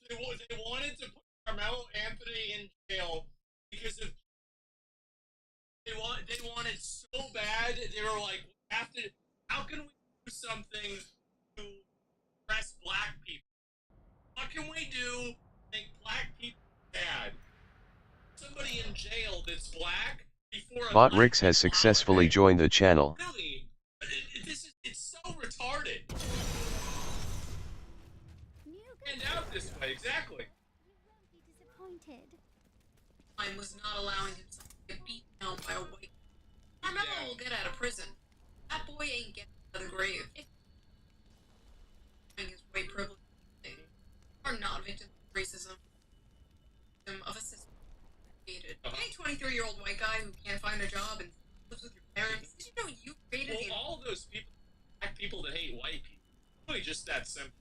They wanted to put Carmelo Anthony in jail because of they wanted so bad. They were like, we have to. How can we do something to oppress black people? What can we do to make black people bad? Somebody in jail that's black before a Bot Rix has successfully joined the channel. Really? It's so retarded. And out this way, exactly. You won't be disappointed. I was not allowing himself to get beaten down by a white. Carmelo will get out of prison. That boy ain't getting out of the grave. If his white privilege are not victims of racism, of a system created. Any 23-year-old white guy who can't find a job and lives with your parents. Did you know you created all those people, black people that hate white people, it's really just that simple.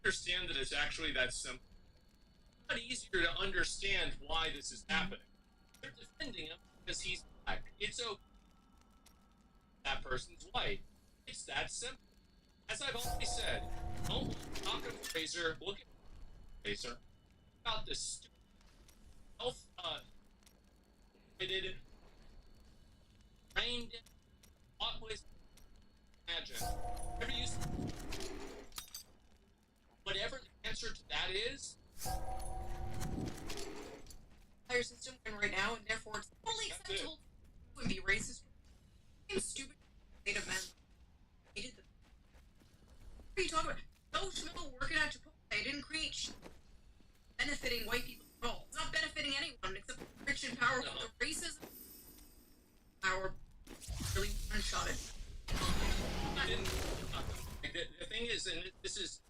Understand that it's actually that simple. It's not easier to understand why this is happening. They're defending him because he's black. It's okay. That person's white. It's that simple. As I've always said, don't talk of Fraser. Look at Fraser. About this stupid trained thoughtless imagine. Ever use whatever the answer to that is? entire system right now, and therefore it's totally acceptable to be racist. I'm stupid state of men. Hated them. What are you talking about? No Schmidt working at Chipotle didn't create benefiting white people at all. It's not benefiting anyone except rich and powerful. The racism power really one-shot it. The thing is, and this is,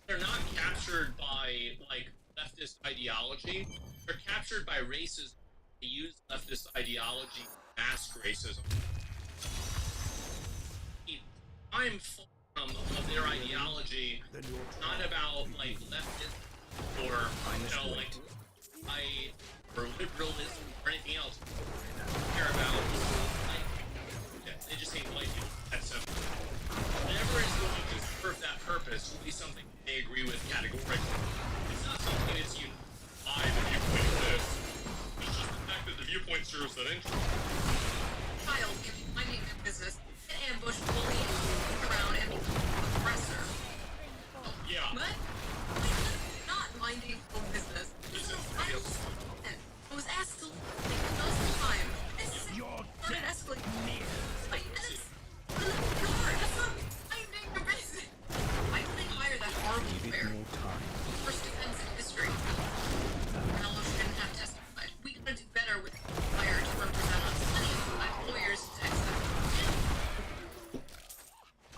they're not captured by, like, leftist ideology. They're captured by racism. They use leftist ideology to mask racism. I'm full of their ideology, not about, like, leftist or, like, or liberalism or anything else. They care about, like, they just hate white people. That's simple. Whatever is going to serve that purpose will be something they agree with categorically. It's not something that's why the viewpoint of this. It's just the fact that the viewpoint serves that interest. Child minding their business, get ambushed, bullied, look around, and become an oppressor. Yeah. But not minding their own business. I was asked to leave a dozen times. Started escalating. That's not minding your business. Why did they hire that horrible lawyer? First defense in history. Carmelo shouldn't have testified. We gotta do better with the lawyer to represent us. Plenty of black lawyers to accept.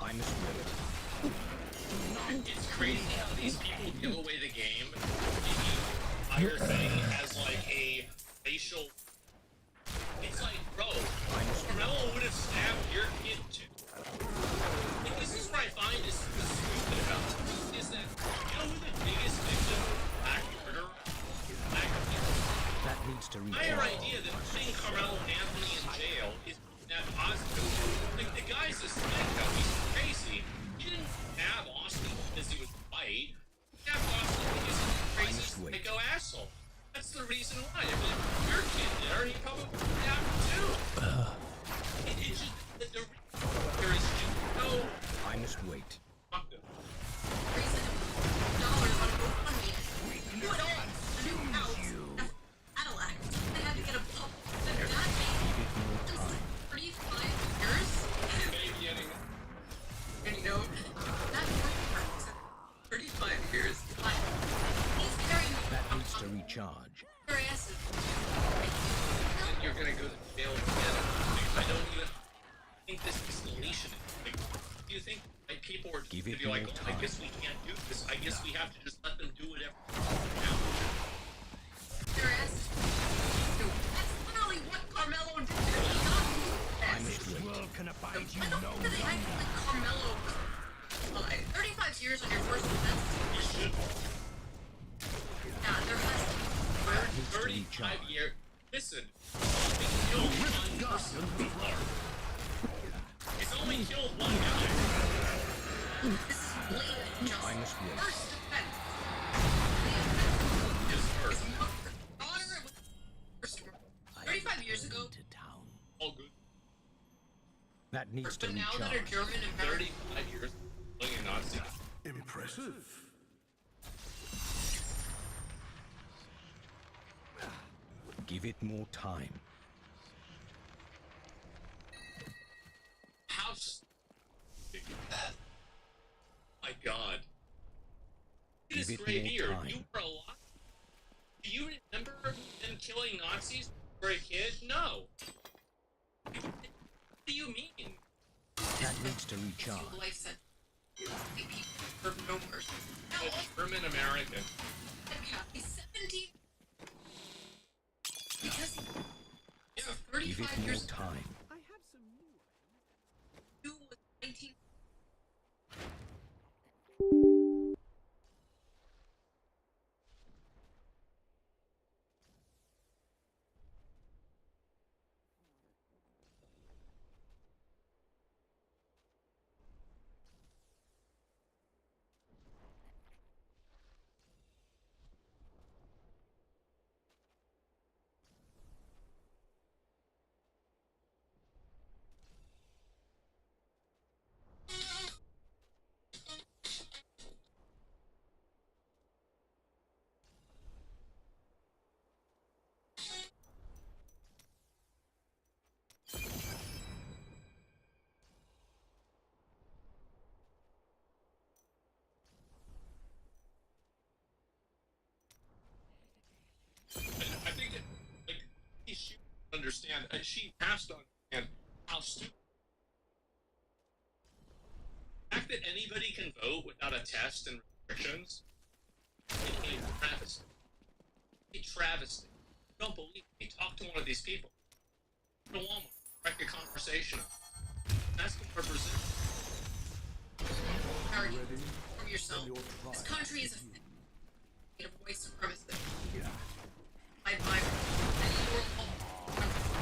I misread it. It's crazy how these people give away the game. The entire thing as like a racial. It's like, bro, Carmelo would have stabbed your kid too. Like, this is what I find is stupid about this, is that, you know who the biggest victim of black murder is? Black people. That needs to reach. My idea that putting Carmelo Anthony in jail is that positive. Like, the guy's a psycho, he's crazy. He didn't have Austin because he was white. He had Austin because he's a crazy psycho asshole. That's the reason why. If your kid there, he probably would have too. It's just that there is just no. I must wait. Fuck them. $dollars on GoFundMe. Do it all. A new house. Cadillac. They had to get a pump. That made 35 years. Maybe getting. And you know, that 35 years. He's carrying That needs to recharge. their asses. You're gonna go to jail again. I don't even think this escalation is like, do you think like people are just gonna be like, oh, I guess we can't do this. I guess we have to just let them do whatever. Their asses. That's literally what Carmelo did. He World can abide you I don't no think I feel like Carmelo was 35 years on your first offense. You should. Yeah, there has to be 35 years. Listen, he killed one person before. He's only killed one guy. This is blatant just I must wait. first offense. His first. His daughter was first 35 years ago. To town. All good. That needs to But now that a recharge. German American 35 years killing a Nazi. Impressive. Give it more time. House. My God. It is Give it gray more beard. time. You were alive. Do you remember them killing Nazis when you were a kid? No. What do you mean? That needs to recharge. life sentence. People for no mercy. Now, A German American. he's 17. Because Yeah. Give it 35 more years time. old was 19. I think that, like, she should understand. She has to understand how stupid. The fact that anybody can vote without a test and restrictions is a travesty. A travesty. I don't believe me. Talk to one of these people. Go to Walmart. Strike a conversation up. Ask them for Brazil. Argue Ready? from yourself. Then your This trial country is a begins. state of white supremacy. I admire any world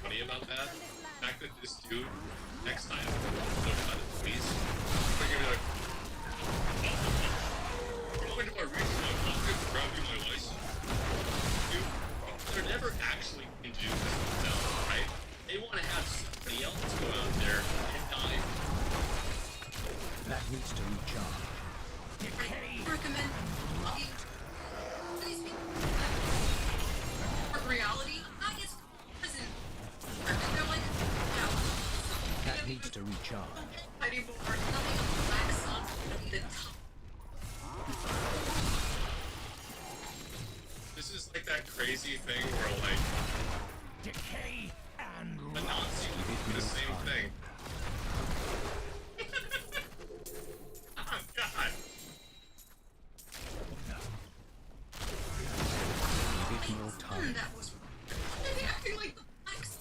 Funny about that? The fact that this dude, next time, goes by the police, they're gonna be like, I'm going to my regional pocket to grab you my license. Dude, they're never actually going to do this themselves, right? They want to have somebody else go out there and die. That needs to recharge. I recommend talking to these people. For reality, I guess prison. They're like, wow. That needs to recharge. Anymore. Nothing of the black sun would be the top. This is like that crazy thing where, like, Decay and the Nazis do the same thing. Oh, God. Give it more time. That was they acting like the blacks.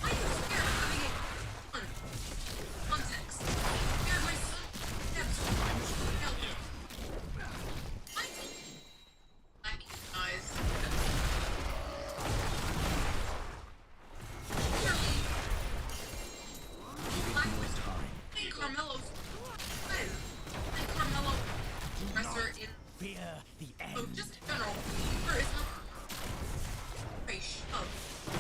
I was scared of having it context. Scared my son. Steps. I black eyes. Give it more time. And Carmelo's friend. And Carmelo, wrestler in Fear the oh, end. just in general. Or it's not. Wait,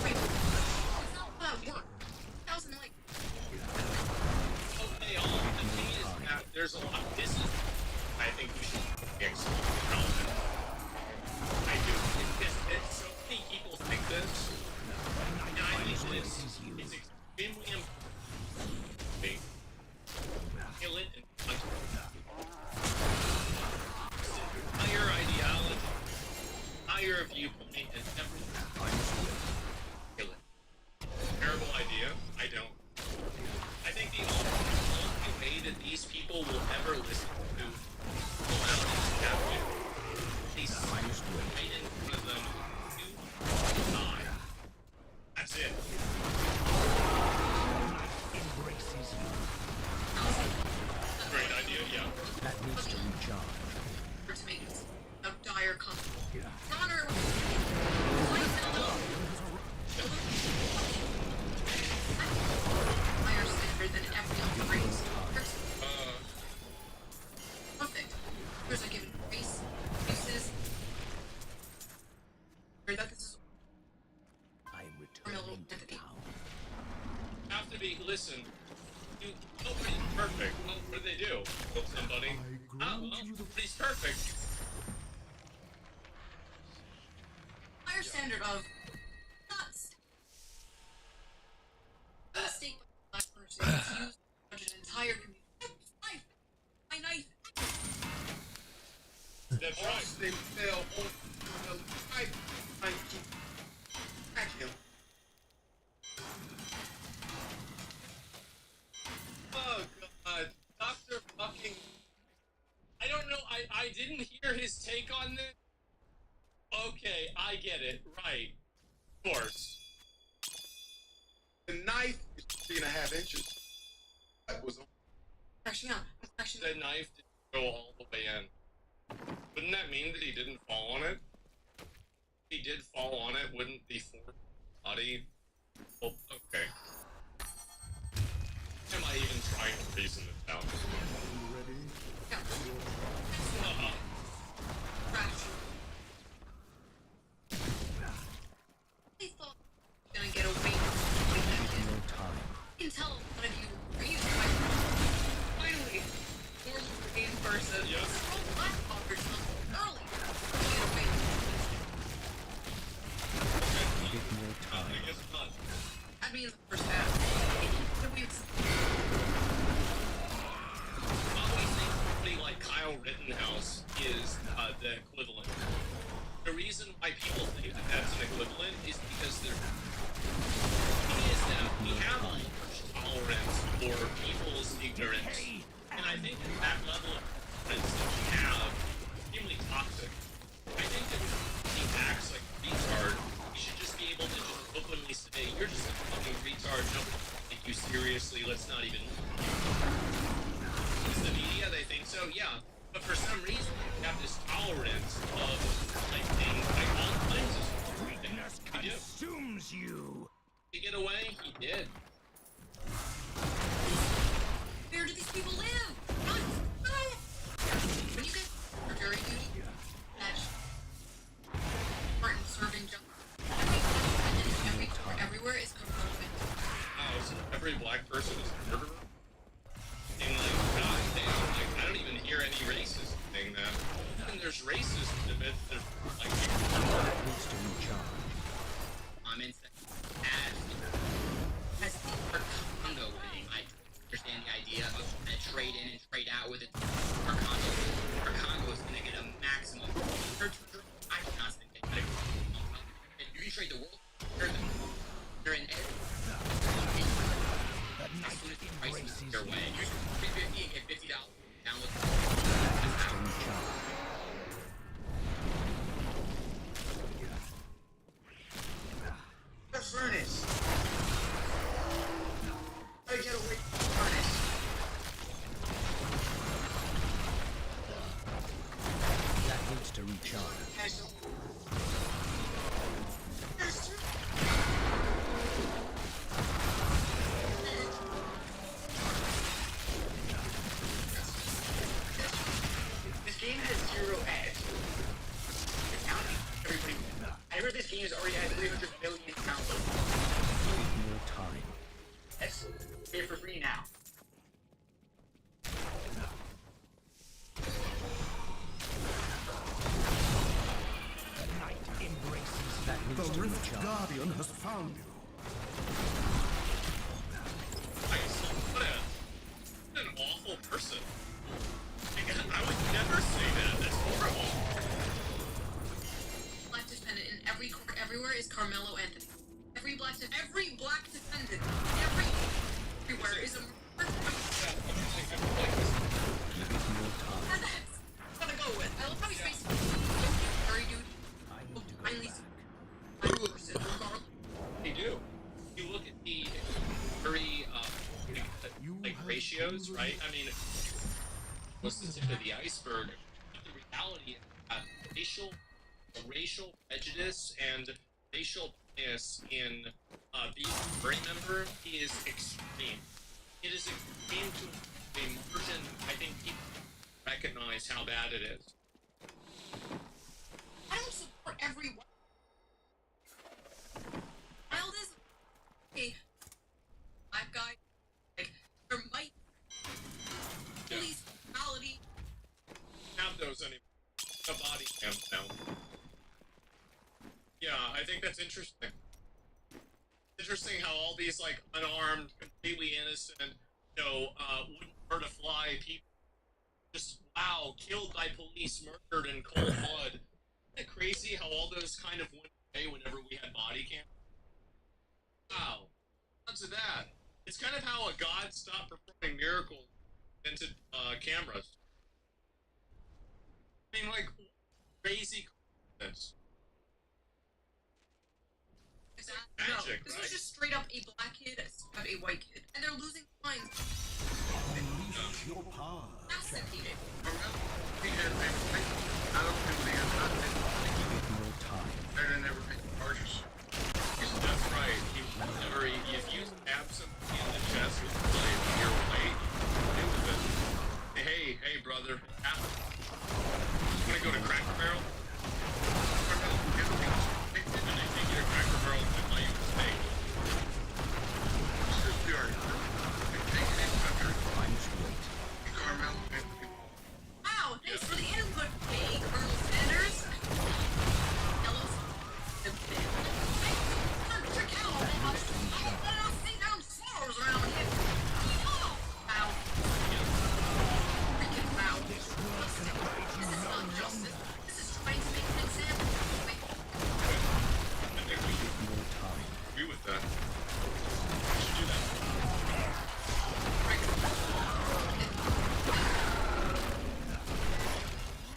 wait. It's not how that worked. That was in like. Okay, all the thing is that there's a lot. This is, I think we should exclude relevant. I do. It's so many people think this, and I think this is extremely important. Kill it and punch it. Higher ideology, higher viewpoint, and everything. Kill it. Terrible idea. I don't. I think the only way that these people will ever listen to go out and captain, they right in front of them, you die. That's it. Carmelo turning to Anthony. town. Have to be. Listen, nobody's perfect. Well, what do they do? Kill somebody. Ah, well, nobody's perfect. Higher standard of nuts. A mistake by a black person is used to judge an entire community. Knife! My knife! That's right. Austin fell on the pipe trying to crack him. Oh god, Dr. fucking. I don't know. I didn't hear his take on this. Okay, I get it. Right. Of course. The knife is 3.5 inches. That was on. Crashing out. I'm crashing out. The knife didn't go all the way in. Wouldn't that mean that he didn't fall on it? If he did fall on it, wouldn't the fourth body? Well, okay. Am I even trying to reason this out? No. Uh-huh. Crash. I thought I was gonna get away from that. No time. I can tell one of you are used to my finally more in person. Yes. Oh, black covered something early. Get away. Give it no I time. guess not. That means the first half. Obviously, somebody like Kyle Rittenhouse is the equivalent. The reason why people think that that's an equivalent is because they're. The thing is that we have a large tolerance for people's ignorance. And I think that that level of ignorance that we have is extremely toxic. I think that when he acts like a retard, we should just be able to just openly say, you're just a fucking retard, nobody can take you seriously, let's not even. Is the media, they think so? Yeah. But for some reason, we have this tolerance of, like, things, like, all kinds of stupid things we do. Consumes you. To get away, he did. Where do these people live? Run! No! When you get for jury duty, that's Martin serving justice. Everywhere is controlled. Oh, so every black person is a murderer? And, like, god damn, like, I don't even hear any racists saying that. And there's racists in it, there's, like, people who are murdered. Needs to recharge. Comments as the Congo thing. I understand the idea of trying to trade in and trade out with it. Our Congo is going to get a maximum. I cannot think that you can trade the world. You're in The as night soon as the price is embraces your you. way. Use $350 and get $50. Download. Needs to recharge. The furnace. Gotta get away from the furnace. That needs to recharge. Has no. This game has 0 ads. It's counting. Everybody. I heard this game has already had 300 million downloads. Give it no time. Yes. Pay it for free now. The night embraces. That needs The to Rift recharge. Guardian has found you. What an awful person. Like, I would never say that, that's horrible. Black defendant in every court everywhere is Carmelo Anthony. Every black defendant everywhere is a murderer. Give it no time. And that's what I go with. I love how he's basically very dude. I need to go Finally, back. I'm person regardless. They do. You look at the very, like ratios, right? I mean, what's the tip of the iceberg? The reality is that racial prejudice and racial bias in being a jury member is extreme. It is extreme to a margin. I think people recognize how bad it is. I don't support everyone. Child is that's interesting. Interesting how all these like unarmed, completely innocent, wouldn't hurt a fly people just killed by police, murdered in cold blood. Isn't it crazy how all those kind of went away whenever we had body cam? Wow, lots of that. It's kind of how a god stopped performing miracles into cameras. I mean, like, crazy coincidence. It's like magic, this right? was just straight up a black kid stabbed a white kid, and they're losing minds. Unleash your power. Fascinating. I don't think they have nothing. Give it more time. Better never make charges. That's right. If you stab somebody in the chest with a blade on your weight, it was a, hey, brother, you wanna go to Cracker Barrel? And they take you to Cracker Barrel and buy you a steak. Wow, thanks for the input, hey, Colonel Sanders. Yellow the bin. Trick out. I don't think down floors around here. Wow. Freaking wow. This is not justice. This is trying to make an example. Wait. I think we should agree with that. We should do that.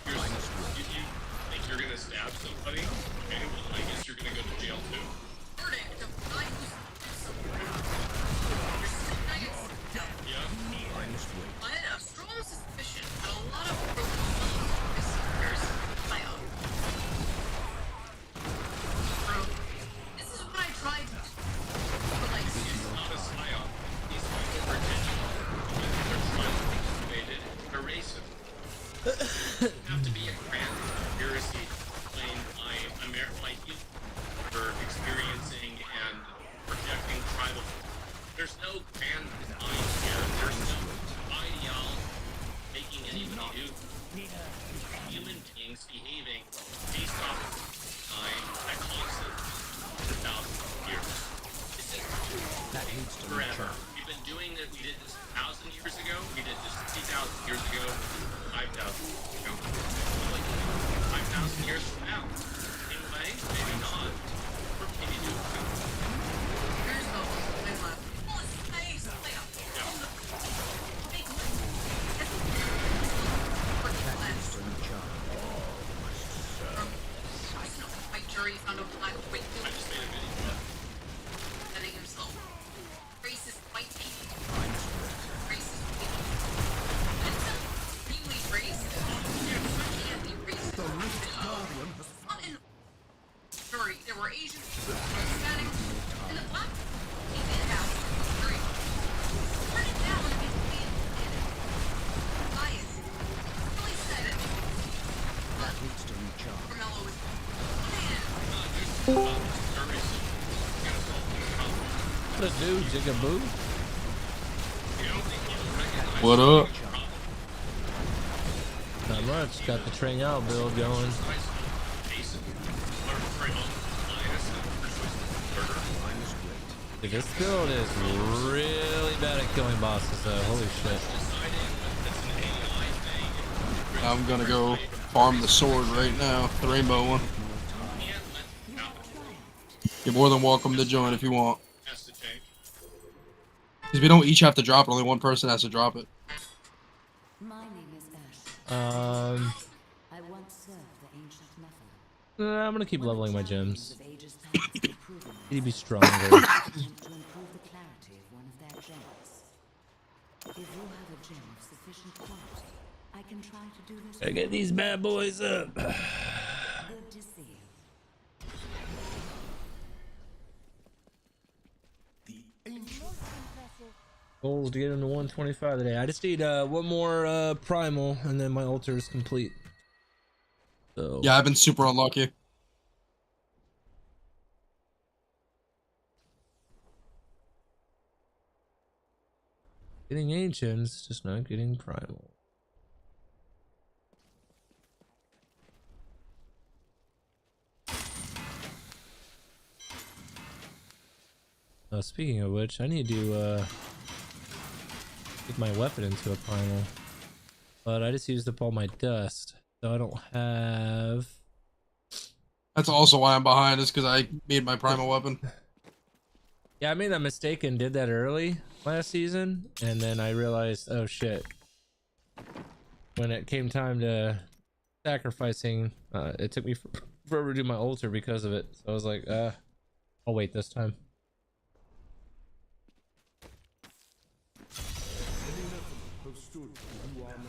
You think you're gonna stab somebody? Okay, well, I guess you're gonna go to jail too. Verdict of guy who's Yeah? I had a strong suspicion that a lot of prisoners play on. Bro, this is what I tried to do. But like, It's not a psyop. These people are intentional. They're trying to be persuaded. They're racist. You have to be a grand conspiracy to explain my youth for experiencing and projecting tribal. There's no grand design here. There's no ideology making anybody do. Human beings behaving based off of design that causes for thousands of years. This is That needs to forever. return. We've been doing it. We did this 1,000 years ago. We did this 3,000 years ago. 5,000 years ago. Like 5,000 years from now. Same way? Maybe not. Or maybe do it soon. here's the I left. Well, it's nice. Like, Yeah. make for the That class. needs to return. My jury found a black white I just made a video. setting himself. Racist white people. Racist white people. It's extremely racist. You can't be racist. Not in jury. There were Asians, Hispanics, and the black he did have jury. Turn it down if it's being biased. Really said it. That needs to return. Carmelo was What a dude, Jigaboo. What up? Not much. Got the train out build going. Dude, this build is really bad at killing bosses though. Holy shit. I'm gonna go farm the sword right now, the rainbow one. You're more than welcome to join if you want. Because we don't each have to drop it, only one person has to drop it. My name is Ash. I once served the ancient Nephilim. I'm gonna keep leveling my gems. Of ages past have proven Need to be stronger. to improve the clarity of one of their gems. If you have a gem of sufficient quality, I can try to do this. Gotta get these bad boys up. Good to see you. Goals to get into 125 today. I just need one more primal and then my altar is complete. So Yeah, I've been super unlucky. getting ancients, just not getting primal. Speaking of which, I need to get my weapon into a primal, but I just used up all my dust, so I don't have. That's also why I'm behind, is because I made my primal weapon. Yeah, I made that mistake and did that early last season, and then I realized, oh shit. When it came time to sacrificing, it took me forever to do my altar because of it. So I was like, I'll wait this time.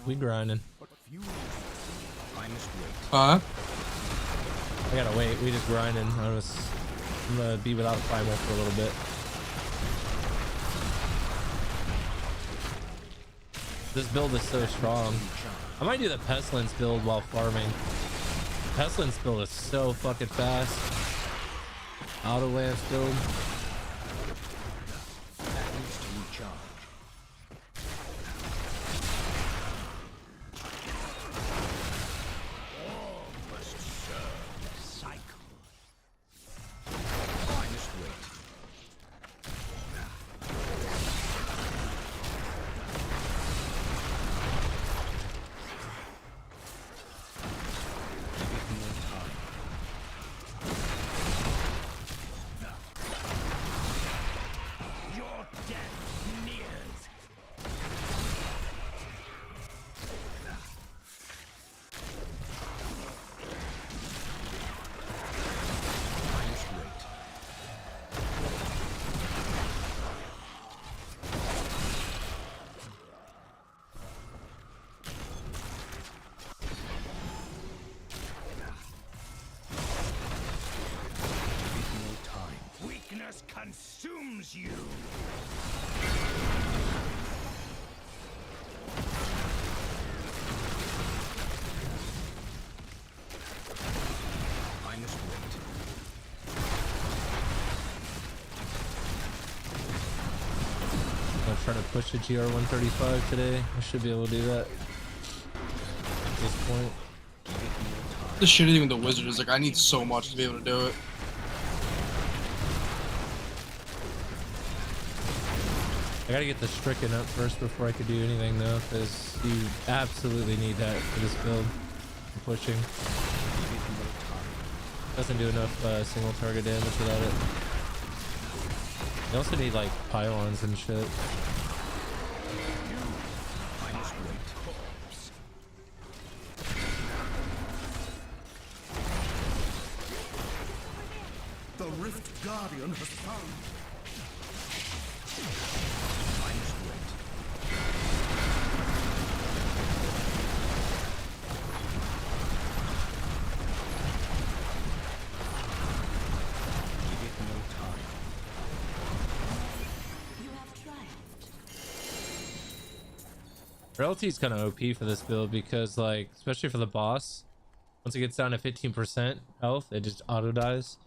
We grinding. Huh? I gotta wait. We just grinding. I'm gonna be without a primal for a little bit. This build is so strong. I might do the pestilence build while farming. Pestilence build is so fucking fast. Auto lance build. That needs to recharge. All must serve the cycle. Finest weight. Your death nears. Finest weight. Give no time. Weakness consumes you. Finest weight. I'll try to push the GR 135 today. I should be able to do that at this point. The shitty with the wizard is like, I need so much to be able to do it. I gotta get the stricken up first before I could do anything though, because you absolutely need that for this build. I'm pushing. Doesn't do enough single target damage without it. You also need like pylons and shit. Finest weight. The Rift Guardian has found. Finest weight. Give it no time. You have triumphed. Frailty's kind of OP for this build because, like, especially for the boss, once it gets down to 15% health, it just auto dies.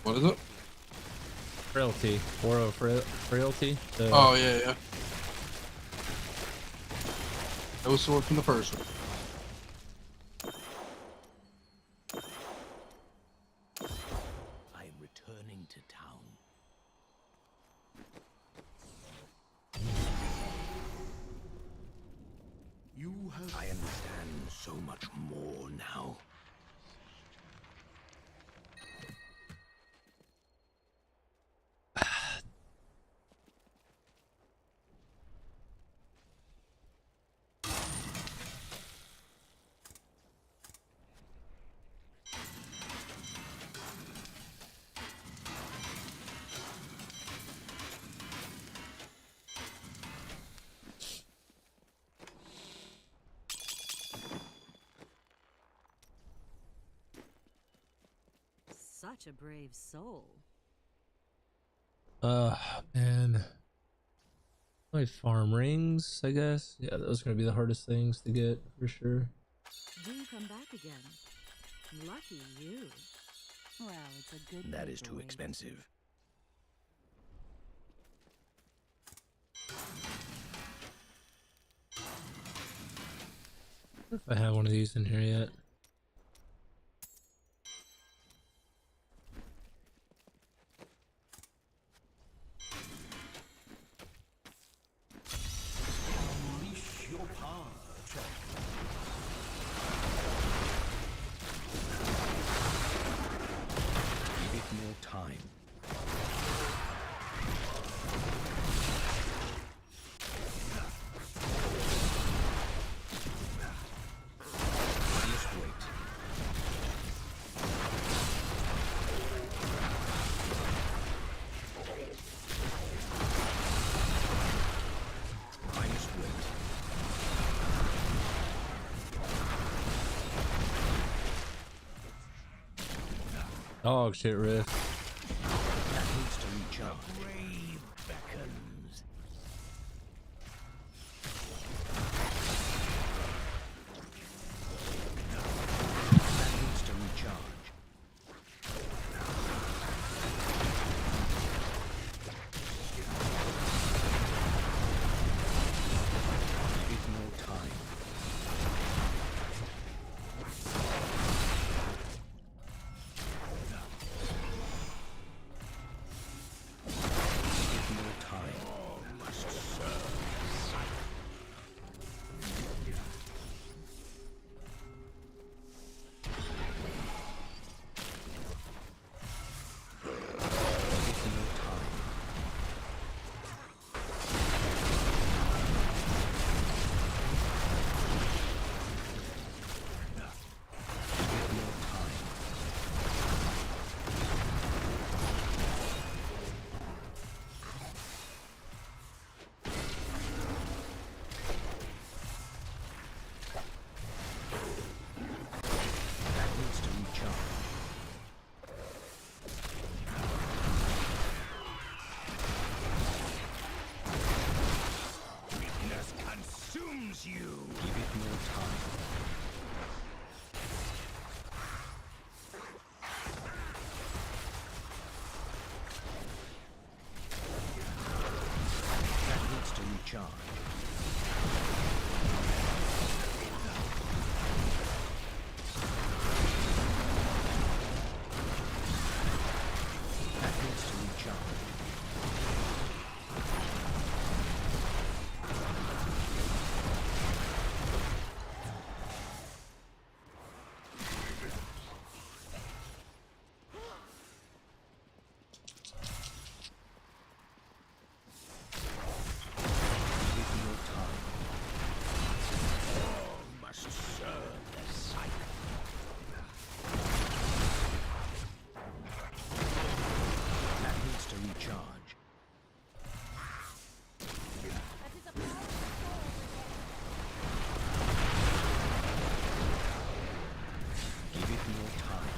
What is it? Frailty, frailty. Oh, yeah, yeah. That was sword from the first one. I am returning to town. You have. I understand so much more now. Such a brave soul. Man. Like farm rings, I guess. Yeah, those are gonna be the hardest things to get for sure. Do come back again. Lucky you. Well, it's a good That day is for too waiting. expensive. I wonder if I have one of these in here yet. Dog shit riff. That needs to recharge. The grave beckons. That needs to recharge. Give it more time. Give more time. Must serve. Give more time. Give more time. That needs to recharge. Weakness consumes you. Give it more time. That needs to recharge. That needs to recharge. Give it more time. All must serve the cycle. That needs to recharge. Give it more time.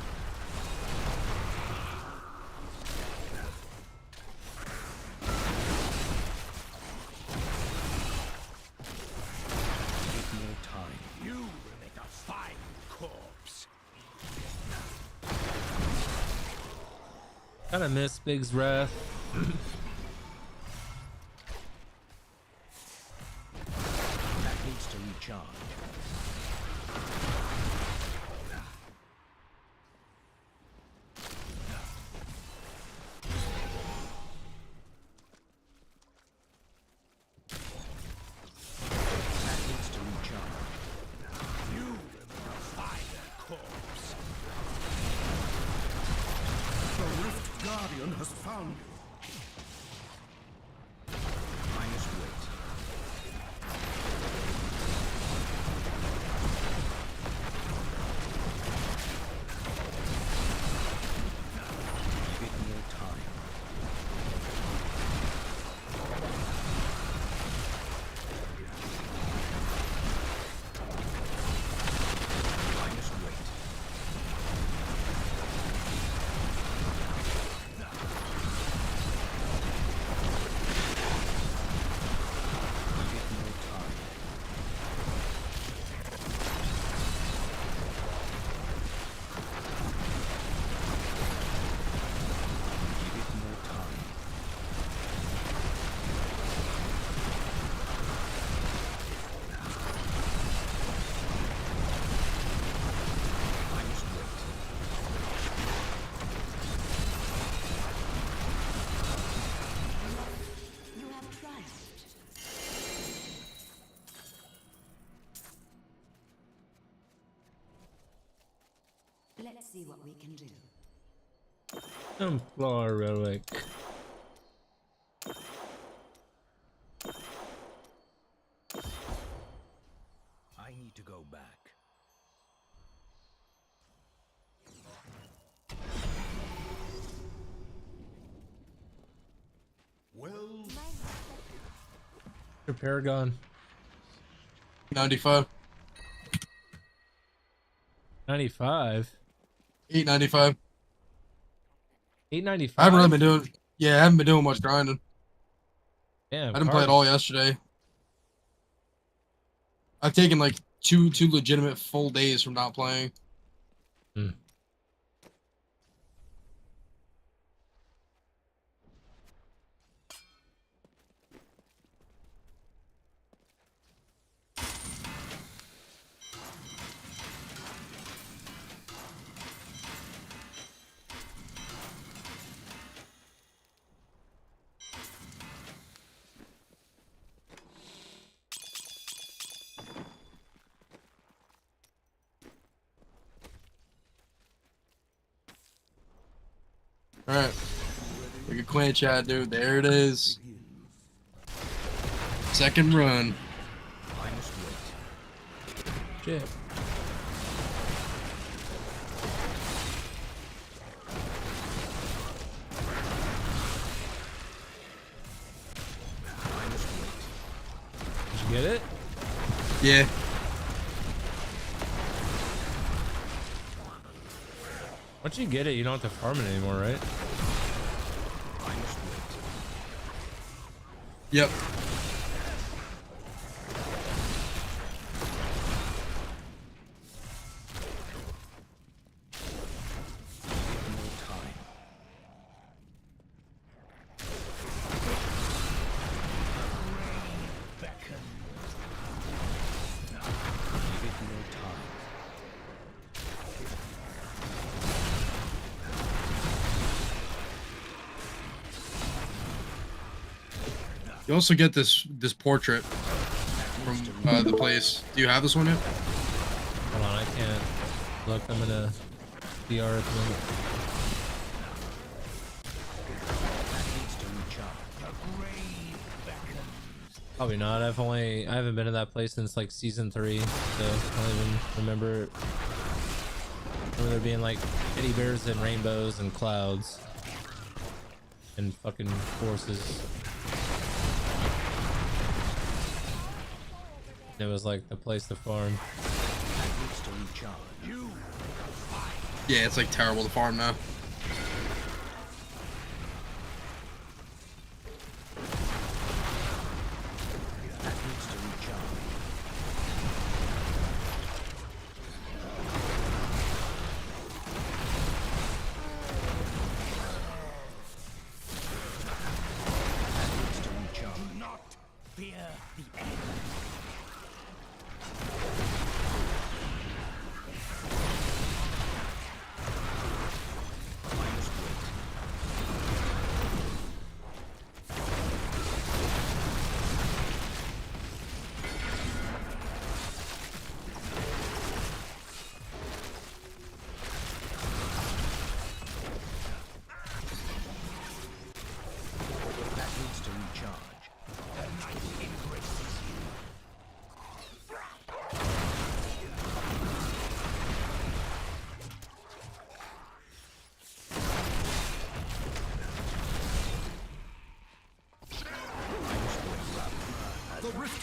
Give it more time. You will make a fine corpse. Kind of miss Big's wrath. That needs to recharge. That needs to recharge. You will make a fine corpse. The Rift Guardian has found you. Minus weight. Give it more time. Minus weight. Give it more time. Give it more time. Minus weight. You have triumphed. Let's see what we can do. Templar relic. I need to go back. Well, Your Paragon. 95. 95. 895. $8.95. I haven't really been doing. Yeah, I haven't been doing much grinding. Yeah, I didn't play it all yesterday. I've taken like two legitimate full days from not playing. Hmm. Alright. Look at clan chat, dude. There it is. Second run. Shit. Did you get it? Yeah. Once you get it, you don't have to farm it anymore, right? Yep. You also get this portrait from the place. Do you have this one yet? Hold on, I can't look. I'm in a DR at the moment. Probably not. I haven't been to that place since like season 3, so I don't even remember there being like teddy bears and rainbows and clouds and fucking horses. It was like the place to farm. Yeah, it's like terrible to farm now.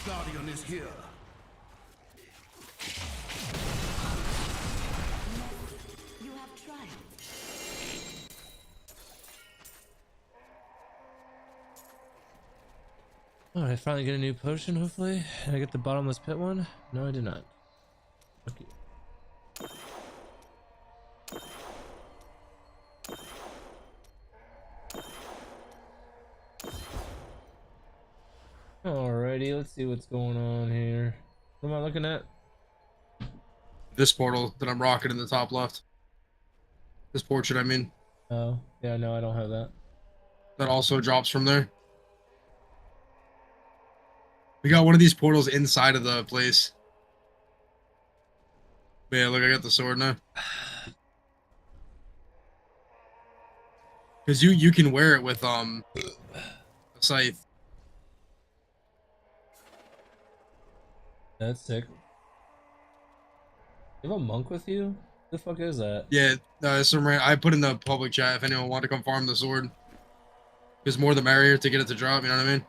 Guardian is here. You have triumphed. Oh, did I finally get a new potion, hopefully? Did I get the bottomless pit one? No, I did not. Okay. Alrighty, let's see what's going on here. What am I looking at? This portal that I'm rocking in the top left. This portrait, I mean. Oh, yeah, no, I don't have that. That also drops from there. We got one of these portals inside of the place. But yeah, look, I got the sword now. Because you can wear it with a scythe. That's sick. You have a monk with you? The fuck is that? Yeah, I put in the public chat if anyone wanted to come farm the sword. Because more the merrier to get it to drop, you know what I mean?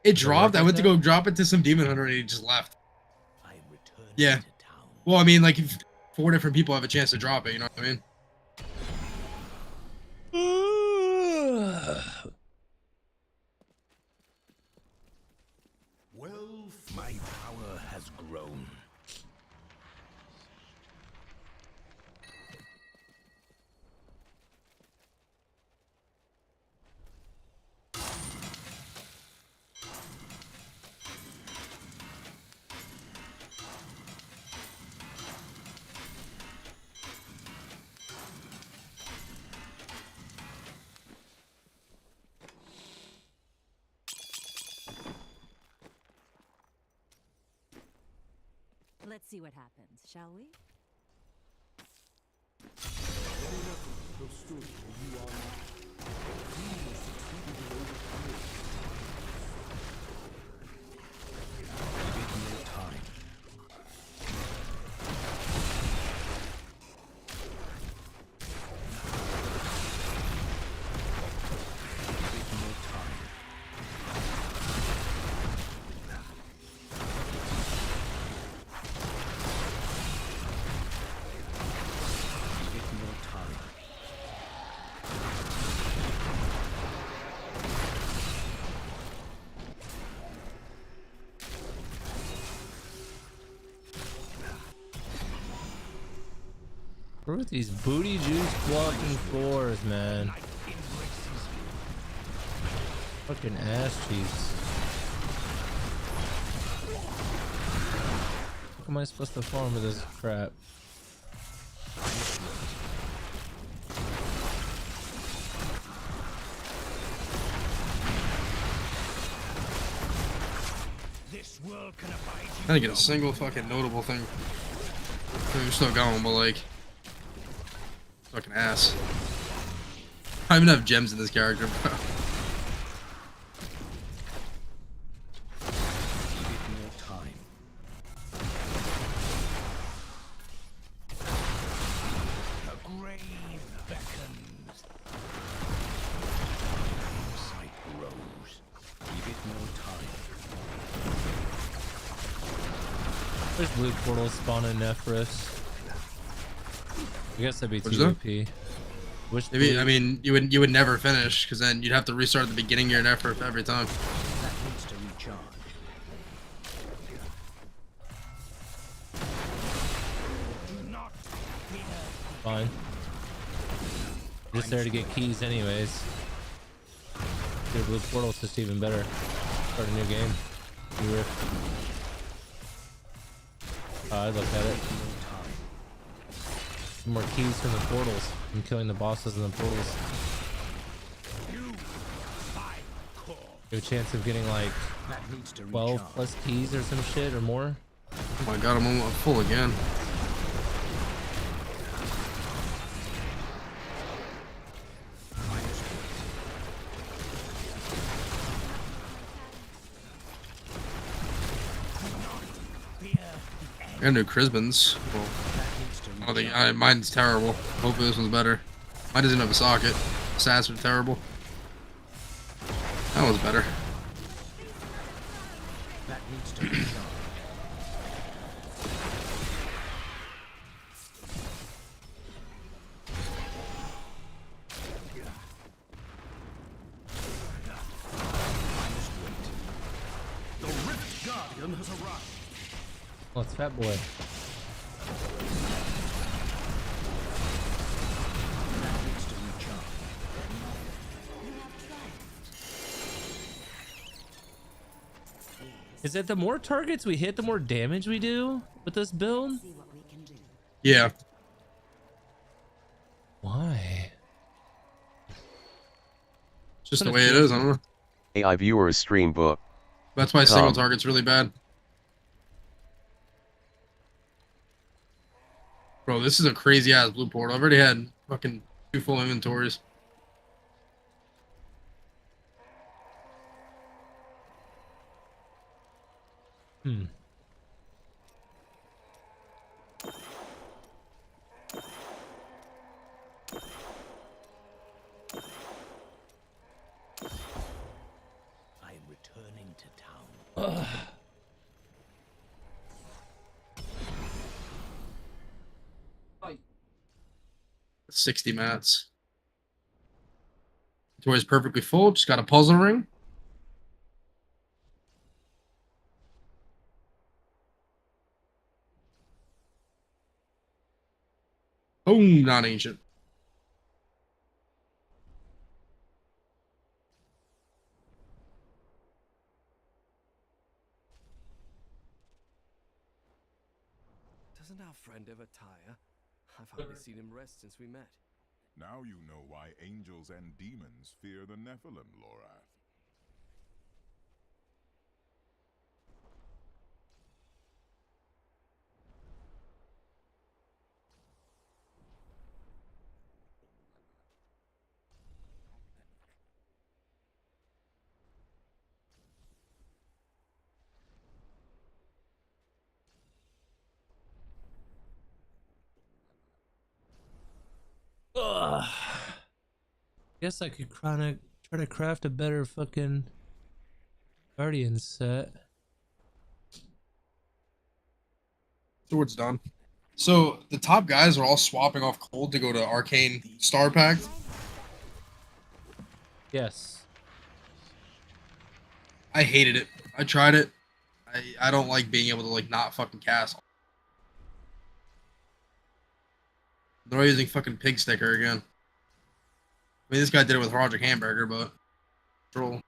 It dropped. I went to go drop it to some demon hunter and he just left. Yeah. Well, I mean, like, 4 different people have a chance to drop it, you know what I mean? Well, my power has grown. Let's see what happens, shall we? What with these booty juice blocking floors, man? Fucking ass cheeks. How am I supposed to farm with this crap? I didn't get a single fucking notable thing. We're still going, but like, fucking ass. I don't even have gems in this character, bro. There's blue portals spawning Nephris. I guess that'd be What's too that? OP. Which Maybe, blue- I mean, you would never finish because then you'd have to restart at the beginning of your effort every time. That needs to recharge. Fine. Just there to get keys anyways. Your blue portal's just even better. Start a new game. New rift. I look at it. More keys from the portals. I'm killing the bosses in the portals. You have a chance of getting like 12 plus keys or some shit or more. Oh my god, I'm almost full again. I got new Crisbins. Well, I think mine's terrible. Hopefully this one's better. Mine doesn't have a socket. Sass are terrible. That one's better. That needs to recharge. The Rift Guardian has arrived. Oh, it's Fat Boy. Is it the more targets we hit, the more damage we do with this build? Yeah. Why? It's just the way it is, I don't know. AI viewers stream book. That's why single target's really bad. Bro, this is a crazy ass blue port. I've already had fucking 2 full inventories. Hmm. I am returning to town. Ugh. 60 mats. Inventory is perfectly full. Just got a puzzle ring. Boom, not ancient. Doesn't our friend ever tire? I've hardly seen him rest since we met. Now you know why angels and demons fear the Nephilim, Lorath. Ugh. Guess I could try to craft a better fucking Guardian set. Sword's done. So the top guys are all swapping off Cold to go to Arcane Star Pact. Yes. I hated it. I tried it. I don't like being able to like not fucking cast. They're using fucking pig sticker again. I mean, this guy did it with Roger Hamburger, but troll.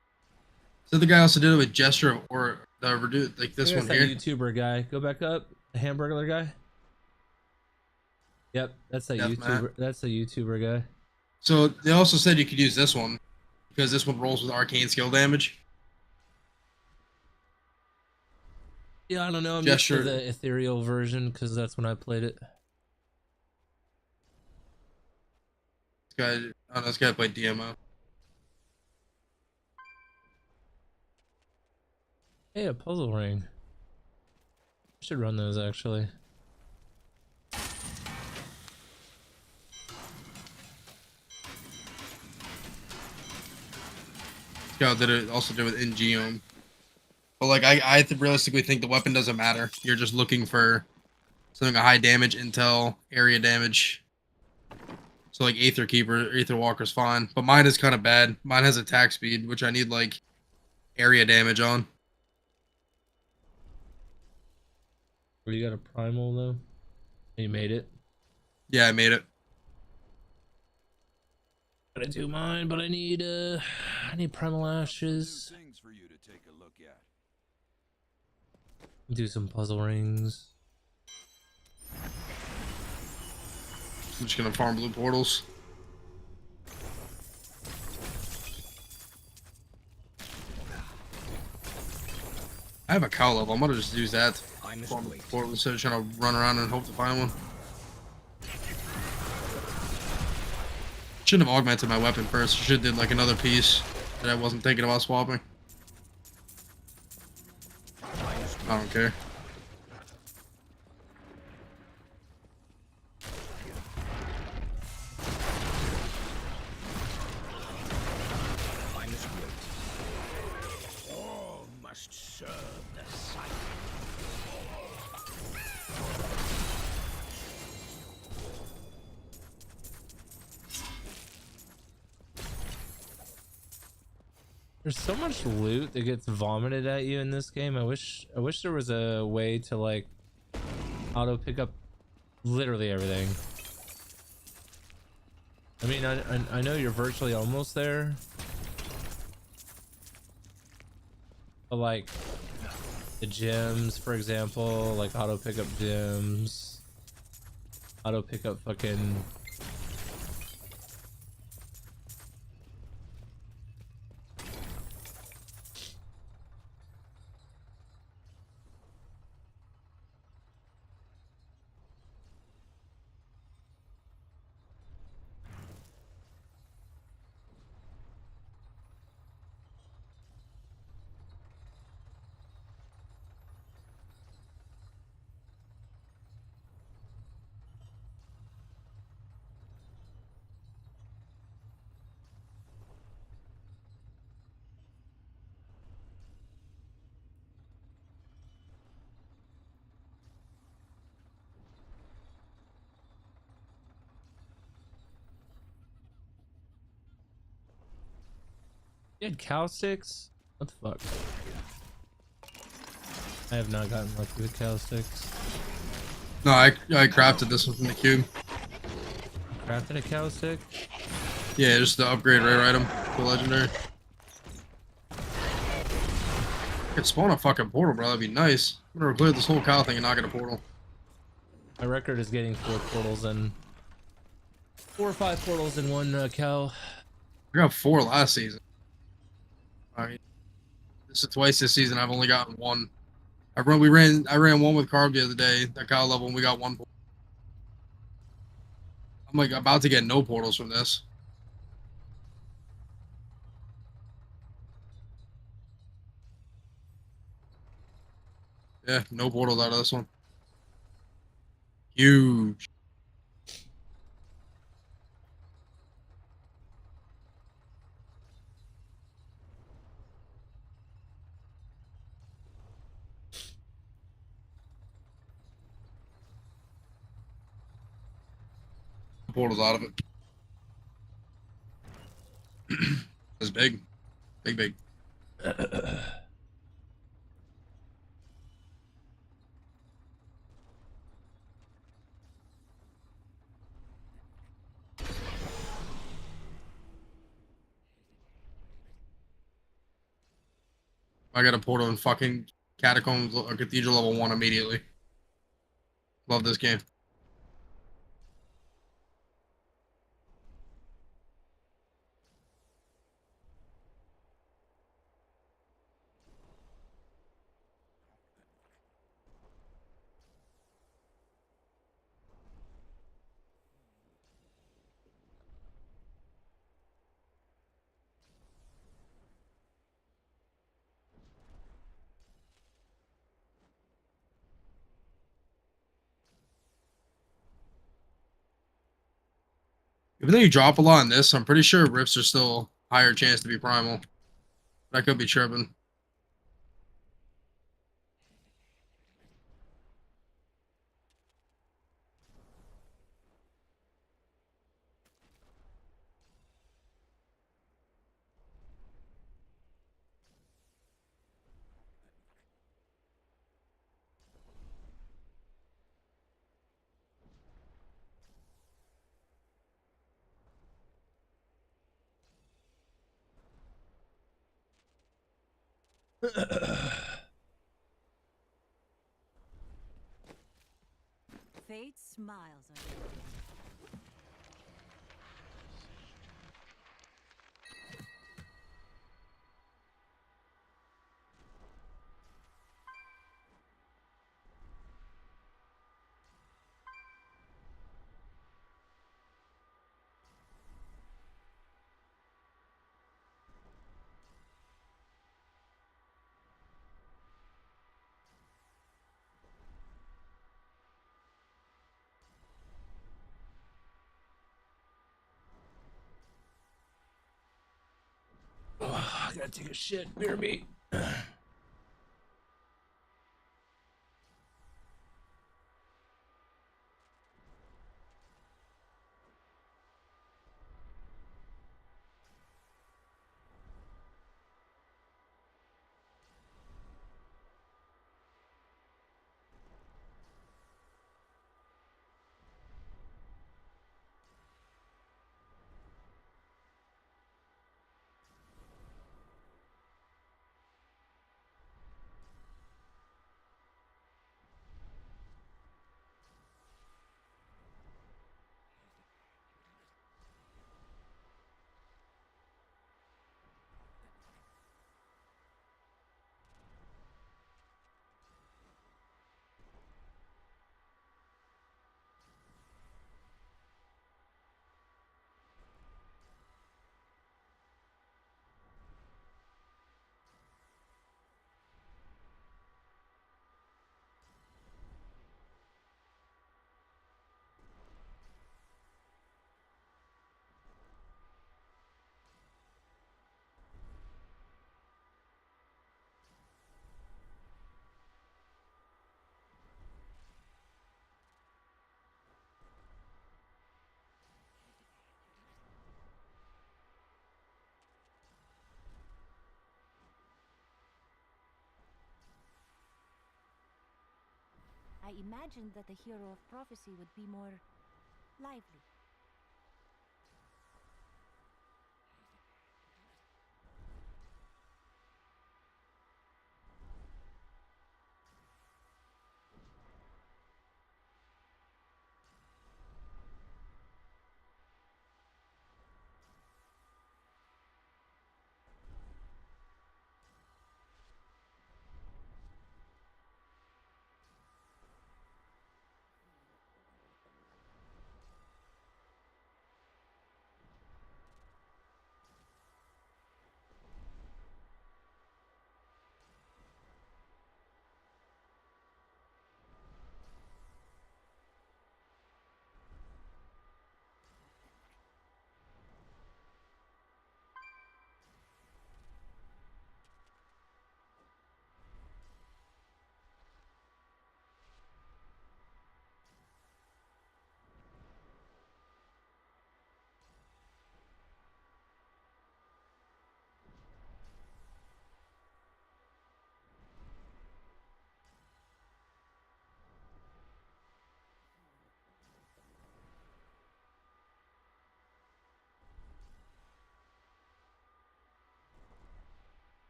So the guy also did it with Gesture or the like this one that here. YouTuber guy. Go back up. The Hamburger guy. Yep, that's that Death YouTuber. Matt. That's the YouTuber guy. So they also said you could use this one because this one rolls with arcane skill damage. Yeah, I don't know. I'm Gesture. used to the ethereal version because that's when I played it. This guy played DMO. Hey, a puzzle ring. I should run those actually. This guy also did it with Ingeom. But like I realistically think the weapon doesn't matter. You're just looking for something a high damage, intel, area damage. So like Aether Keeper, Aether Walker's fine. But mine is kind of bad. Mine has attack speed, which I need like area damage on. Well, you got a primal though? You made it? Yeah, I made it. Gotta do mine, but I need primal ashes. Things for you to take a look at. Do some puzzle rings. I'm just gonna farm blue portals. I have a cow level. I'm gonna just use that. Farm blue portals instead of trying to run around and hope to find one. Shouldn't have augmented my weapon first. Should have did like another piece that I wasn't thinking about swapping. I don't care. All must serve the sight. There's so much loot that gets vomited at you in this game. I wish there was a way to like auto pick up literally everything. I mean, I know you're virtually almost there, but like the gems, for example, like auto pick up gems, auto pick up fucking. You had cow sticks? What the fuck? I have not gotten lucky with cow sticks. No, I crafted this one from the cube. Crafted a cow stick? Yeah, just the upgrade rare item for legendary. I could spawn a fucking portal, bro. That'd be nice. I'm gonna clear this whole cow thing and not get a portal. My record is getting 4 portals and 4 or 5 portals in one cow. I got 4 last season. Alright. This is twice this season. I've only gotten 1. I ran 1 with Carb the other day, that cow level, and we got 1 portal. I'm like about to get no portals from this. Yeah, no portals out of this one. Huge. Portals out of it. It's big. Big. I got a portal in fucking Catacombs or Cathedral level 1 immediately. Love this game. Even though you drop a lot in this, I'm pretty sure Rifts are still higher chance to be primal. I could be tripping. Fate smiles on you. Oh, I gotta take a shit. Beer me. I imagined that the hero of prophecy would be more lively.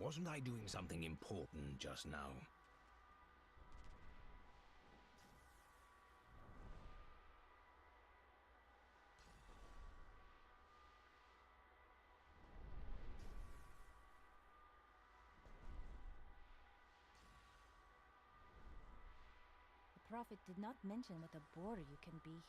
Wasn't I doing something important just now? The Prophet did not mention what a bore you can be.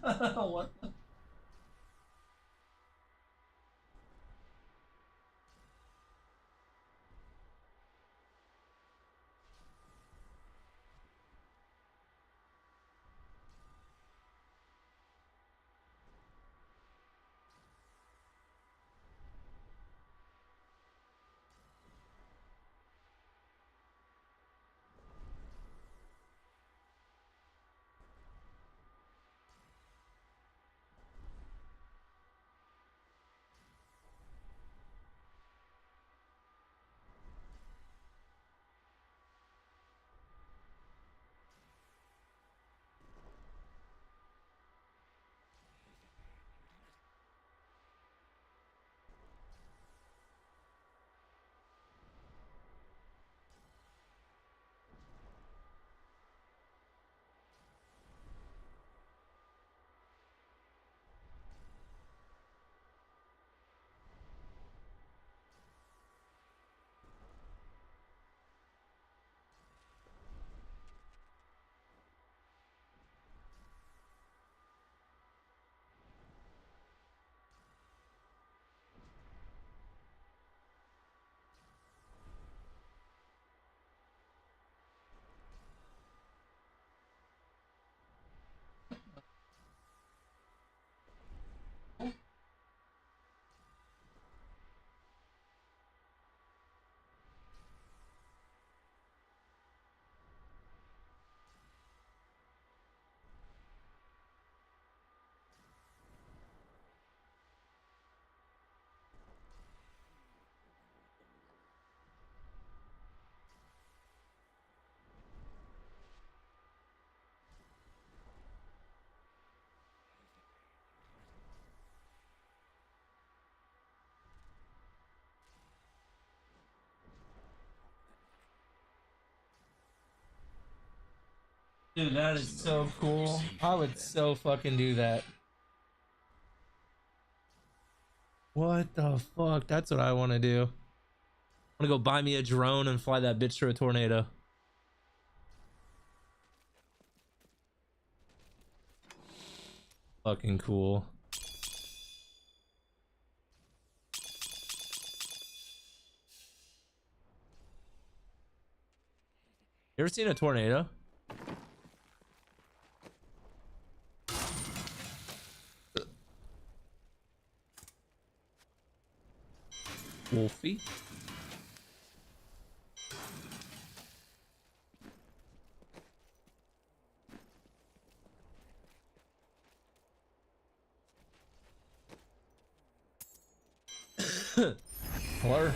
What? Dude, that is so cool. I would so fucking do that. What the fuck? That's what I want to do. I want to go buy me a drone and fly that bitch through a tornado. Fucking cool. You ever seen a tornado? Wolfie. Hello.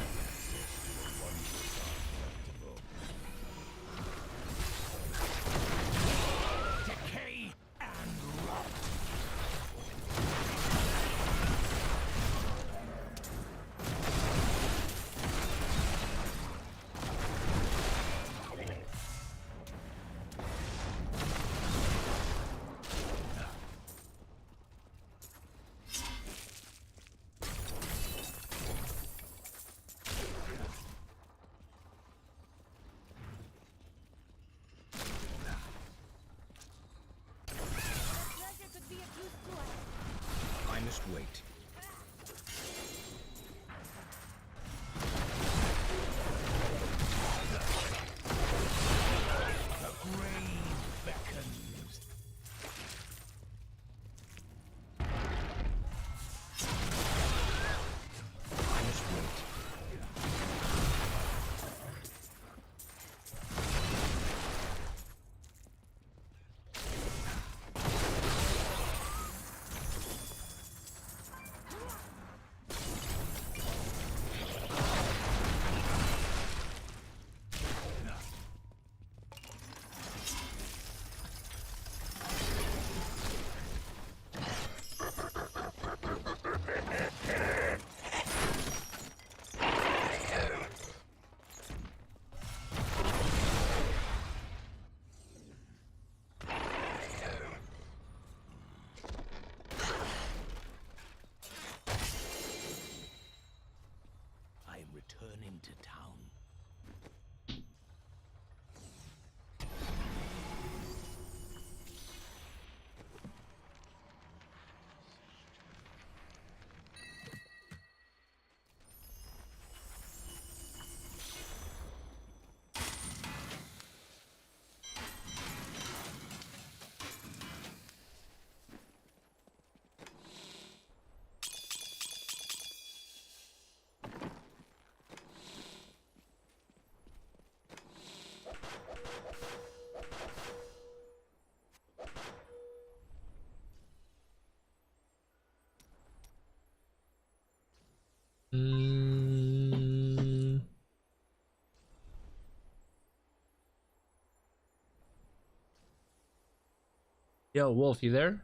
Yo, Wolf, you there?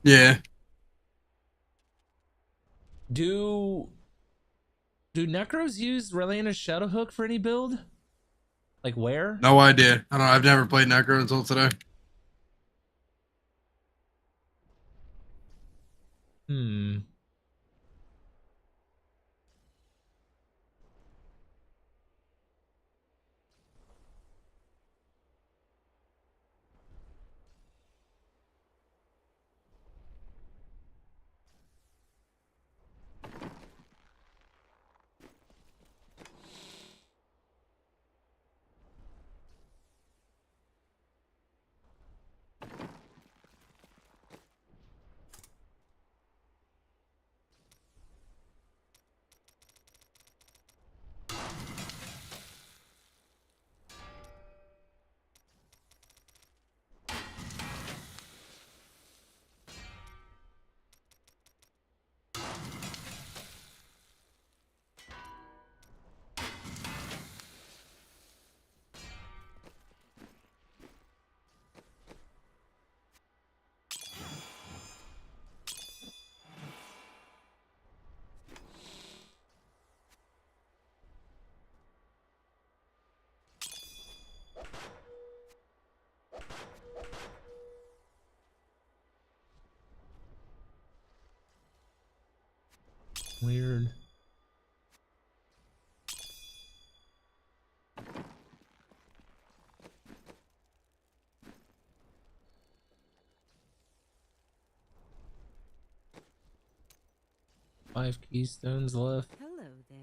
Yeah. Do Necros use Relana's Shadow Hook for any build? Like where? No idea. I don't know. I've never played Necro until today. Hmm. Weird. Five keystones left. Hello there.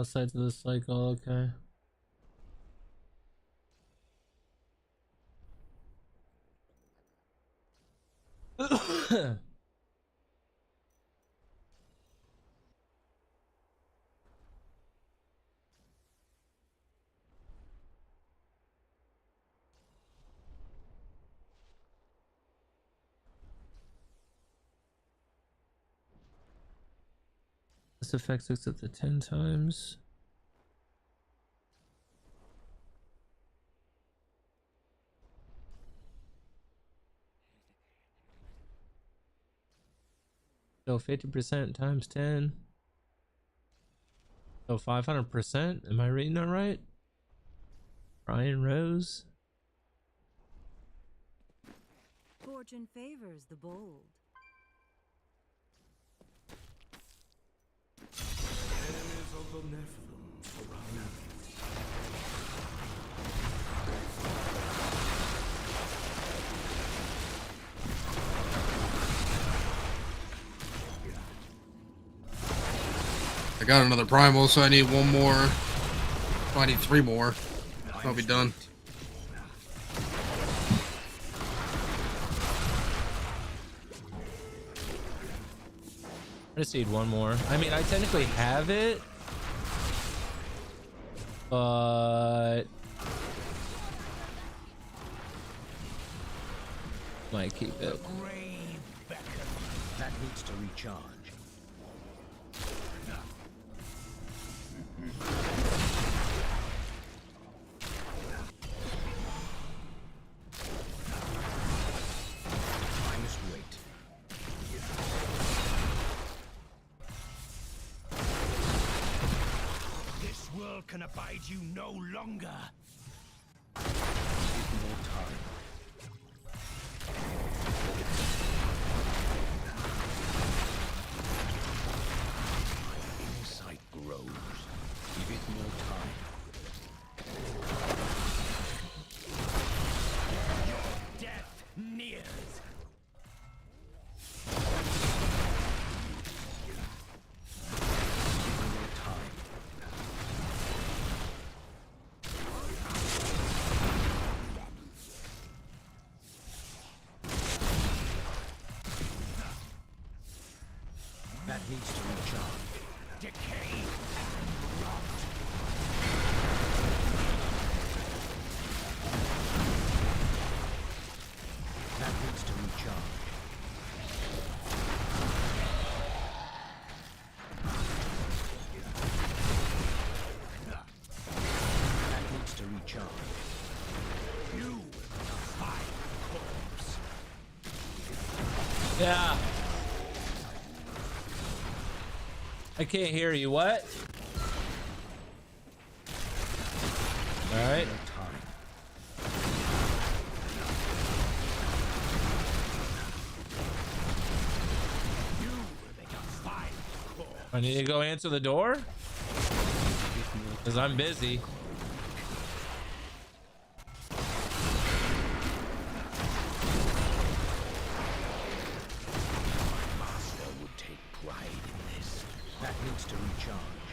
Sides of the cycle, okay. This effect looks at the 10 times. So 50% times 10. So 500%. Am I reading that right? Brian Rose. Fortune favors the bold. Enemies of the Nephilim surround. I got another primal, so I need one more. Oh, I need 3 more. I'll be done. I just need one more. I mean, I technically have it, but might keep it. That needs to recharge. I must wait. This world can abide you no longer. Give more time. Insight grows. Give it more time. Your death nears. needs to recharge. Decay and rot. That needs to recharge. That needs to recharge. You fine corpse. Yeah. I can't hear you. What? All right. I need to go answer the door because I'm busy. My master would take pride in this. That needs to recharge.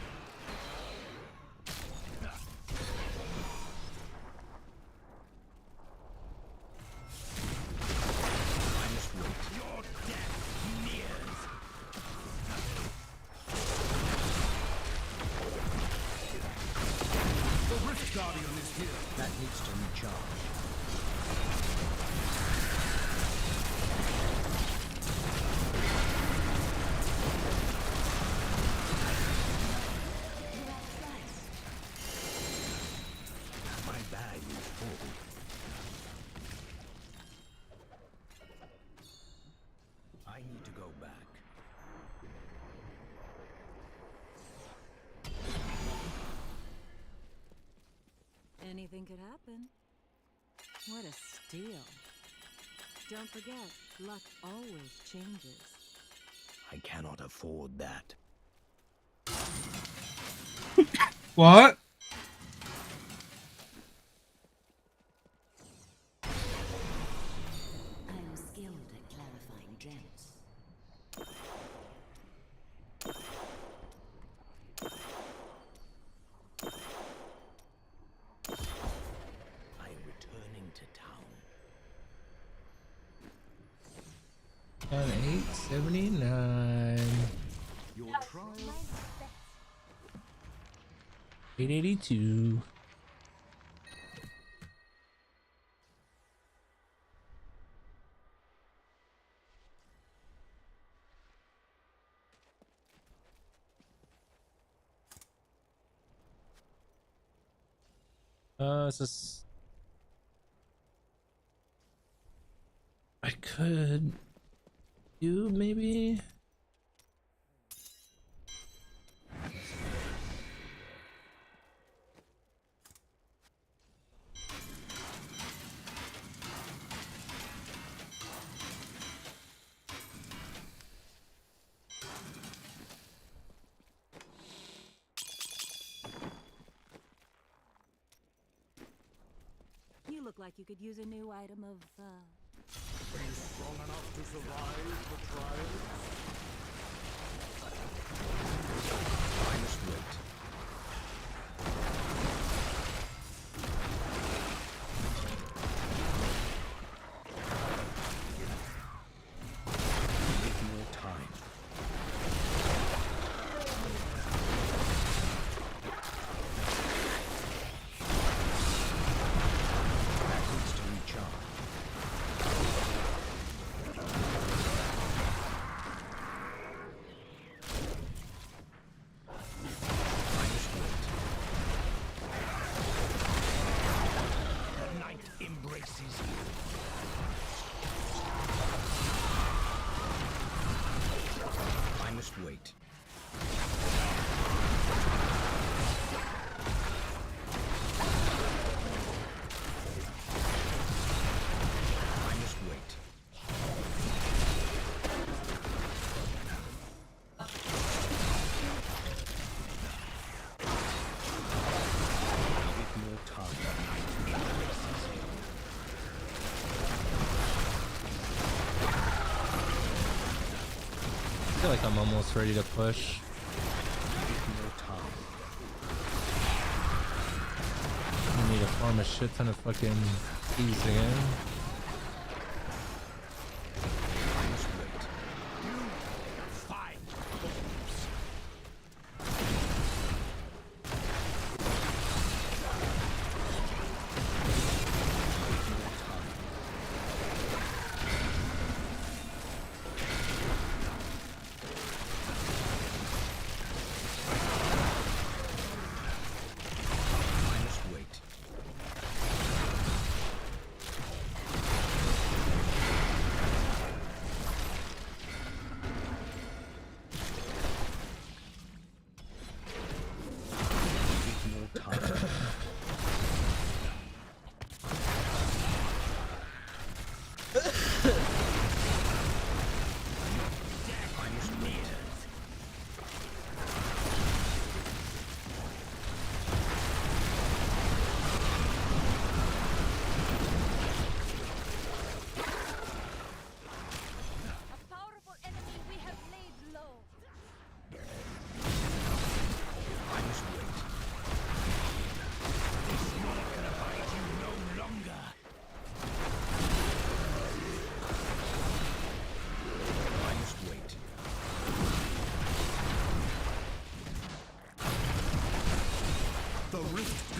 I must wait. Your death nears. The Rift Guardian is here. That needs to recharge. My bag is full. I need to go back. Anything could happen. What a steal. Don't forget, luck always changes. I cannot afford that. What? I am skilled at clarifying gems. I am returning to town. 879. Your trial. 882. It's just I could do maybe. You look like you could use a new item of, Are you strong enough to survive the trial? I must wait. Need more time. That needs to recharge. I must wait. The night embraces you. I must wait. I must wait. With more time, the night embraces you. I feel like I'm almost ready to push. With more time. I need to farm a shit ton of fucking keys again. I must wait. You fight.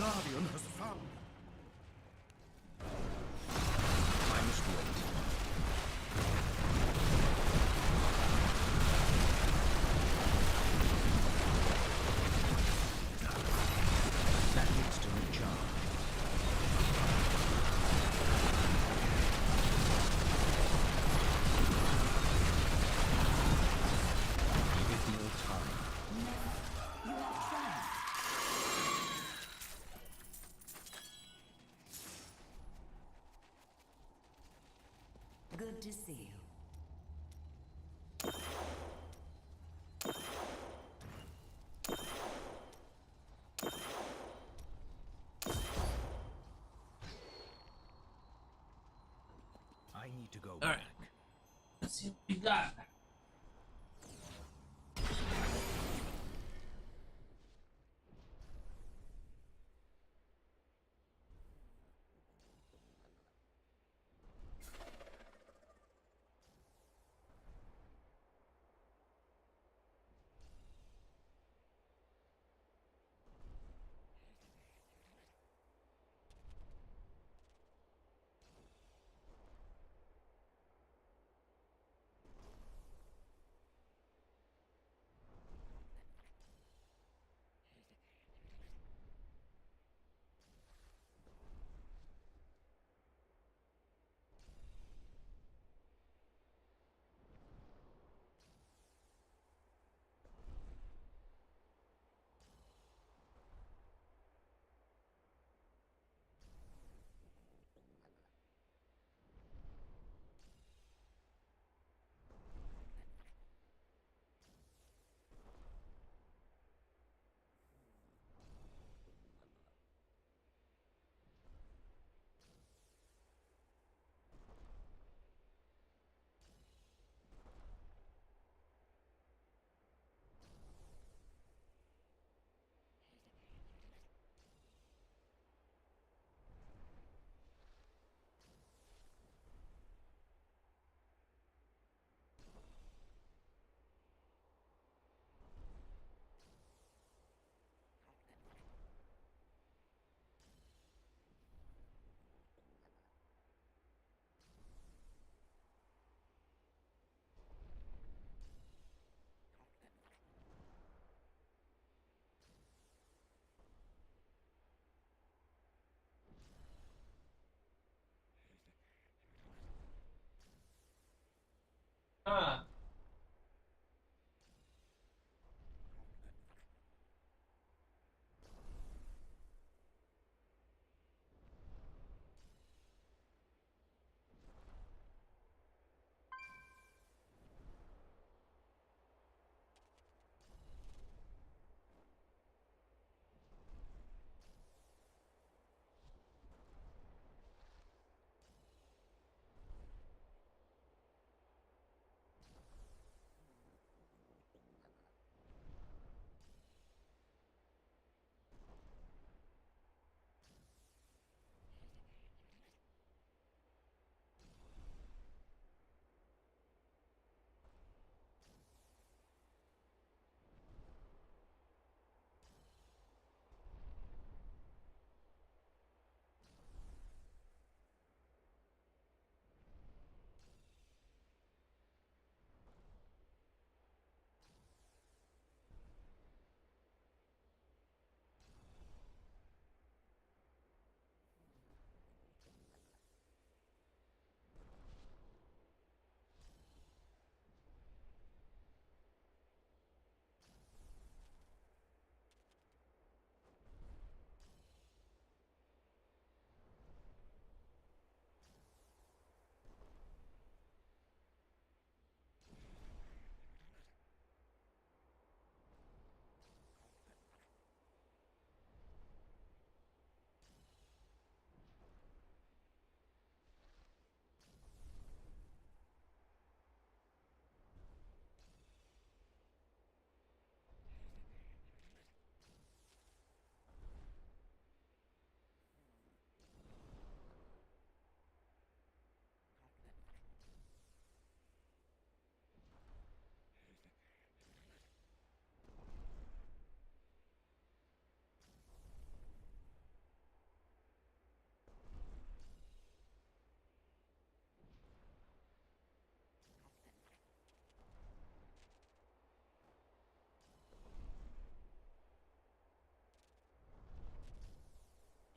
Guardian has found. I must wait. That needs to recharge. Give it more time. You have tried. Good to see you. I need to go All back. right. Let's see what we got.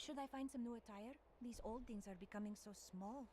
Should I find some new attire? These old things are becoming so small.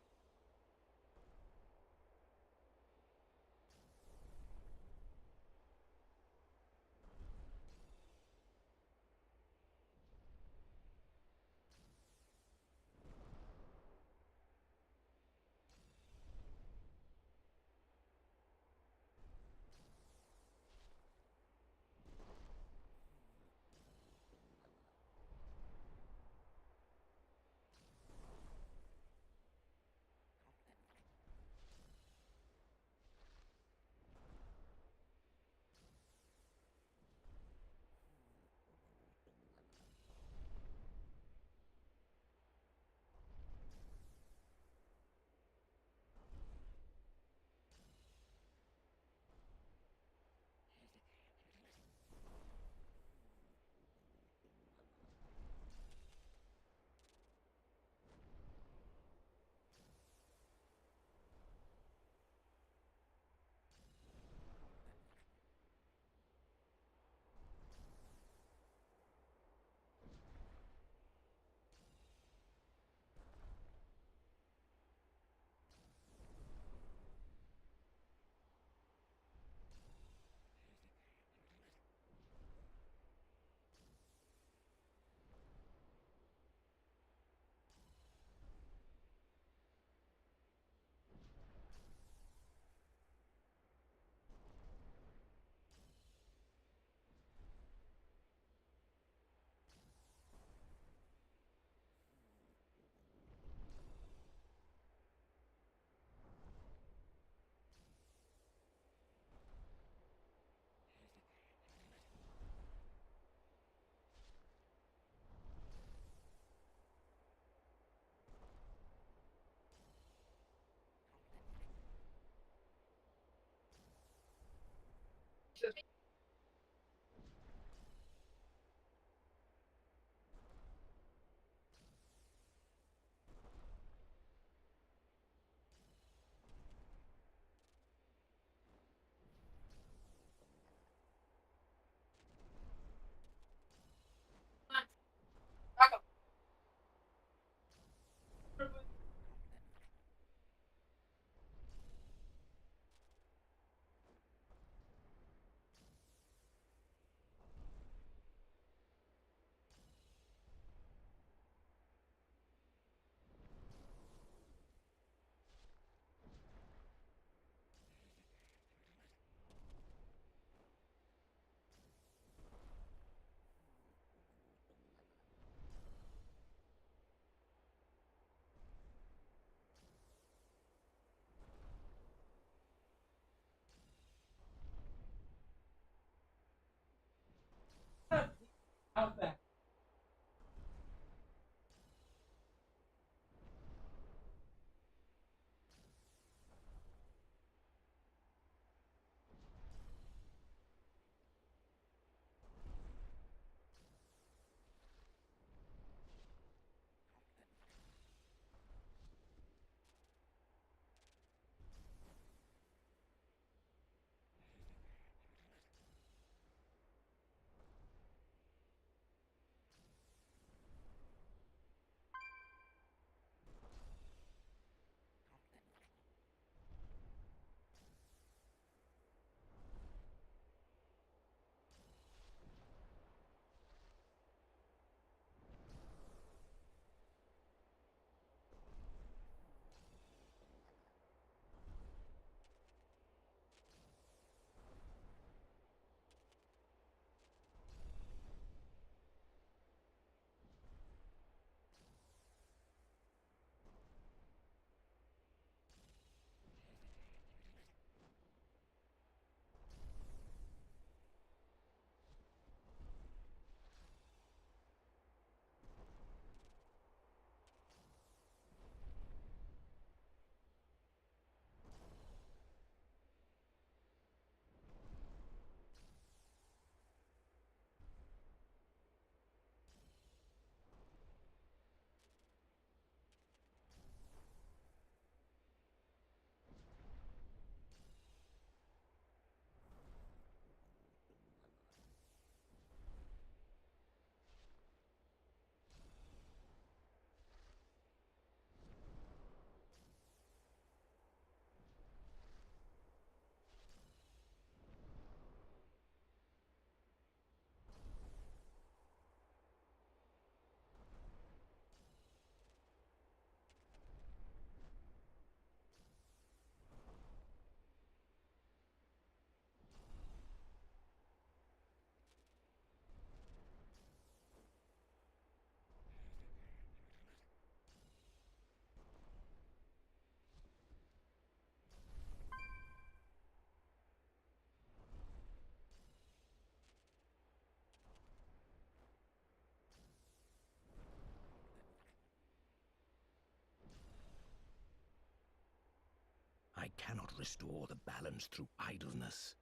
I cannot restore the balance through idleness.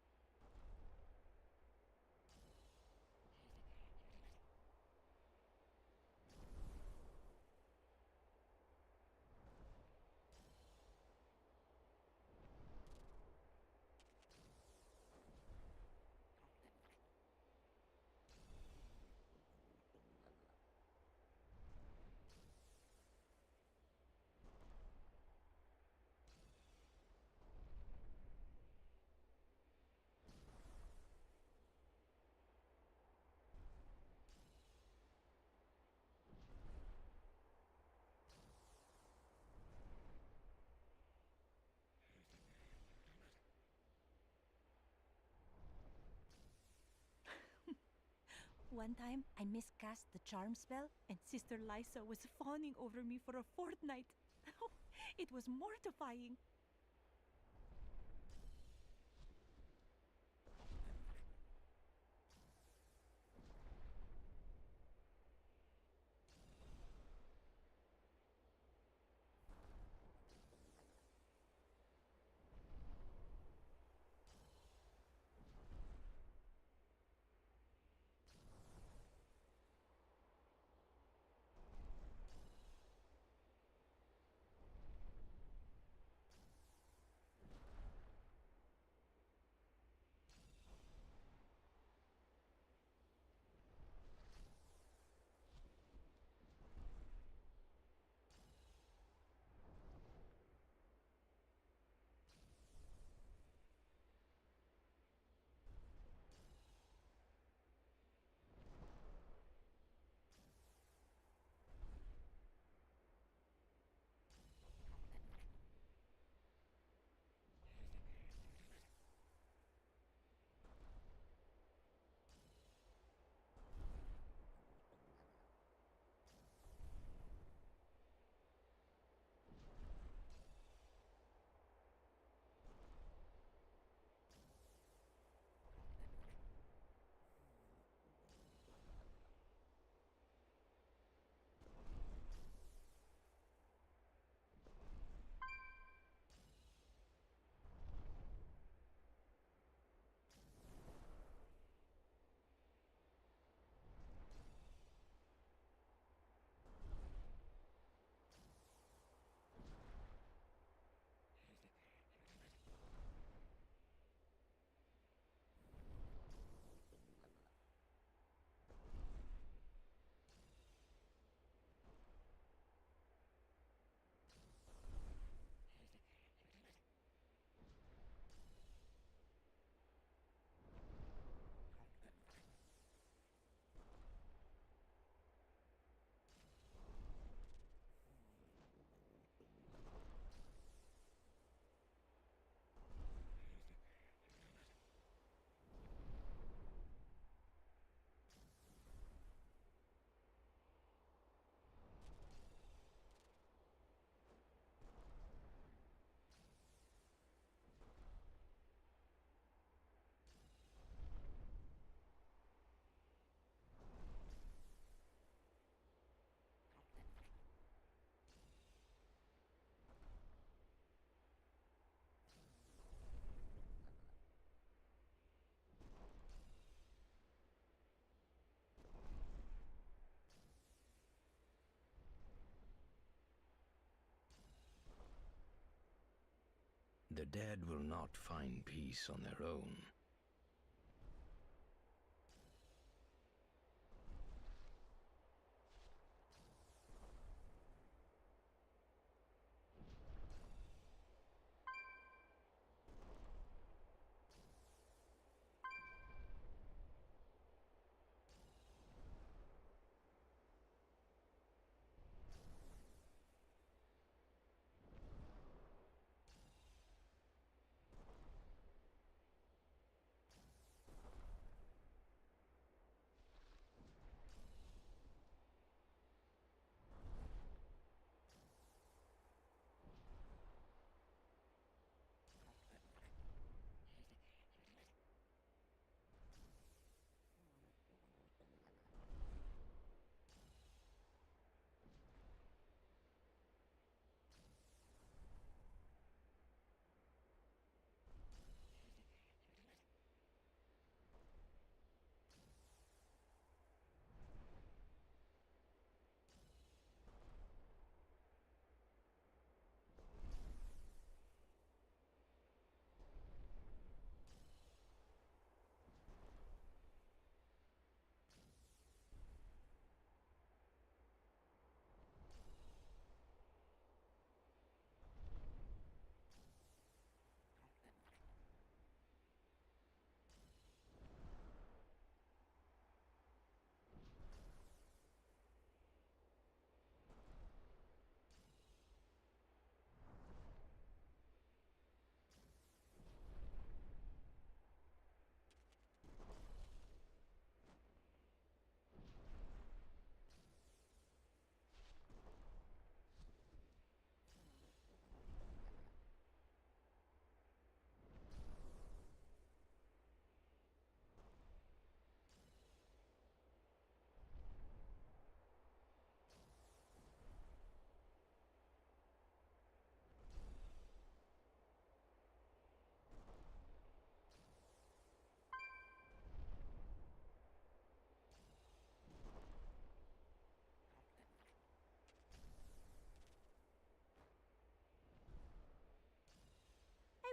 One time, I miscast the charm spell, and Sister Lysa was fawning over me for a fortnight. It was mortifying. The dead will not find peace on their own.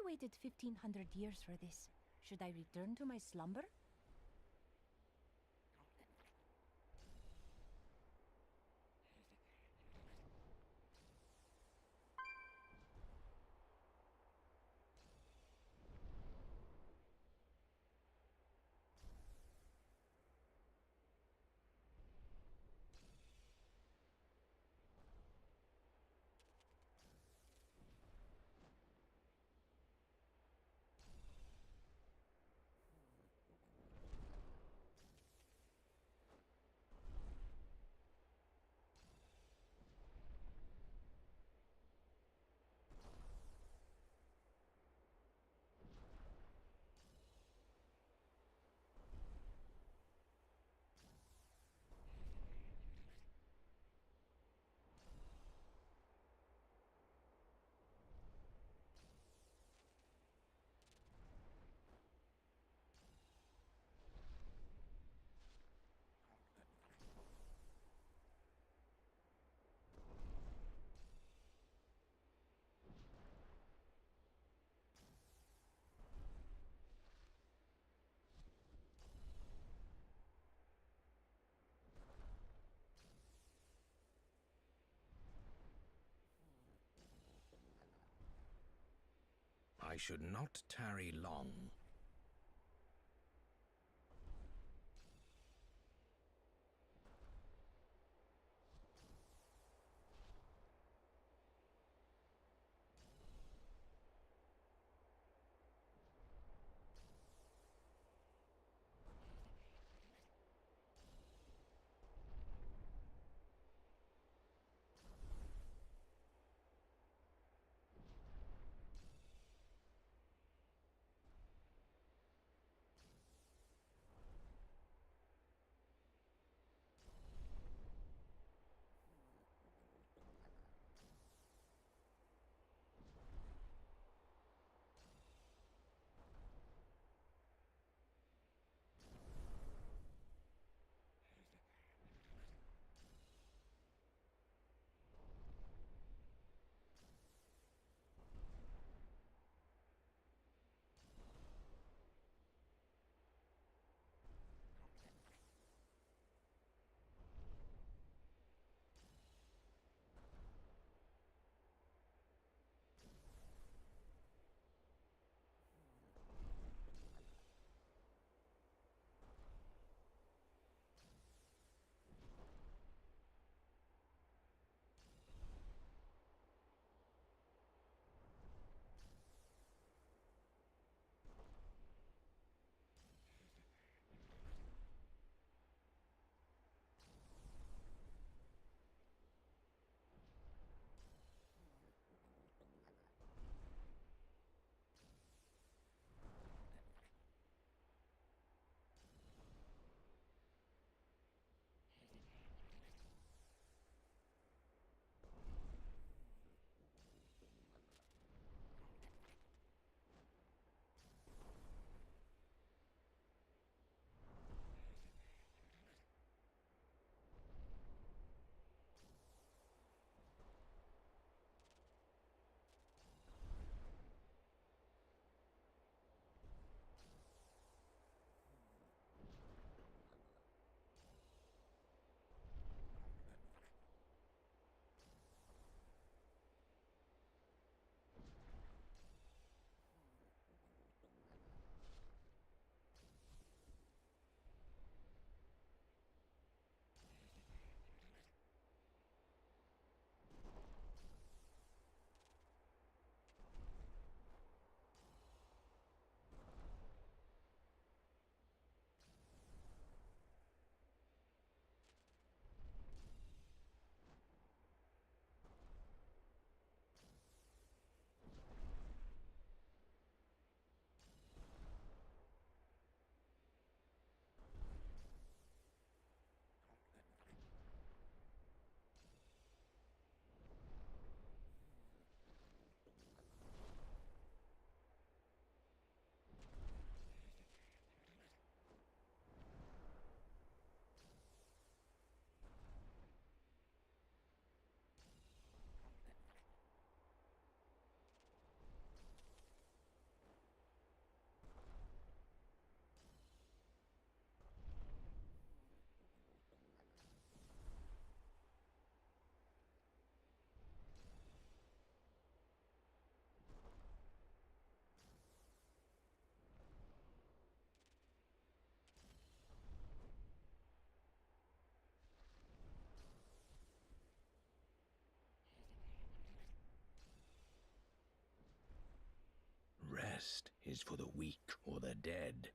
waited 1500 years for this. Should I return to my slumber? I should not tarry long. is for the weak or the dead.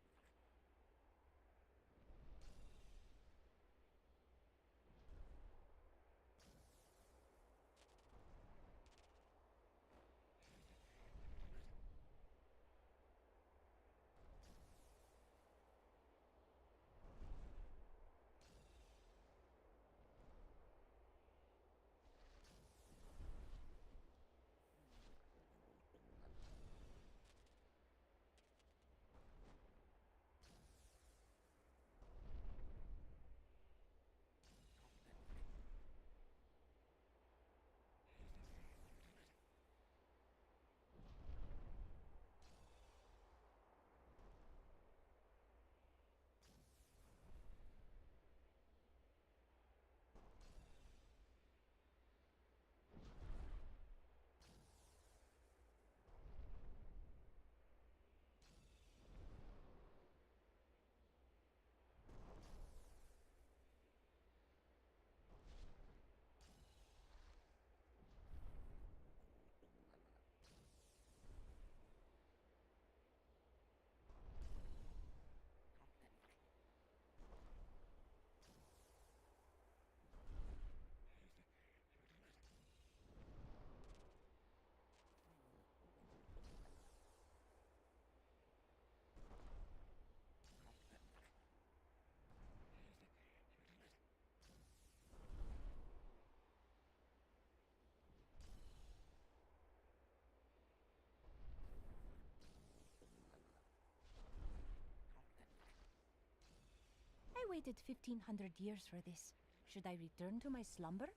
I waited 1500 years for this. Should I return to my slumber?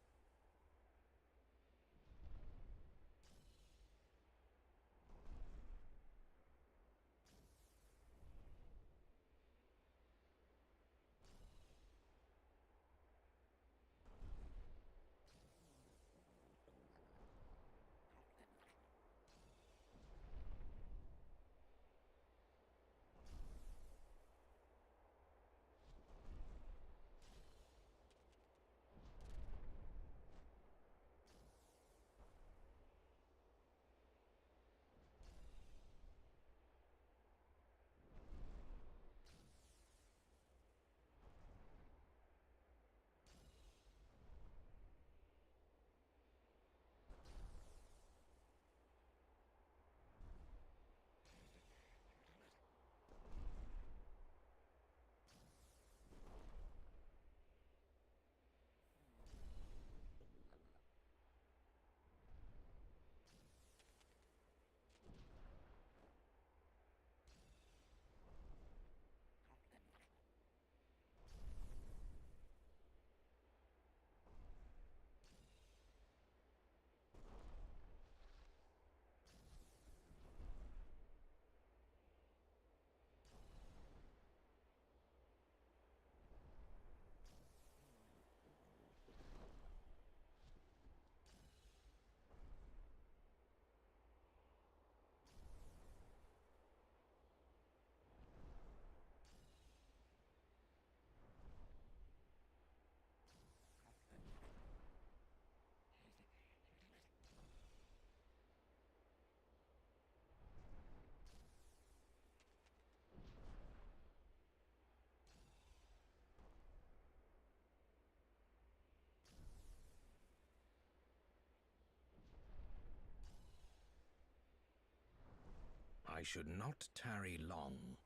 I should not tarry long.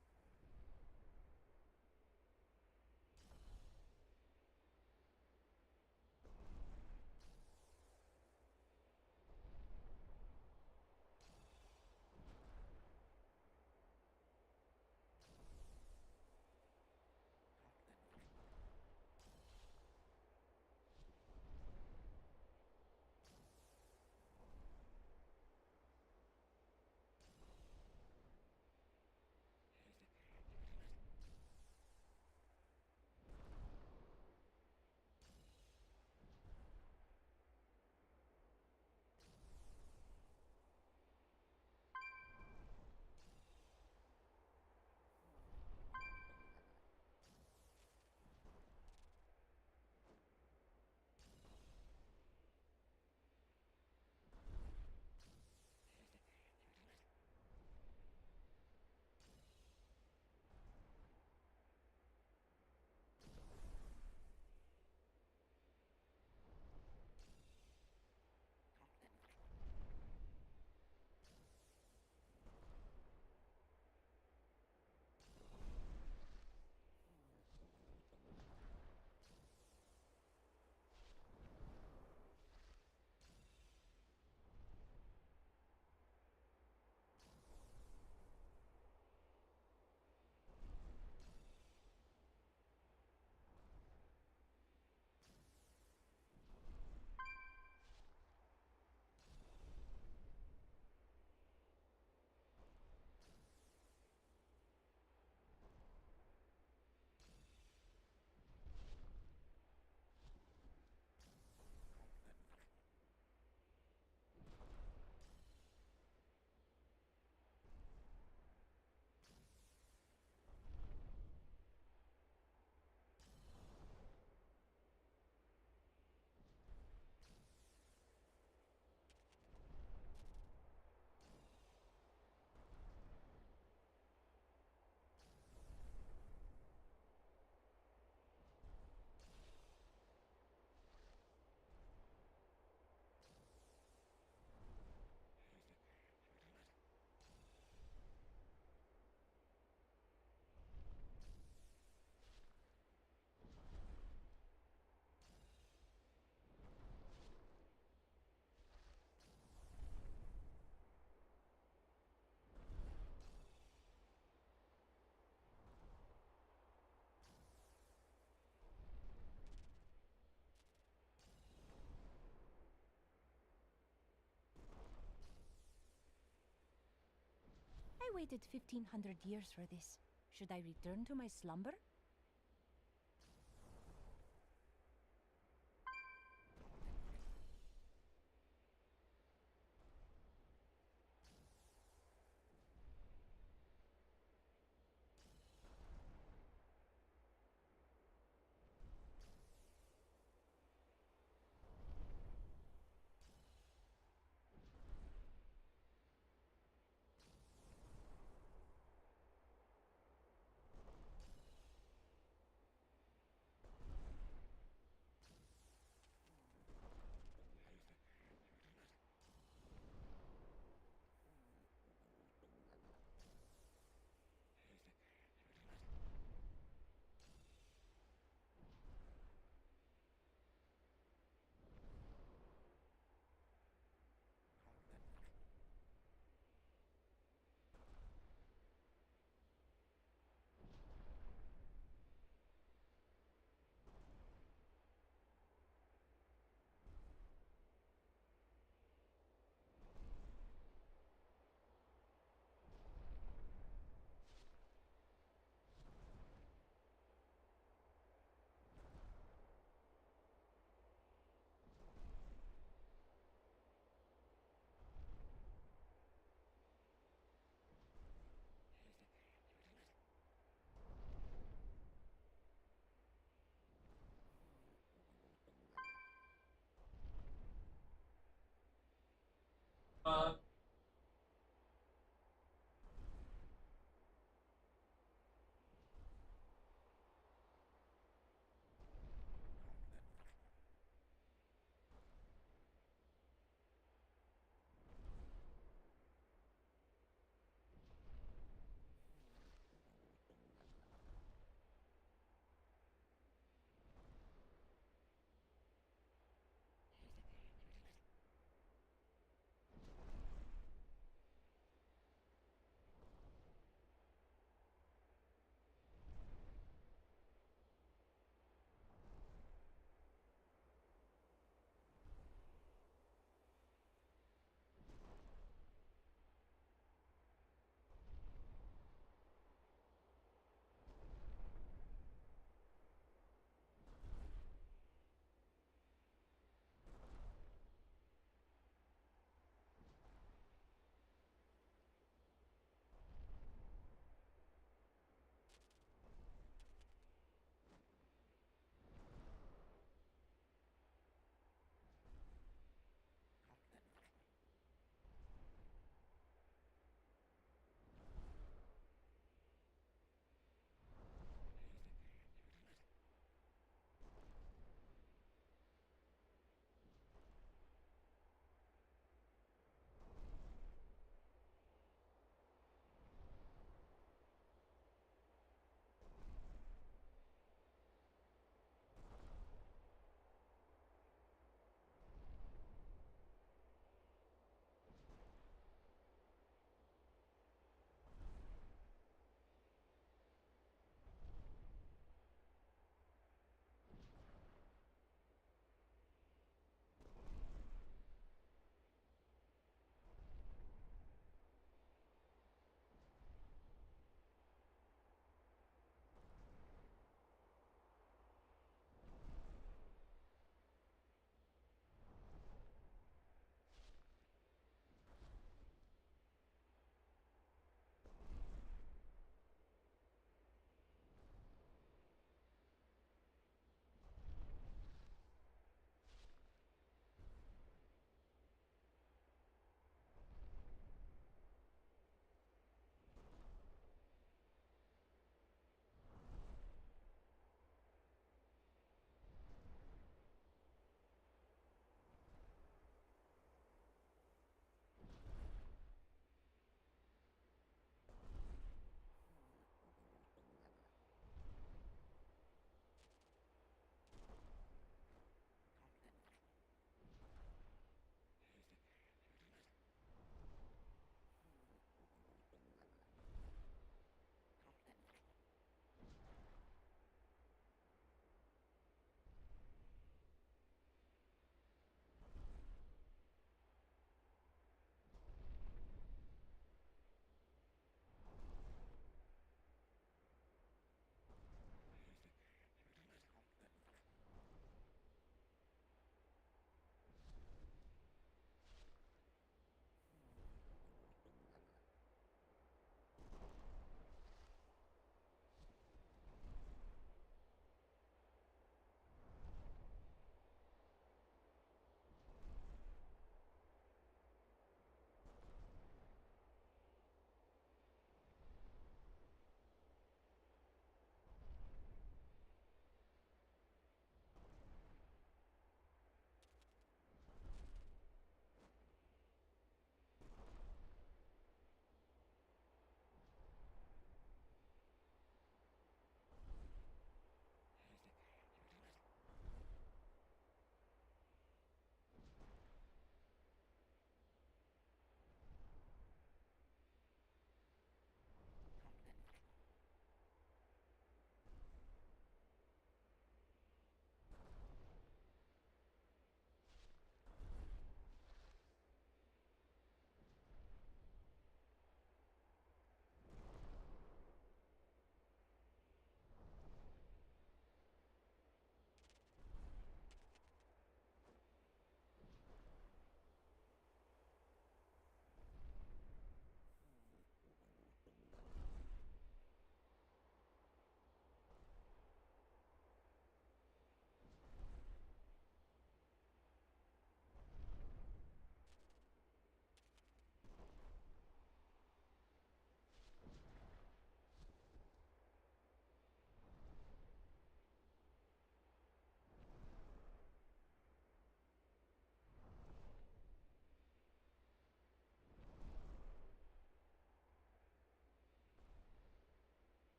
waited 1500 years for this. Should I return to my slumber?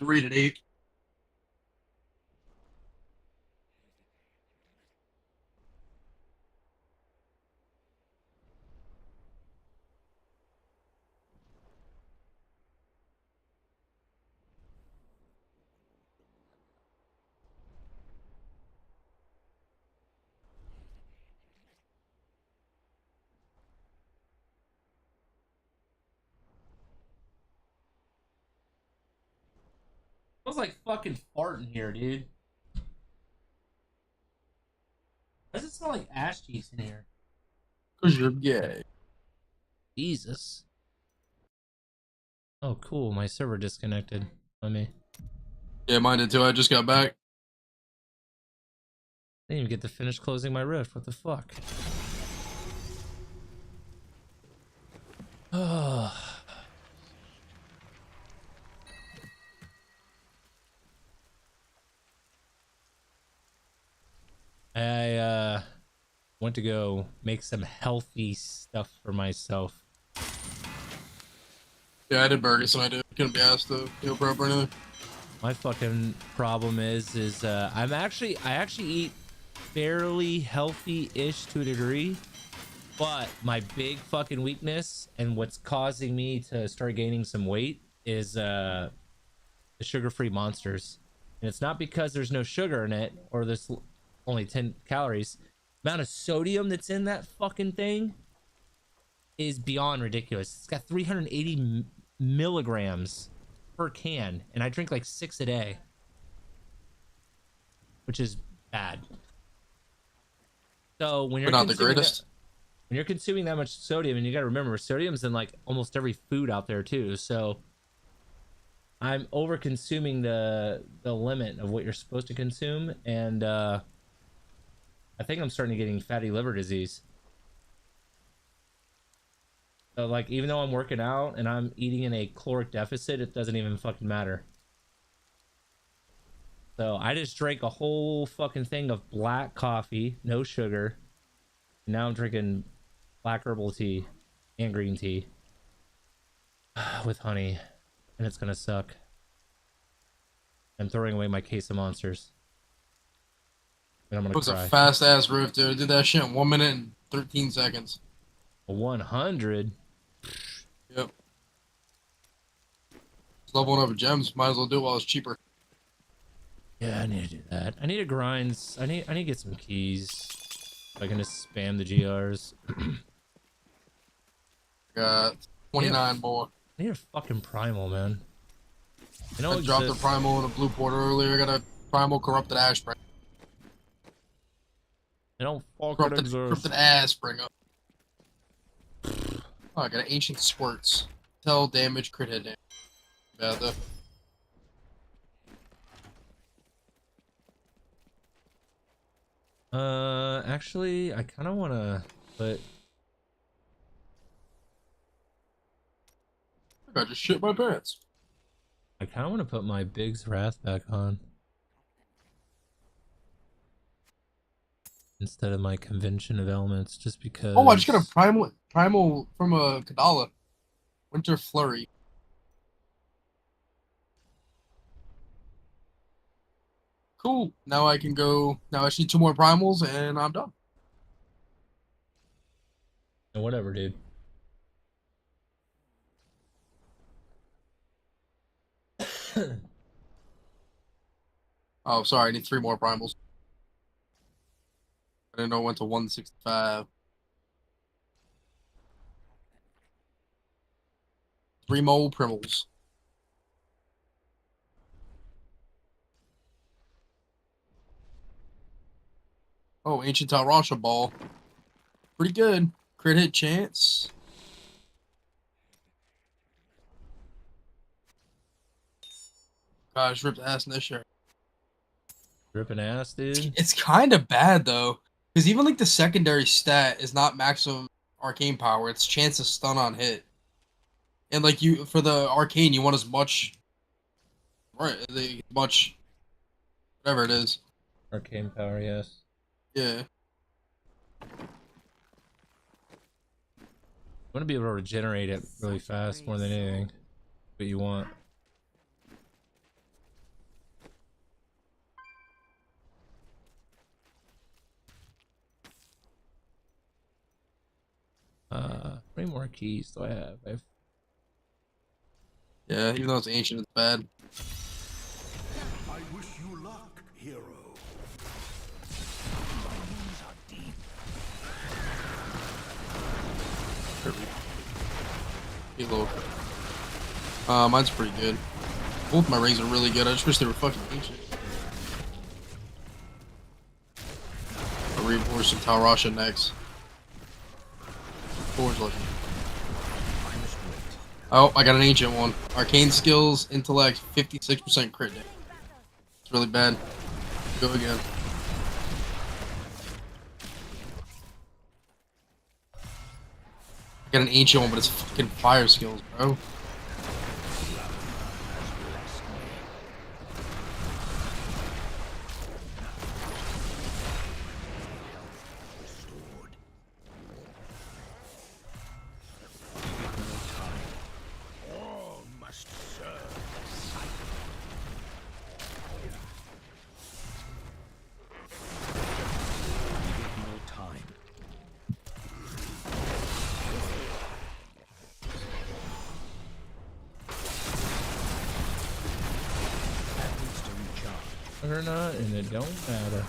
to read at 8. Smells like fucking fart in here, dude. Why does it smell like ass cheeks in here? Because you're gay. Jesus. Oh, cool. My server disconnected. Let me. Yeah, mine did too. I just got back. I didn't even get to finish closing my rift. What the fuck? Oh. I went to go make some healthy stuff for myself. Yeah, I did burgers and I couldn't be asked to meal prep or anything. My fucking problem is I actually eat fairly healthy-ish to a degree, but my big fucking weakness and what's causing me to start gaining some weight is the sugar-free monsters. And it's not because there's no sugar in it or there's only 10 calories. The amount of sodium that's in that fucking thing is beyond ridiculous. It's got 380 milligrams per can, and I drink like 6 a day, which is bad. So when you're not the greatest. when you're consuming that much sodium, and you got to remember, sodium's in like almost every food out there too. So I'm over consuming the limit of what you're supposed to consume, and I think I'm starting to getting fatty liver disease. So like, even though I'm working out and I'm eating in a caloric deficit, it doesn't even fucking matter. So I just drank a whole fucking thing of black coffee, no sugar. And now I'm drinking black herbal tea and green tea with honey, and it's gonna suck. I'm throwing away my case of monsters. And I'm gonna It was cry. a fast ass rift, dude. I did that shit in 1 minute and 13 seconds. 100? Yep. Just leveling up with gems. Might as well do it while it's cheaper. Yeah, I need to do that. I need to grind. I need to get some keys. So I can just spam the GRs. Got 29 more. I need a fucking primal, man. You know, I dropped a primal in a blue portal earlier. I got a primal corrupted ash spring. They don't fucking exist. Corrupted ass spring up. Oh, I got an ancient squirts. Tell damage, crit hit damage. Bad though. Actually, I kind of want to put. I just shit my pants. I kind of want to put my Big's Wrath back on instead of my Convention of Elements, just because. Oh, I just got a primal from a Kadala. Winter Flurry. Cool. Now I can go. Now I just need 2 more primals and I'm done. Whatever, dude. Oh, sorry. I need 3 more primals. I didn't know it went to 165. 3 more primals. Oh, Ancient Talrasha Ball. Pretty good. Crit hit chance. Gosh, ripped ass in this shirt. Ripping ass, dude. It's kind of bad though, because even like the secondary stat is not maximum arcane power. It's chance of stun on hit, and like you for the arcane, you want as much, right? Much, whatever it is. Arcane power, yes. Yeah. I want to be able to regenerate it really fast more than anything. What you want. How many more keys do I have? Yeah, even though it's ancient, it's bad. I wish you luck, hero. Halo. Mine's pretty good. Both my rings are really good. I just wish they were fucking ancient. I'll reinforce some Talrasha next. Forge looking. Oh, I got an ancient one. Arcane skills, intellect, 56% crit damage. It's really bad. Go again. I got an ancient one, but it's fucking fire skills, bro. Or not, and it don't matter.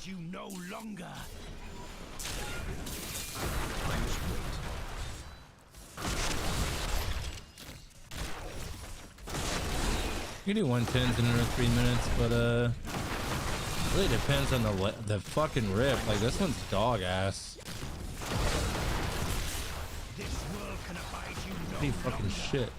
You no longer. You can do 110s in under 3 minutes, but really depends on the fucking rip. Like this one's dog ass. Holy fucking shit.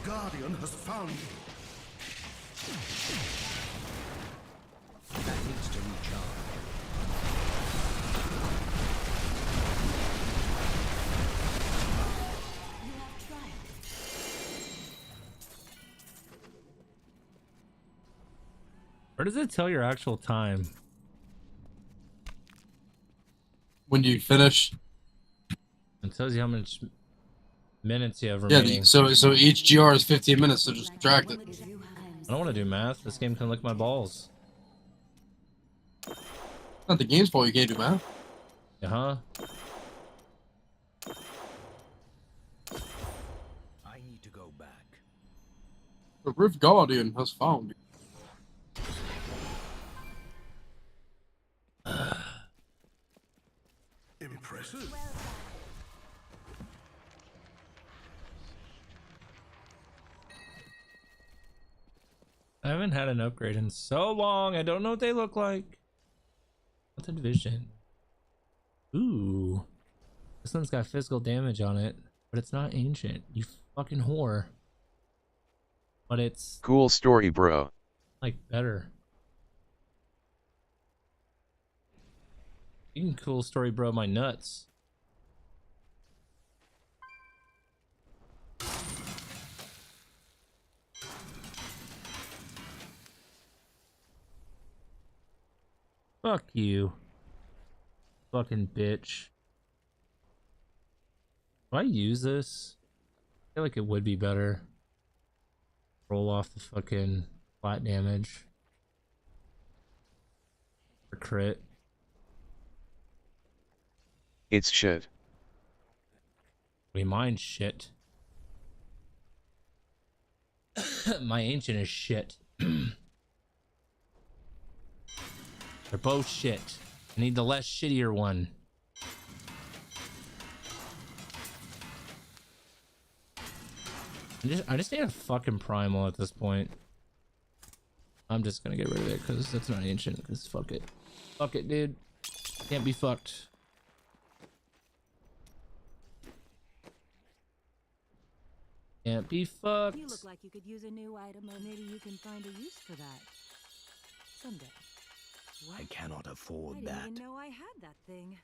Guardian has found you. That needs to recharge. You have triumphed. Where does it tell your actual time? When do you finish? It tells you how much minutes you have Yeah, remaining. so each GR is 15 minutes, so just subtract it. I don't want to do math. This game can lick my balls. Not the game's fault you can't do math. Uh-huh. I need to go back. The Rift Guardian has found you. Impressive. I haven't had an upgrade in so long. I don't know what they look like. What's a division? Ooh. This one's got physical damage on it, but it's not ancient. You fucking whore. But it's Cool story, bro. like better. You can cool story, bro, my nuts. Fuck you. Fucking bitch. Do I use this? I feel like it would be better. Roll off the fucking flat damage. Or crit. It's shit. We mind shit. My ancient is shit. They're both shit. I need the less shittier one. I just need a fucking primal at this point. I'm just gonna get rid of it because that's not ancient. Because fuck it. Fuck it, dude. Can't be fucked. Can't be fucked. You look like you could use a new item, or maybe you can find a use for that. Someday. I cannot afford I that. didn't even know I had that thing.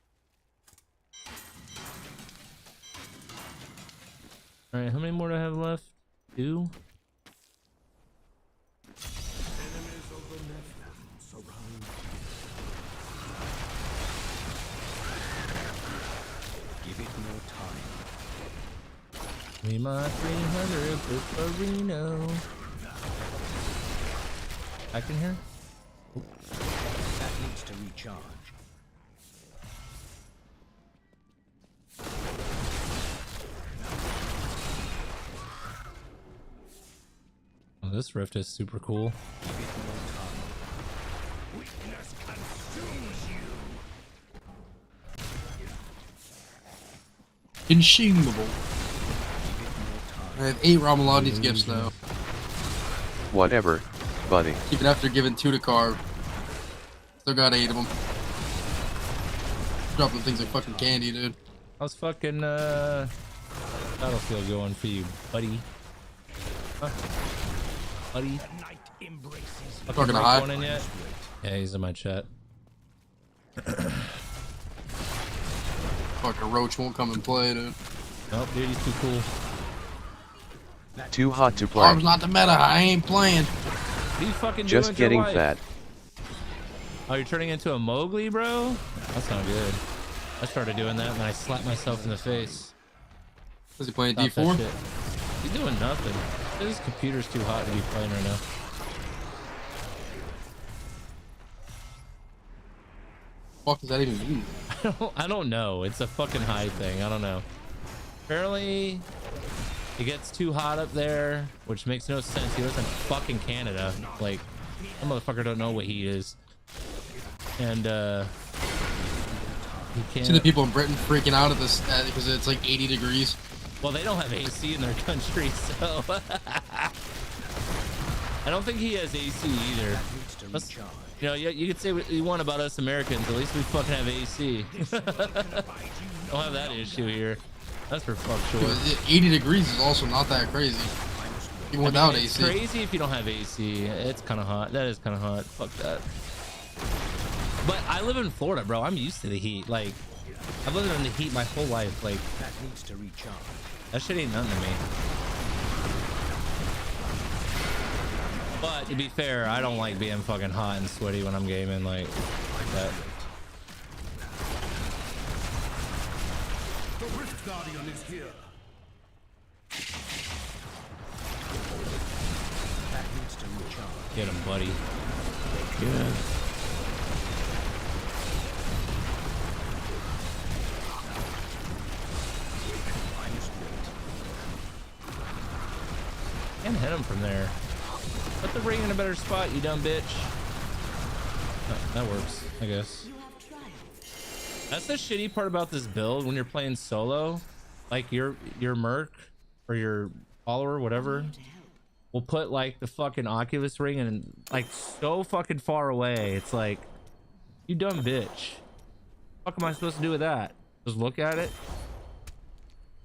Alright, how many more do I have left? 2? Enemies of the Nephilim surround. Give it more time. Me my 300 Piperino. Back in here? That needs to recharge. Oh, this rift is super cool. Give it more time. Weakness consumes you. Consumable. I have 8 Ramalani's gifts now. Whatever, buddy. Even after giving 2 to Carve. Still got 8 of them. Dropping things like fucking candy, dude. How's fucking Battlefield going for you, buddy? Huh? Buddy? Talking to High. Going in yet? Yeah, he's in my chat. Fucking Roach won't come and play, dude. Nope, dude, he's too cool. Too hot to play. Carve's not the meta. I ain't playing. What are you fucking Just doing to getting your wife? fat. Oh, you're turning into a Mowgli, bro? That's not good. I started doing that and I slapped myself in the face. Was he playing Stop D4? that shit. He's doing nothing. His computer's too hot to be playing right now. What does that even mean? I don't know. It's a fucking high thing. I don't know. Apparently, it gets too hot up there, which makes no sense. He lives in fucking Canada. Like, that motherfucker don't know what he is. And, he can't. See the people in Britain freaking out at this because it's like 80 degrees. Well, they don't have AC in their country, so I don't think he has AC either. You know, you could say what you want about us Americans. At least we fucking have AC. Don't have that issue here. That's for fuck sure. 80 degrees is also not that crazy. Even without it's AC. crazy if you don't have AC. It's kind of hot. That is kind of hot. Fuck that. But I live in Florida, bro. I'm used to the heat. Like, I've lived in the heat my whole life. Like, That needs to recharge. that shit ain't nothing to me. But to be fair, I don't like being fucking hot and sweaty when I'm gaming like that. The Rift Guardian is here. That needs to recharge. Get him, buddy. Good. Can't hit him from there. Put the ring in a better spot, you dumb bitch. Oh, that works, I guess. That's the shitty part about this build when you're playing solo. Like your merc or your follower, whatever, will put like the fucking Oculus ring and like so fucking far away. It's like, you dumb bitch. What am I supposed to do with that? Just look at it?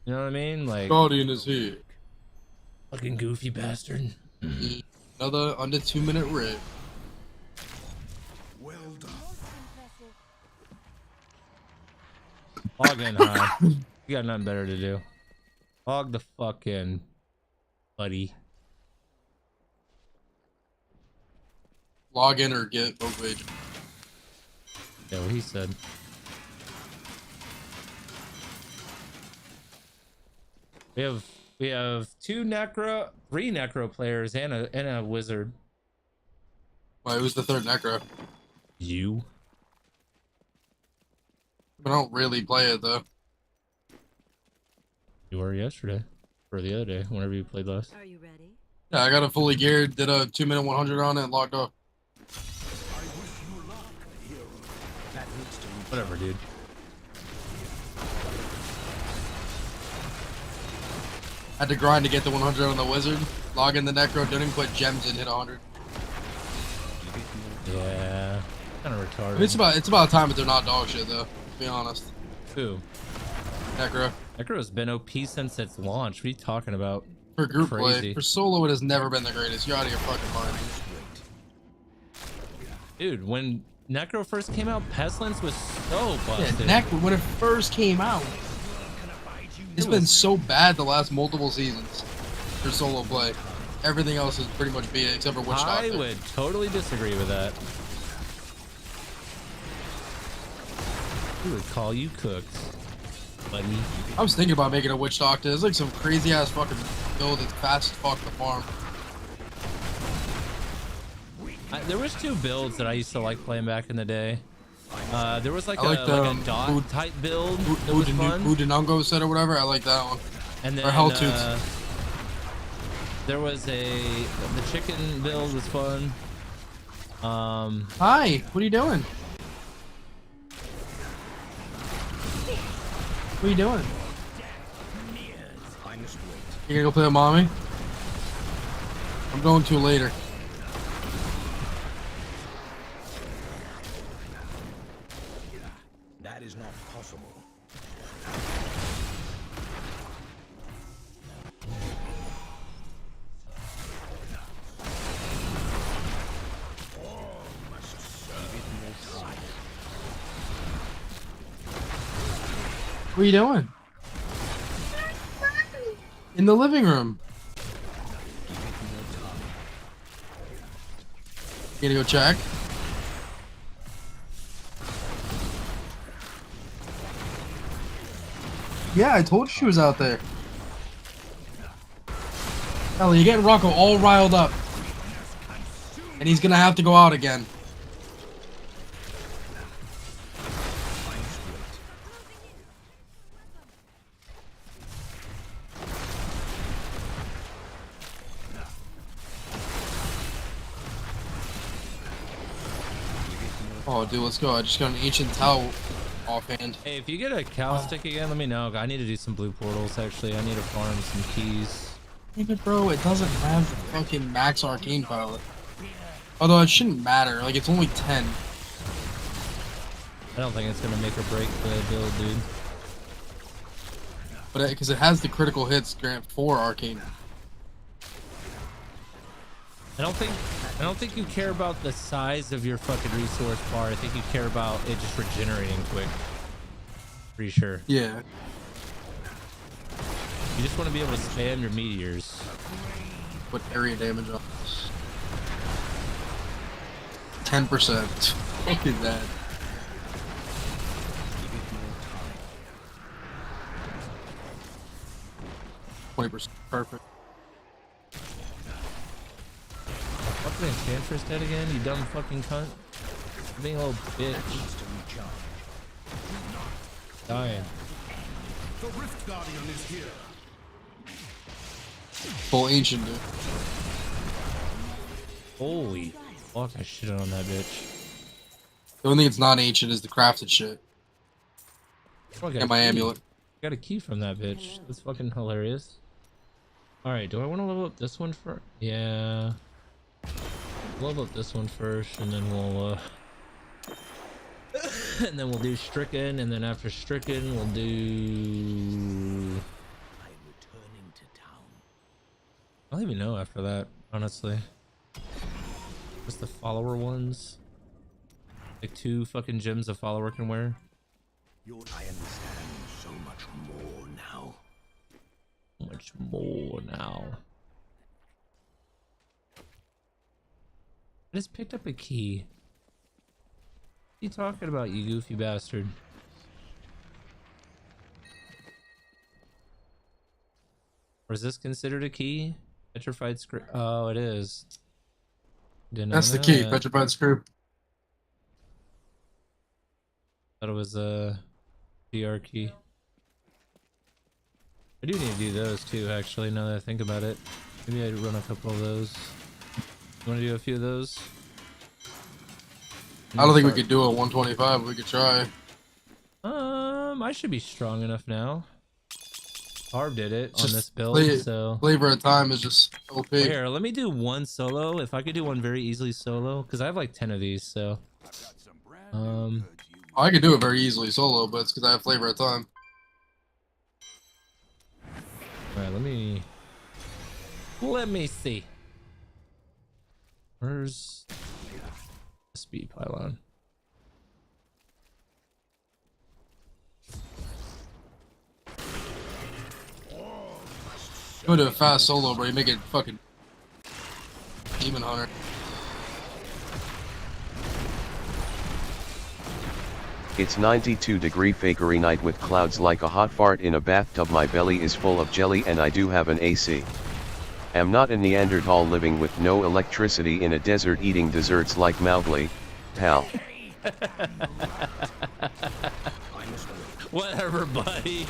You know what I mean? Like, Guardian is here. Fucking goofy bastard. Another under 2-minute rip. Well done. Log in, High. You got nothing better to do. Log the fuck in, buddy. Log in or get overage. Yeah, what he said. We have We have three necro players and a wizard. Why, who's the third necro? You. I don't really play it though. You were yesterday. Or the other day, whenever you played last. Are you ready? Yeah, I got it fully geared, did a 2-minute 100 on it and locked off. Whatever, dude. Had to grind to get the 100 on the wizard. Log in the necro, didn't put gems in, hit 100. Yeah. Kind of retarded. I mean, it's about time, but they're not dog shit though. To be honest. Who? Necro. Necro's been OP since its launch. What are you talking about? For group Crazy. play, for solo, it has never been the greatest. You're out of your fucking mind. Dude, when Necro first came out, Pestilence was so busted. Yeah, Necro, when it first came out, it's been so bad the last multiple seasons for solo play. Everything else is pretty much beat it except for Witch Doctor. I would totally disagree with that. Who would call you cooked, buddy? I was thinking about making a Witch Doctor. It's like some crazy ass fucking build that's fast as fuck to farm. There was two builds that I used to like playing back in the day. There was like, like a dot type build that was fun. Udinongo set or whatever. I like that one. And then or Helltooth. There was the chicken build was fun. Hi, what are you doing? What are you doing? You gonna go play with mommy? I'm going to later. That is not possible. What are you doing? In the living room. You gonna go check? Yeah, I told you she was out there. Ellie, you're getting Rocco all riled up. And he's gonna have to go out again. Oh, dude, let's go. I just got an ancient towel offhand. Hey, if you get a cow stick again, let me know. I need to do some blue portals, actually. I need to farm some keys. Even bro, it doesn't have the fucking max arcane pilot. Although it shouldn't matter, like it's only 10. I don't think it's gonna make or break the build, dude. But because it has the critical hits grant for arcane. I don't think you care about the size of your fucking resource bar. I think you care about it just regenerating quick. Pretty sure. Yeah. You just want to be able to spam your meteors. Put area damage on this. 10%. Look at that. Perfect. Fucking Enchantress dead again, you dumb fucking cunt. You're being a little bitch. Dying. The Rift Guardian is here. Full ancient, dude. Holy fuck, I shit on that bitch. The only thing it's not ancient is the crafted shit. Okay, And my amulet. Got a key from that bitch. That's fucking hilarious. Alright, do I want to level up this one first? Yeah. Level up this one first, and then we'll and then we'll do Stricken, and then after Stricken we'll do I don't even know after that, honestly. Just the follower ones. Like 2 fucking gems a follower can wear. I understand so much more now. Much more now. I just picked up a key. What are you talking about, you goofy bastard? Or is this considered a key? Petrified screw. Oh, it is. Didn't That's the know key. that. Petrified screw. Thought it was a PR key. I do need to do those too, actually, now that I think about it. Maybe I'd run a couple of those. You want to do a few of those? I don't think we could do a 125, but we could try. I should be strong enough now. Harv did it on Just this build, so... Flavor of Time is just OP. Here, let me do one solo. If I could do one very easily solo, because I have like 10 of these, so... I could do it very easily solo, but it's because I have Flavor of Time. Alright, let me see. Where's the speed pylon? You do a fast solo, bro. You make it fucking Demon Hunter. It's 92-degree fakery night with clouds like a hot fart in a bathtub. My belly is full of jelly and I do have an AC. Am not a Neanderthal living with no electricity in a desert eating desserts like Mowgli, pal. Whatever, buddy.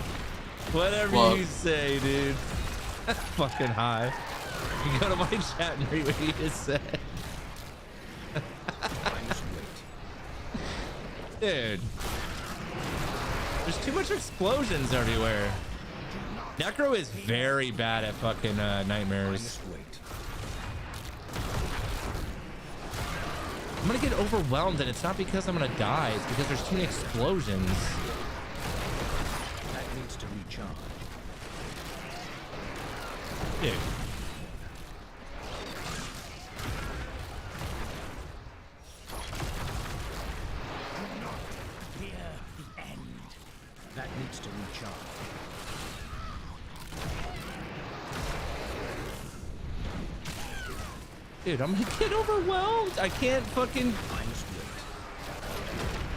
Whatever What? you say, dude. Fucking high. You go to my chat and read what he just said. Dude. There's too much explosions everywhere. Necro is very bad at fucking nightmares. I'm gonna get overwhelmed, and it's not because I'm gonna die, it's because there's too many explosions. That needs to recharge. Dude. That needs to recharge. Dude, I'm gonna get overwhelmed. I can't fucking...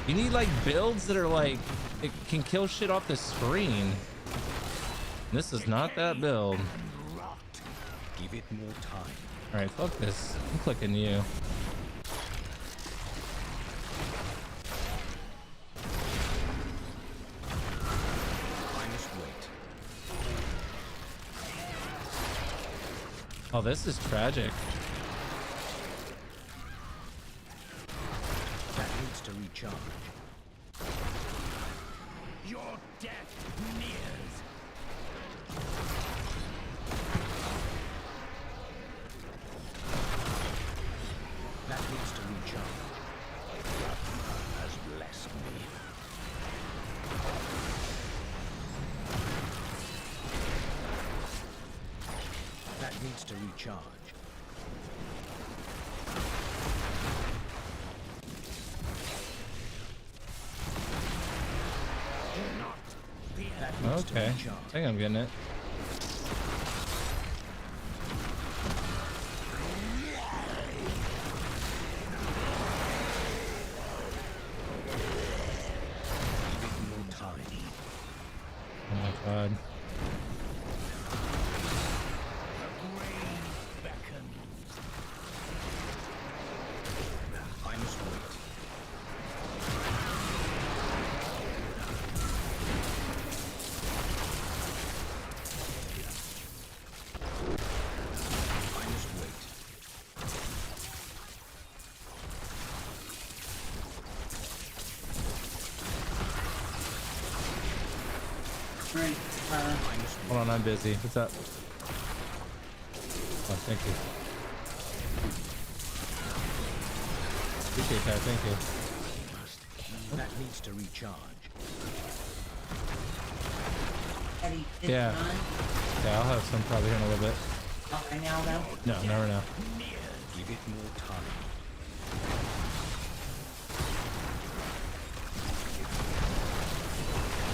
You need like builds that are like, it can kill shit off the screen. This is not that build. Give it more time. Alright, fuck this. I'm clicking you. Oh, this is tragic. That needs to recharge. Your death nears. That needs to recharge. Has blessed me. That needs to recharge. Okay, I think I'm getting it. Oh my god. I must wait. I must wait. Hold on, I'm busy. What's up? Oh, thank you. Appreciate that, thank you. That needs to recharge. Eddie, is Yeah. it on? Yeah, I'll have some probably here in a little bit. Okay, now though? No, never know. Give it more time.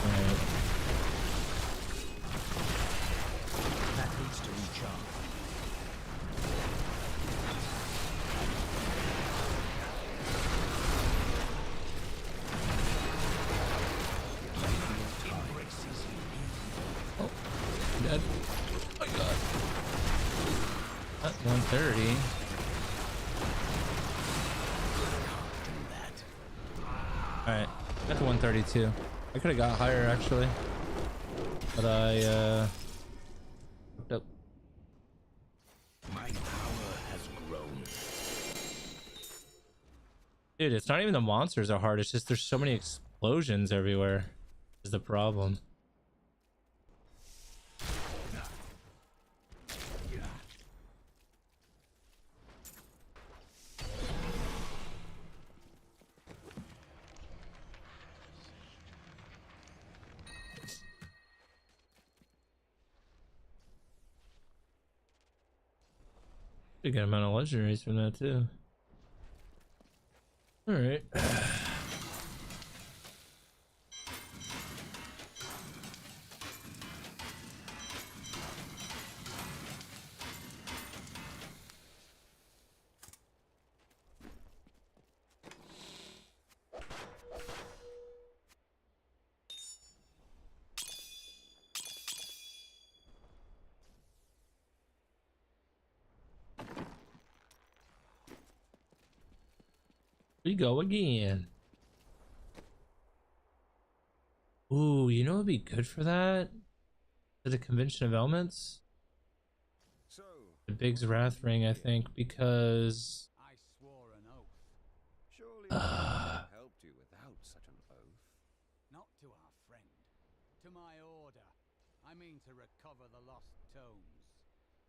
Alright. That needs to recharge. Dead. Oh my god. At 130. Alright, that's 132. I could have got higher actually. But I fucked up. My power has grown. Dude, it's not even the monsters are hard, it's just there's so many explosions everywhere is the problem. A good amount of legendaries from that too. All right. We go again. Ooh, you know what'd be good for that? For the Convention of Elements? The Big's Wrath Ring, I think, because I swore an oath. Surely I helped you without such an oath. Not to our friend, to my order. I mean to recover the lost tomes.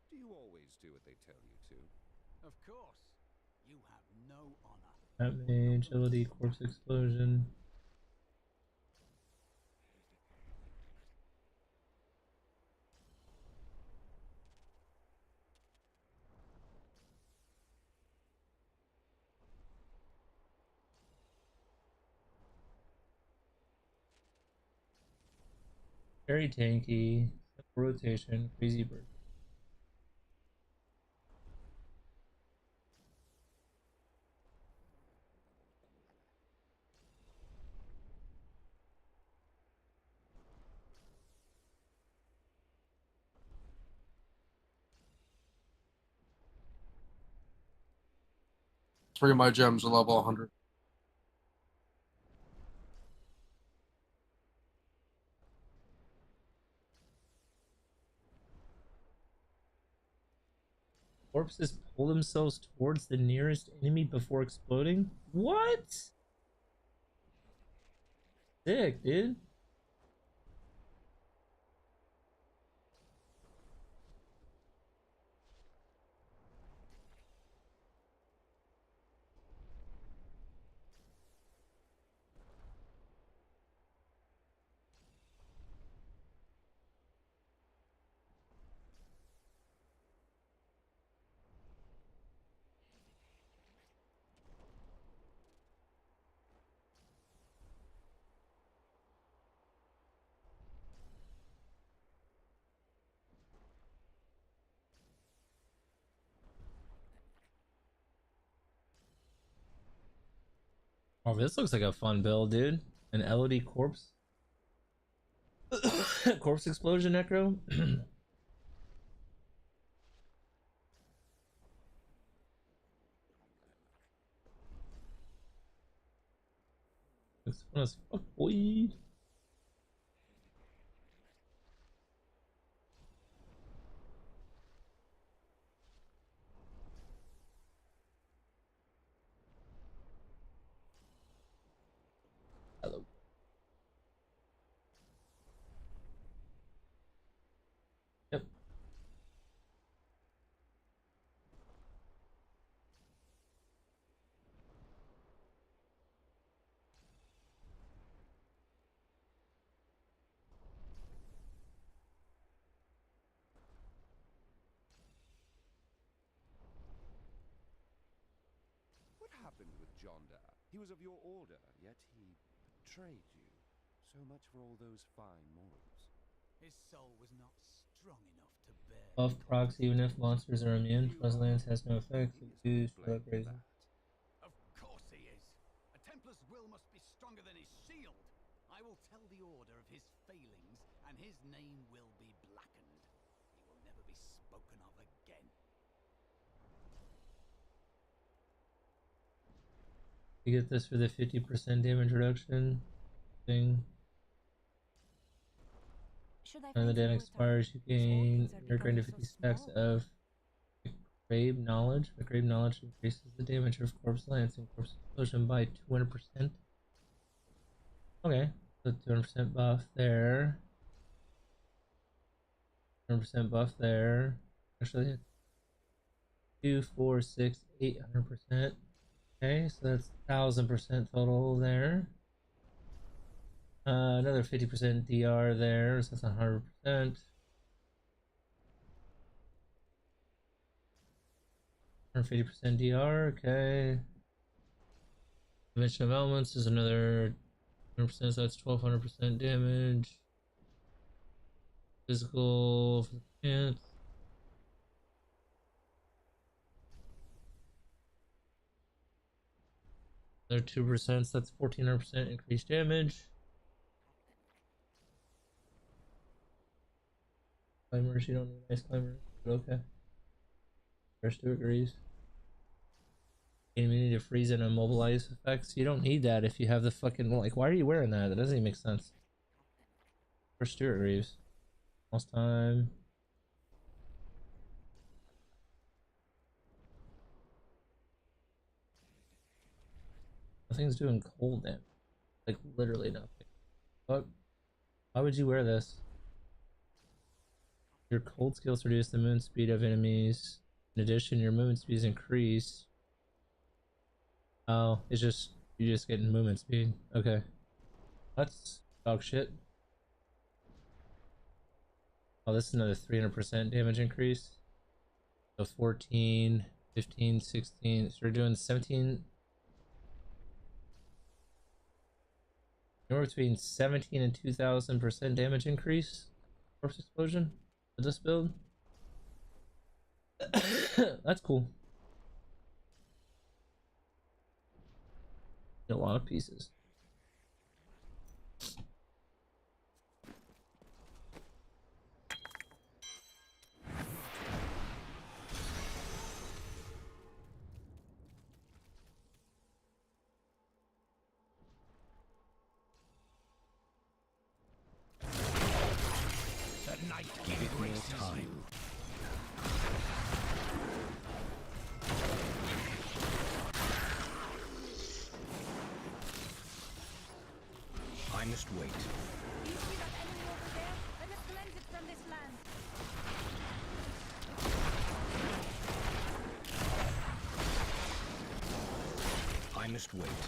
Do you always do what they tell you to? Of course. You have no honor. Atme, agility, corpse explosion. Very tanky, rotation, crazy bird. Three of my gems are level 100. Corpses pull themselves towards the nearest enemy before exploding? What? Sick, dude. Oh, this looks like a fun build, dude. An LED corpse. Corpse explosion, Necro. Looks fun as fuck, boy. Hello. Yep. What happened with Jonda? He was of your order, yet he betrayed you. So much for all those fine morals. His soul was not strong enough to bear. Buff procs even if monsters are immune. Fuzzlands has no effect. Used for that reason. Of course he is. A Templar's will must be stronger than his shield. I will tell the order of his failings, and his name will be blackened. He will never be spoken of again. You get this for the 50% damage reduction thing. When the dead expires, you gain your greater 50 stacks of grave knowledge. The grave knowledge increases the damage of corpse lance and corpse explosion by 200%. Okay, so 200% buff there. 100% buff there. Actually, 2, 4, 6, 800%. Okay, so that's 1000% total there. Another 50% DR there, so that's 100%. 150% DR, okay. Dimension of Elements is another 100%, so that's 1200% damage. Physical for the pants. Another 2%, so that's 1400% increased damage. Climbers, you don't need ice climbers, but okay. First 2 agrees. Immunity to freeze and immobilize effects. You don't need that if you have the fucking, like, why are you wearing that? That doesn't even make sense. First 2 agrees. Last time. Nothing's doing cold damage. Like, literally nothing. What? Why would you wear this? Your cold skills reduce the movement speed of enemies. In addition, your movement speed is increased. Oh, it's just, you're just getting movement speed. Okay. That's dog shit. Oh, this is another 300% damage increase. So 14, 15, 16. So we're doing 17. Anywhere between 17 and 2000% damage increase. Corpse explosion for this build. That's cool. A lot of pieces. The night give it more time. I must wait. Do you see that enemy over there? Let us cleanse it from this land. I must wait.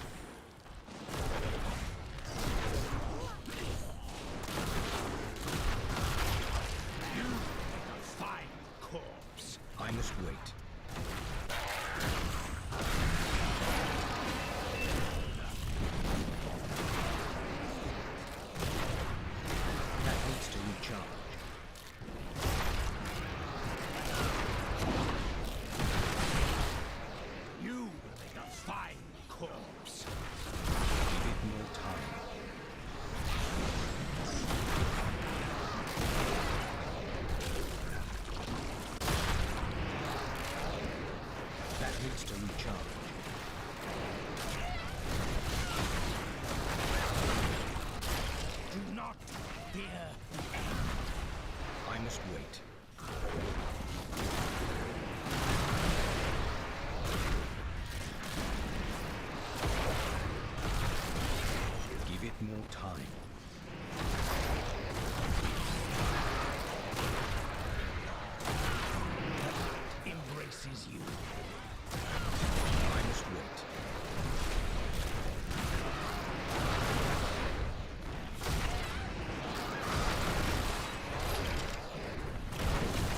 You a fine corpse. I must wait. More time. Embraces you. I must wait.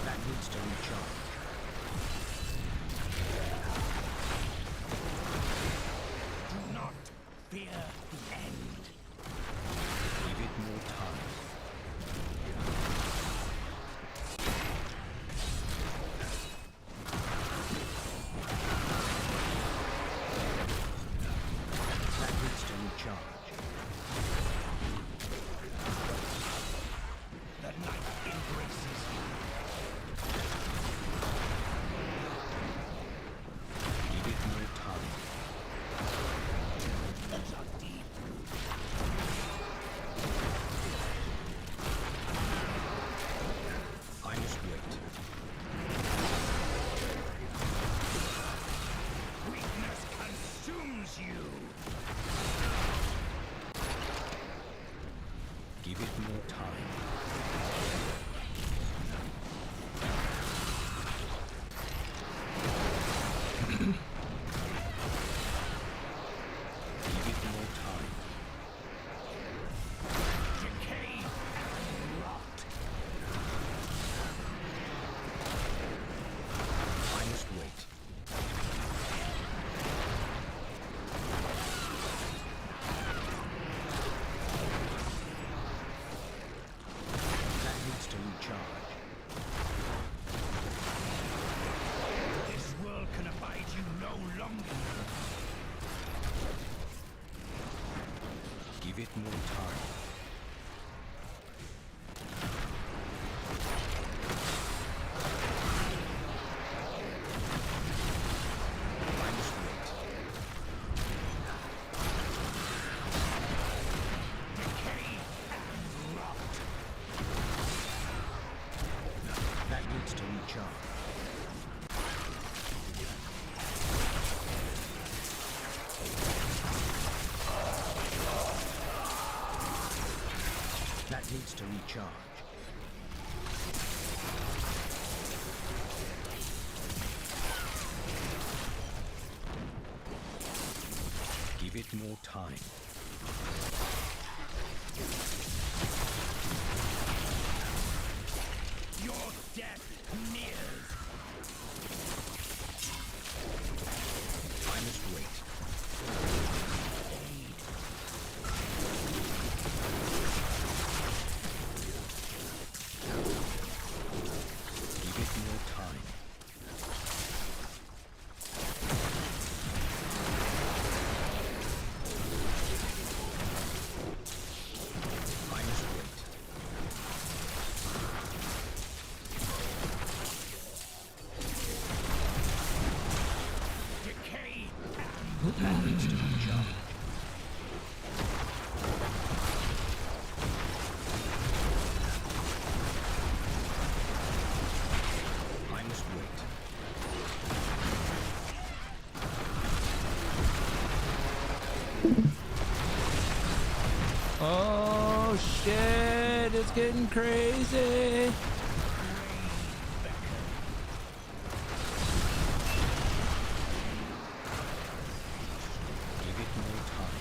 That needs to recharge. Do not fear the end. recharge. That needs to recharge. Give it more time. Your death nears. I must wait. Aid. Give it more time. I must wait. Decay. That needs to recharge. I must wait. Oh shit, it's getting crazy. Give it more time.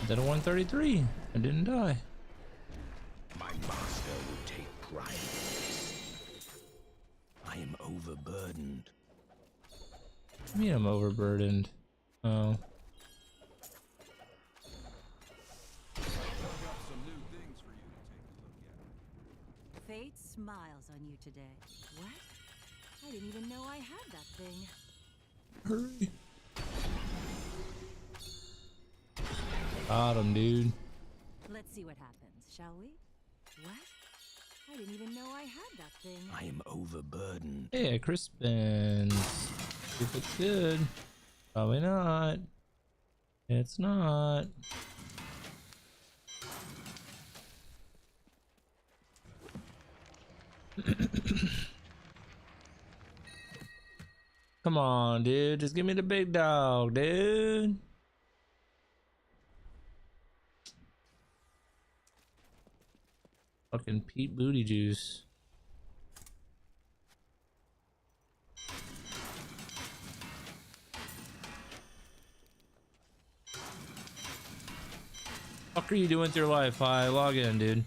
Did a 133. I didn't die. My master will take pride in this. I am overburdened. I mean, I'm overburdened. Oh. Fate smiles on you today. What? I didn't even know I had that thing. Hurry. Got him, dude. Let's see what happens, shall we? What? I didn't even know I had that thing. I am overburdened. Yeah, Crispin. If it's good. Probably not. It's not. Come on, dude. Just give me the big dog, dude. Fucking Pete Booty Juice. Fuck are you doing with your life? Hi, log in, dude.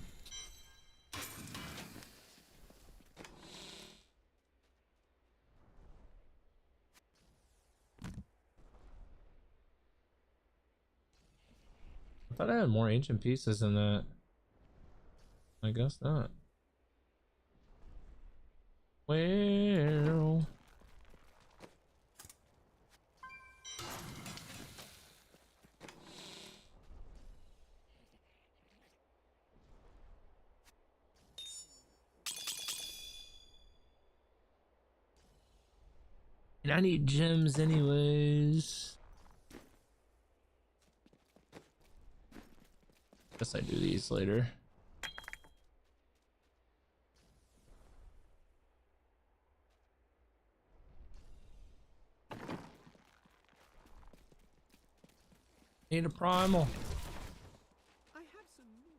I thought I had more ancient pieces than that. I guess not. Well, and I need gems anyways. Guess I do these later. Need a primal. I have some new.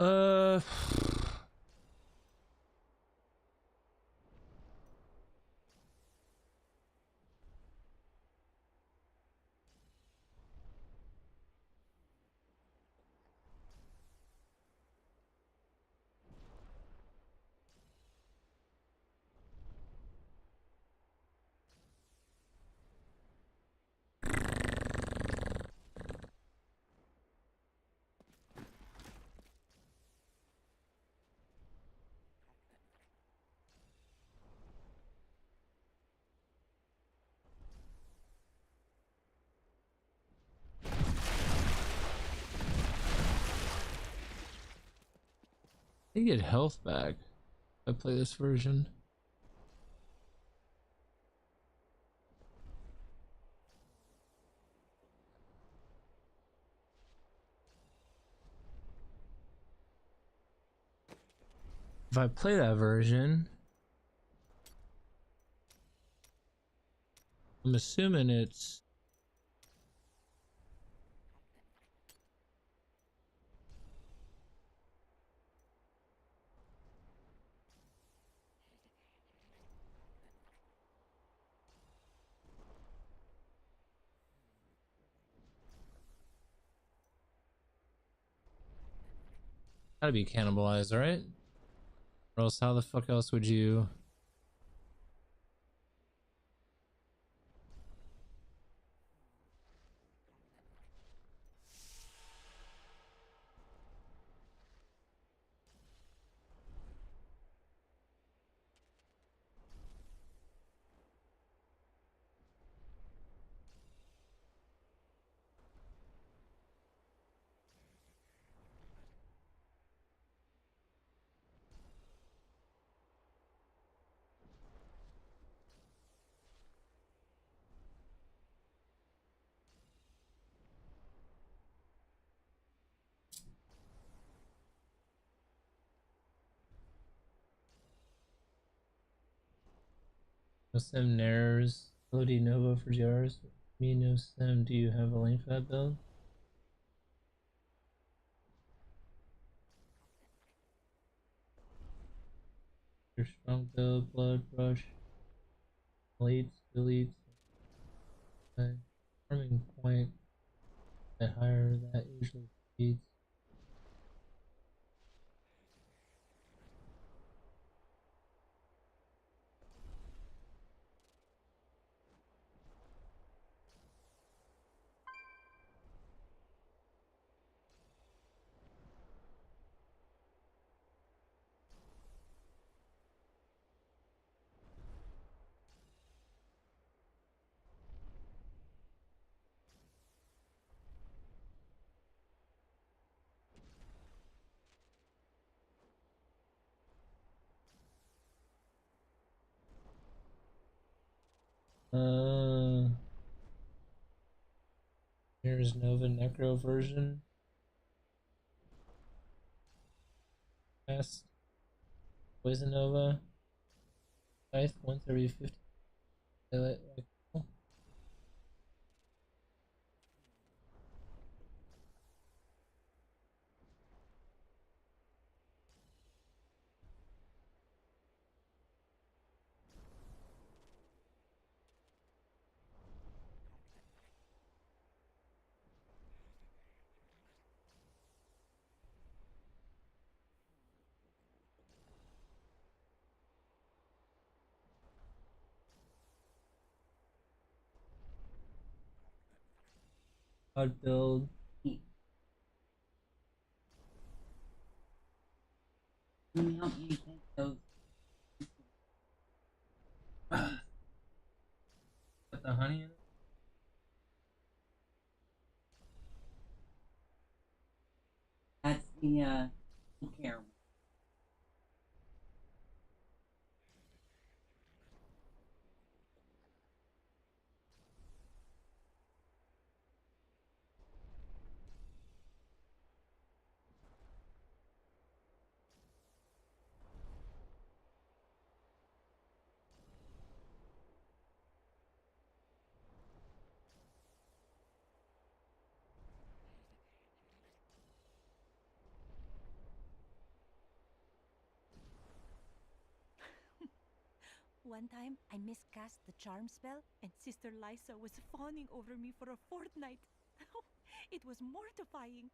Uh, I get health back if I play this version. If I play that version, I'm assuming it's gotta be cannibalized, right? Or else how the fuck else would you? No sim Nairs, Lodi Nova for jars. Me no sim. Do you have a link for that build? Your strong build, blood rush, deletes. Farming point at higher that usually speeds. Here's Nova Necro version. Fast Poison Nova. Scythe once every 50. Like, build. Let me help you take those. Put the honey in it. That's the care. One time, I miscast the charm spell, and Sister Lysa was fawning over me for a fortnight. It was mortifying.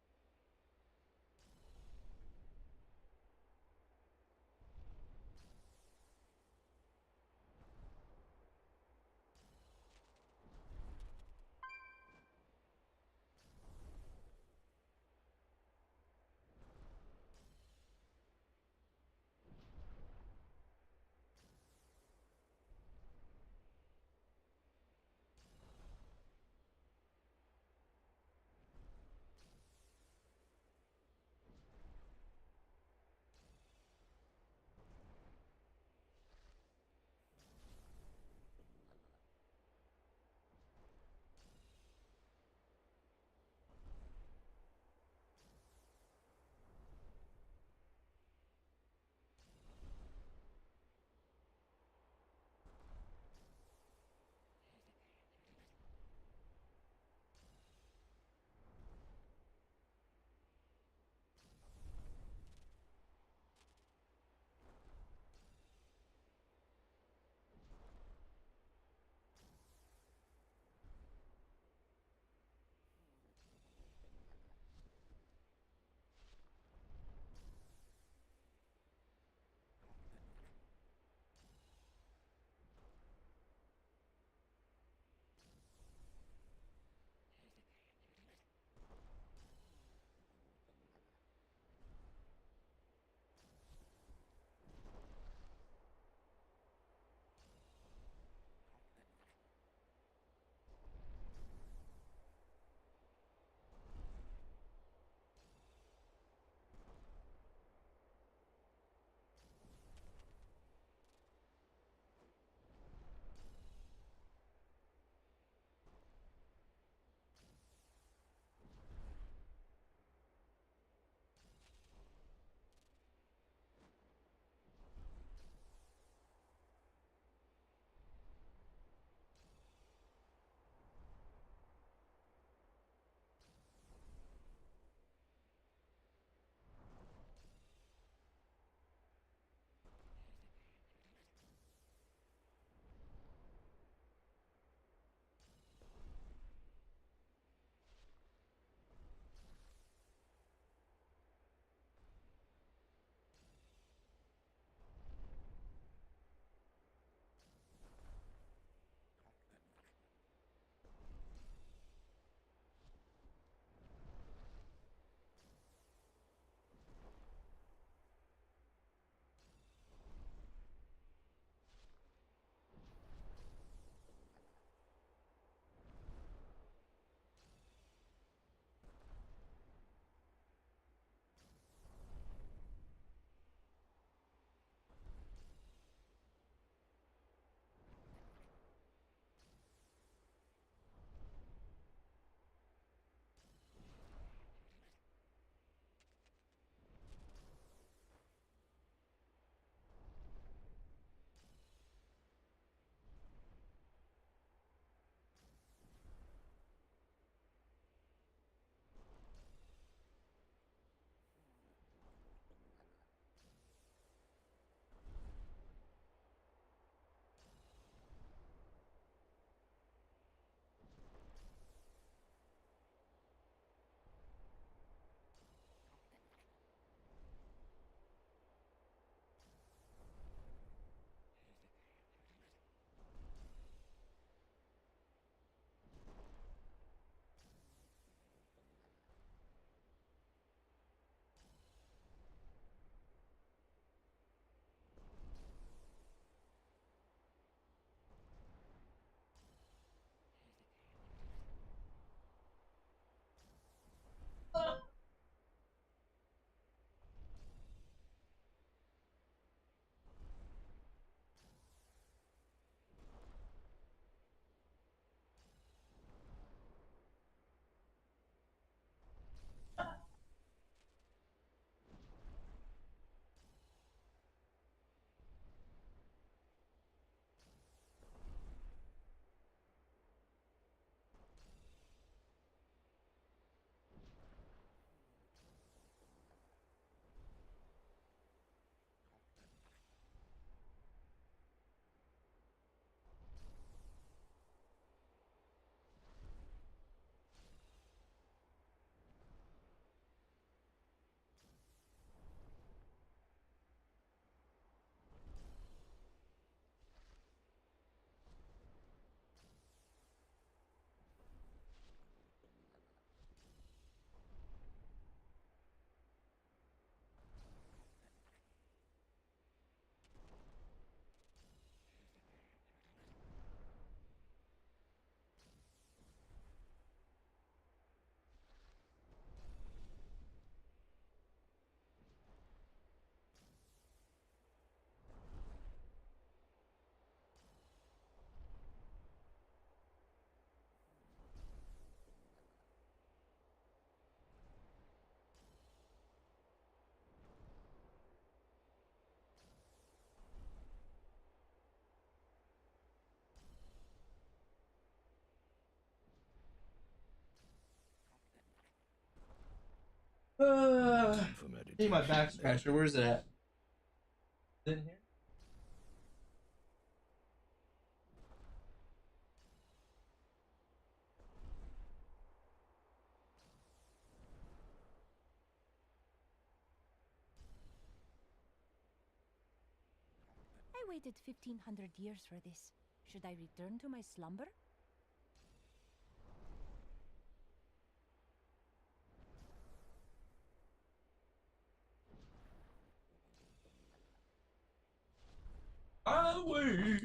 Need my back scratcher. Where's it at? Is it in here? I waited 1500 years for this. Should I return to my slumber? Away.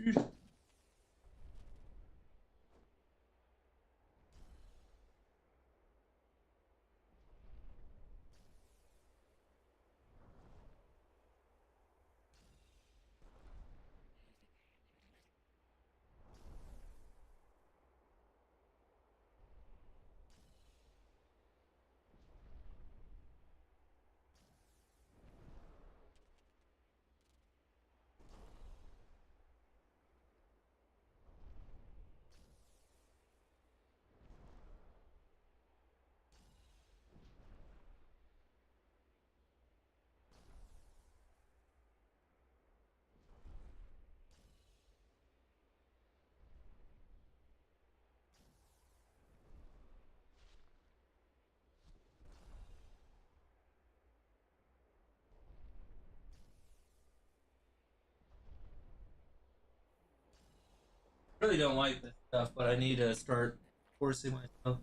Really don't like this stuff, but I need to start forcing myself.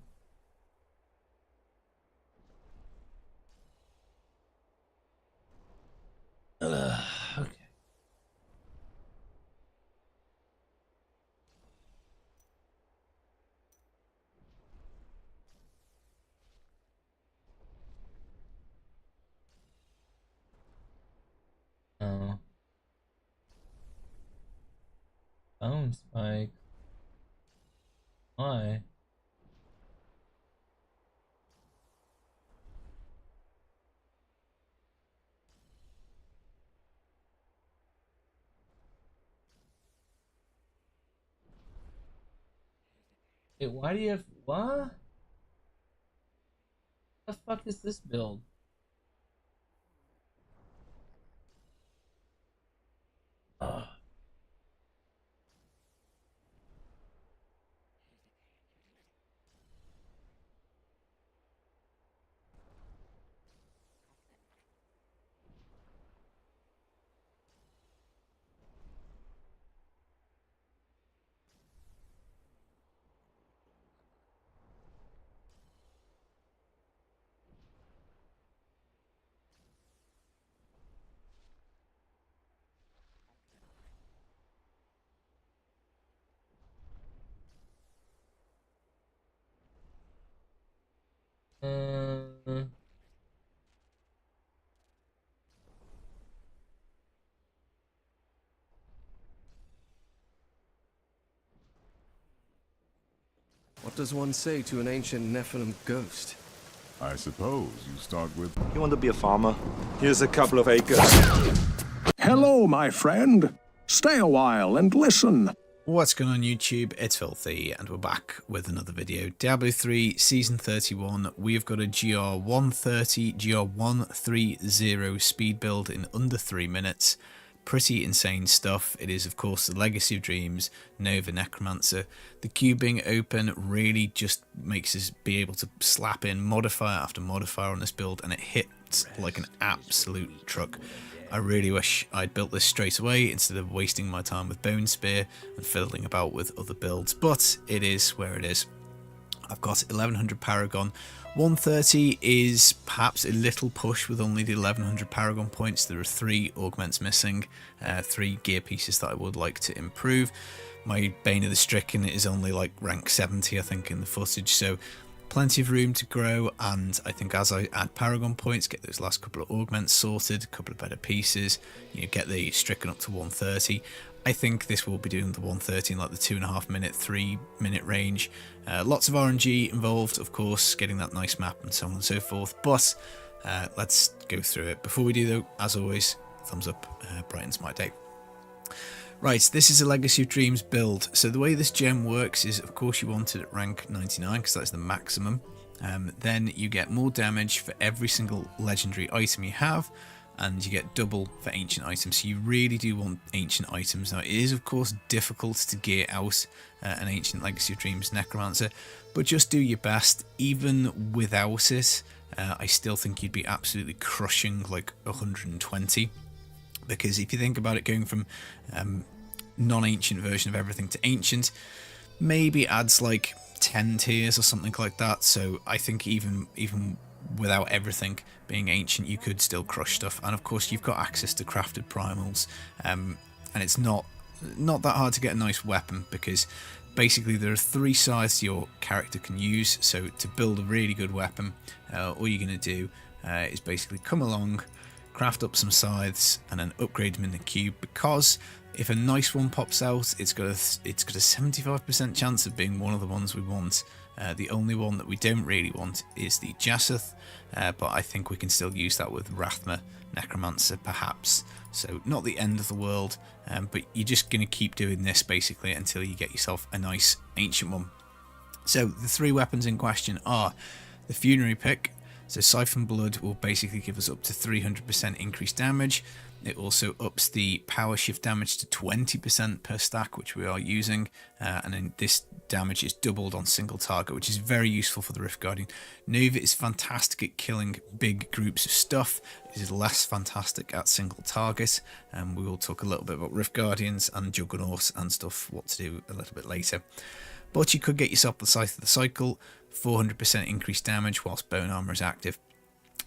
Okay. Oh. Phone spike. Why? Wait, why do you have what? The fuck is this build? Ugh. What does one say to an ancient Nephilim ghost? I suppose you start with... You want to be a farmer? Here's a couple of acres. Hello, my friend. Stay a while and listen. What's going on YouTube? It's Filthy and we're back with another video. Diablo 3 Season 31. We've got a GR 130, GR 130 speed build in under 3 minutes. Pretty insane stuff. It is of course the Legacy of Dreams, Nova Necromancer. The queue being open really just makes us be able to slap in modifier after modifier on this build and it hits like an absolute truck. I really wish I'd built this straight away instead of wasting my time with Bone Spear and fiddling about with other builds, but it is where it is. I've got 1100 Paragon. 130 is perhaps a little push with only the 1100 Paragon points. There are 3 augments missing, 3 gear pieces that I would like to improve. My Bane of the Stricken is only like rank 70 I think in the footage, so plenty of room to grow, and I think as I add Paragon points, get those last couple of augments sorted, a couple of better pieces, you know, get the Stricken up to 130. I think this will be doing the 130 in like the 2.5 minute, 3 minute range. Lots of RNG involved, of course, getting that nice map and so on and so forth, but let's go through it. Before we do though, as always, thumbs up brightens my day. Right, this is a Legacy of Dreams build. So the way this gem works is, of course, you want it at rank 99 because that's the maximum. Then you get more damage for every single legendary item you have, and you get double for ancient items. So you really do want ancient items. Now, it is of course difficult to gear out an ancient Legacy of Dreams Necromancer, but just do your best. Even without it, I still think you'd be absolutely crushing like 120, because if you think about it, going from non-ancient version of everything to ancient maybe adds like 10 tiers or something like that. So I think even without everything being ancient, you could still crush stuff. And of course, you've got access to crafted primals, and it's not that hard to get a nice weapon, because basically there are 3 scythes your character can use. So to build a really good weapon, all you're going to do is basically come along, craft up some scythes, and then upgrade them in the cube, because if a nice one pops out, it's got a 75% chance of being one of the ones we want. The only one that we don't really want is the Jasoth, but I think we can still use that with Rathma Necromancer perhaps. So not the end of the world, but you're just going to keep doing this basically until you get yourself a nice ancient one. So the 3 weapons in question are the Funerary Pick. So Siphon Blood will basically give us up to 300% increased damage. It also ups the power shift damage to 20% per stack, which we are using, and then this damage is doubled on single target, which is very useful for the Rift Guardian. Nova is fantastic at killing big groups of stuff. It is less fantastic at single target, and we will talk a little bit about Rift Guardians and Juggernauts and stuff, what to do a little bit later. But you could get yourself the Scythe of the Cycle, 400% increased damage whilst Bone Armor is active.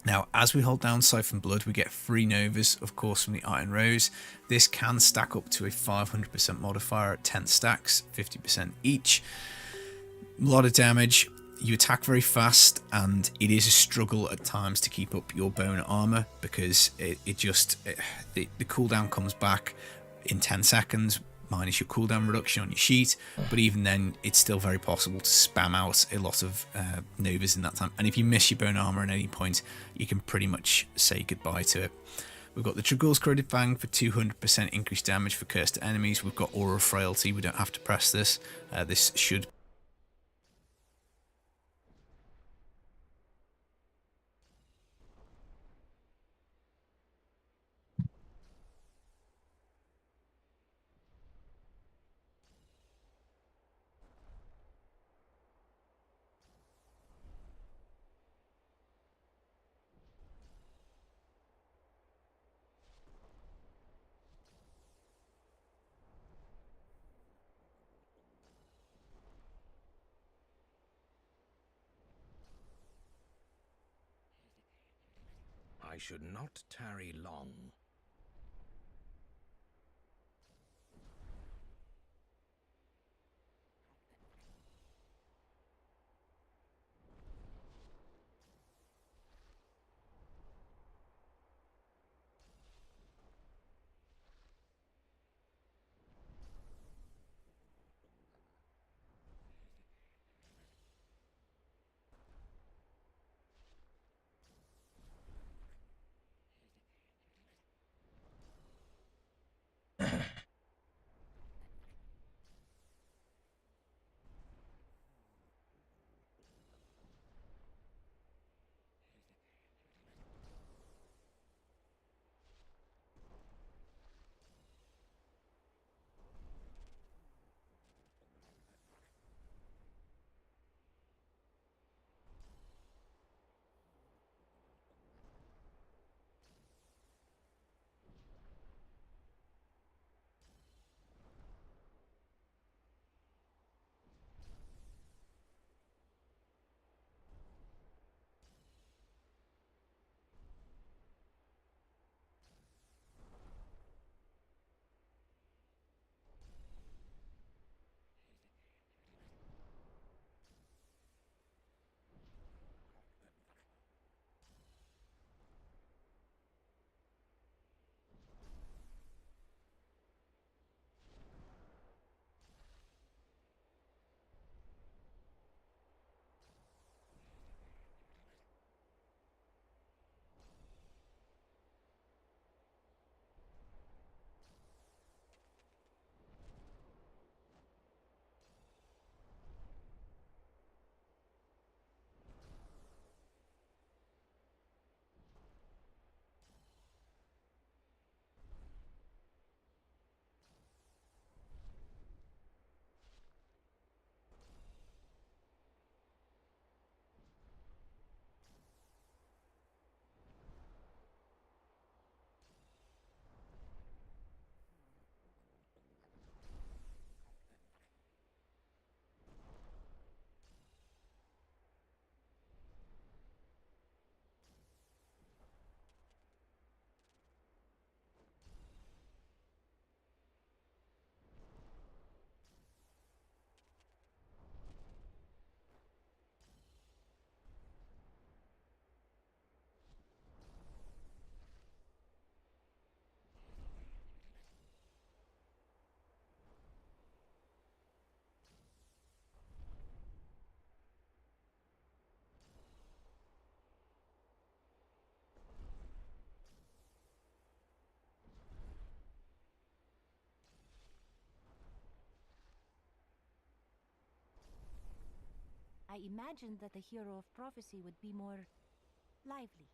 Now, as we hold down Siphon Blood, we get 3 Novas, of course, from the Iron Rose. This can stack up to a 500% modifier at 10 stacks, 50% each. A lot of damage. You attack very fast, and it is a struggle at times to keep up your Bone Armor, because the cooldown comes back in 10 seconds, minus your cooldown reduction on your sheet, but even then it's still very possible to spam out a lot of Novas in that time, and if you miss your Bone Armor at any point, you can pretty much say goodbye to it. We've got the Tragul's Corroded Fang for 200% increased damage for cursed enemies. We've got Aura of Frailty, we don't have to press this. This should I should not tarry long. I imagined that the hero of prophecy would be more lively.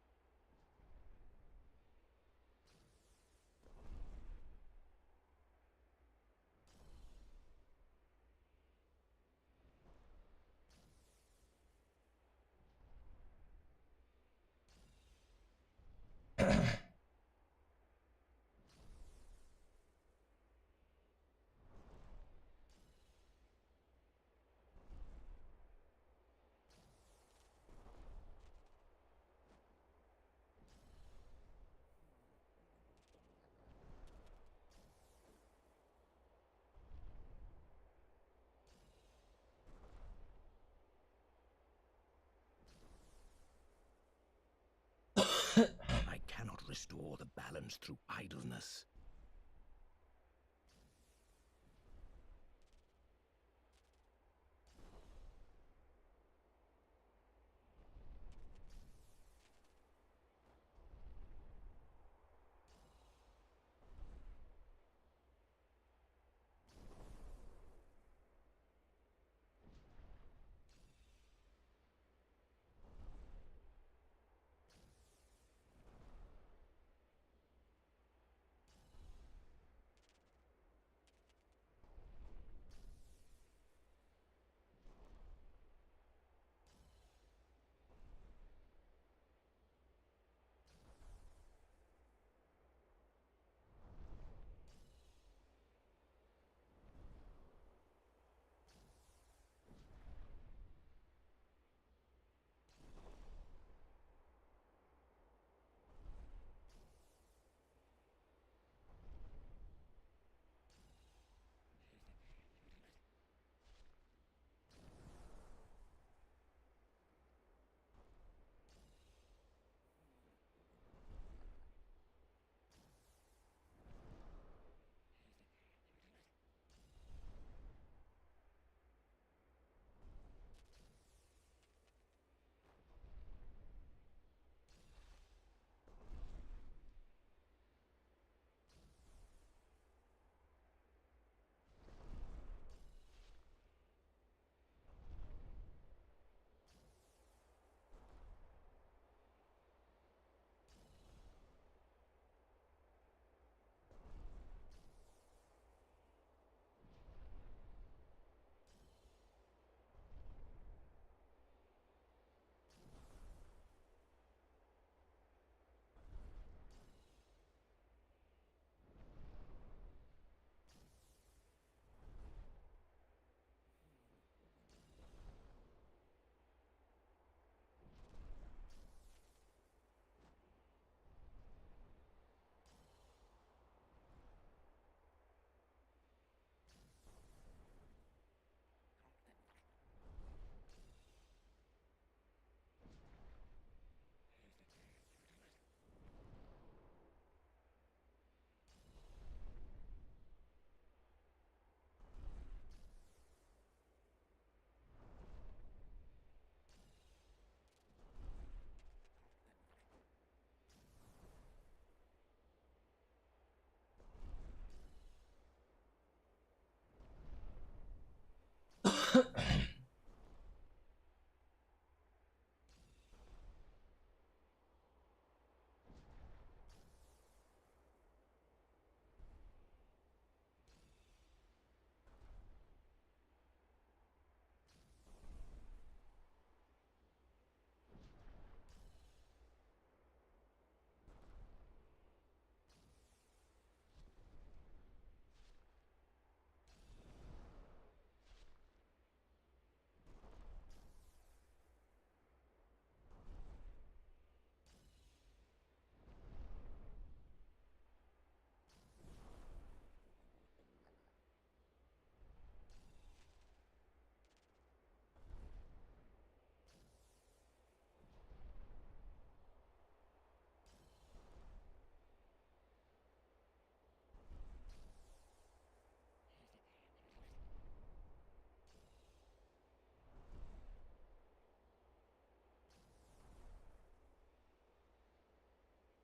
I cannot restore the balance through idleness.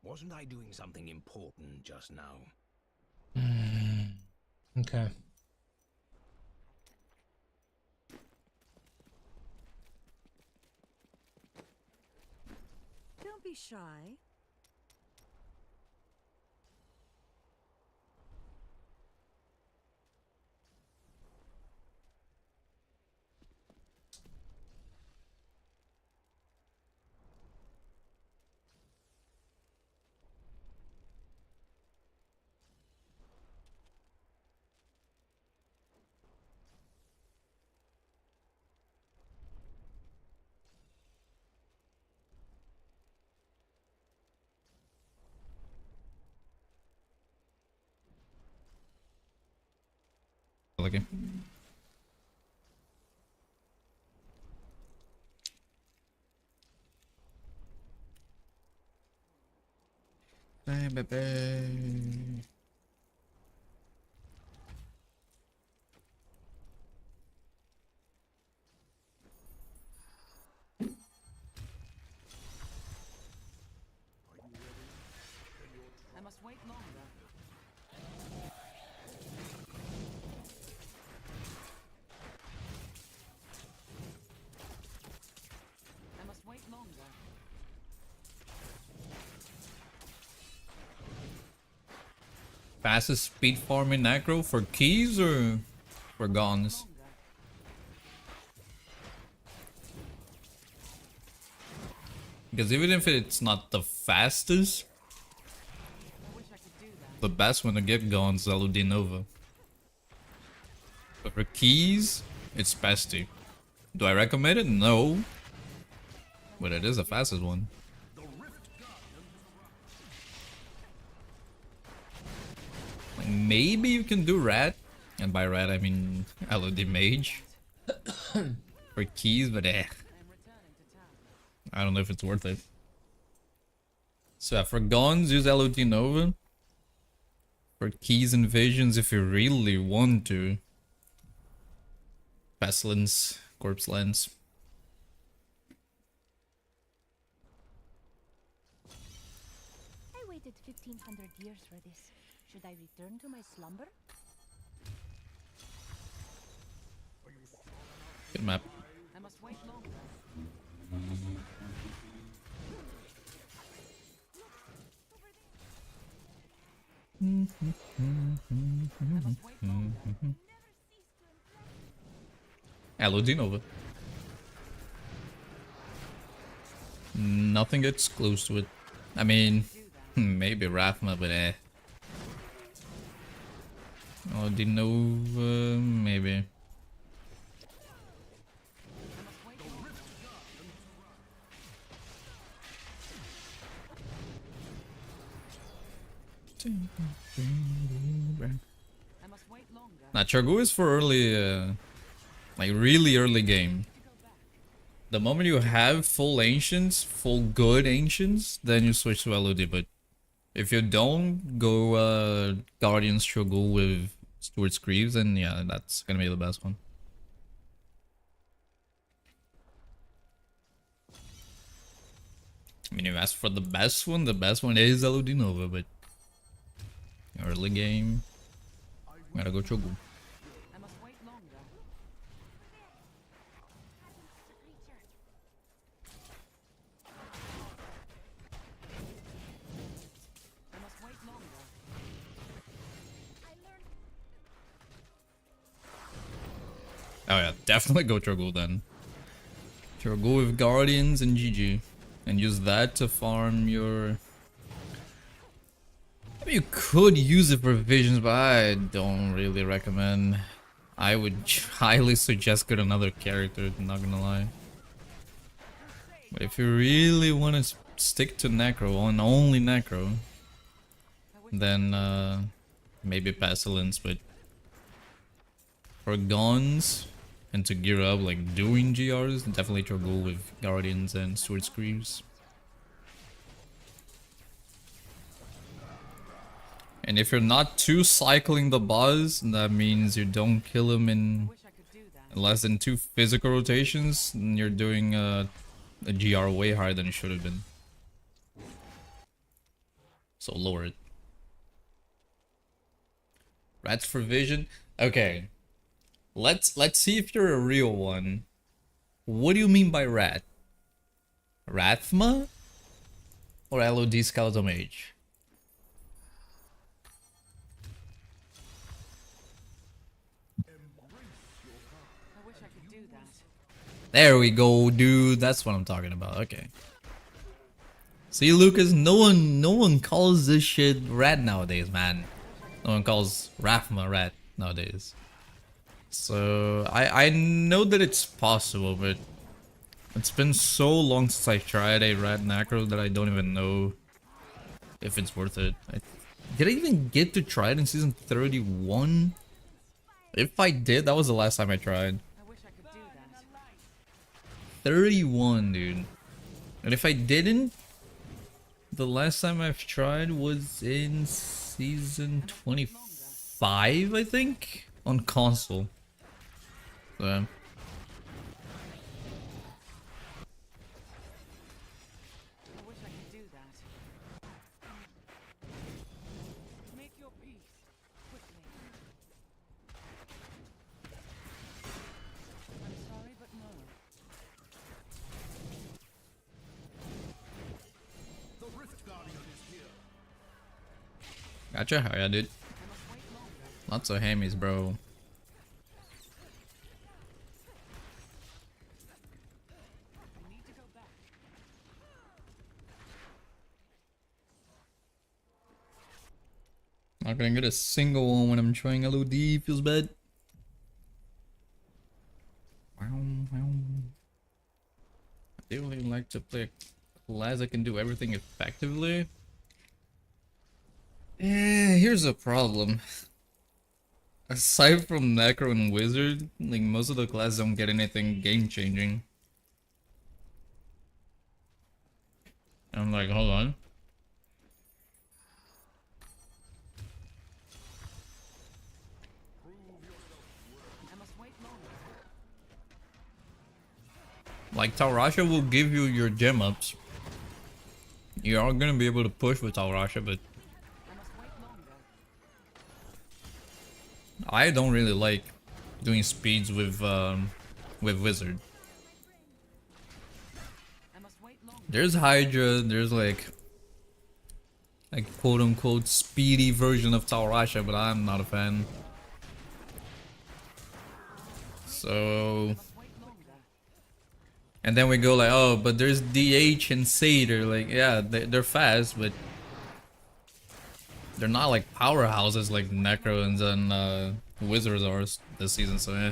Wasn't I doing something important just now? Okay. be shy. Okay. Bye, bye, bye. I must wait longer. I must wait longer. Fastest speed farm in Necro for keys or for guns? Because even if it's not the fastest, the best one to get guns is LOD Nova. But for keys, it's Pesty. Do I recommend it? No. But it is the fastest one. Like maybe you can do Rat. And by Rat I mean LOD Mage. For keys, but I don't know if it's worth it. So yeah, for guns, use LOD Nova. For keys and visions, if you really want to. Pestilence, Corpse Lens. I waited 1500 years for this. Should I return to my slumber? Good map. I must wait longer. LOD Nova. Nothing gets close to it. I mean, maybe Rathma, but LOD Nova, maybe. Nah, Chargu is for early, like really early game. The moment you have full ancients, full good ancients, then you switch to LOD. But if you don't, go Guardians Chargu with Stuart's Greaves, then yeah, that's gonna be the best one. I mean, you asked for the best one is LOD Nova, but early game, gotta go Chogu. I must wait longer. I must wait longer. Oh yeah, definitely go Chogu then. Chogu with Guardians and GG. And use that to farm your... I mean, you could use it for visions, but I don't really recommend. I would highly suggest get another character, not gonna lie. But if you really want to stick to Necro, and only Necro, then maybe Pestilence, but for guns and to gear up like doing GRs, definitely try to go with Guardians and Sword Screams. And if you're not too cycling the boss, that means you don't kill him in less than 2 physical rotations, then you're doing a GR way higher than it should have been. So lower it. Rats for vision? Okay. Let's see if you're a real one. What do you mean by rat? Rathma? Or LOD Skeletal Mage. I wish I could do that. There we go, dude. That's what I'm talking about. Okay. See, Lucas, no one calls this shit rat nowadays, man. No one calls Raphma rat nowadays. So I know that it's possible, but it's been so long since I tried a rat Necro that I don't even know if it's worth it. Did I even get to try it in season 31? If I did, that was the last time I tried. 31, dude. And if I didn't, the last time I've tried was in season 25, I think, on console. So, I wish I could do that. Make your peace quickly. I'm sorry, but no. The Rift Guardian is here. gotcha. Yeah, dude. Lots of hammies, bro. Not gonna get a single one when I'm trying LOD. Feels bad. I really like to play a class that can do everything effectively. Here's a problem. Aside from Necro and Wizard, like most of the classes don't get anything game changing. I'm like, hold on. Like Taurasha will give you your gem ups. You are gonna be able to push with Taurasha, but I don't really like doing speeds with Wizard. There's Hydra, there's like quote unquote speedy version of Taurasha, but I'm not a fan. So, and then we go like, oh, but there's DH and Satyr. Like, yeah, they're fast, but they're not like powerhouses like Necro and then Wizards are this season. So yeah,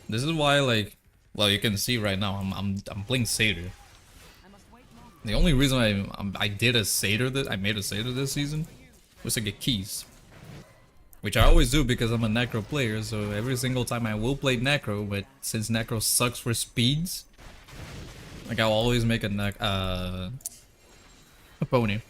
this is why, like, well, you can see right now I'm playing Satyr. The only reason I did a Satyr I made a Satyr this season was to get keys. Which I always do because I'm a Necro player, so every single time I will play Necro, but since Necro sucks for speeds, like I'll always make a pony.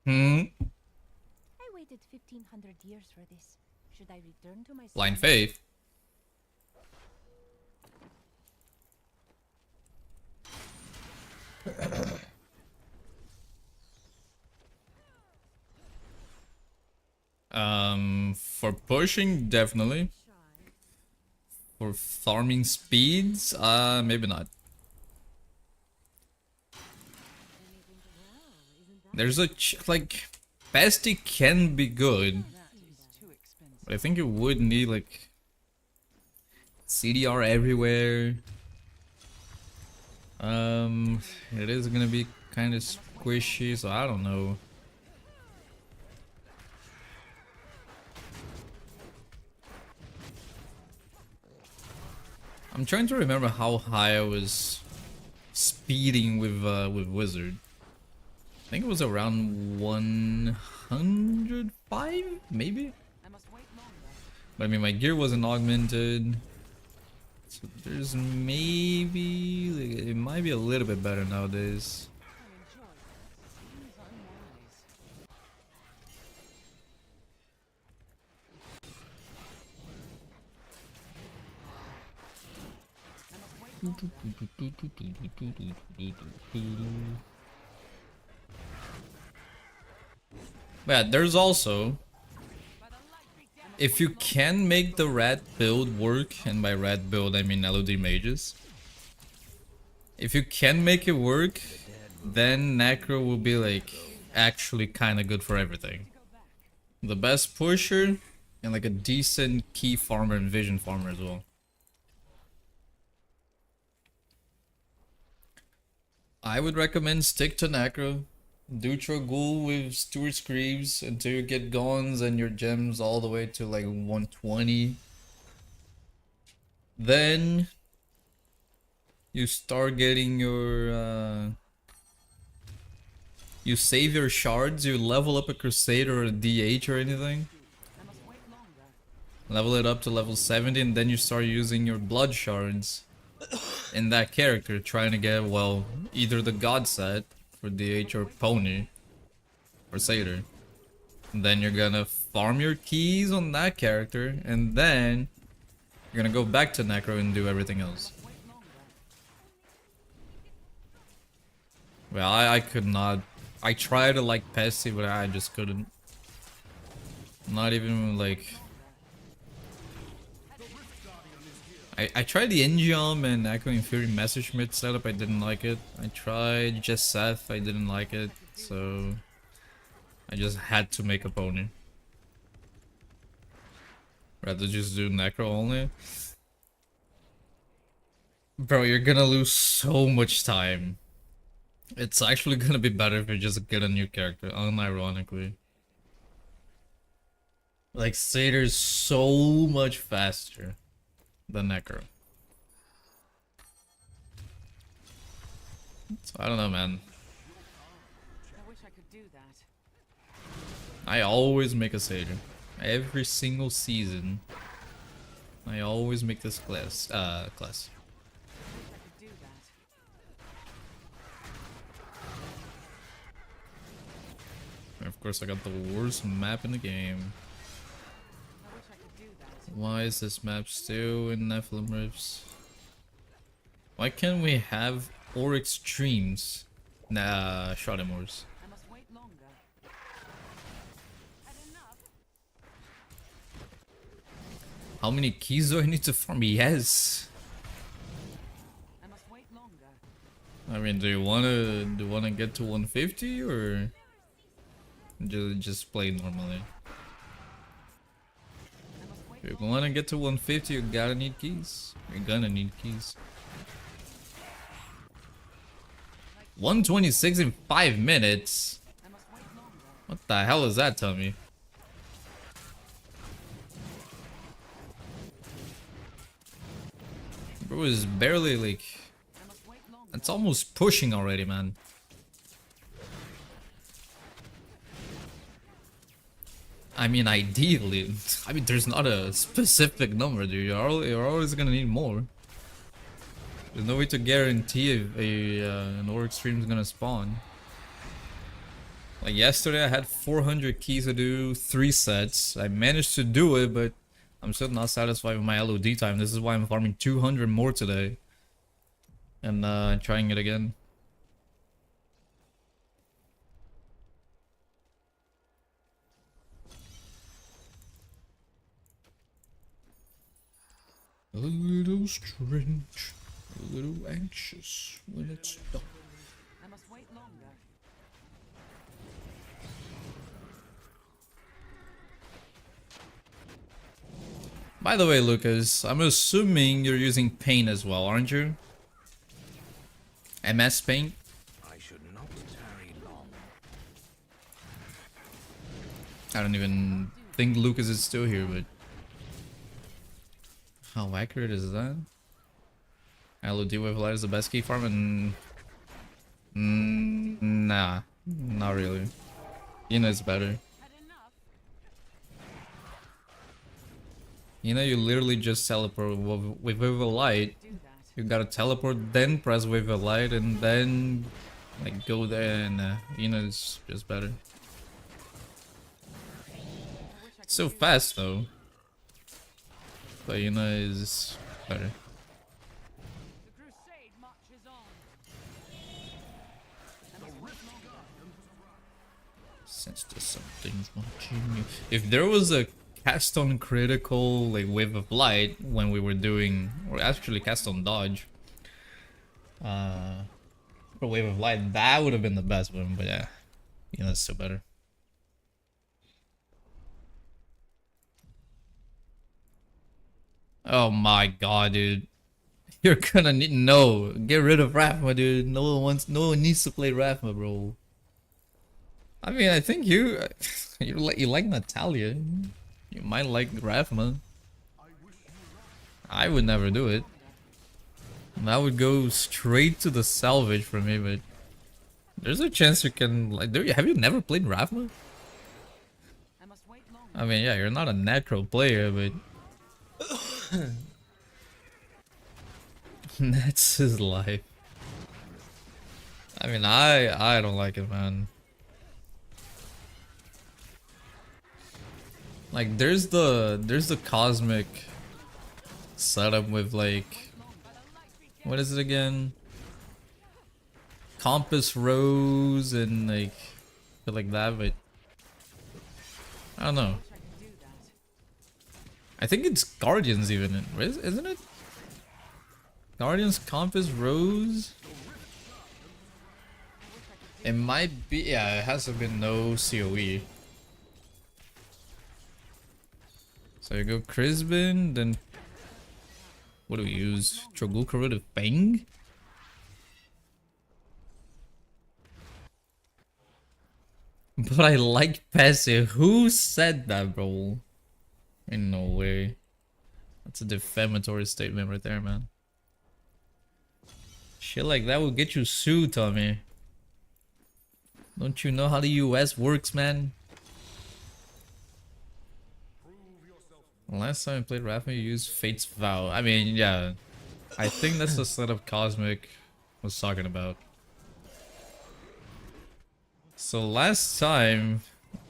I waited 1500 years for this. Should I return to my Blind Faith. For pushing, definitely. For farming speeds, maybe not. There's a like, Basti can be good, but I think it would need like CDR everywhere. It is gonna be kind of squishy, so I don't know. I'm trying to remember how high I was speeding with Wizard. I think it was around 105, maybe? But I mean, my gear wasn't augmented. So there's maybe, like, it might be a little bit better nowadays. Yeah, there's also, if you can make the rat build work, and by rat build I mean LOD mages, if you can make it work, then Necro will be like actually kind of good for everything. The best pusher and like a decent key farmer and vision farmer as well. I would recommend stick to Necro. Do Trogul with Stewart Screeves until you get guns and your gems all the way to like 120. Then you start getting your you save your shards, you level up a Crusader or a DH or anything. Level it up to level 70 and then you start using your blood shards in that character, trying to get, well, either the God set for DH or Pony or Satyr. Then you're gonna farm your keys on that character and then you're gonna go back to Necro and do everything else. Well, I could not. I tried to like Pesty, but I just couldn't. Not even like... I tried the Engiom and Echoing Fury Messerschmitt setup, I didn't like it. I tried just Seth, I didn't like it, so I just had to make a pony. Rather just do Necro only. Bro, you're gonna lose so much time. It's actually gonna be better if you just get a new character, unironically. Like, Satyr's so much faster than Necro. So I don't know, man. I wish I could do that. I always make a Satyr. Every single season. I always make this class. Of course, I got the worst map in the game. Why is this map still in Nephilim Rifts? Why can't we have or extremes? Nah, Shottimors. How many keys do I need to farm? Yes. I mean, do you wanna get to 150 or just play normally? If you wanna get to 150, you gotta need keys. You're gonna need keys. 126 in 5 minutes? What the hell is that, Tommy? Bro is barely like... It's almost pushing already, man. I mean, ideally, I mean, there's not a specific number, dude. You're always gonna need more. There's no way to guarantee if an Auric stream is gonna spawn. Like yesterday, I had 400 keys to do 3 sets. I managed to do it, but I'm still not satisfied with my LOD time. This is why I'm farming 200 more today. And trying it again. A little strange, a little anxious when it's done. I must wait longer. By the way, Lucas, I'm assuming you're using Paint as well, aren't you? MS Paint? I should not tarry long. I don't even think Lucas is still here, but... How accurate is that? LOD with light is the best key farm and... nah, not really. Ina is better. You literally just teleport with Wave of Light. You gotta teleport, then press Wave of Light, and then like go there, and Ina is just better. It's so fast though. But Ina is better. Sense there's something's watching you. If there was a cast on critical like wave of light when we were doing, or actually cast on dodge, for wave of light, that would have been the best one. But yeah, that's still better. Oh my god, dude. You're gonna need get rid of Rathma, dude. No one needs to play Rathma, bro. I mean, I think you like Natalia. You might like Rathma. I would never do it. That would go straight to the salvage for me, but there's a chance you can like have you never played Rathma? I mean, yeah, you're not a Necro player, but that's his life. I mean, I don't like it, man. Like, there's the cosmic setup with like, what is it again? Compass Rose and like that, but I don't know. I think it's Guardians even, isn't it? Guardians Compass Rose? It might be, yeah, it has to have been no COE. So you go Crisbin, then what do we use? Trogul Corrosive Fang? But I like passive. Who said that, bro? In no way. That's a defamatory statement right there, man. Shit like that will get you sued, Tommy. Don't you know how the US works, man? Last time I played Rathma, you used Fate's Vow. I mean, yeah. I think that's the setup Cosmic was talking about. So last time...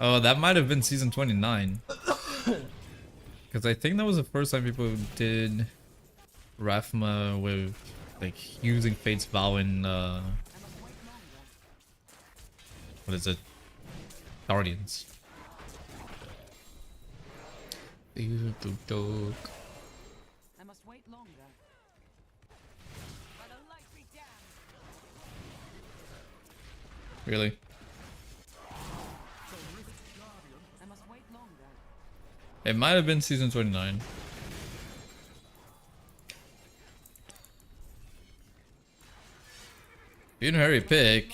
Oh, that might have been season 29. Because I think that was the first time people did Rathma with, like, using Fate's Vow in, what is it? Guardians. I must wait longer. By the light be damned. Really? I must wait longer. It might have been season 29. You didn't hurry pick.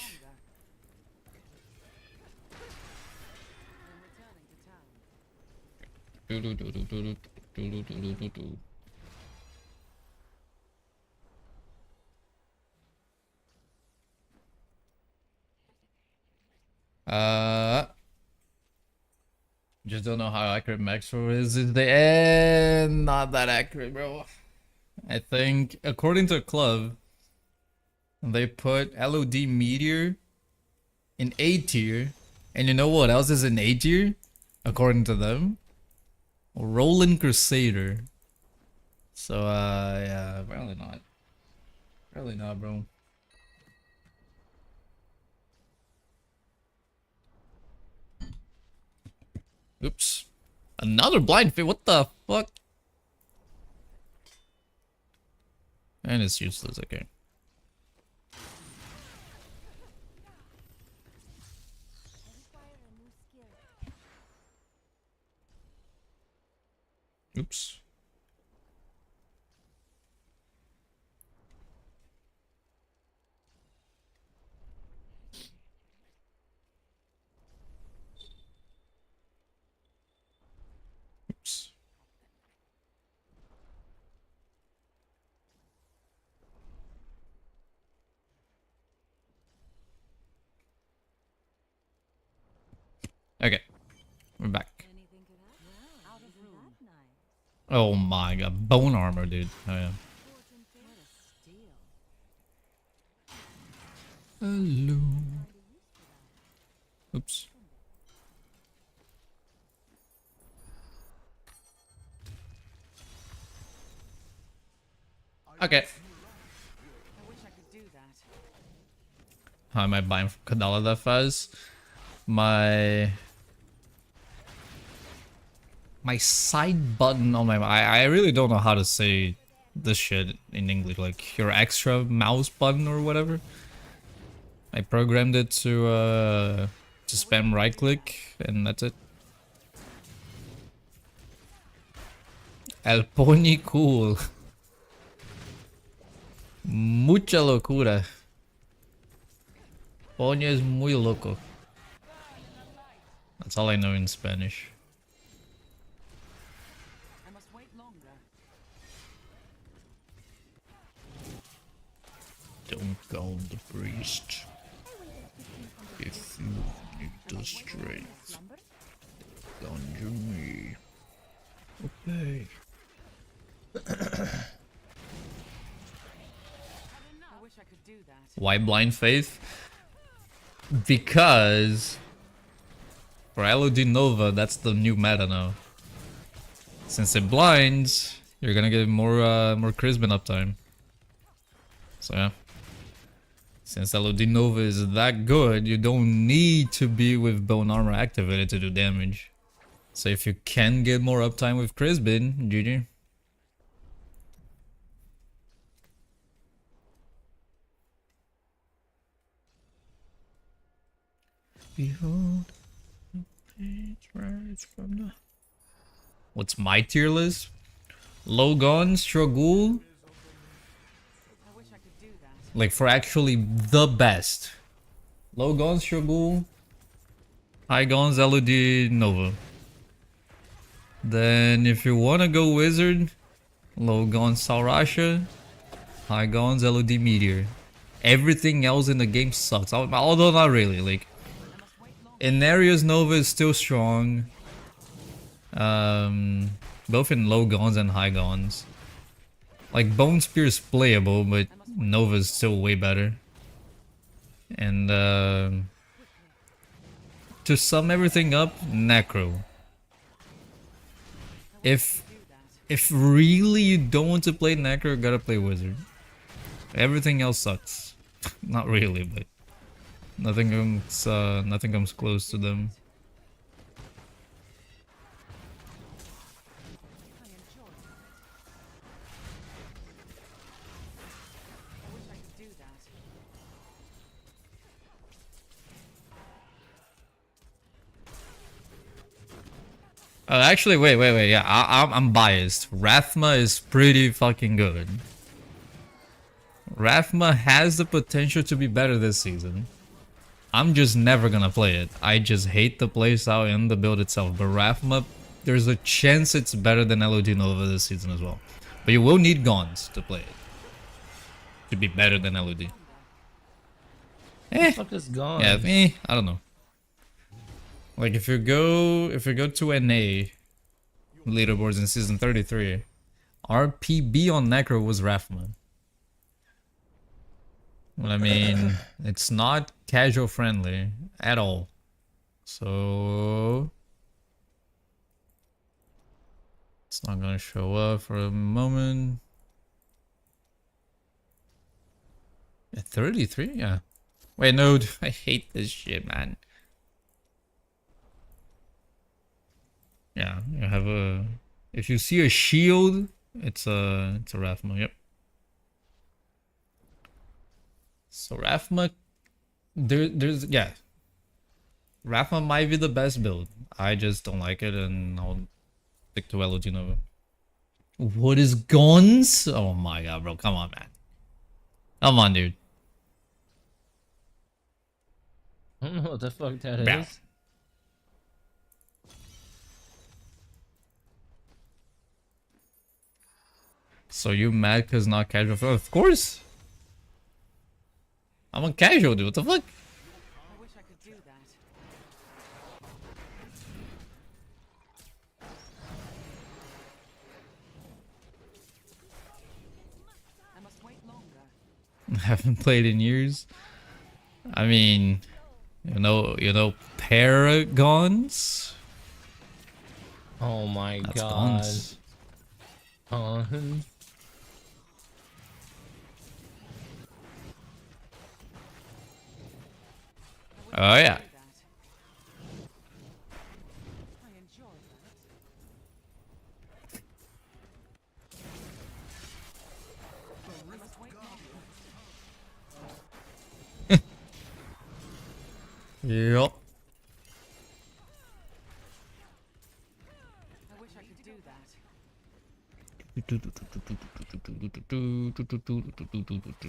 Just don't know how accurate Maxwell is in the end. Not that accurate, bro. I think, according to the club, they put LOD Meteor in A tier. And you know what else is in A tier? According to them? Roland Crusader. So, yeah, probably not. Probably not, bro. Oops. Another blind fit. What the fuck? And it's useless, okay. Oops. Oops. Okay, we're back. Oh my god, bone armor, dude. Oh yeah. Hello. Oops. Okay. I wish I could do that. How am I buying from Kadala that fast? my side button on my I really don't know how to say this shit in English, like your extra mouse button or whatever. I programmed it to spam right click and that's it. El Pony cool. Mucha locura. Pony es muy loco. That's all I know in Spanish. Don't call the priest. If you need the strength, conjure me. Okay. Why blind faith? Because for LOD Nova, that's the new meta now. Since it blinds, you're gonna get more Crispin uptime. So yeah. Since LOD Nova is that good, you don't need to be with Bone Armor activated to do damage. So if you can get more uptime with Crispin, GG. Behold, the page rise from the... What's my tier list? Logon, Struggle. Like for actually the best. Logon, Struggle. High Guns, LOD, Nova. Then if you wanna go Wizard, Logon, Saurasha. High Guns, LOD, Meteor. Everything else in the game sucks. Although not really, like... Inarius Nova is still strong. Both in low guns and high guns. Like Bone Spear is playable, but Nova is still way better. And to sum everything up, Necro. If really you don't want to play Necro, you gotta play Wizard. Everything else sucks. Not really, but nothing comes close to them. Actually, wait. Yeah, I'm biased. Rathma is pretty fucking good. Rathma has the potential to be better this season. I'm just never gonna play it. I just hate the playstyle and the build itself. But Rathma, there's a chance it's better than LOD Nova this season as well. But you will need Gons to play it. To be better than LOD. What the fuck is Gons? Yeah, I don't know. Like if you go to NA leaderboards in season 33, RPB on Necro was Rathma. Well, I mean, it's not casual friendly at all. So it's not gonna show up for a moment. At 33, yeah. Wait, no, I hate this shit, man. Yeah, you have a... If you see a shield, it's a Rathma, yep. So Rathma, there's yeah. Rathma might be the best build. I just don't like it, and I'll stick to LOD Nova. What is Guns? Oh my god, bro, come on, man. Come on, dude. I don't know what the fuck that Bow. is. So you mad cause not casual? Of course. I'm a casual dude. What the fuck? I wish I could do that. I must wait longer. Haven't played in years. I mean, you know, Paragons. Oh my That's god. Guns. Oh yeah. Yup. I wish I could do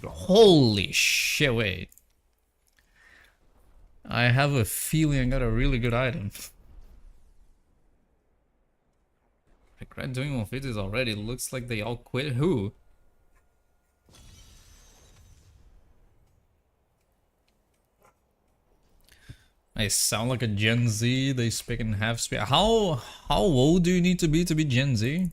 that. Holy shit, wait. I have a feeling I got a really good item. Regret doing 150s already. Looks like they all quit. Who? I sound like a Gen Z. They speak in half speed. How old do you need to be Gen Z?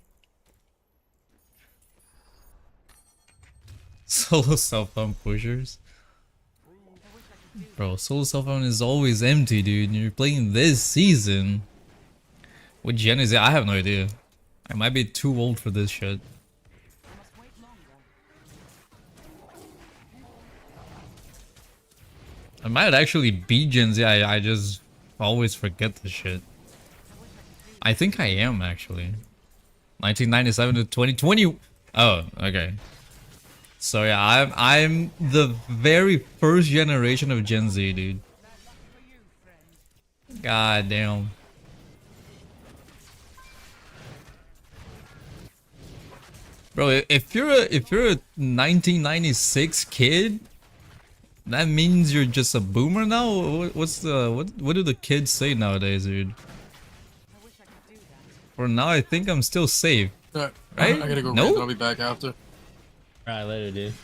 Solo cell phone pushers. Bro, solo cell phone is always empty, dude. You're playing this season. What gen is it? I have no idea. I might be too old for this shit. I might actually be Gen Z. I just always forget this shit. I think I am actually. 1997 to 2020. Oh, okay. So yeah, I'm the very first generation of Gen Z, dude. God damn. Bro, if you're a 1996 kid, that means you're just a boomer now. What do the kids say nowadays, dude? For now, I think I'm still safe. Alright, right? I gotta go. No? I'll be back after. Alright, later, dude.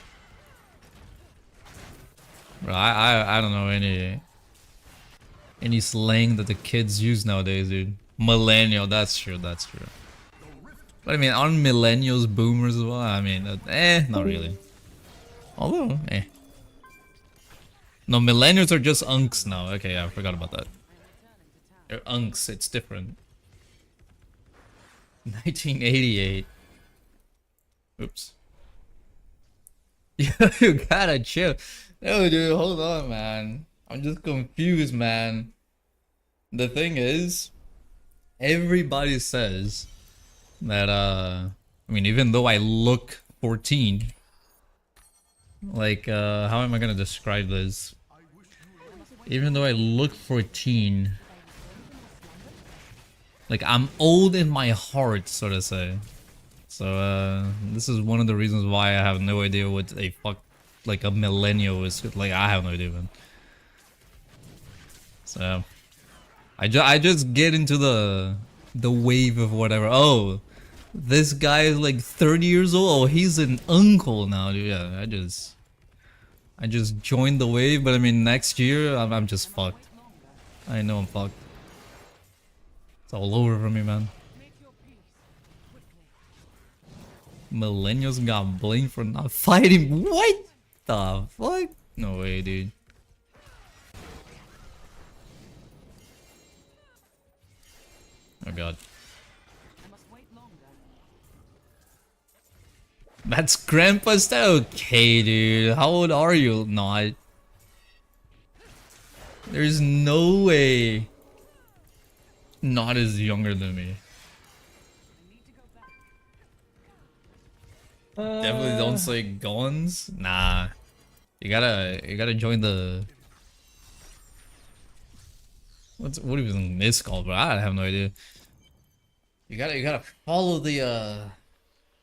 Bro, I don't know any slang that the kids use nowadays, dude. Millennial, that's true, that's true. But I mean, aren't millennials boomers as well? I mean, not really. Although, No, millennials are just unks now. Okay, yeah, I forgot about that. They're unks, it's different. 1988. Oops. You gotta chill. No, dude, hold on, man. I'm just confused, man. The thing is, everybody says that, I mean, even though I look 14, like, how am I gonna describe this? Even though I look 14, like, I'm old in my heart, so to say. So, this is one of the reasons why I have no idea what like a millennial is. Like, I have no idea, man. So, I just get into the wave of whatever. Oh, this guy is like 30 years old. Oh, he's an uncle now, dude. Yeah, I just joined the wave, but I mean, next year I'm just fucked. I know I'm fucked. It's all over for me, man. Millennials got blamed for not fighting. What the fuck? No way, dude. Oh god. That's grandpa's style. Okay, dude. How old are you? No, there's no way. Not as younger than me. Definitely don't say guns. Nah. You gotta join the what even this called, but I have no idea. You gotta follow the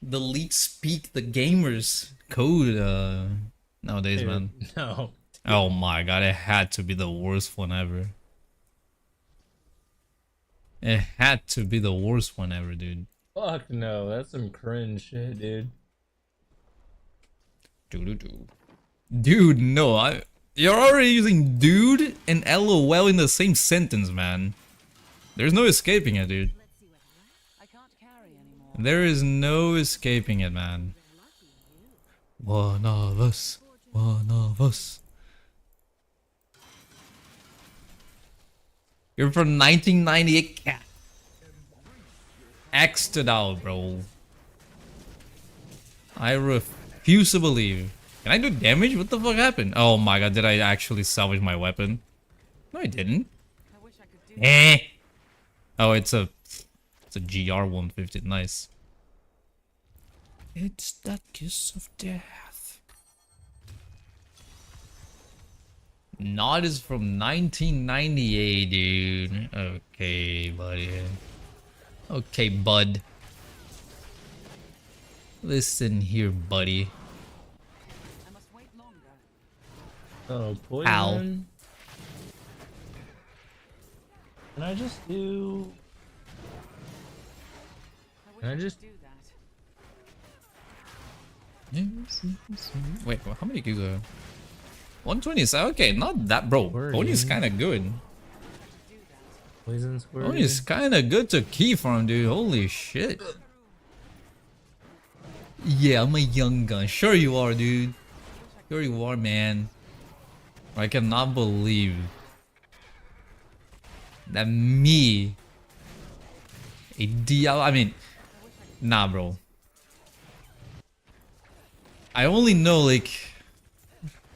leaks speak the gamers code nowadays. Dude, man. No. Oh my god, it had to be the worst one ever. It had to be the worst one ever, dude. Fuck no, that's some cringe shit, dude. Dude, no, you're already using dude and LOL in the same sentence, man. There's no escaping it, dude. There is no escaping it, man. One of us. One of us. You're from 1998, cat. X'd it out, bro. I refuse to believe. Can I do damage? What the fuck happened? Oh my god, did I actually salvage my weapon? No, I didn't. Oh, it's a GR 150. Nice. It's that kiss of death. Nod is from 1998, dude. Okay, buddy. Okay, bud. Listen here, buddy. Oh, poison. Ow. Can I just do? Can I just? Wait, how many gigs are? 120 is okay, not that, bro. Pony's kind of good. Poison squirty. Pony's kind of good to key farm, dude. Holy shit. Yeah, I'm a young gun. Sure you are, dude. Sure you are, man. I cannot believe that me, a Diablo. I mean, nah, bro. I only know like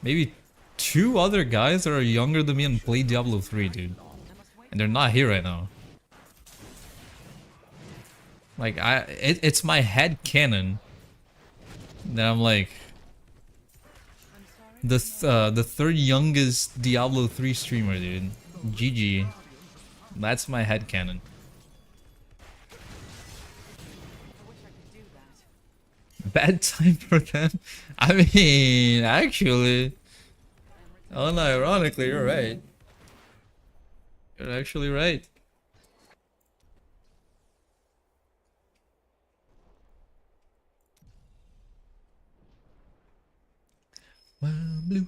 maybe 2 other guys that are younger than me and play Diablo 3, dude. And they're not here right now. Like it's my head canon that I'm like the third youngest Diablo 3 streamer, dude. GG. That's my head canon. Bad time for them? I mean, actually, unironically, you're right. You're actually right. Wild blue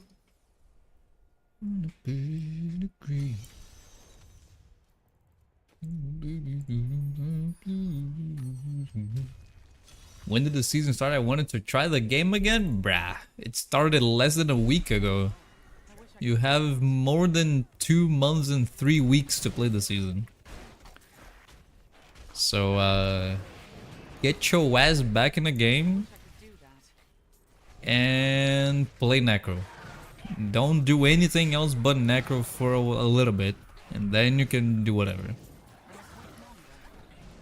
on a bed of green. When did the season start? I wanted to try the game again? Brah, it started less than a week ago. You have more than 2 months and 3 weeks to play the season. So, get your ass back in the game and play Necro. Don't do anything else but Necro for a little bit, and then you can do whatever.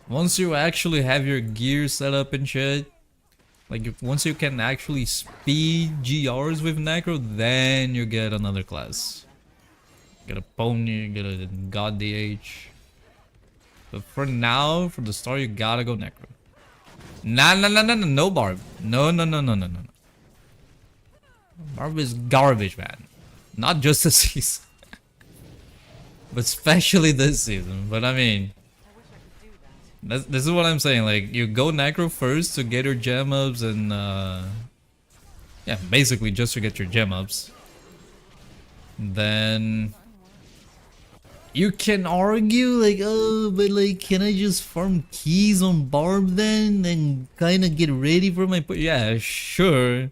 Once you actually have your gear set up and shit, like once you can actually speed GRs with Necro, then you get another class. Get a pony, get a god DH. But for now, for the start, you gotta go Necro. No Barb. No. Barb is garbage, man. Not just this season, but especially this season. But I mean, this is what I'm saying. Like, you go Necro first to get your gem ups and yeah, basically just to get your gem ups. Then you can argue like, oh, but like, can I just farm keys on Barb then and kind of get ready for my yeah, sure.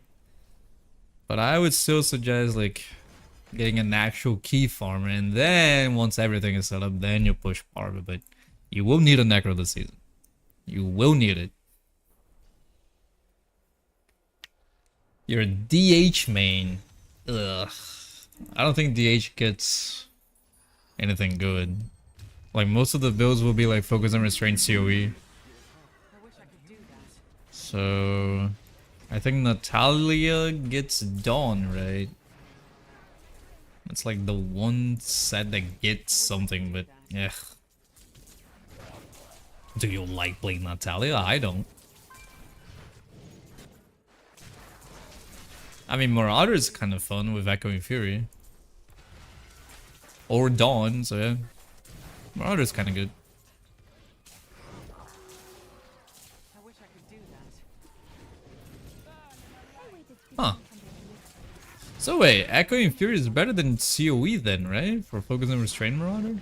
But I would still suggest like getting an actual key farmer, and then once everything is set up, then you push Barb. But you will need a Necro this season. You will need it. You're a DH main. Ugh. I don't think DH gets anything good. Like, most of the builds will be like focus and restraint COE. So I think Natalia gets Dawn, right? It's like the one set that gets something, but yeah. Do you like playing Natalia? I don't. I mean, Marauder is kind of fun with Echoing Fury. Or Dawn, so yeah. Marauder is kind of good. Huh. So wait, Echoing Fury is better than COE then, right? For Focus and Restrain Marauder?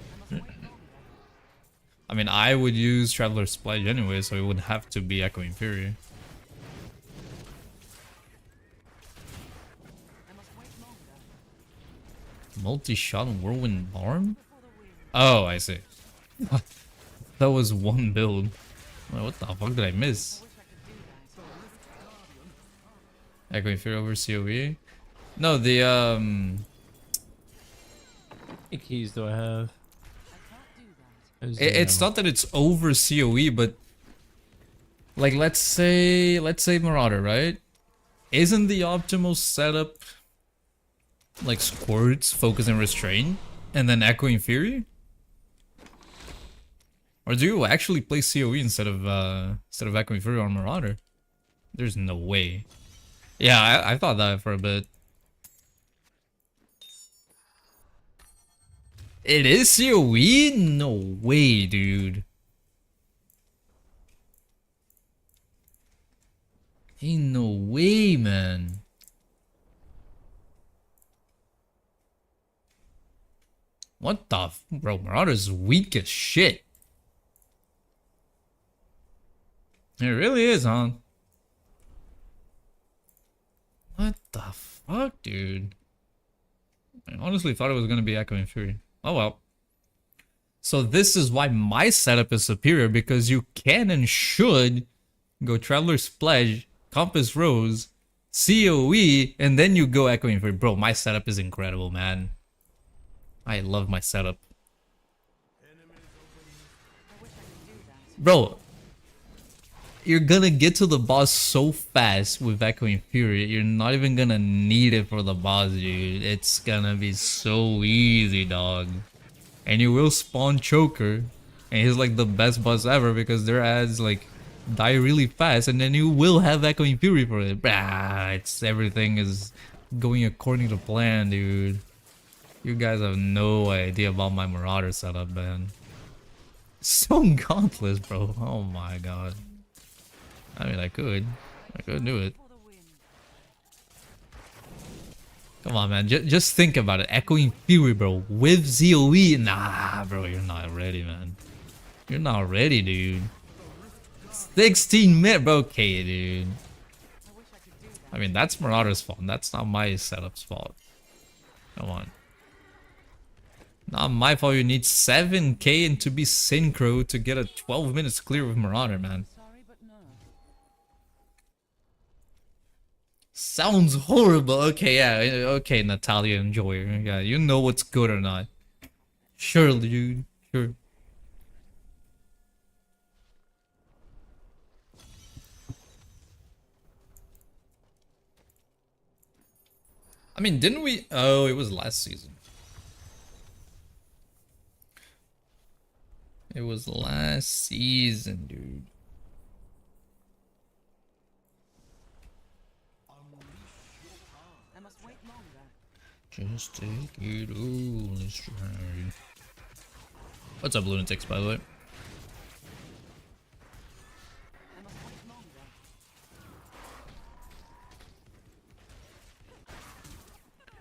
I mean, I would use Traveler's Splash anyway, so it would have to be Echoing Fury. Multi-shot Whirlwind Barn? Oh, I see. That was one build. Wait, what the fuck did I miss? Echoing Fury over COE? No, the How many keys do I have? It's not that it's over COE, but like let's say Marauder, right? Isn't the optimal setup like Squirts, Focus and Restrain, and then Echoing Fury? Or do you actually play COE instead of Echoing Fury on Marauder? There's no way. Yeah, I thought that for a bit. It is COE? No way, dude. Ain't no way, man. What the bro, Marauder's weak as shit. It really is, huh? What the fuck, dude? I honestly thought it was gonna be Echoing Fury. Oh well. So this is why my setup is superior, because you can and should go Traveler's Pledge, Compass Rose, COE, and then you go Echoing Fury. Bro, my setup is incredible, man. I love my setup. Bro, you're gonna get to the boss so fast with Echoing Fury, you're not even gonna need it for the boss, dude. It's gonna be so easy, dog. And you will spawn Choker, and he's like the best boss ever because their ads like die really fast, and then you will have Echoing Fury for it. Everything is going according to plan, dude. You guys have no idea about my Marauder setup, man. So godless, bro. Oh my god. I mean, I could do it. Come on, man. Just think about it. Echoing Fury, bro. With ZOE. Nah, bro. You're not ready, man. You're not ready, dude. 16 minutes, bro. Okay, dude. I mean, that's Marauder's fault. That's not my setup's fault. Come on. Not my fault you need 7k and to be synchro to get a 12 minutes clear with Marauder, man. Sounds horrible. Okay, yeah. Okay, Natalia Enjoyer. Yeah, you know what's good or not. Sure, dude. Sure. I mean, didn't we? Oh, it was last season. It was last season, dude. Just take it all, let's try. What's up, Lunatics, by the way?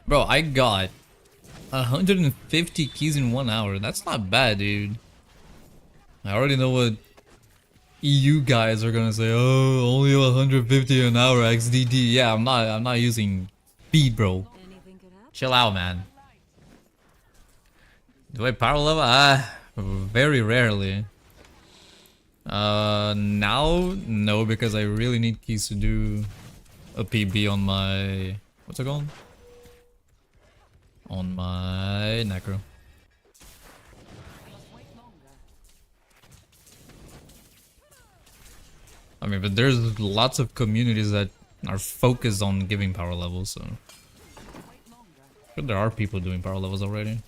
Bro, I got 150 keys in 1 hour. That's not bad, dude. I already know what EU guys are gonna say. Oh, only 150 an hour XDD. Yeah, I'm not using speed, bro. Chill out, man. Do I power level? Very rarely. Now, no, because I really need keys to do a PB on my... What's it called? On my Necro. I mean, but there's lots of communities that are focused on giving power levels, so... But there are people doing power levels already.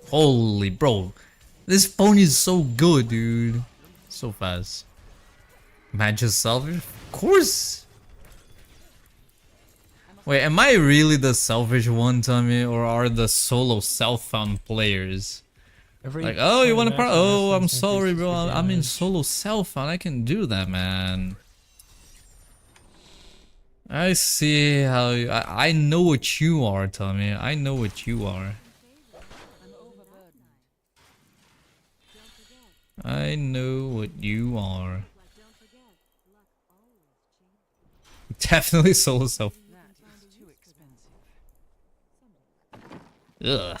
Holy bro, this pony is so good, dude. So fast. Match is selfish? Of course. Wait, am I really the selfish one, Tommy, or are the solo self-found players? Like, oh, you want to part? Oh, I'm sorry, bro. I'm in solo self-found. I can do that, man. I see how you, I know what you are, Tommy. I know what you are. I know what you are. Definitely solo self. Ugh.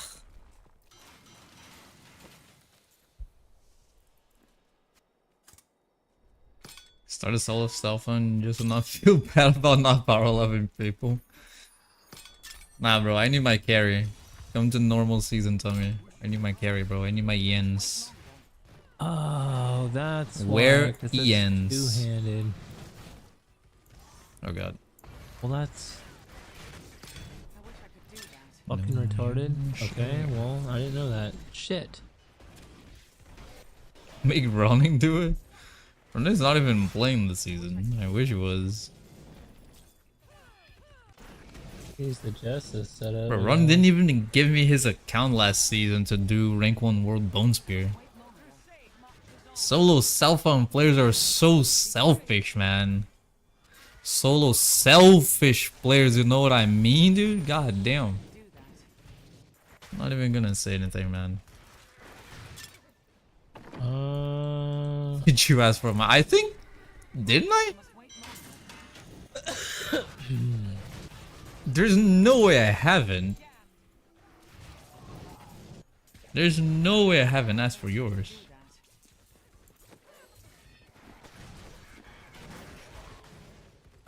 Start a solo self and just not feel bad about not power loving people. Nah, bro, I need my carry. Come to normal season, Tommy. I need my carry, bro. I need my yens. Oh, that's Where why, 'cause he it's ends. two-handed. Oh god. Well, that's fucking retarded. Okay, well, I didn't know that. Shit. Make Ronning do it? Roning's not even playing this season. I wish he was. He's the Justice setup. Bro, Ron didn't even give me his account last season to do rank 1 World Bone Spear. Solo self-found players are so selfish, man. Solo selfish players, you know what I mean, dude? God damn. Not even gonna say anything, man. Did you ask for my? I think, didn't I? There's no way I haven't. There's no way I haven't asked for yours.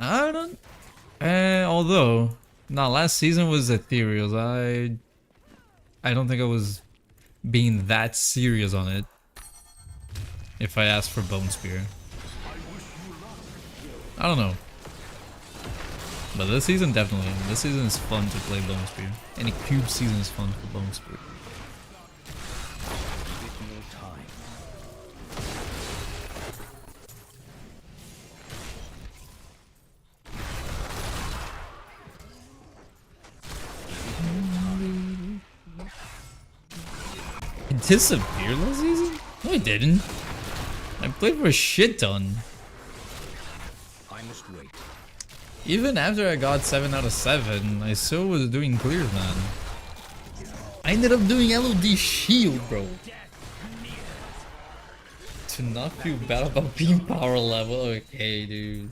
I don't. Although, no, last season was ethereals. I don't think I was being that serious on it. If I asked for Bone Spear, I don't know. But this season, definitely. This season is fun to play Bone Spear. Any cube season is fun for Bone Spear. It disappeared last season? No, it didn't. I played for a shit ton. I must wait. Even after I got 7 out of 7, I still was doing clears, man. I ended up doing LOD shield, bro. To not feel bad about beam power level. Okay, dude.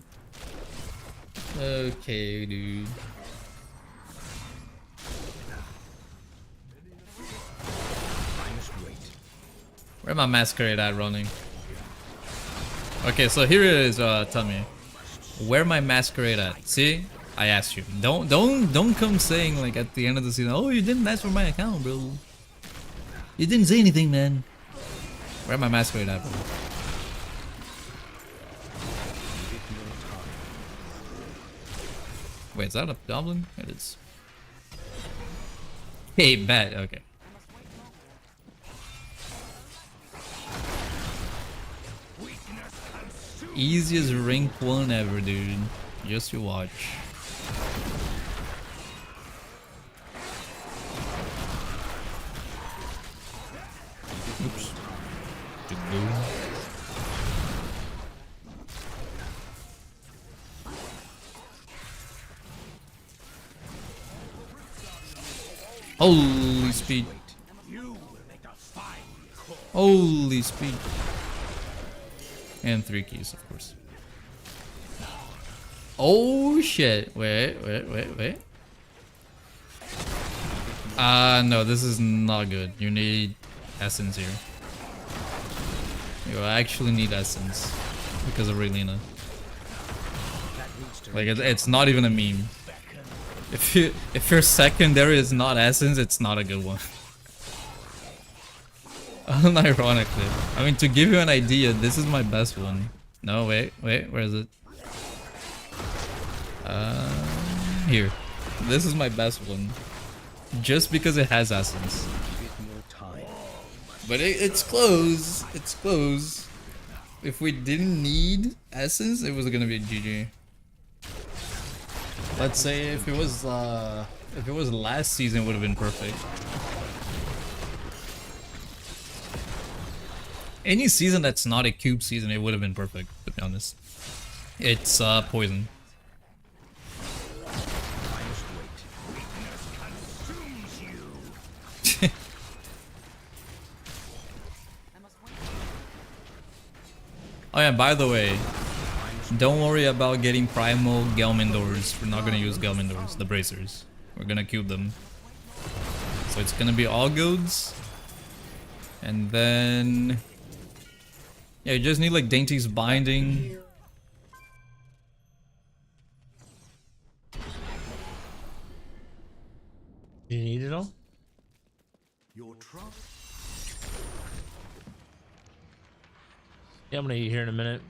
Okay, dude. Where my masquerade at running? Okay, so here it is, tell me. Where my masquerade at? See? I asked you. Don't come saying like at the end of the season, oh, you didn't ask for my account, bro. You didn't say anything, man. Where my masquerade at, bro? Wait, is that a goblin? It is. Hey, bad. Okay. Easiest rank 1 ever, dude. Just you watch. Oops. Holy speed. Holy speed. And 3 keys, of course. Oh shit. Wait. No, this is not good. You need essence here. You actually need essence because of Raylina. Like it's not even a meme. If your secondary is not essence, it's not a good one. Unironically. I mean, to give you an idea, this is my best one. No, wait, where is it? Here. This is my best one. Just because it has essence. But it's close. It's close. If we didn't need essence, it was gonna be GG. Let's say if it was last season, it would have been perfect. Any season that's not a cube season, it would have been perfect, to be honest. It's poison. Oh yeah, by the way, don't worry about getting primal Gelmindors. We're not gonna use Gelmindors, the bracers. We're gonna cube them. So it's gonna be all goods. And then... yeah, you just need like Dainty's Binding. You need it all? Your trust. Yeah, I'm gonna eat here in a minute.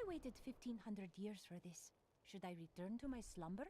I waited 1500 years for this. Should I return to my slumber?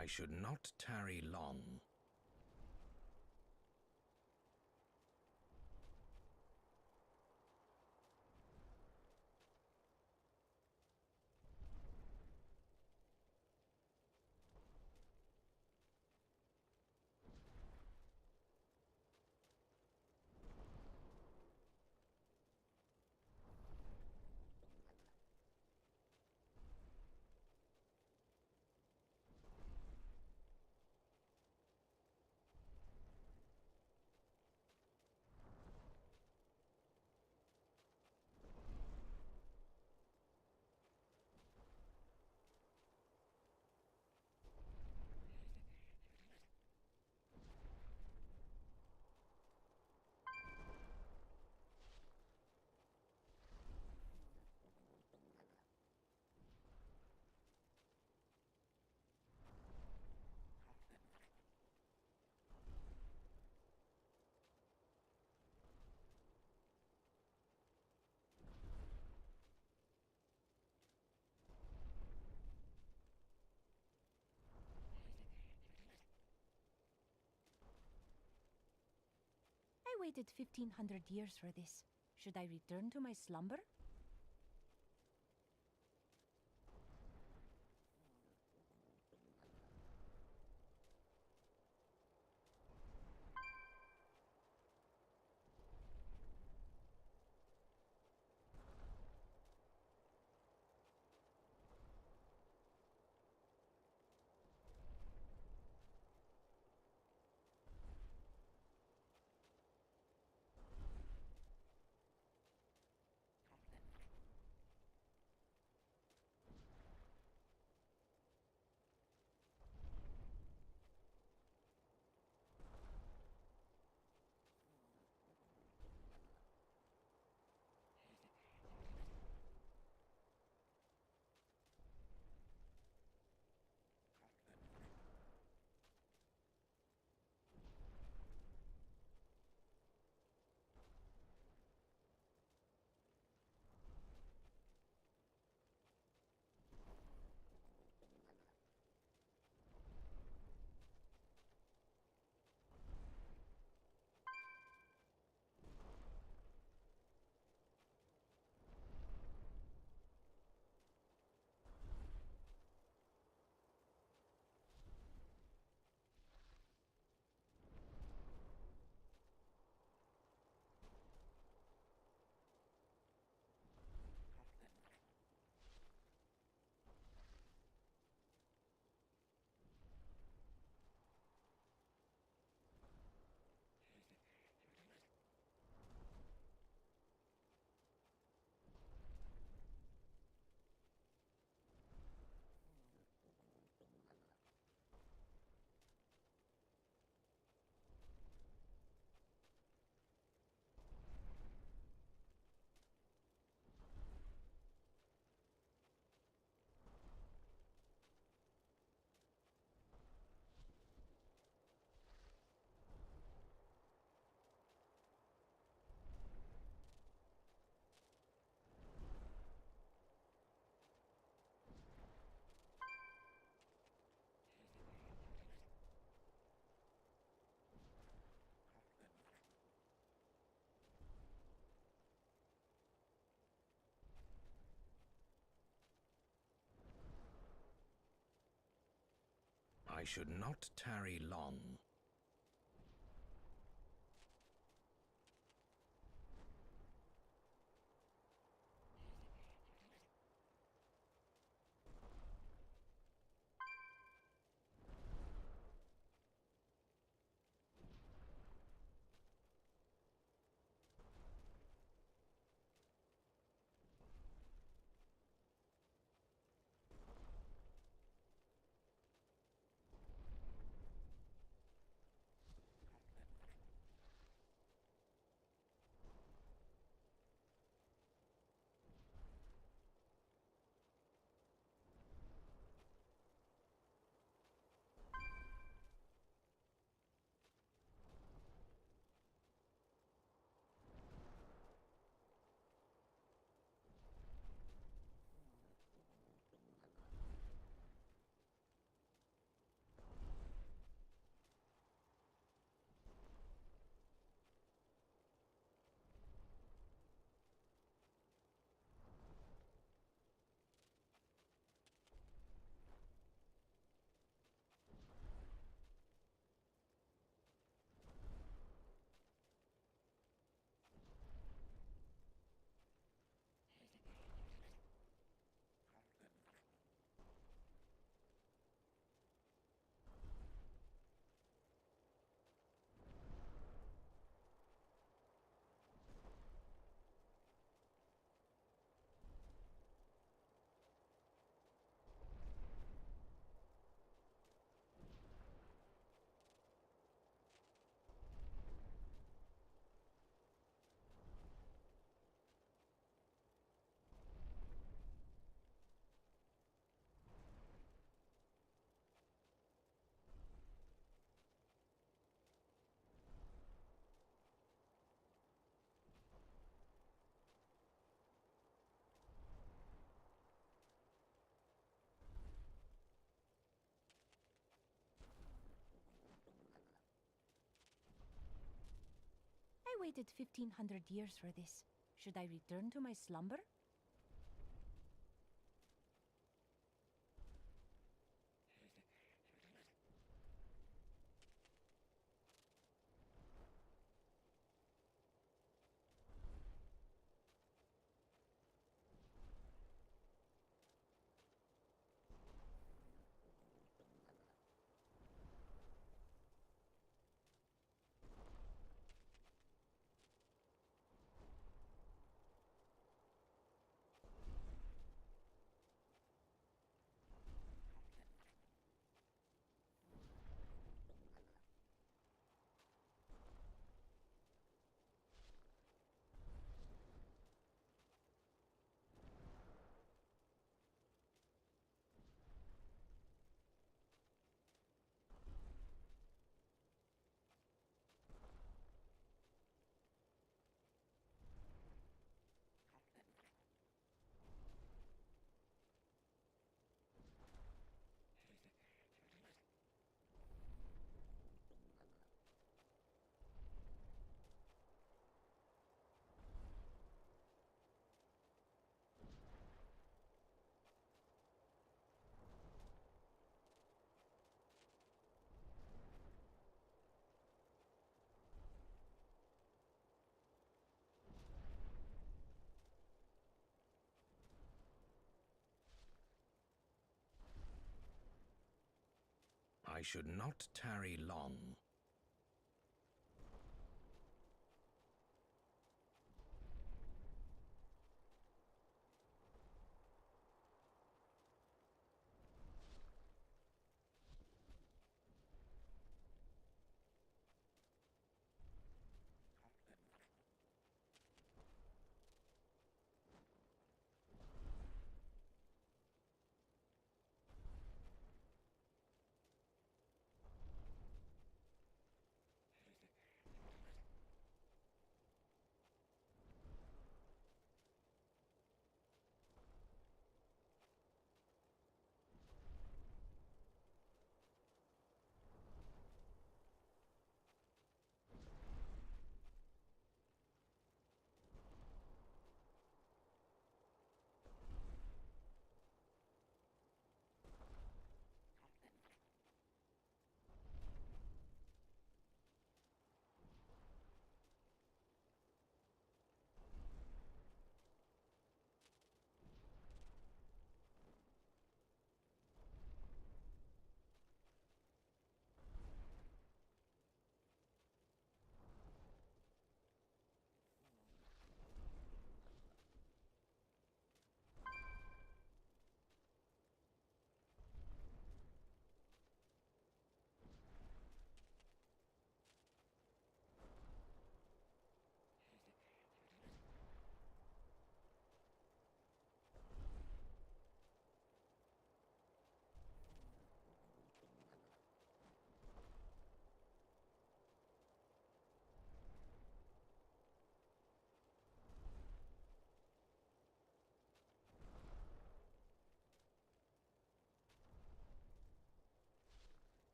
I should not tarry long. waited 1500 years for this. Should I return to my slumber? I should not tarry long. waited 1500 years for this. Should I return to my slumber? I should not tarry long.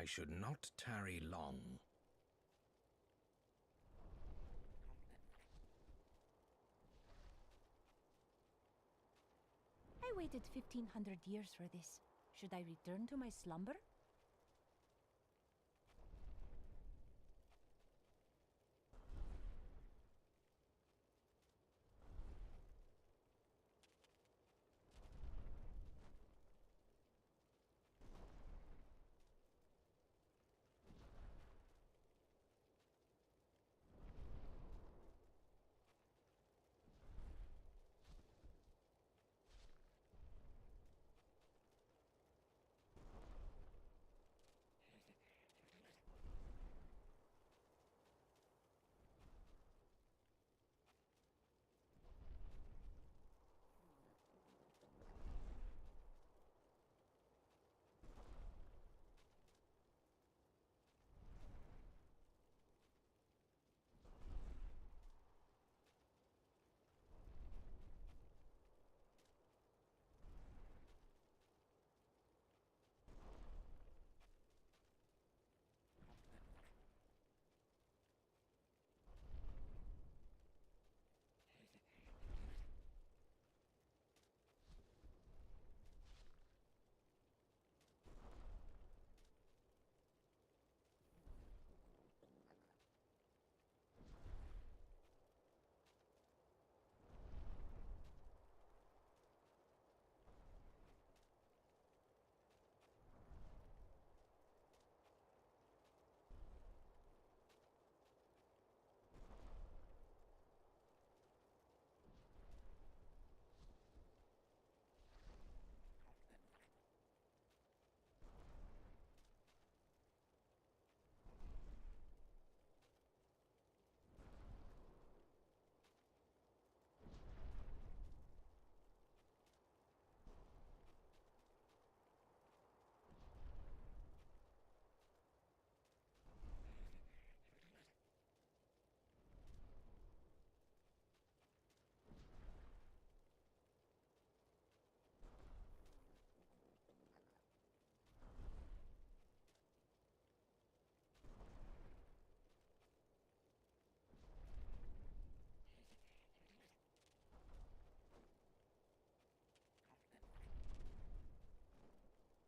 I should not tarry long. I waited 1500 years for this. Should I return to my slumber?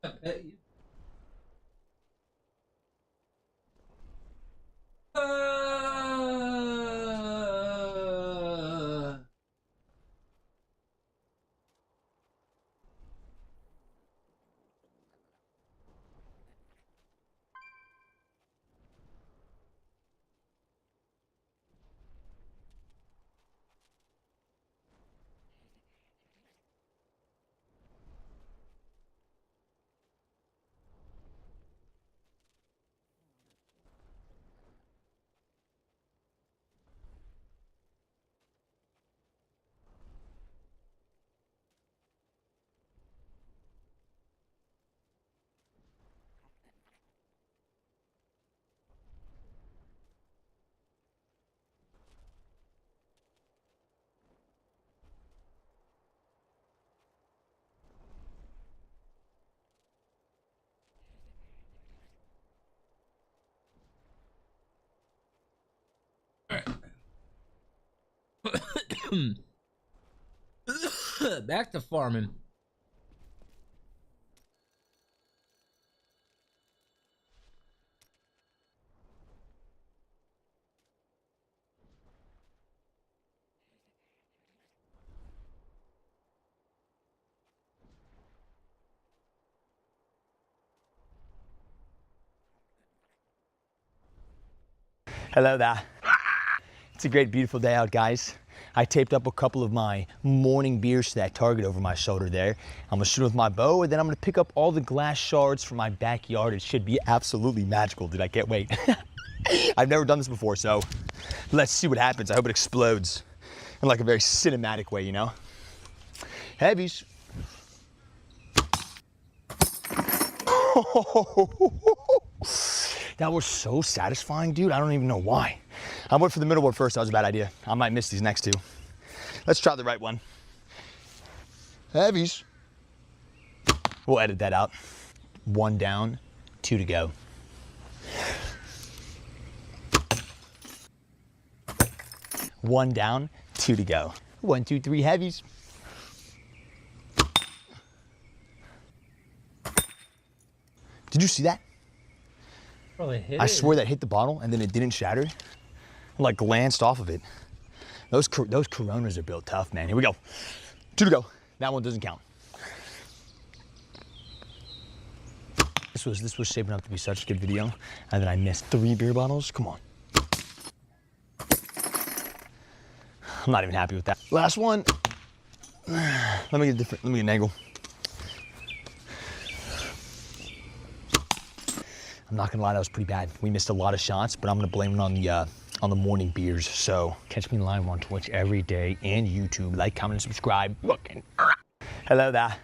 I bet you. Back to farming. Hello there. It's a great, beautiful day out, guys. I taped up a couple of my morning beers to that target over my shoulder there. I'm gonna shoot with my bow, and then I'm gonna pick up all the glass shards from my backyard. It should be absolutely magical, dude. I can't wait. I've never done this before, so let's see what happens. I hope it explodes in like a very cinematic way, you know? Heavies. That was so satisfying, dude. I don't even know why. I went for the middle one first. That was a bad idea. I might miss these next two. Let's try the right one. Heavies. We'll edit that out. 1 down, 2 to go. 1 down, 2 to go. 1, 2, 3 heavies. Did you see that? Probably hit I it. swear that hit the bottle and then it didn't shatter. It like glanced off of it. Those Coronas are built tough, man. Here we go. 2 to go. That one doesn't count. This was shaping up to be such a good video, and then I missed 3 beer bottles. Come on. I'm not even happy with that. Last one. Let me get an angle. I'm not gonna lie, that was pretty bad. We missed a lot of shots, but I'm gonna blame it on the morning beers. So catch me live on Twitch every day and YouTube. Like, comment, and subscribe. Hello there.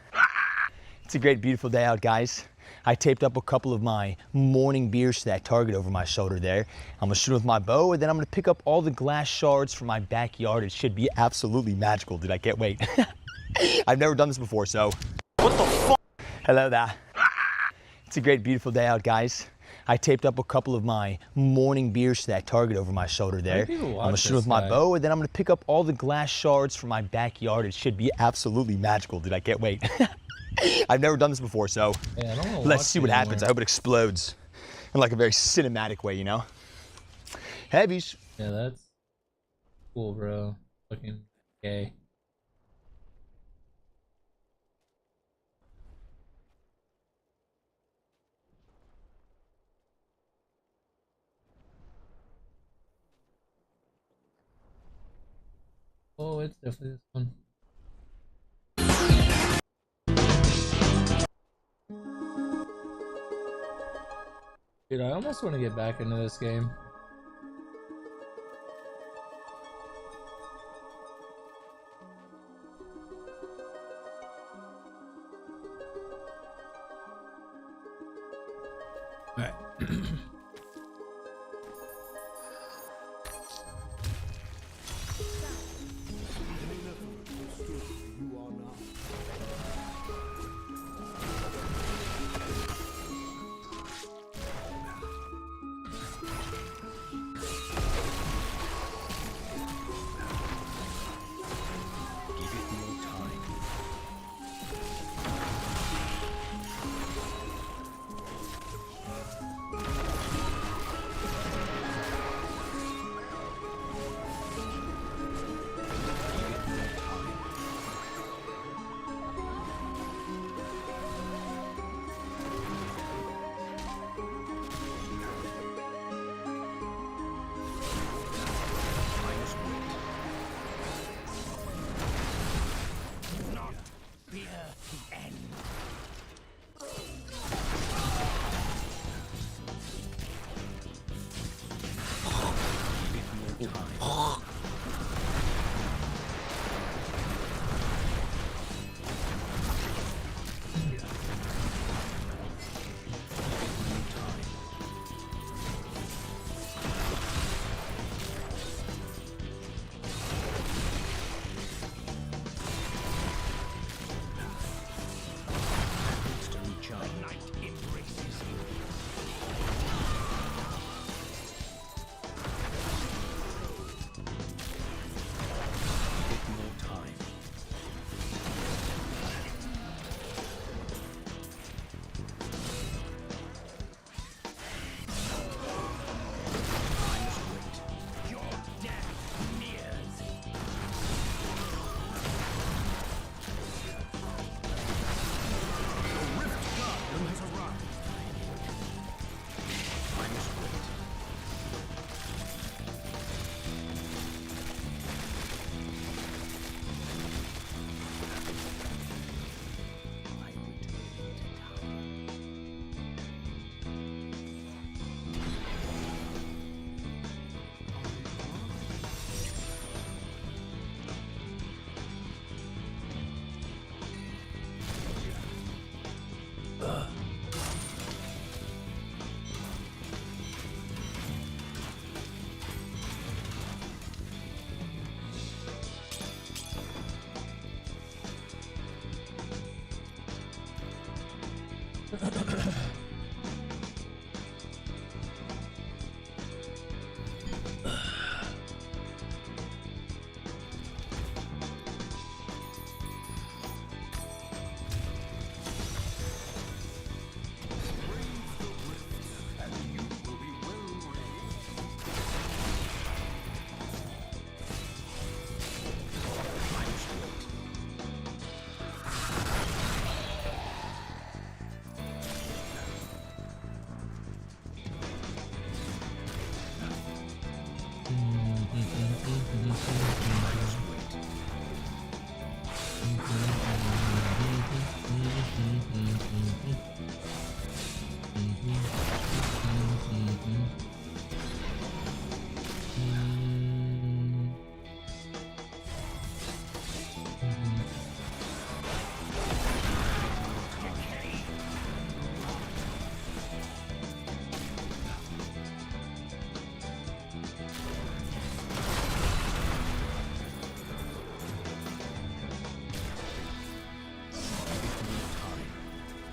It's a great, beautiful day out, guys. I taped up a couple of my morning beers to that target over my shoulder there. I'm gonna shoot with my bow, and then I'm gonna pick up all the glass shards from my backyard. It should be absolutely magical, dude. I can't wait. I've never done this before, so. What the fuck? Hello there. It's a great, beautiful day out, guys. I taped up a couple of my morning beers to that target over my shoulder there. I'm gonna shoot with my bow, and then I'm gonna pick up all the glass shards from my backyard. It should be absolutely magical, dude. I can't wait. I've never done this before, so let's see what happens. I hope it explodes in like a very cinematic way, you know? Heavies. Yeah, that's cool, bro. Fucking gay. Oh, it's definitely this one. Dude, I almost want to get back into this game. All right.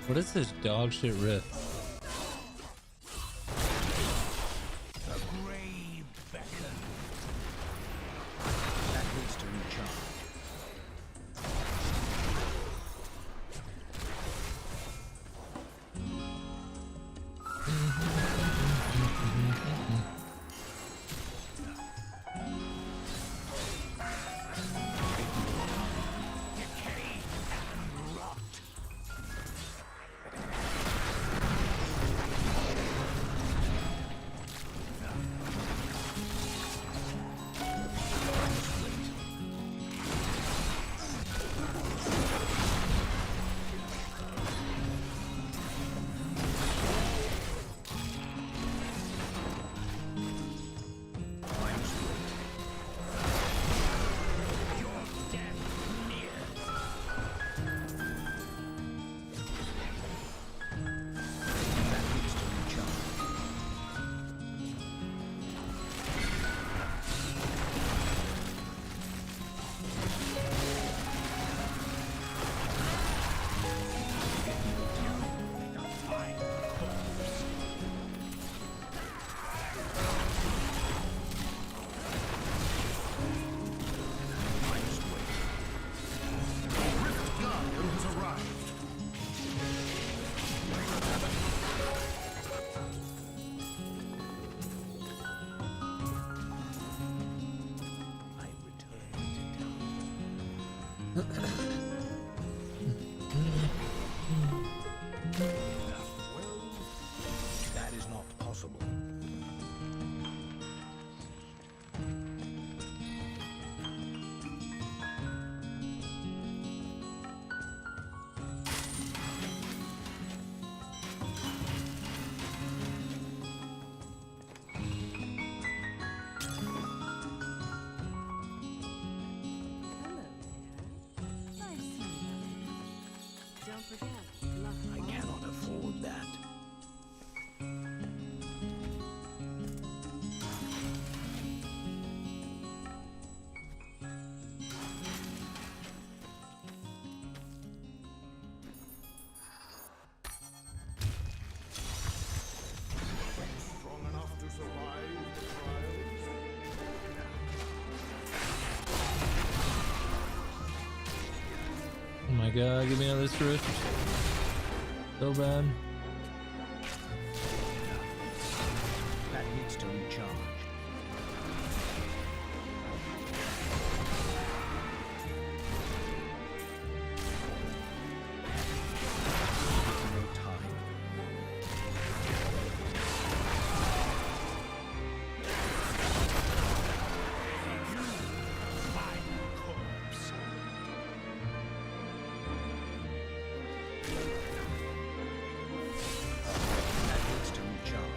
What is this dog shit riff? The grave beckon. That needs to recharge. That is not possible. Don't forget, luck I cannot afford that. Strong enough to survive the trials? Oh my god, give me another rift. So bad. That needs to recharge. No time. That needs to recharge.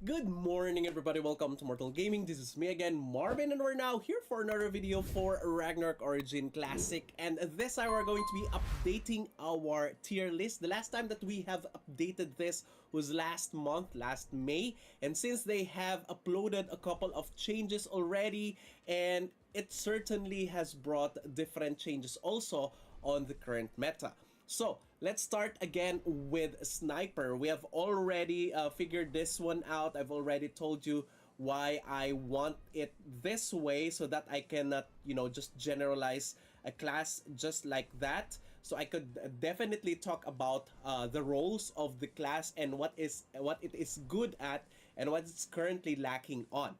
Good morning everybody, welcome to Mortal Gaming. This is me again, Marvin, and we're now here for another video for Ragnarok Origin Classic. And this time we're going to be updating our tier list. The last time that we have updated this was last month, last May. And since they have uploaded a couple of changes already, and it certainly has brought different changes also on the current meta. So let's start again with Sniper. We have already figured this one out. I've already told you why I want it this way, so that I cannot, just generalize a class just like that. So I could definitely talk about the roles of the class and what it is good at and what it's currently lacking on.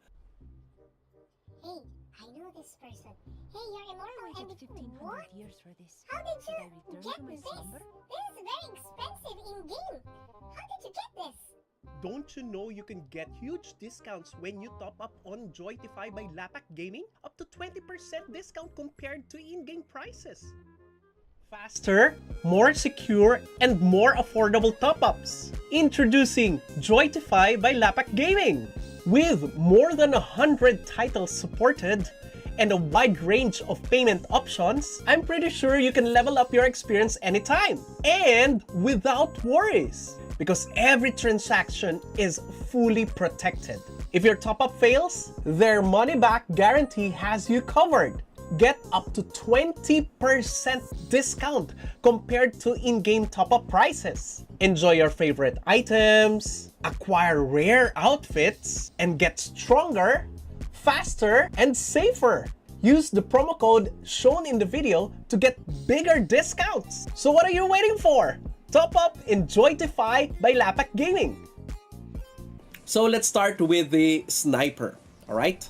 Hey, I know this person. Hey, you're immortal and 1,500 years for this. How did Should I you return get to my this? slumber? This is very expensive in-game. How did you get this? Don't you know you can get huge discounts when you top up on Joytify by Lapak Gaming? Up to 20% discount compared to in-game prices. Faster, more secure, and more affordable top-ups. Introducing Joytify by Lapak Gaming. With more than 100 titles supported and a wide range of payment options, I'm pretty sure you can level up your experience anytime and without worries, because every transaction is fully protected. If your top-up fails, their money-back guarantee has you covered. Get up to 20% discount compared to in-game top-up prices. Enjoy your favorite items, acquire rare outfits, and get stronger faster, and safer. Use the promo code shown in the video to get bigger discounts. So what are you waiting for? Top up Enjoytify by Lapak Gaming. So let's start with the sniper, alright?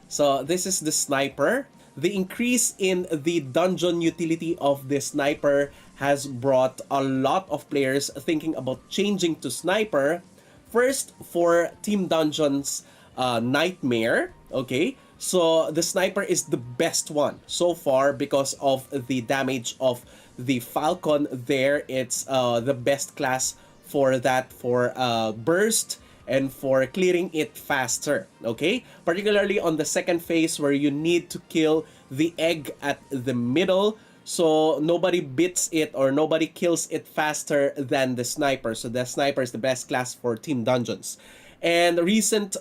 So this is the sniper. The increase in the dungeon utility of the sniper has brought a lot of players thinking about changing to sniper. First, for Team Dungeon's Nightmare, okay? So the sniper is the best one so far because of the damage of the Falcon there. It's the best class for that, for burst and for clearing it faster, okay? Particularly on the second phase where you need to kill the egg at the middle, so nobody beats it or nobody kills it faster than the sniper. So the sniper is the best class for Team Dungeons. And the recent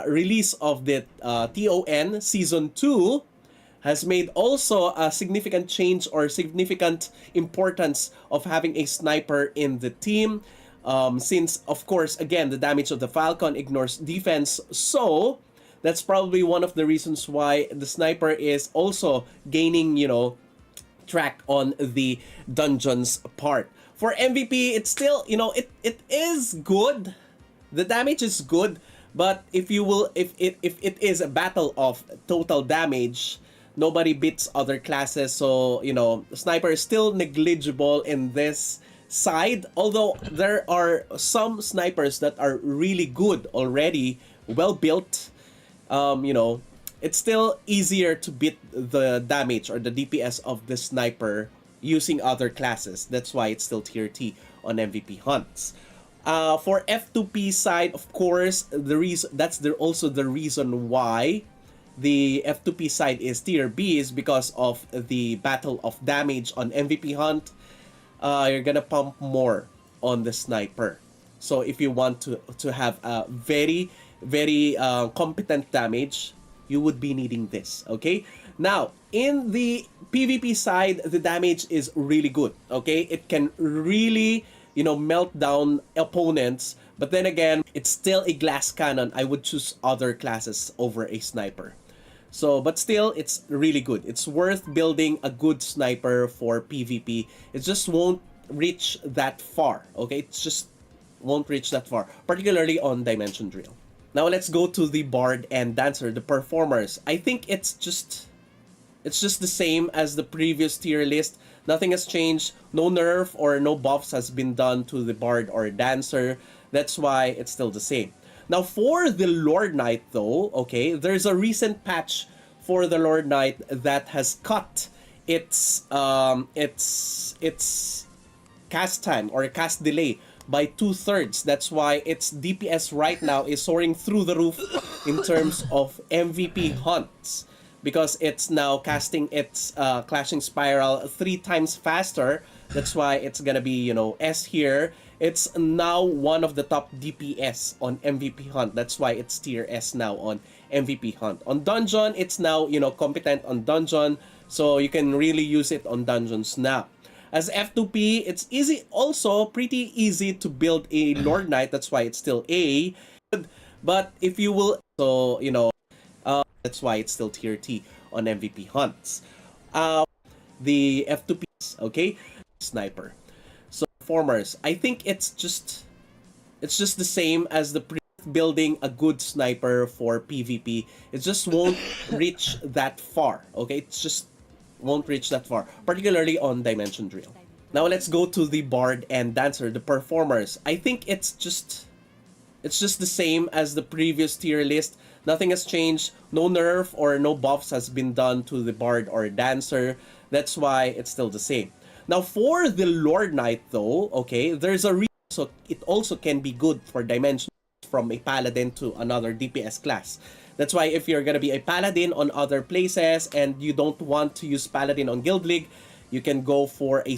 release of the TON Season 2 has made also a significant change or significant importance of having a sniper in the team. Since, of course, again, the damage of the Falcon ignores defense. So that's probably one of the reasons why the sniper is also gaining, you know, track on the dungeons part. For MVP, it's still, you know, it is good. The damage is good, but if it is a battle of total damage, nobody beats other classes. So, you know, sniper is still negligible in this side, although there are some snipers that are really good already, well built. You know, it's still easier to beat the damage or the DPS of the sniper using other classes. That's why it's still tier T on MVP hunts. For F2P side, of course, also the reason why the F2P side is tier B is because of the battle of damage on MVP hunt. You're gonna pump more on the sniper. So if you want to have a very competent damage, you would be needing this, okay? Now, in the PvP side, the damage is really good, okay? It can really, you know, melt down opponents, but then again, it's still a glass cannon. I would choose other classes over a sniper. So, but still, it's really good. It's worth building a good sniper for PvP. It just won't reach that far, okay? It just won't reach that far, particularly on Dimension Drill. Now, let's go to the Bard and Dancer, the performers. I think it's just the same as the previous tier list. Nothing has changed. No nerf or no buffs has been done to the Bard or Dancer. That's why it's still the same. Now, for the Lord Knight, though, okay, there's a recent patch for the Lord Knight that has cut its cast time or cast delay by 2/3. That's why its DPS right now is soaring through the roof in terms of MVP hunts, because it's now casting its Clashing Spiral 3 times faster. That's why it's gonna be, you know, S here. It's now one of the top DPS on MVP hunt. That's why it's tier S now on MVP hunt. On dungeon, it's now, you know, competent on dungeon, so you can really use it on dungeons now. As F2P, it's easy, also pretty easy to build a Lord Knight. That's why it's still A. But if you will, so, you know, that's why it's still tier T on MVP hunts. The F2Ps, okay? Sniper. So, performers, I think it's just the same as the building a good sniper for PvP. It just won't reach that far, okay? It's just won't reach that far, particularly on Dimension Drill. Now let's go to the Bard and Dancer, the performers. I think it's just the same as the previous tier list. Nothing has changed. No nerf or no buffs has been done to the Bard or Dancer. That's why it's still the same. Now for the Lord Knight, though, okay, there's a reason. So it also can be good for Dimension from a Paladin to another DPS class. That's why if you're gonna be a Paladin on other places and you don't want to use Paladin on Guild League, you can go for a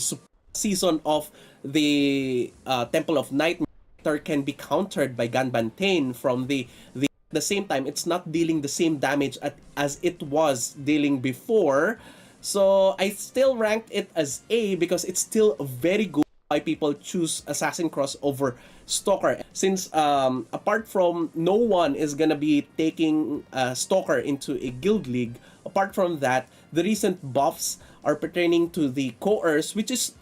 season of the Temple of Nightmare can be countered by Ganbantane from the same time. It's not dealing the same damage as it was dealing before. So I still ranked it as A because it's still very good. why people choose Assassin Cross over Stalker, since apart from no one is gonna be taking Stalker into a guild league. Apart from that, the recent buffs are pertaining to the Coerce, which is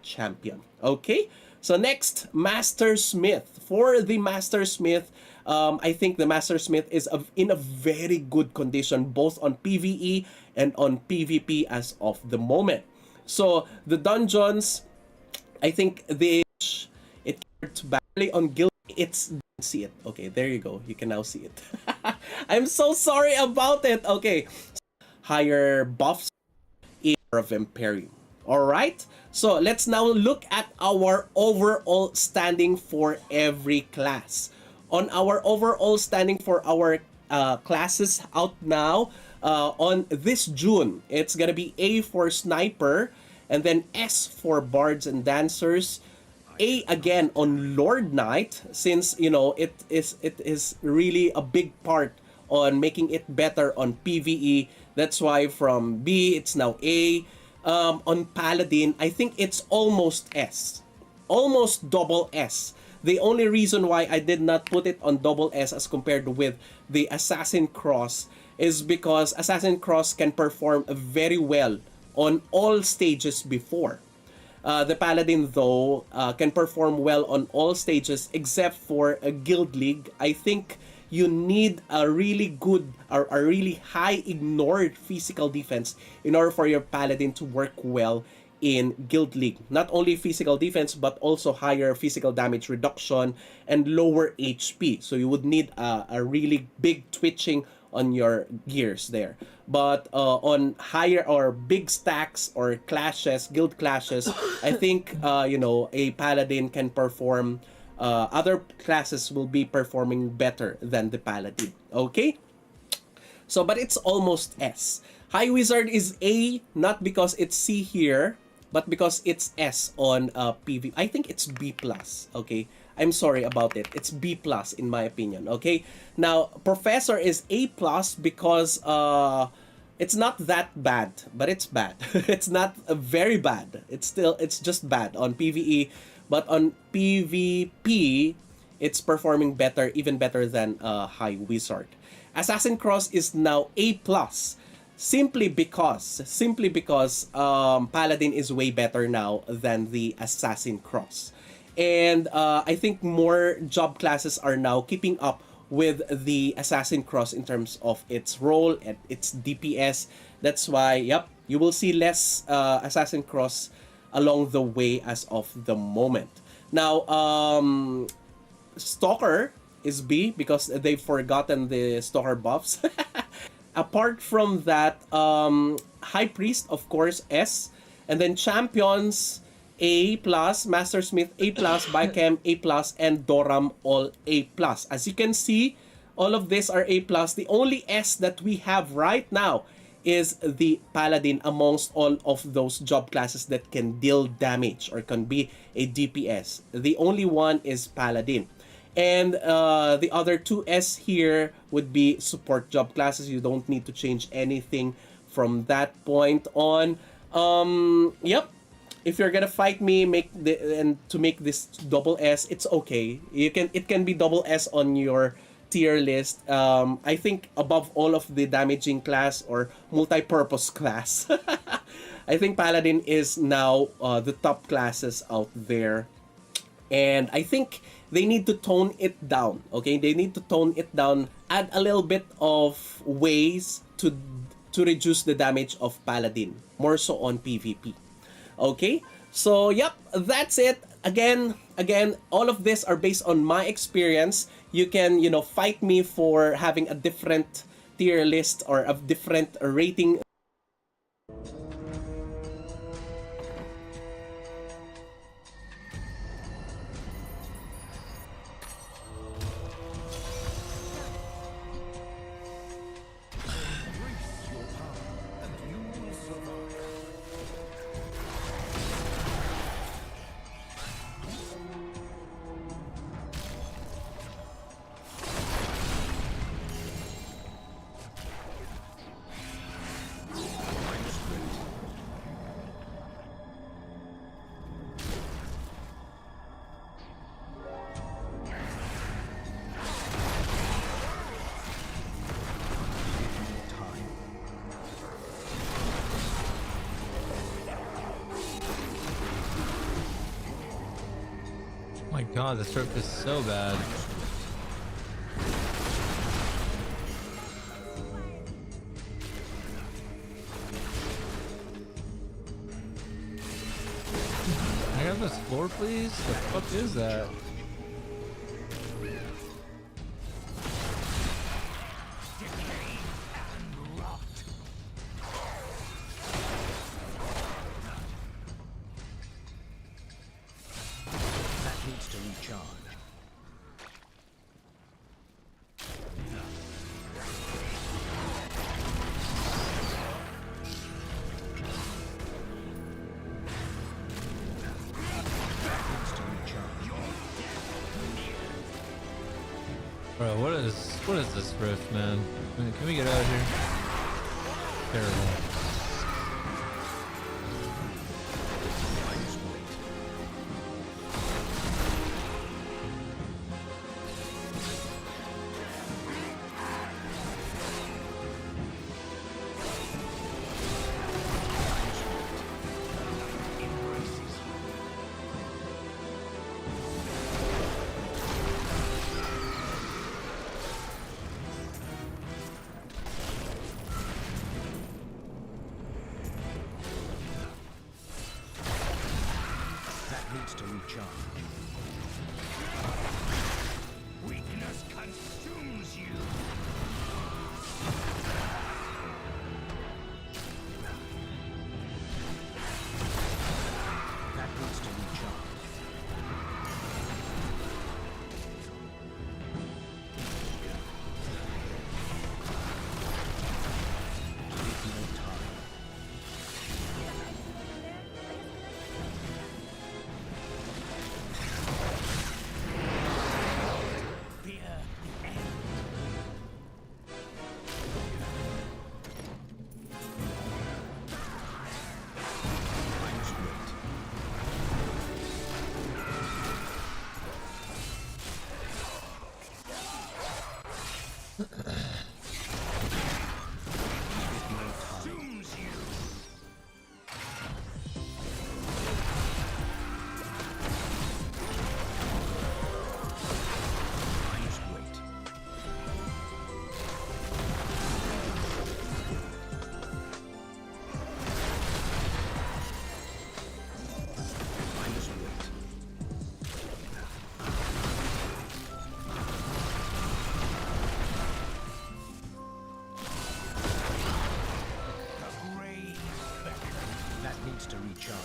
champion. Okay, so next, Master Smith. For the Master Smith, I think the Master Smith is in a very good condition, both on PvE and on PvP as of the moment. So the dungeons, I think it badly on guild. See it. Okay, there you go. You can now see it. I'm so sorry about it. Okay, higher buffs of Imperium. All right. So let's now look at our overall standing for every class. On our overall standing for our classes out now, on this June, it's gonna be A for Sniper, and then S for Bards and Dancers, A again on Lord Knight, since you know it is really a big part on making it better on PvE. That's why from B it's now A. On Paladin, I think it's almost S, almost double S. The only reason why I did not put it on double S as compared with the Assassin Cross is because Assassin Cross can perform very well on all stages before. The Paladin, though, can perform well on all stages except for a Guild League. I think you need a really good or a really high ignored physical defense in order for your Paladin to work well in Guild League. Not only physical defense, but also higher physical damage reduction and lower HP. So you would need a really big twitching on your gears there. But on higher or big stacks or clashes, guild clashes, I think you know, a Paladin can perform. Other classes will be performing better than the Paladin. Okay? So, but it's almost S. High Wizard is A, not because it's C here, but because it's S on PV. I think it's B+. Okay? I'm sorry about it. It's B+ in my opinion. Okay? Now, Professor is A+ because it's not that bad, but it's bad. It's not very bad. It's just bad on PvE. But on PvP, it's performing better, even better than High Wizard. Assassin Cross is now A+, simply because Paladin is way better now than the Assassin Cross. And I think more job classes are now keeping up with the Assassin Cross in terms of its role and its DPS. That's why, yep, you will see less Assassin Cross along the way as of the moment. Now, Stalker is B because they've forgotten the Stalker buffs. Apart from that, High Priest, of course, S. And then Champions, A+, Master Smith, A+, Bicam, A+, and Doram, all A+. As you can see, all of these are A+. The only S that we have right now is the Paladin amongst all of those job classes that can deal damage or can be a DPS. The only one is Paladin. And the other two S here would be support job classes. You don't need to change anything from that point on. Yep. If you're gonna fight me, to make this double S, it's okay. It can be double S on your tier list. I think above all of the damaging class or multi-purpose class, I think Paladin is now the top classes out there. And I think they need to tone it down, okay? They need to tone it down, add a little bit of ways to reduce the damage of Paladin, more so on PvP. Okay? So, yep, that's it. Again, all of this are based on my experience. You can, you know, fight me for having a different tier list or a different rating. god, this rift is so bad. Can I have this floor, please? The fuck is that? That needs to recharge. Bro, what is this rift, man? Can we get out of here? Terrible. Needs to recharge. Weakness consumes you. That needs to recharge. Give no time. Needs to recharge.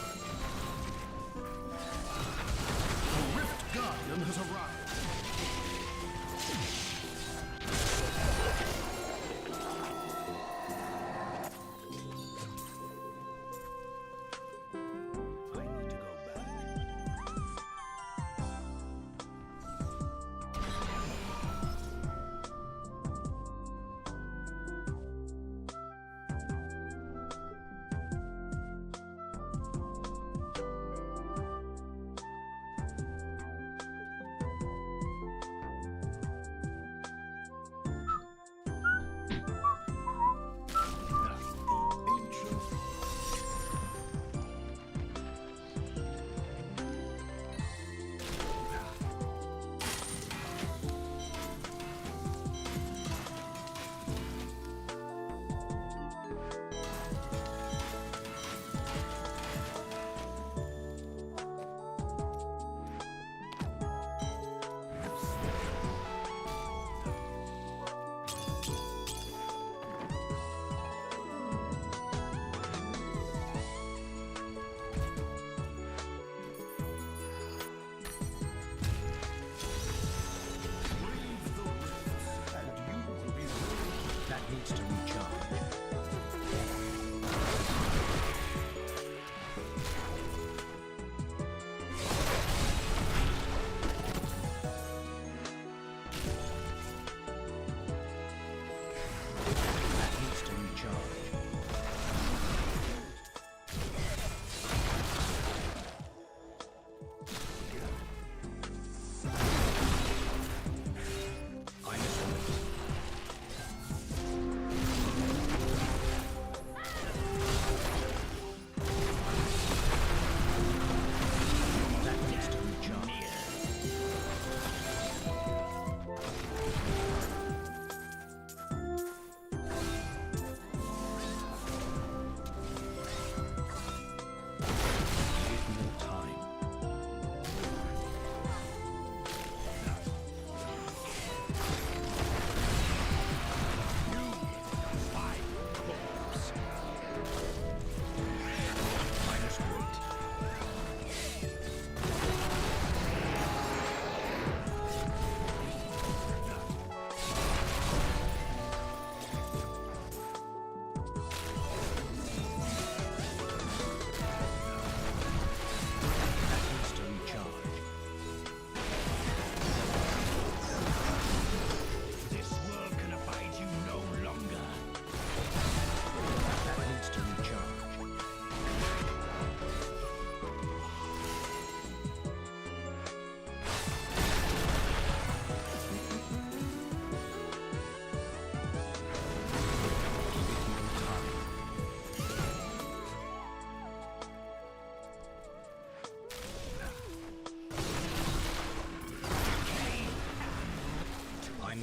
The Rift Guardian has arrived.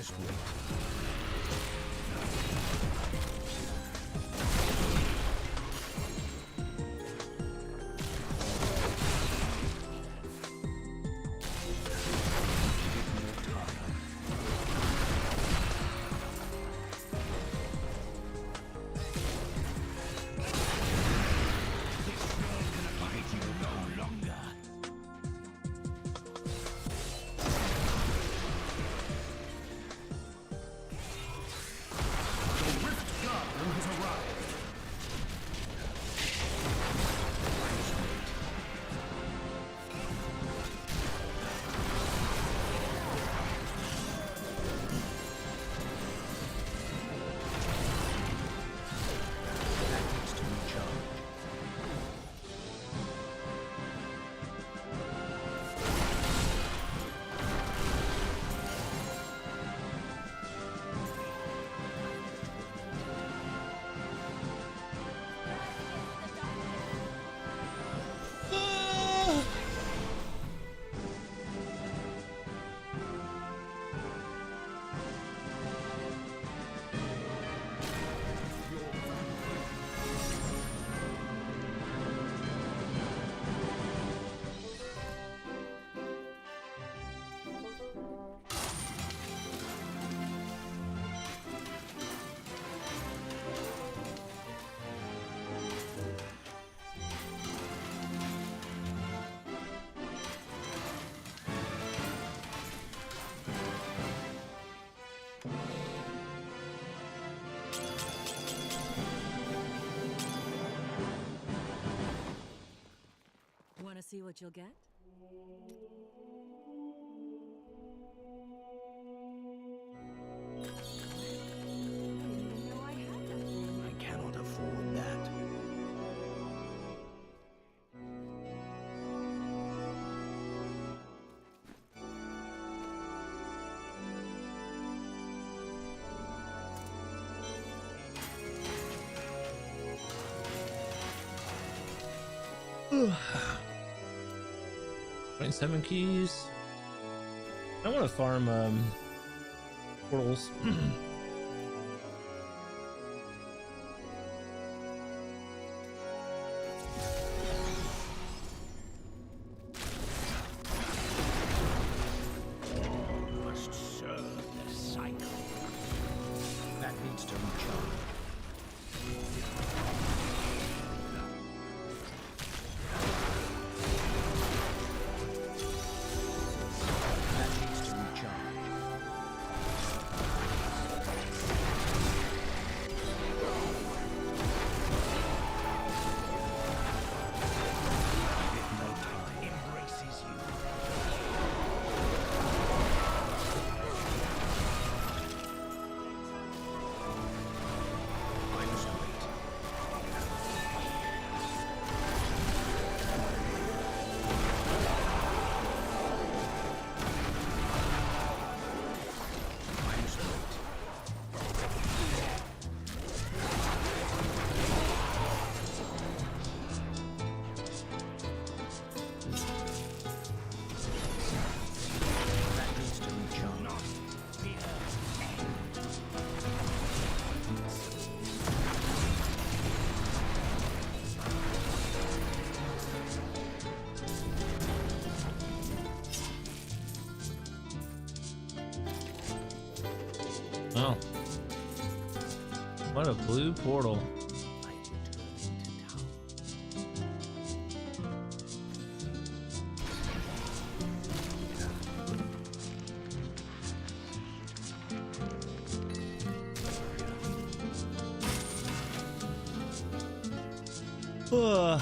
just wait. Want to see what you'll get? I cannot afford that. Ugh. 27 keys. I want to farm portals. Must serve the cycle. That needs to recharge. Oh. What a blue portal. Ugh.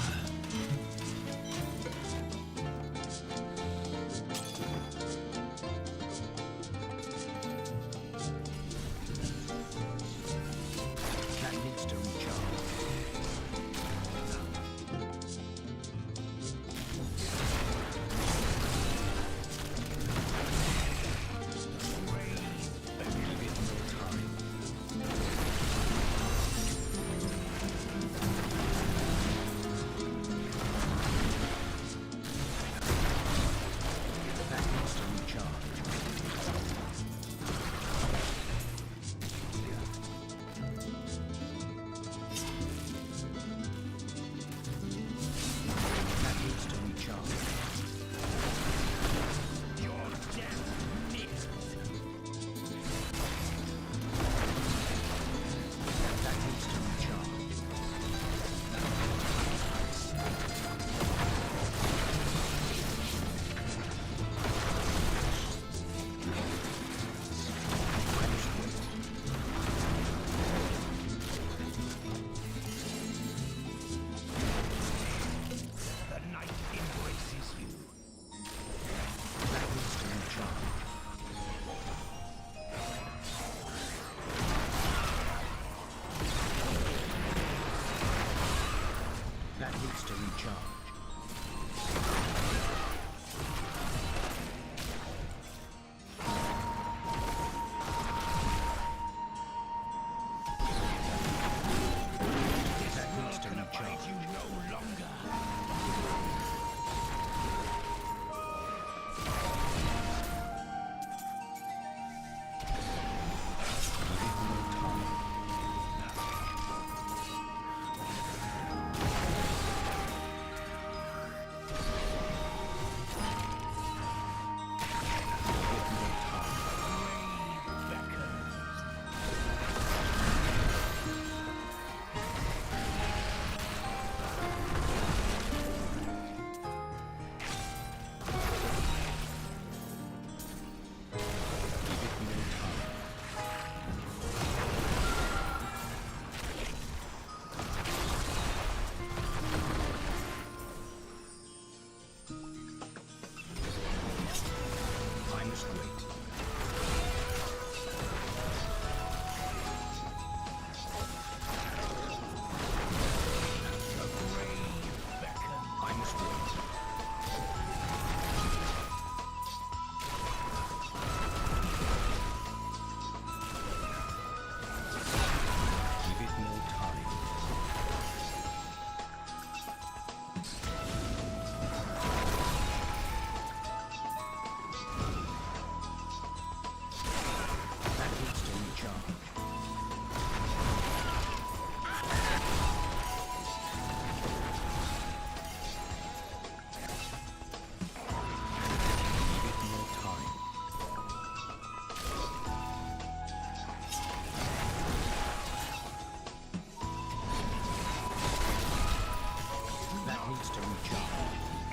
to reach our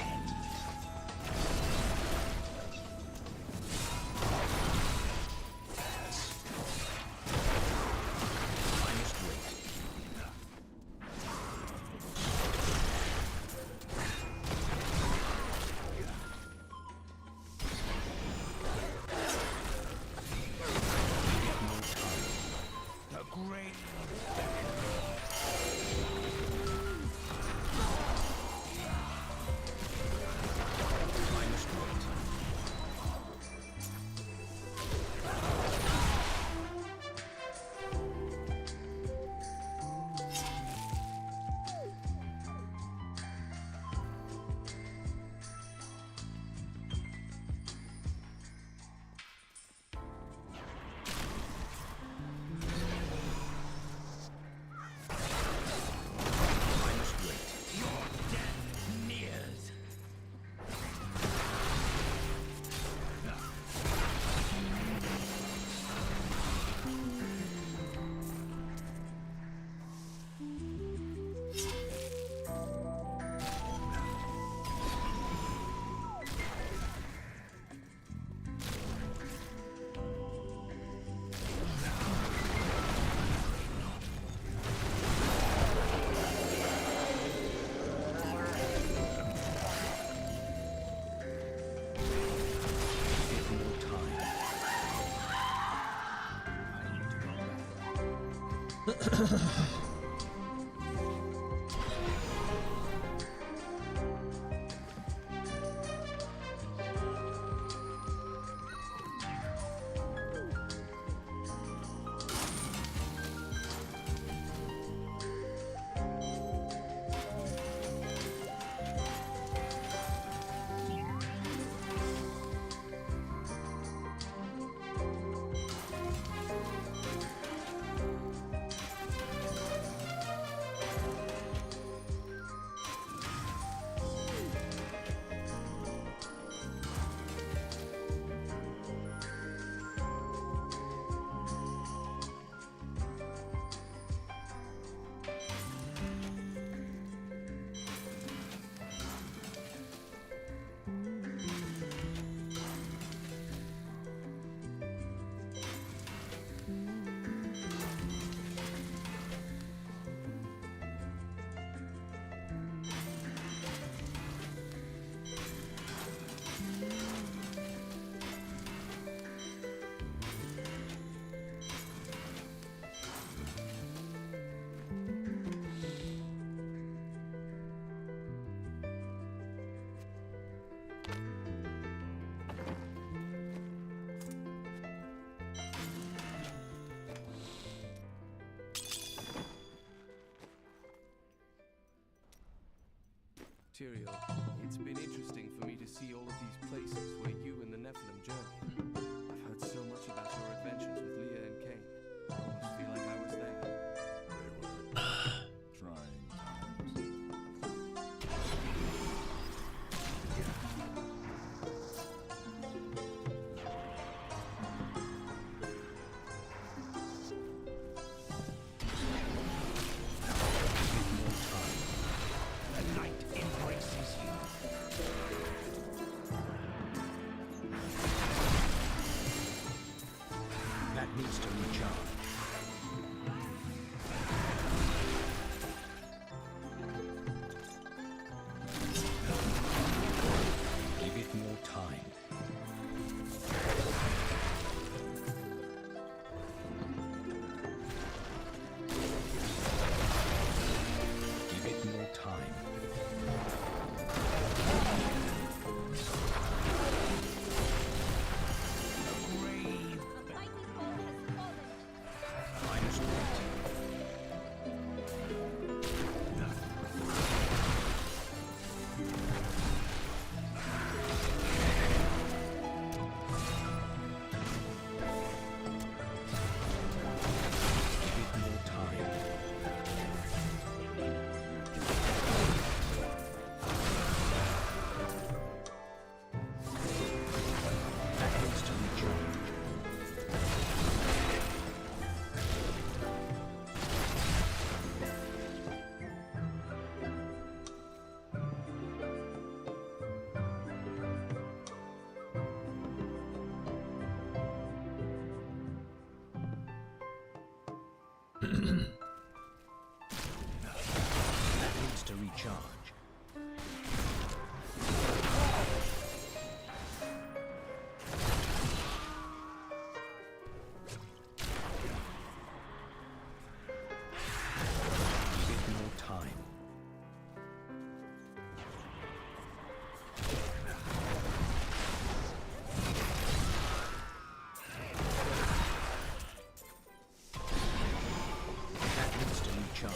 end. I must wait. The great I must wait. I must wait. Your death nears. Give more time. I need to go back. Tyrael, it's been interesting for me to see all of these places where you and the Nephilim journeyed. I've heard so much about your adventures with Leah and Cain. I almost feel like I was there. They were trying times. The night embraces you. That needs to recharge. A bit more time. That needs to recharge.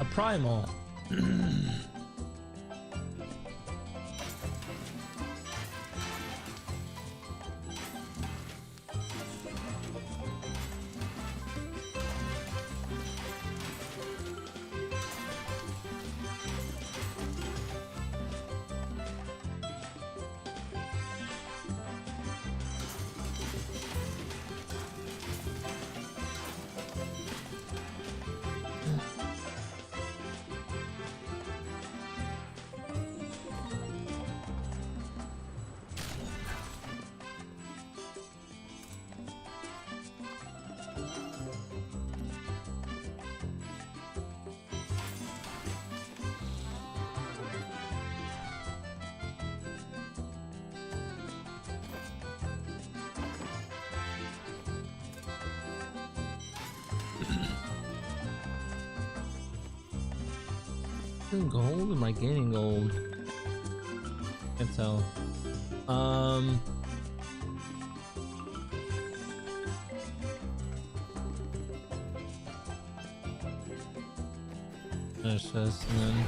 A primal. Gold? Am I gaining gold? Can't tell. There's this, and then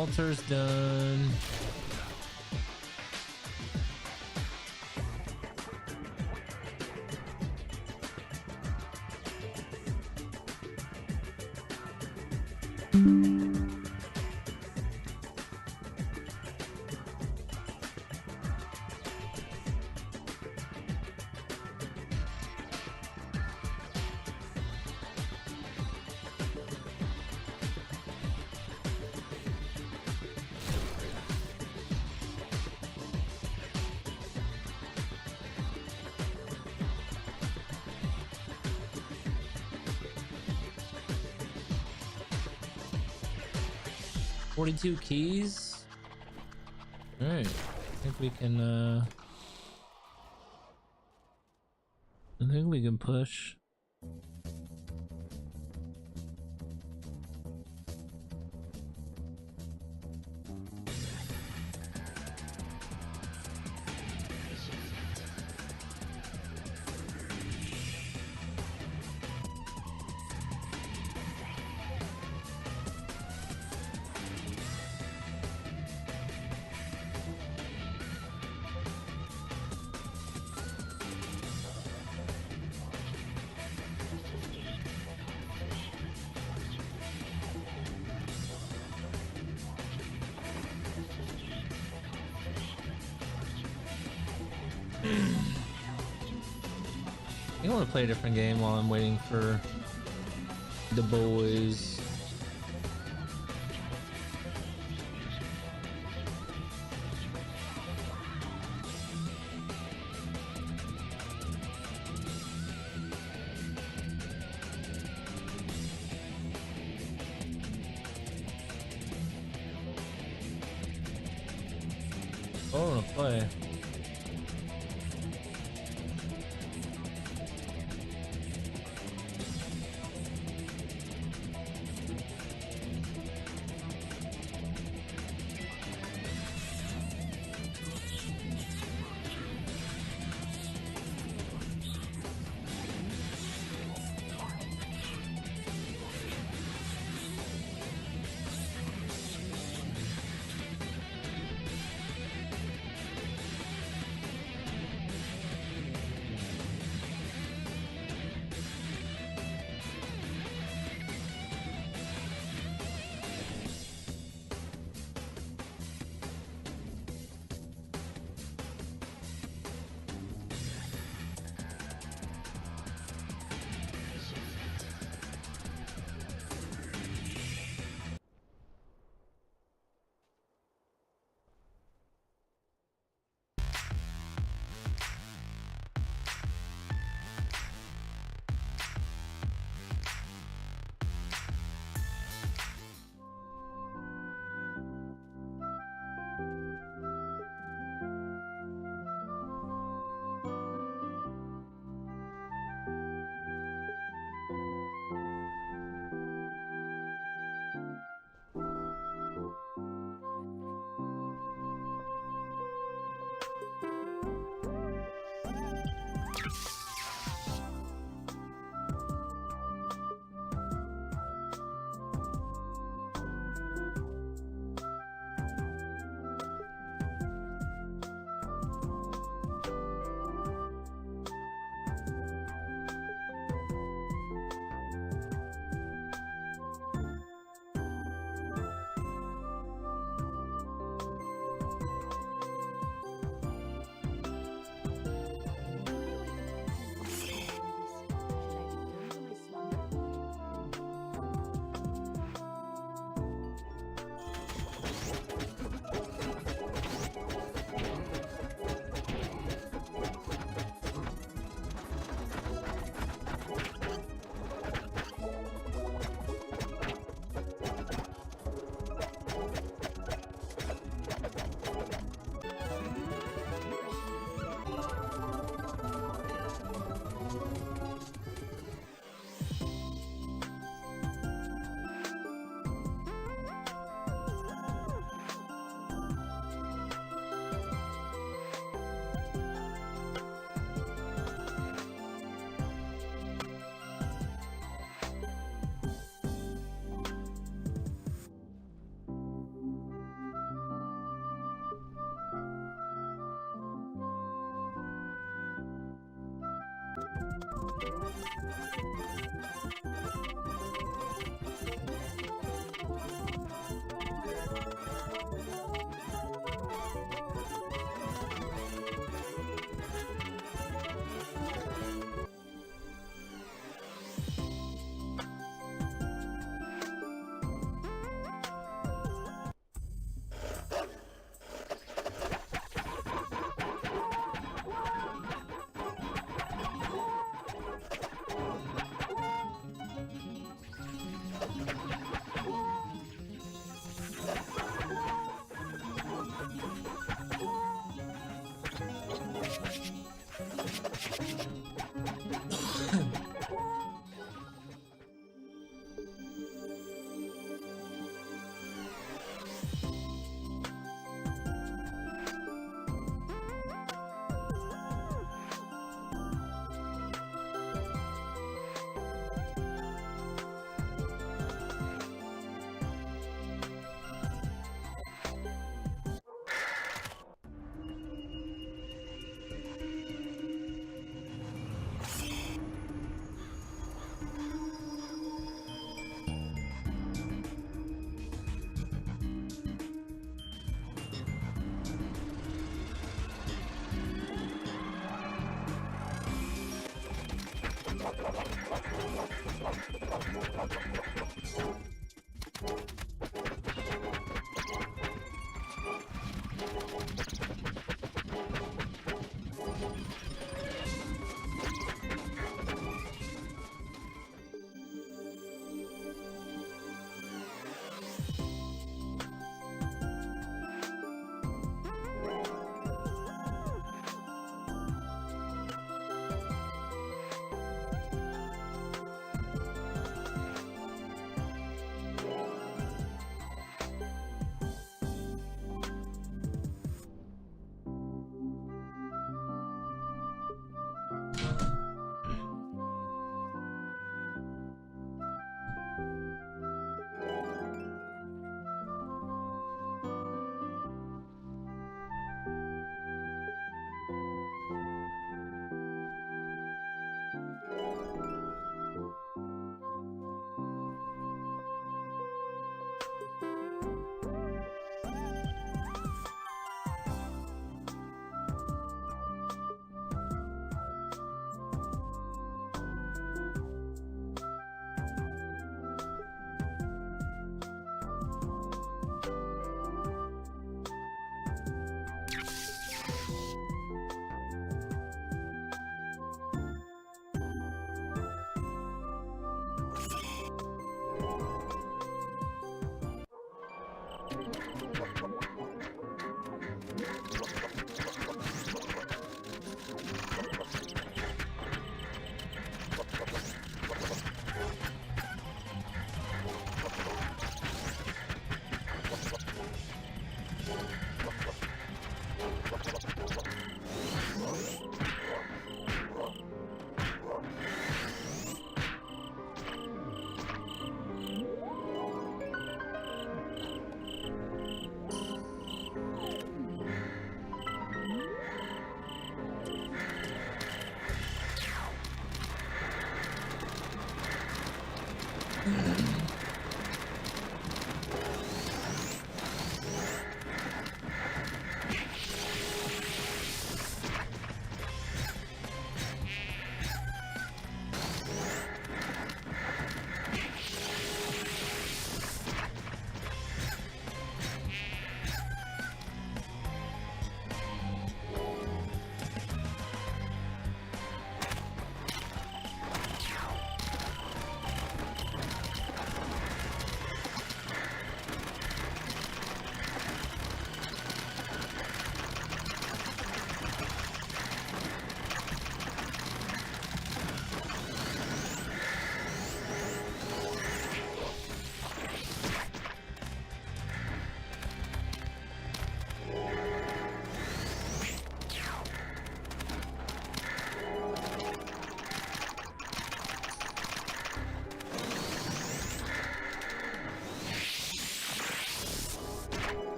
Altar's done. $42 keys. All right, I think we can. I think we can push. I want to play a different game while I'm waiting for the boys. I want to play.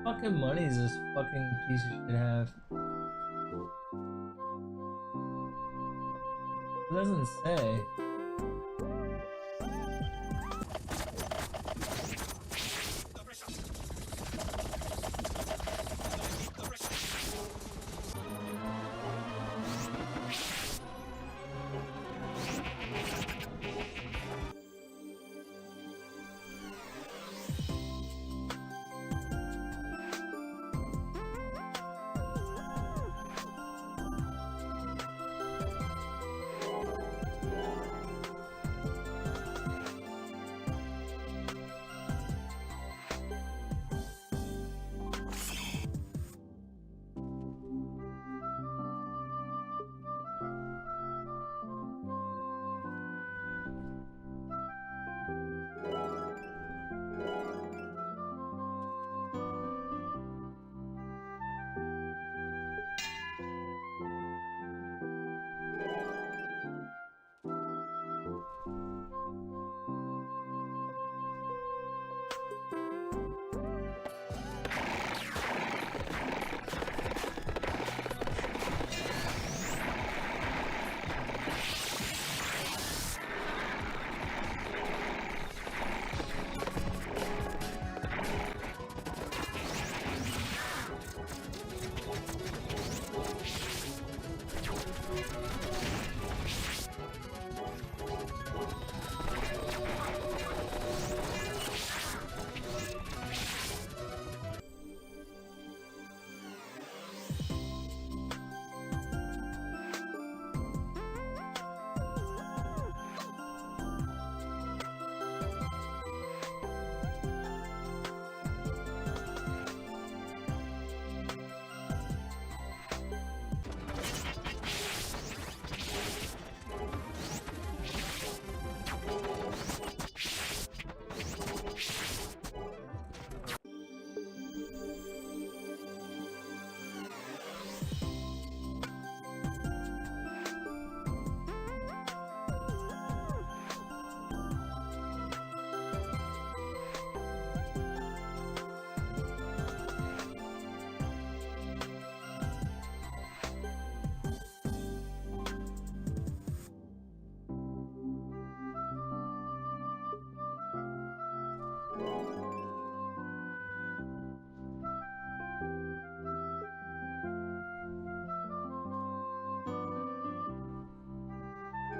fucking money does this fucking piece of shit have? It doesn't say.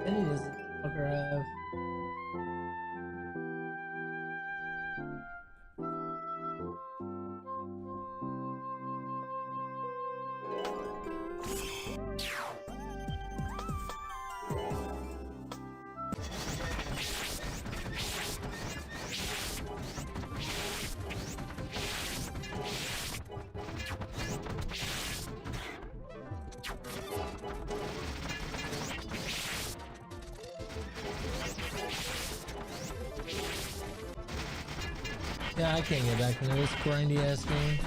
Any does this fucker have? Yeah, I can't get back into this grindy ass game.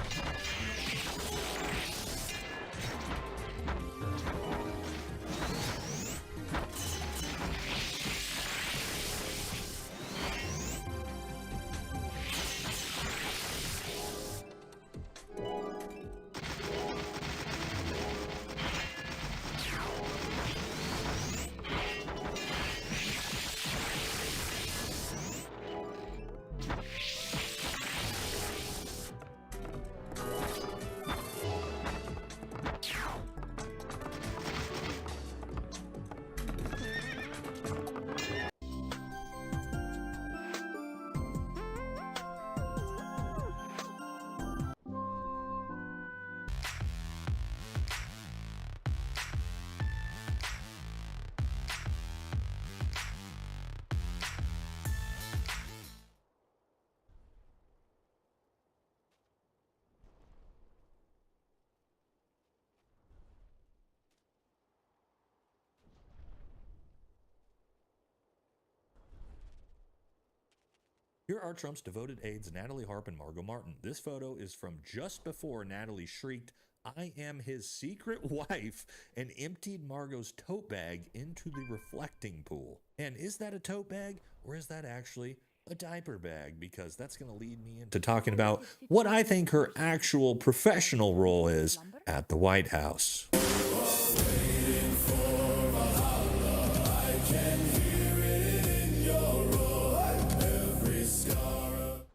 Here are Trump's devoted aides Natalie Harp and Margot Martin. This photo is from just before Natalie shrieked, "I am his secret wife," and emptied Margot's tote bag into the reflecting pool. And is that a tote bag, or is that actually a diaper bag, because that's going to lead me into talking about what I think her actual professional role is at the White House.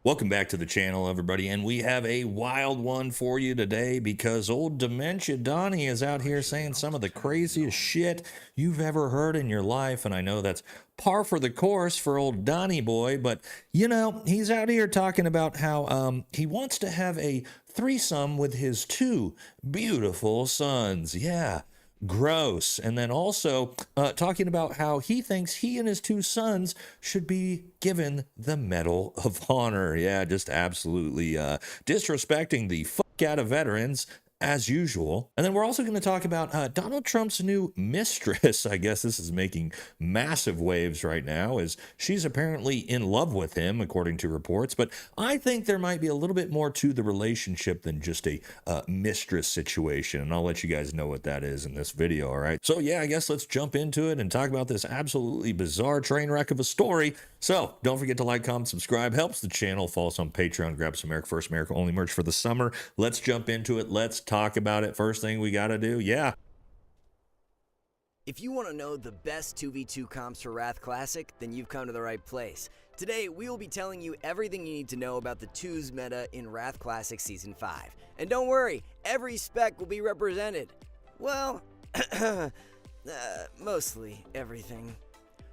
Welcome back to the channel, everybody, and we have a wild one for you today because old Dementia Donnie is out here saying some of the craziest shit you've ever heard in your life, and I know that's par for the course for old Donnie boy, but you know, he's out here talking about how he wants to have a threesome with his 2 beautiful sons. Yeah. Gross. And then also talking about how he thinks he and his 2 sons should be given the Medal of Honor. Yeah, just absolutely disrespecting the fuck out of veterans as usual. And then we're also going to talk about Donald Trump's new mistress. I guess this is making massive waves right now, as she's apparently in love with him, according to reports. But I think there might be a little bit more to the relationship than just a mistress situation. And I'll let you guys know what that is in this video, all right? So yeah, I guess let's jump into it and talk about this absolutely bizarre train wreck of a story. So don't forget to like, comment, subscribe. Helps the channel. Follow us on Patreon. Grab some America First, America Only merch for the summer. Let's jump into it. Let's talk about it. First thing we got to do, yeah. If you want to know the best 2v2 comps for Wrath Classic, then you've come to the right place. Today, we will be telling you everything you need to know about the 2s meta in Wrath Classic Season 5. And don't worry, every spec will be represented. Well, mostly everything.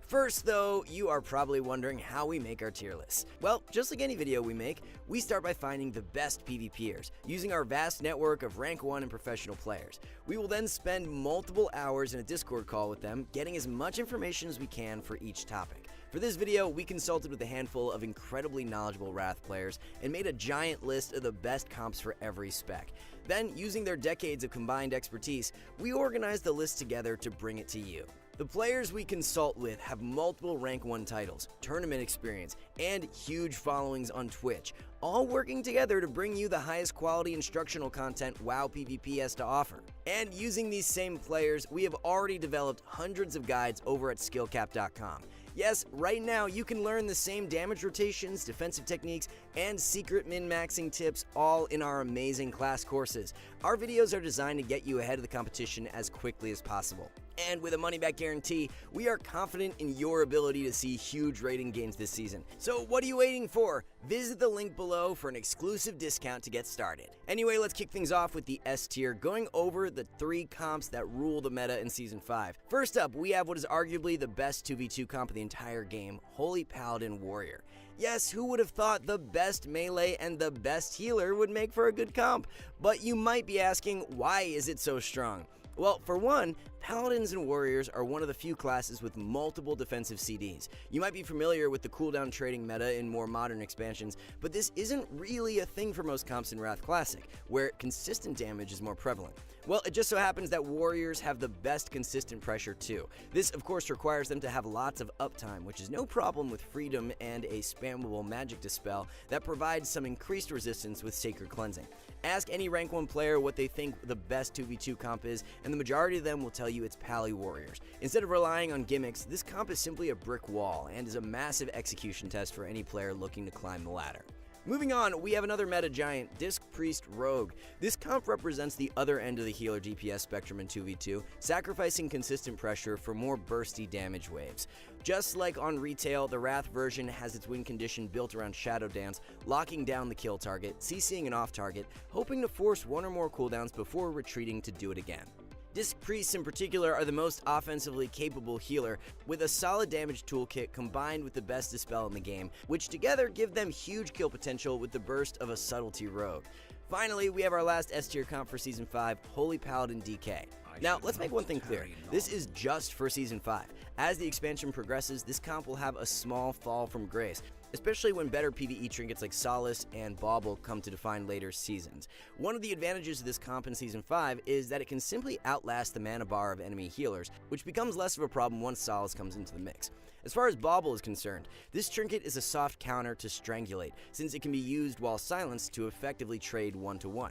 First though, you are probably wondering how we make our tier lists. Well, just like any video we make, we start by finding the best PvPers, using our vast network of rank 1 and professional players. We will then spend multiple hours in a Discord call with them, getting as much information as we can for each topic. For this video, we consulted with a handful of incredibly knowledgeable Wrath players and made a giant list of the best comps for every spec. Then, using their decades of combined expertise, we organized the list together to bring it to you. The players we consult with have multiple rank 1 titles, tournament experience, and huge followings on Twitch, all working together to bring you the highest quality instructional content WoW PvP has to offer. And using these same players, we have already developed hundreds of guides over at skillcap.com. Yes, right now you can learn the same damage rotations, defensive techniques, and secret min-maxing tips all in our amazing class courses. Our videos are designed to get you ahead of the competition as quickly as possible. And with a money-back guarantee, we are confident in your ability to see huge rating gains this season. So what are you waiting for? Visit the link below for an exclusive discount to get started. Anyway, let's kick things off with the S tier, going over the 3 comps that rule the meta in Season 5. First up, we have what is arguably the best 2v2 comp of the entire game, Holy Paladin Warrior. Yes, who would have thought the best melee and the best healer would make for a good comp? But you might be asking, why is it so strong? Well, for one, Paladins and Warriors are one of the few classes with multiple defensive CDs. You might be familiar with the cooldown trading meta in more modern expansions, but this isn't really a thing for most comps in Wrath Classic, where consistent damage is more prevalent. Well, it just so happens that Warriors have the best consistent pressure too. This, of course, requires them to have lots of uptime, which is no problem with Freedom and a spammable Magic Dispel that provides some increased resistance with Sacred Cleansing. Ask any rank 1 player what they think the best 2v2 comp is, and the majority of them will tell you it's Pally Warriors. Instead of relying on gimmicks, this comp is simply a brick wall and is a massive execution test for any player looking to climb the ladder. Moving on, we have another meta giant, Disc Priest Rogue. This comp represents the other end of the healer DPS spectrum in 2v2, sacrificing consistent pressure for more bursty damage waves. Just like on retail, the Wrath version has its win condition built around Shadow Dance, locking down the kill target, CCing an off target, hoping to force 1 or more cooldowns before retreating to do it again. Disc Priests in particular are the most offensively capable healer, with a solid damage toolkit combined with the best dispel in the game, which together give them huge kill potential with the burst of a Subtlety Rogue. Finally, we have our last S tier comp for Season 5, Holy Paladin DK. Now, let's make one thing clear. This is just for Season 5. As the expansion progresses, this comp will have a small fall from grace, especially when better PvE trinkets like Solace and Bauble come to define later seasons. One of the advantages of this comp in Season 5 is that it can simply outlast the mana bar of enemy healers, which becomes less of a problem once Solace comes into the mix. As far as Bauble is concerned, this trinket is a soft counter to Strangulate, since it can be used while silenced to effectively trade 1-to-1.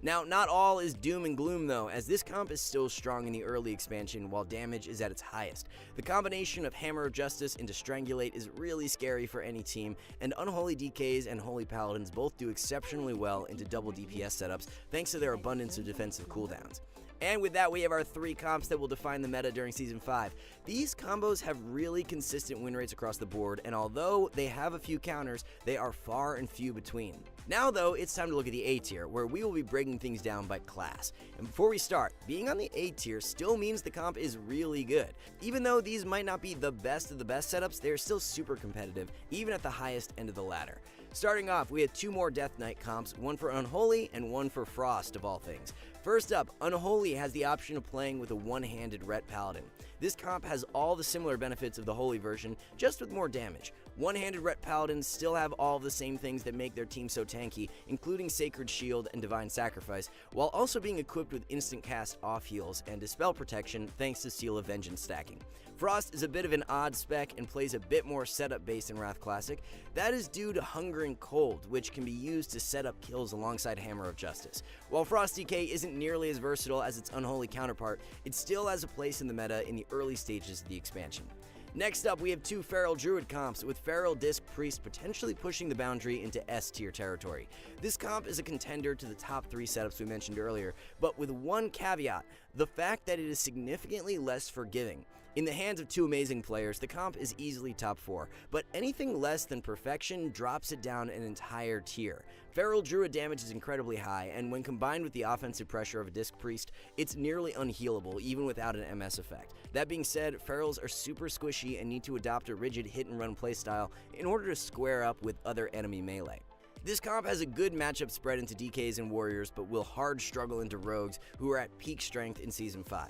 Now, not all is doom and gloom though, as this comp is still strong in the early expansion while damage is at its highest. The combination of Hammer of Justice into Strangulate is really scary for any team, and Unholy DKs and Holy Paladins both do exceptionally well into double DPS setups thanks to their abundance of defensive cooldowns. And with that, we have our 3 comps that will define the meta during Season 5. These combos have really consistent win rates across the board, and although they have a few counters, they are far and few between. Now though, it's time to look at the A tier, where we will be breaking things down by class. And before we start, being on the A tier still means the comp is really good. Even though these might not be the best of the best setups, they are still super competitive, even at the highest end of the ladder. Starting off, we had 2 more Death Knight comps, one for Unholy and one for Frost of all things. First up, Unholy has the option of playing with a one-handed Ret Paladin. This comp has all the similar benefits of the Holy version, just with more damage. One-handed Ret Paladins still have all of the same things that make their team so tanky, including Sacred Shield and Divine Sacrifice, while also being equipped with instant cast off heals and Dispel protection thanks to Seal of Vengeance stacking. Frost is a bit of an odd spec and plays a bit more setup based in Wrath Classic. That is due to Hunger and Cold, which can be used to set up kills alongside Hammer of Justice. While Frost DK isn't nearly as versatile as its Unholy counterpart, it still has a place in the meta in the early stages of the expansion. Next up, we have 2 Feral Druid comps, with Feral Disc Priest potentially pushing the boundary into S tier territory. This comp is a contender to the top 3 setups we mentioned earlier, but with one caveat, the fact that it is significantly less forgiving. In the hands of 2 amazing players, the comp is easily top 4, but anything less than perfection drops it down an entire tier. Feral Druid damage is incredibly high, and when combined with the offensive pressure of a Disc Priest, it's nearly unhealable even without an MS effect. That being said, Ferals are super squishy and need to adopt a rigid hit-and-run playstyle in order to square up with other enemy melee. This comp has a good matchup spread into DKs and Warriors, but will hard struggle into Rogues, who are at peak strength in Season 5.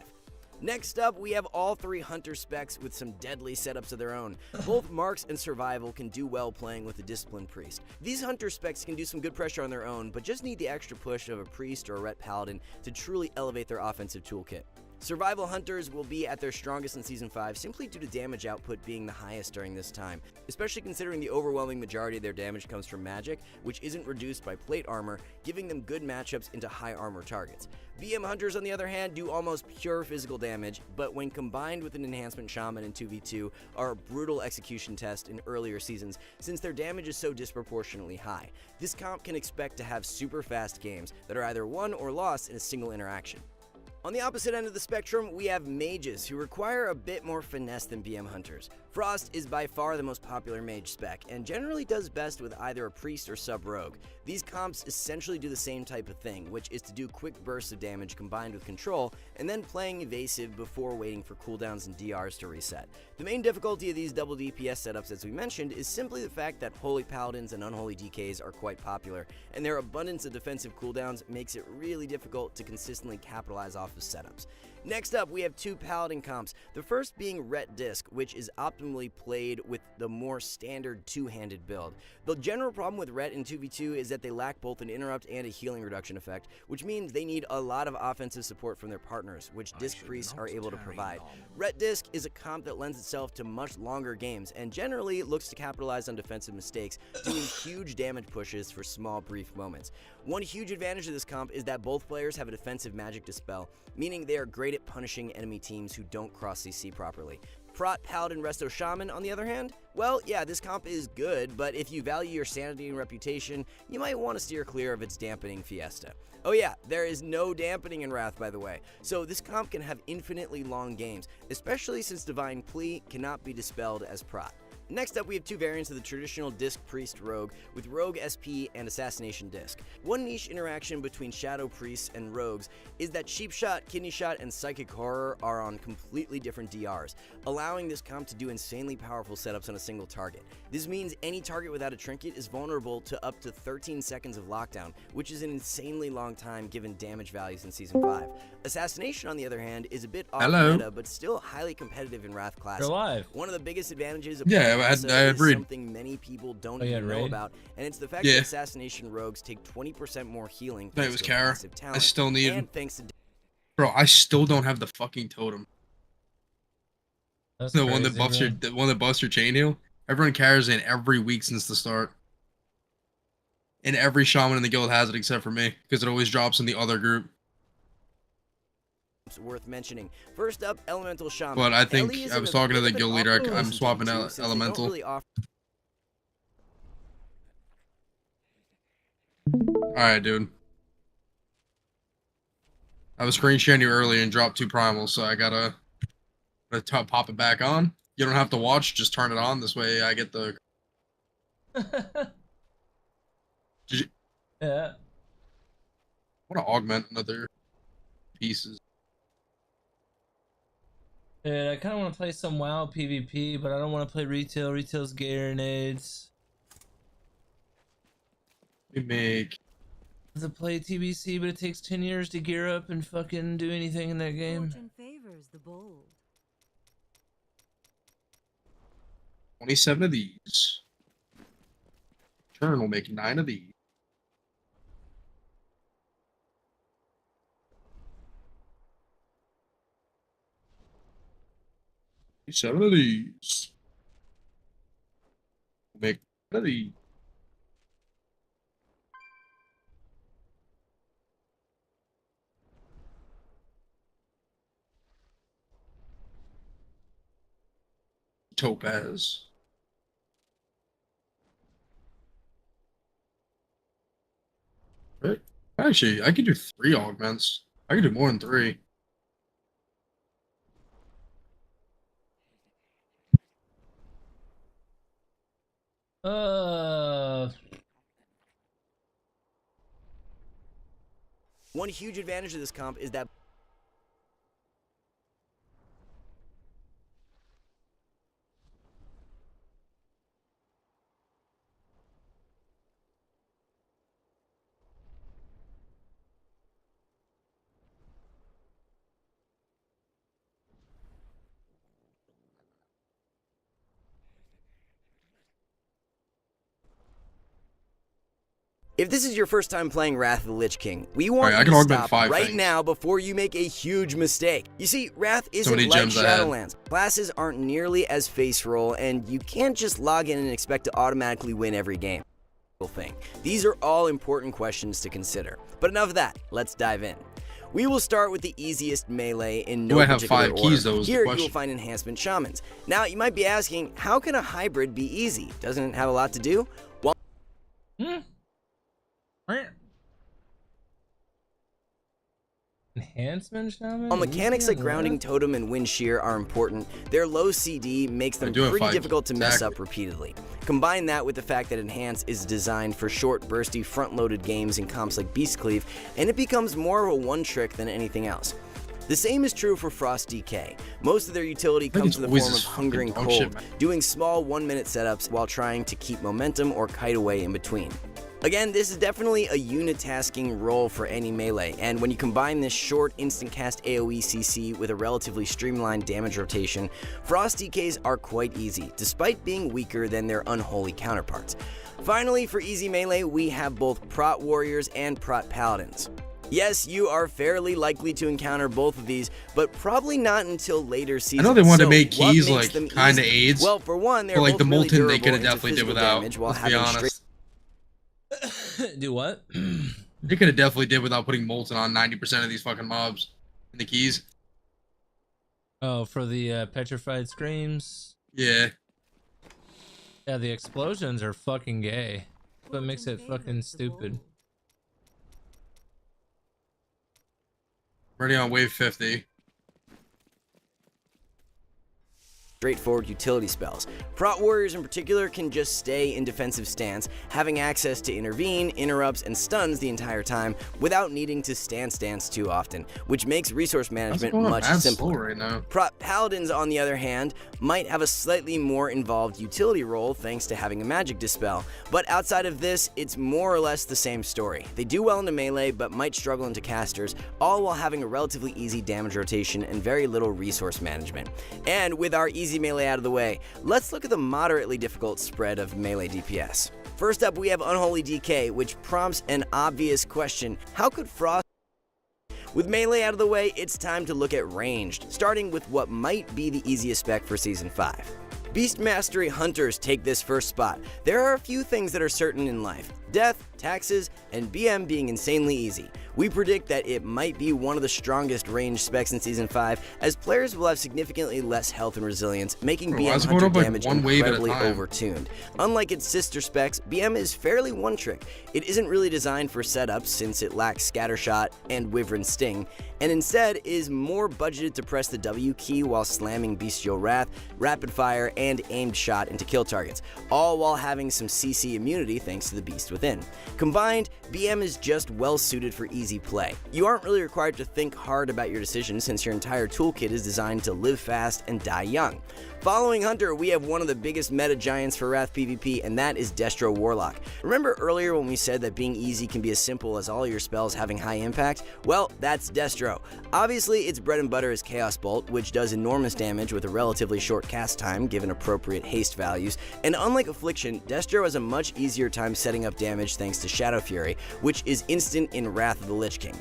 Next up, we have all 3 Hunter specs with some deadly setups of their own. Both Marks and Survival can do well playing with a Disciplined Priest. These Hunter specs can do some good pressure on their own, but just need the extra push of a Priest or a Ret Paladin to truly elevate their offensive toolkit. Survival Hunters will be at their strongest in Season 5 simply due to damage output being the highest during this time, especially considering the overwhelming majority of their damage comes from magic, which isn't reduced by plate armor, giving them good matchups into high armor targets. BM Hunters, on the other hand, do almost pure physical damage, but when combined with an Enhancement Shaman in 2v2 are a brutal execution test in earlier seasons since their damage is so disproportionately high. This comp can expect to have super fast games that are either won or lost in a single interaction. On the opposite end of the spectrum, we have mages, who require a bit more finesse than BM Hunters. Frost is by far the most popular mage spec, and generally does best with either a priest or sub-rogue. These comps essentially do the same type of thing, which is to do quick bursts of damage combined with control, and then playing evasive before waiting for cooldowns and DRs to reset. The main difficulty of these double DPS setups, as we mentioned, is simply the fact that Holy Paladins and Unholy DKs are quite popular, and their abundance of defensive cooldowns makes it really difficult to consistently capitalize off of setups. Next up, we have 2 Paladin comps, the first being Ret Disc, which is optimally played with the more standard 2-handed build. The general problem with Ret in 2v2 is that they lack both an interrupt and a healing reduction effect, which means they need a lot of offensive support from their partners, which Disc Priests are able to provide. Ret Disc is a comp that lends itself to much longer games, and generally looks to capitalize on defensive mistakes, doing huge damage pushes for small brief moments. One huge advantage of this comp is that both players have a defensive magic dispel, meaning they are great at punishing enemy teams who don't cross CC properly. Prot, Paladin, Resto, Shaman, on the other hand? Well, yeah, this comp is good, but if you value your sanity and reputation, you might want to steer clear of its dampening fiesta. Oh yeah, there is no dampening in Wrath, by the way, so this comp can have infinitely long games, especially since Divine Plea cannot be dispelled as Prot. Next up, we have 2 variants of the traditional Disc Priest Rogue, with Rogue SP and Assassination Disc. One niche interaction between Shadow Priests and Rogues is that Sheep Shot, Kidney Shot, and Psychic Horror are on completely different DRs, allowing this comp to do insanely powerful setups on a single target. This means any target without a trinket is vulnerable to up to 13 seconds of lockdown, which is an insanely long time given damage values in Season 5. Assassination, on the other hand, is a bit off meta, but still highly competitive in Wrath Classic. You're live. One of the biggest advantages of I agreed. Something many people don't even know about, and it's the fact that Assassination Rogues take 20% more healing. It was Kara. I still need. And thanks to Bro, I still don't have the fucking totem. That's the crazy, one that buffs man. your, the one that buffs your chain heal. Everyone carries in every week since the start. And every shaman in the guild has it except for me, because it always drops in the other group. It's worth mentioning. First up, Elemental Shaman. But I think Ellie is I in was a talking to bit the of an guild leader. awkward I'm position swapping too, out since they don't Elemental. really offer- Alright, dude. I was screen sharing you earlier and dropped 2 primals, so I gotta pop it back on. You don't have to watch, just turn it on. This way I get the... Yeah. I want to augment another pieces. Dude, I kind of want to play some WoW PvP, but I don't want to play retail. Retail's grenades. We make... To play TBC, but it takes 10 years to gear up and fucking do anything in that game. Fortune favors the bold. 27 of these. Turn will make 9 of these. Seven of these. Make 9 of these. Topaz. Right. Actually, I could do 3 augments. I could do more than 3. One huge advantage of this comp is that if this is your first time playing Wrath of the Lich King, we want I you can to augment stop 5 right things. now before you make a huge mistake. You see, Wrath isn't many like gems ahead. Shadowlands. Classes aren't nearly as face roll, and you can't just log in and expect to automatically win every game. Thing. These are all important questions to consider. But enough of that, let's dive in. We will start with the easiest melee in no Do I have particular 5 order. keys, though, is the Here you question. will find enhancement shamans. Now you might be asking, how can a hybrid be easy? Doesn't it have a lot to do? Well, Enhancement shaman? while mechanics like Easy grounding enough. totem and wind shear are important, their low CD makes them do have pretty 5 difficult to mess exactly. up repeatedly. Combine that with the fact that Enhance is designed for short, bursty, front-loaded games in comps like Beastcleave, and it becomes more of a one-trick than anything else. The same is true for Frost DK. Most of their utility think comes it's in the always form of this hunger and fucking dog shit, cold, man. doing small 1-minute setups while trying to keep momentum or kite away in between. Again, this is definitely a unitasking role for any melee, and when you combine this short instant cast AoE CC with a relatively streamlined damage rotation, Frost DKs are quite easy, despite being weaker than their unholy counterparts. Finally, for easy melee, we have both Prot Warriors and Prot Paladins. Yes, you are fairly likely to encounter both of these, but probably not until later I seasons. know they wanted to So, make what keys makes like them kind of easy? aids. Well, for one, they're but like both the really molten, they durable could have into definitely did physical without. damage while Let's be having honest. Do what? They could have definitely did without putting molten on 90% of these fucking mobs in the keys. Oh, for the petrified screams? Yeah. Yeah, the explosions are fucking gay. What makes it fucking stupid. Ready on wave 50. Straightforward utility spells. Prot Warriors in particular can just stay in defensive stance, having access to intervene, interrupts, and stuns the entire time without needing to stance too often, which makes resource management going much mad slow simpler. right now. Prot Paladins, on the other hand, might have a slightly more involved utility role thanks to having a magic dispel, but outside of this, it's more or less the same story. They do well into melee, but might struggle into casters, all while having a relatively easy damage rotation and very little resource management. And with our easy melee out of the way, let's look at the moderately difficult spread of melee DPS. First up, we have Unholy DK, which prompts an obvious question: how could Frost... With melee out of the way, it's time to look at ranged, starting with what might be the easiest spec for Season 5. Beast Mastery Hunters take this first spot. There are a few things that are certain in life: death, taxes, and BM being insanely easy. We predict that it might be one of the strongest range specs in Season 5, as players will have significantly less health and resilience, making BM Hunter damage incredibly overtuned. Unlike its sister specs, BM is fairly one-trick. It isn't really designed for setups since it lacks Scattershot and Wyvern Sting, and instead is more budgeted to press the W key while slamming Bestial Wrath, Rapid Fire, and Aimed Shot into kill targets, all while having some CC immunity thanks to the Beast Within. Combined, BM is just well suited for easy play. You aren't really required to think hard about your decisions since your entire toolkit is designed to live fast and die young. Following Hunter, we have one of the biggest meta giants for Wrath PvP, and that is Destro Warlock. Remember earlier when we said that being easy can be as simple as all your spells having high impact? Well, that's Destro. Obviously, its bread and butter is Chaos Bolt, which does enormous damage with a relatively short cast time given appropriate haste values, and unlike Affliction, Destro has a much easier time setting up damage thanks to Shadow Fury, which is instant in Wrath of the Lich King.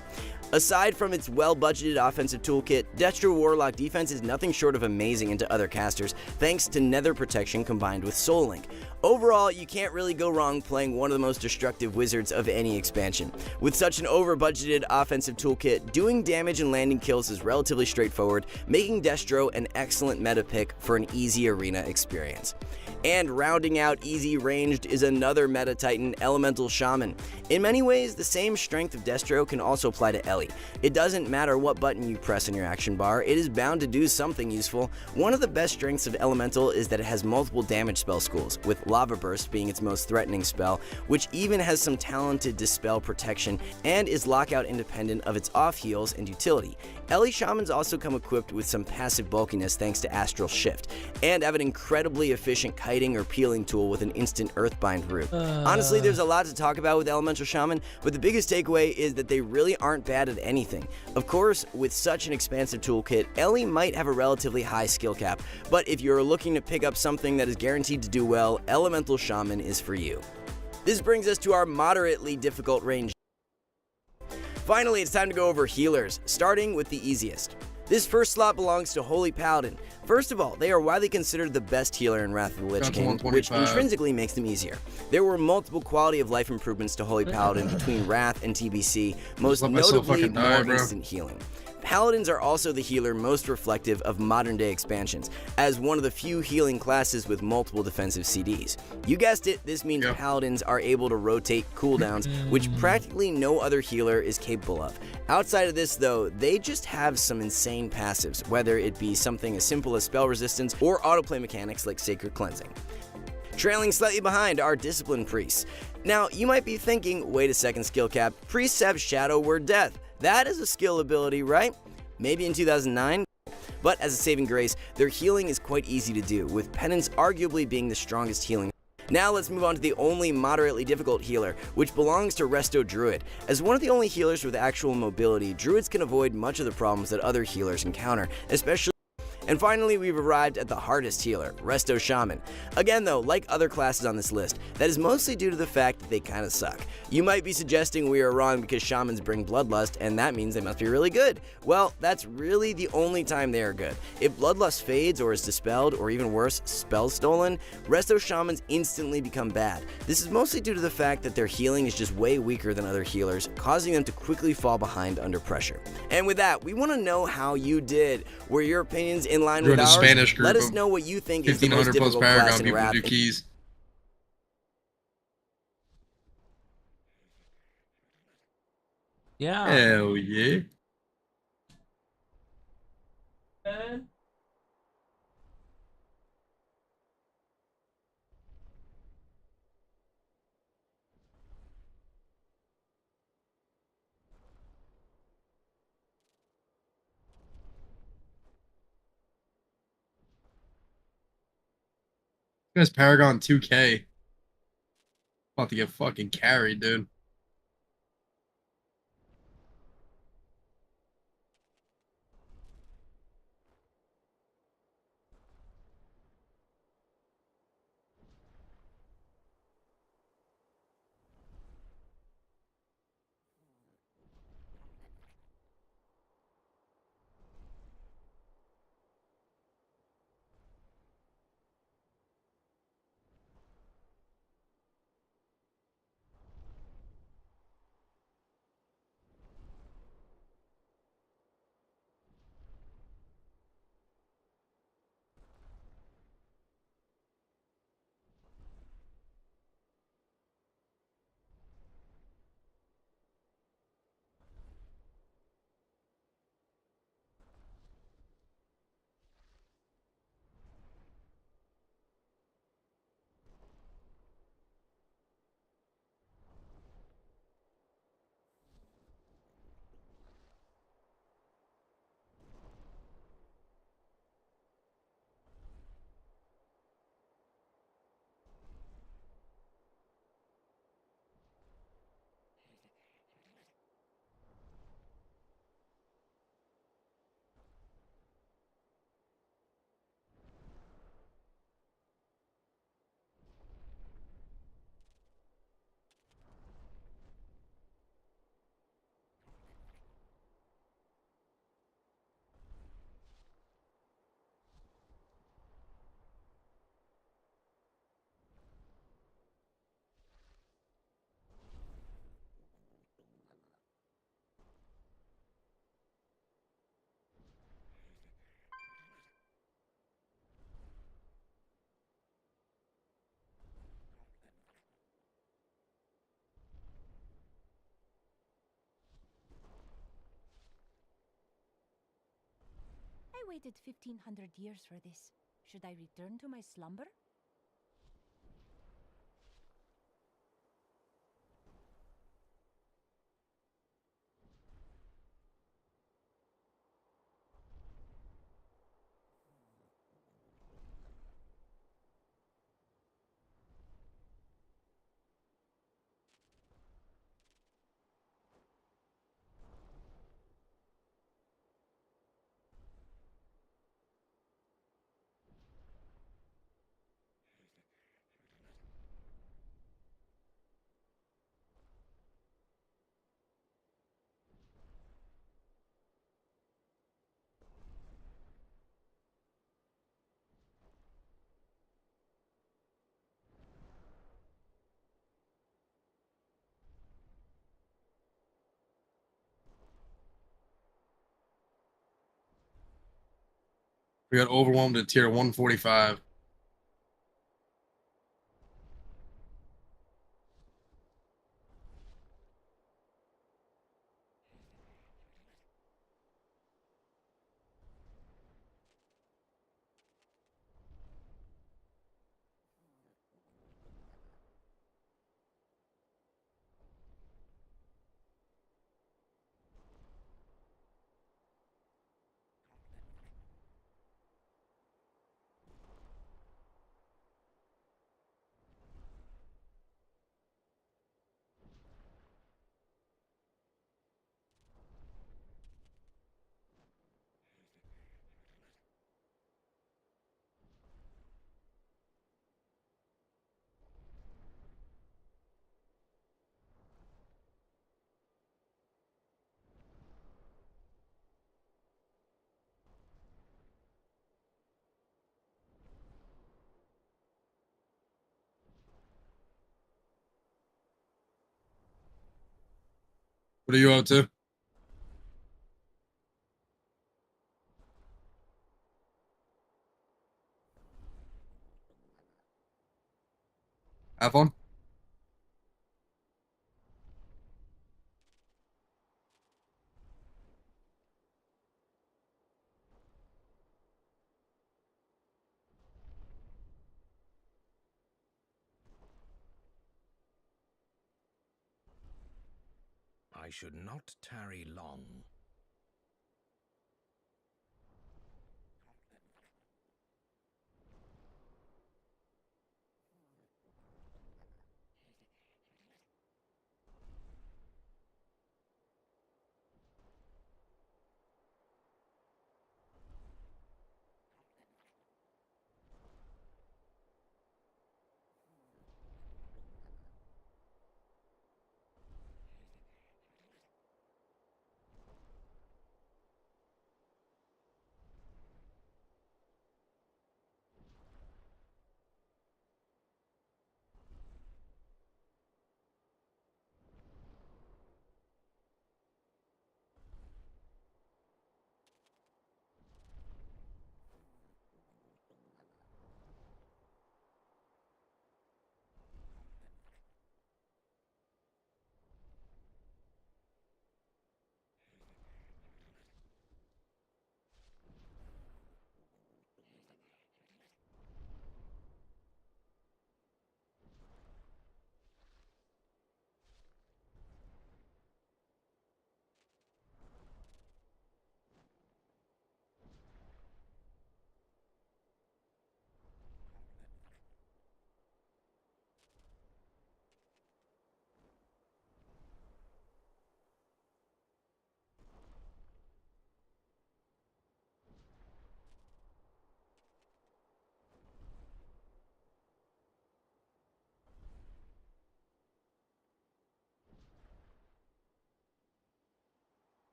Aside from its well-budgeted offensive toolkit, Destro Warlock defense is nothing short of amazing into other casters, thanks to Nether Protection combined with Soul Link. Overall, you can't really go wrong playing one of the most destructive wizards of any expansion. With such an over-budgeted offensive toolkit, doing damage and landing kills is relatively straightforward, making Destro an excellent meta pick for an easy arena experience. And rounding out easy ranged is another meta titan, Elemental Shaman. In many ways, the same strength of Destro can also apply to Ellie. It doesn't matter what button you press on your action bar, it is bound to do something useful. One of the best strengths of Elemental is that it has multiple damage spell schools, with Lava Burst being its most threatening spell, which even has some talented dispel protection and is lockout independent of its off heals and utility. Ellie Shamans also come equipped with some passive bulkiness thanks to Astral Shift, and have an incredibly efficient kiting or peeling tool with an instant Earthbind root. Honestly, there's a lot to talk about with Elemental Shaman, but the biggest takeaway is that they really aren't bad at anything. Of course, with such an expansive toolkit, Ellie might have a relatively high skill cap, but if you're looking to pick up something that is guaranteed to do well, Elemental Shaman is for you. This brings us to our moderately difficult range. Finally, it's time to go over healers, starting with the easiest. This first slot belongs to Holy Paladin. First of all, they are widely considered the best healer in Wrath of the Lich King, which intrinsically makes them easier. There were multiple quality of life improvements to Holy Paladin between Wrath and TBC, most notably more instant healing. Paladins are also the healer most reflective of modern-day expansions, as one of the few healing classes with multiple defensive CDs. You guessed it, this means Paladins are able to rotate cooldowns, which practically no other healer is capable of. Outside of this, though, they just have some insane passives, whether it be something as simple as spell resistance or autoplay mechanics like Sacred Cleansing. Trailing slightly behind are Discipline Priests. Now, you might be thinking, wait a second, skill cap, priests have Shadow Word Death. That is a skill ability, right? Maybe in 2009? But as a saving grace, their healing is quite easy to do, with Penance arguably being the strongest healing. Now let's move on to the only moderately difficult healer, which belongs to Resto Druid. As one of the only healers with actual mobility, Druids can avoid much of the problems that other healers encounter, especially. And finally, we've arrived at the hardest healer, Resto Shaman. Again though, like other classes on this list, that is mostly due to the fact that they kinda suck. You might be suggesting we are wrong because Shamans bring Bloodlust, and that means they must be really good. Well, that's really the only time they are good. If Bloodlust fades or is dispelled, or even worse, spells stolen, Resto Shamans instantly become bad. This is mostly due to the fact that their healing is just way weaker than other healers, causing them to quickly fall behind under pressure. And with that, we want to know how you did. Were your opinions in line with ours? Spanish group. Let us know what you think is the most difficult class in Wrath. Yeah. Hell yeah. This Paragon 2K. About to get fucking carried, dude. waited 1500 years for this. Should I return to my slumber? We got overwhelmed at tier 145. What are you up to? Have fun. I should not tarry long.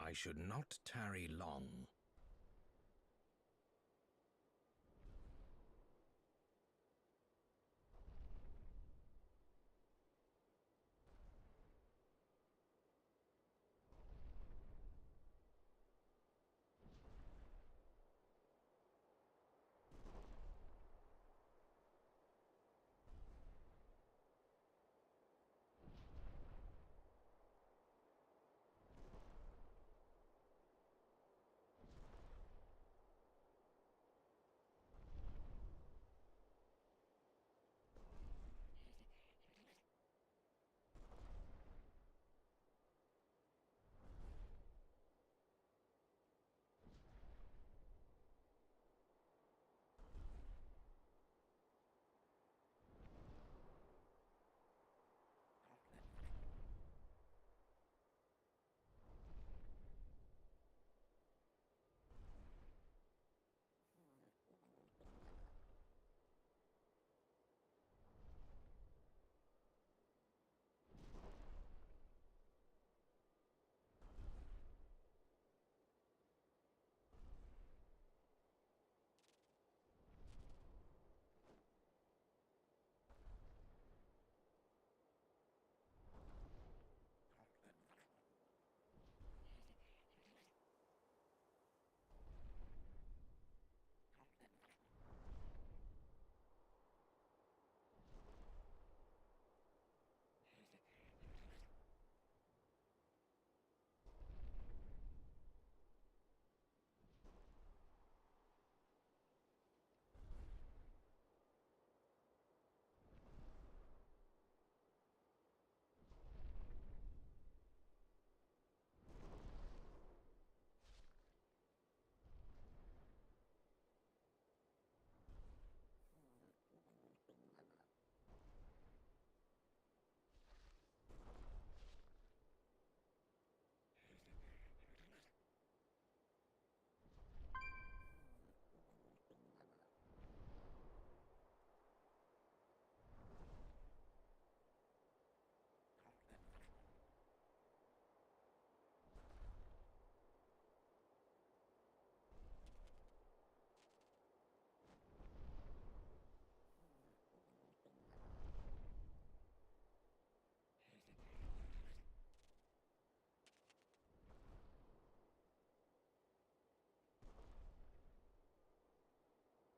I should not tarry long.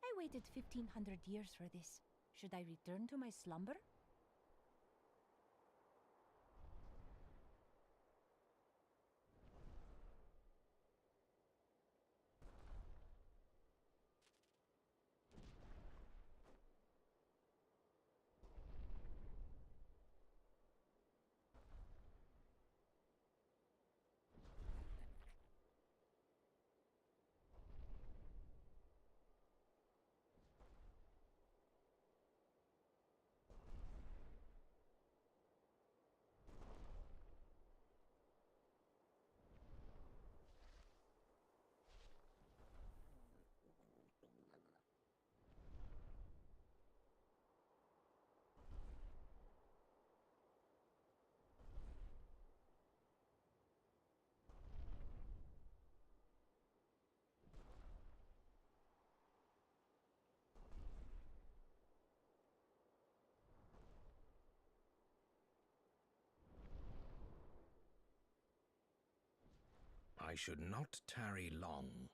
I waited 1500 years for this. Should I return to my slumber? I should not tarry long.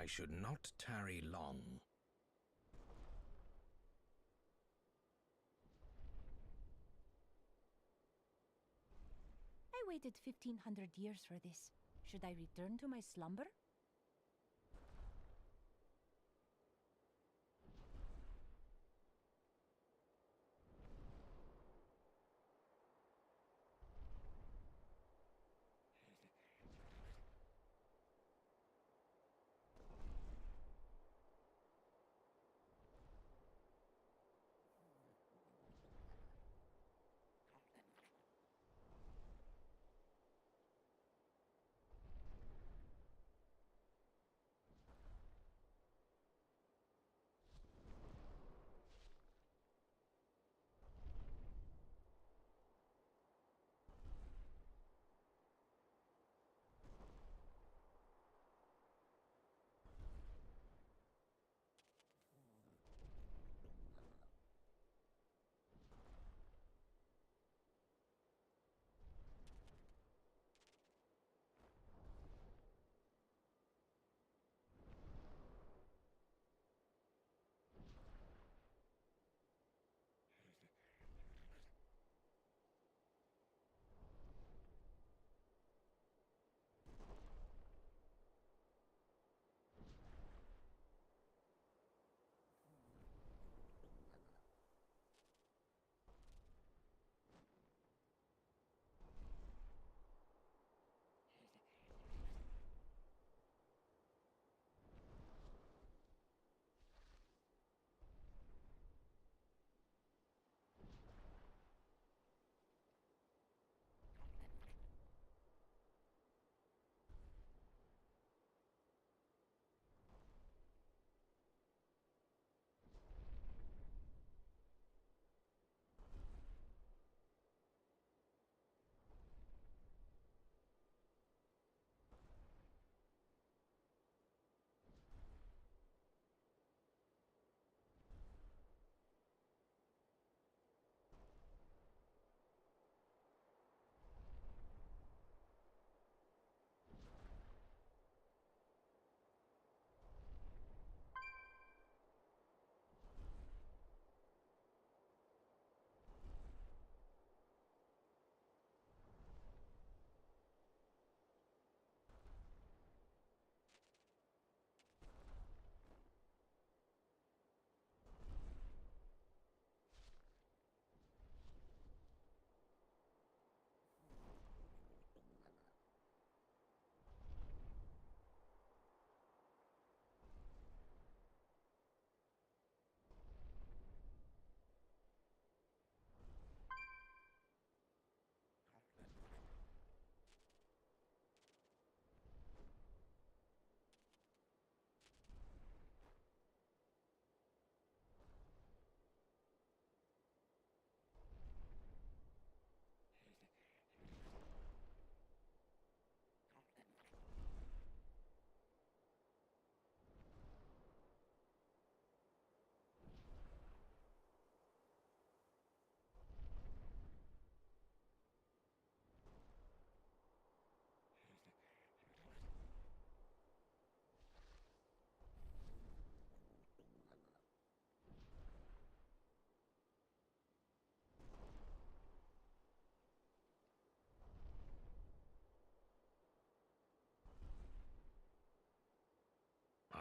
I should not tarry long. I waited 1,500 years for this. Should I return to my slumber?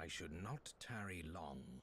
I should not tarry long.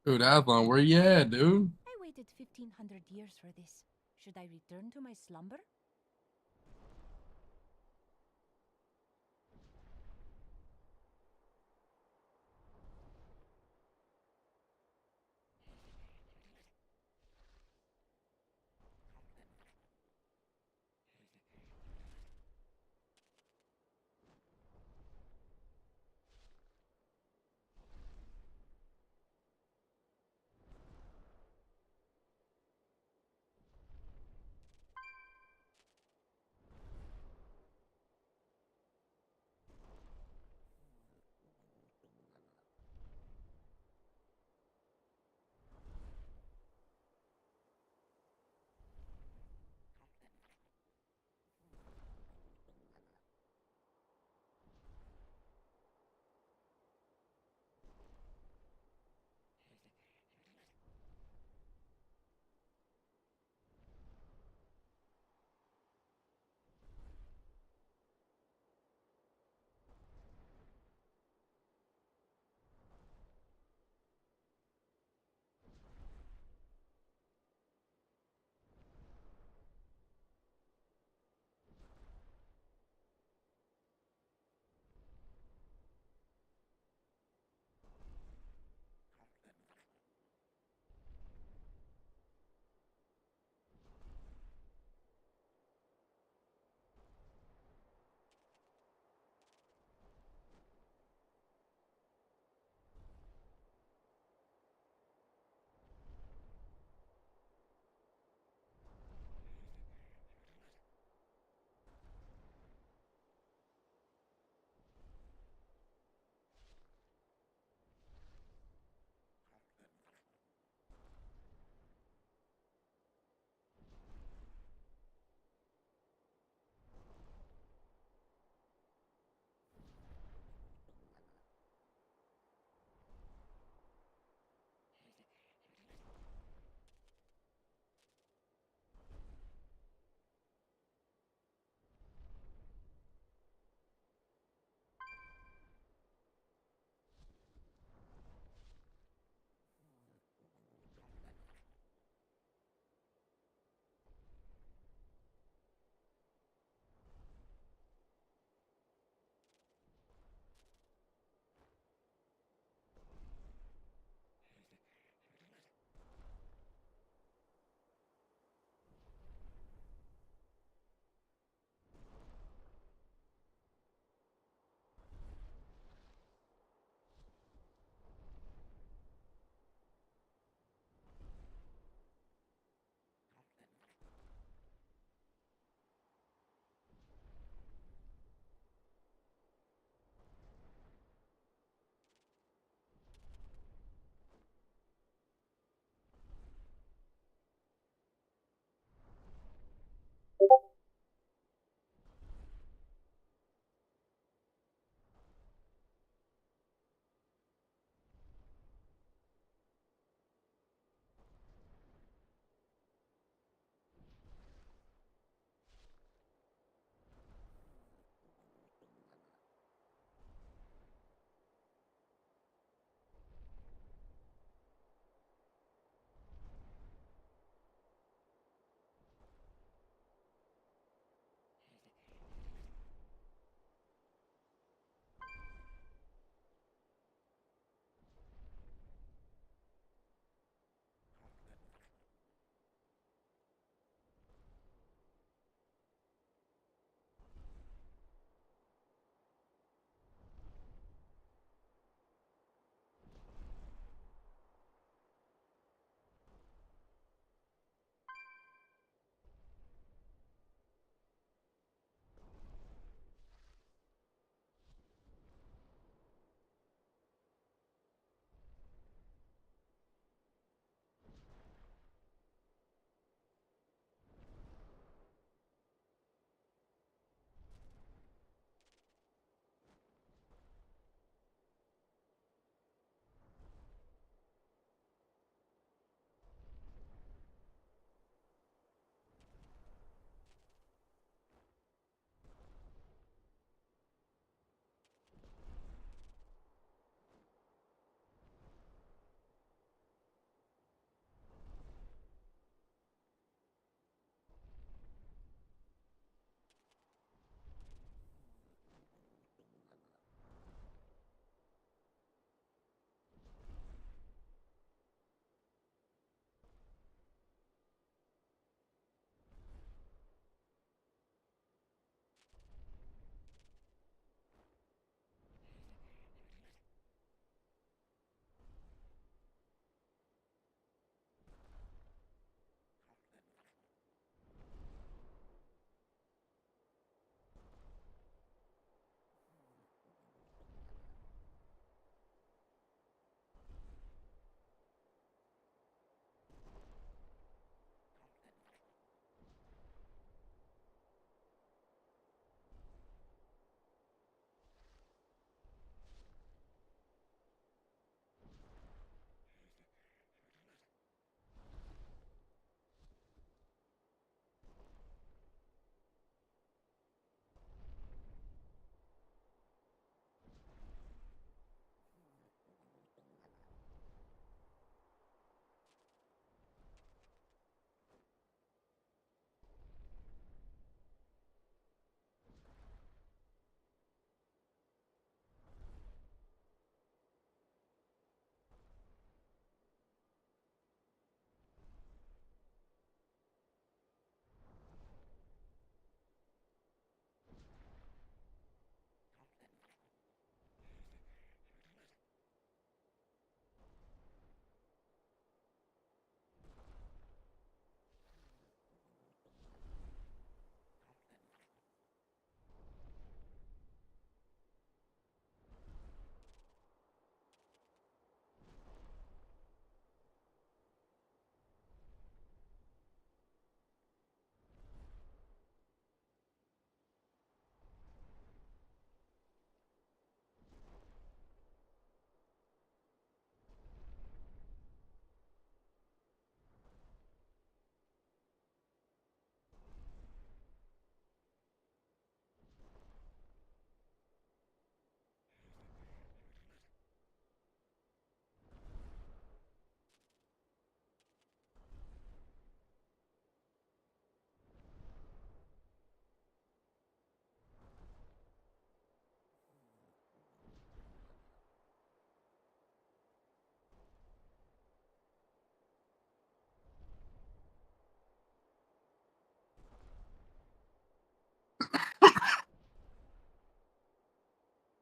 Dude, Athlon, where you at, dude? I waited 1500 years for this. Should I return to my slumber?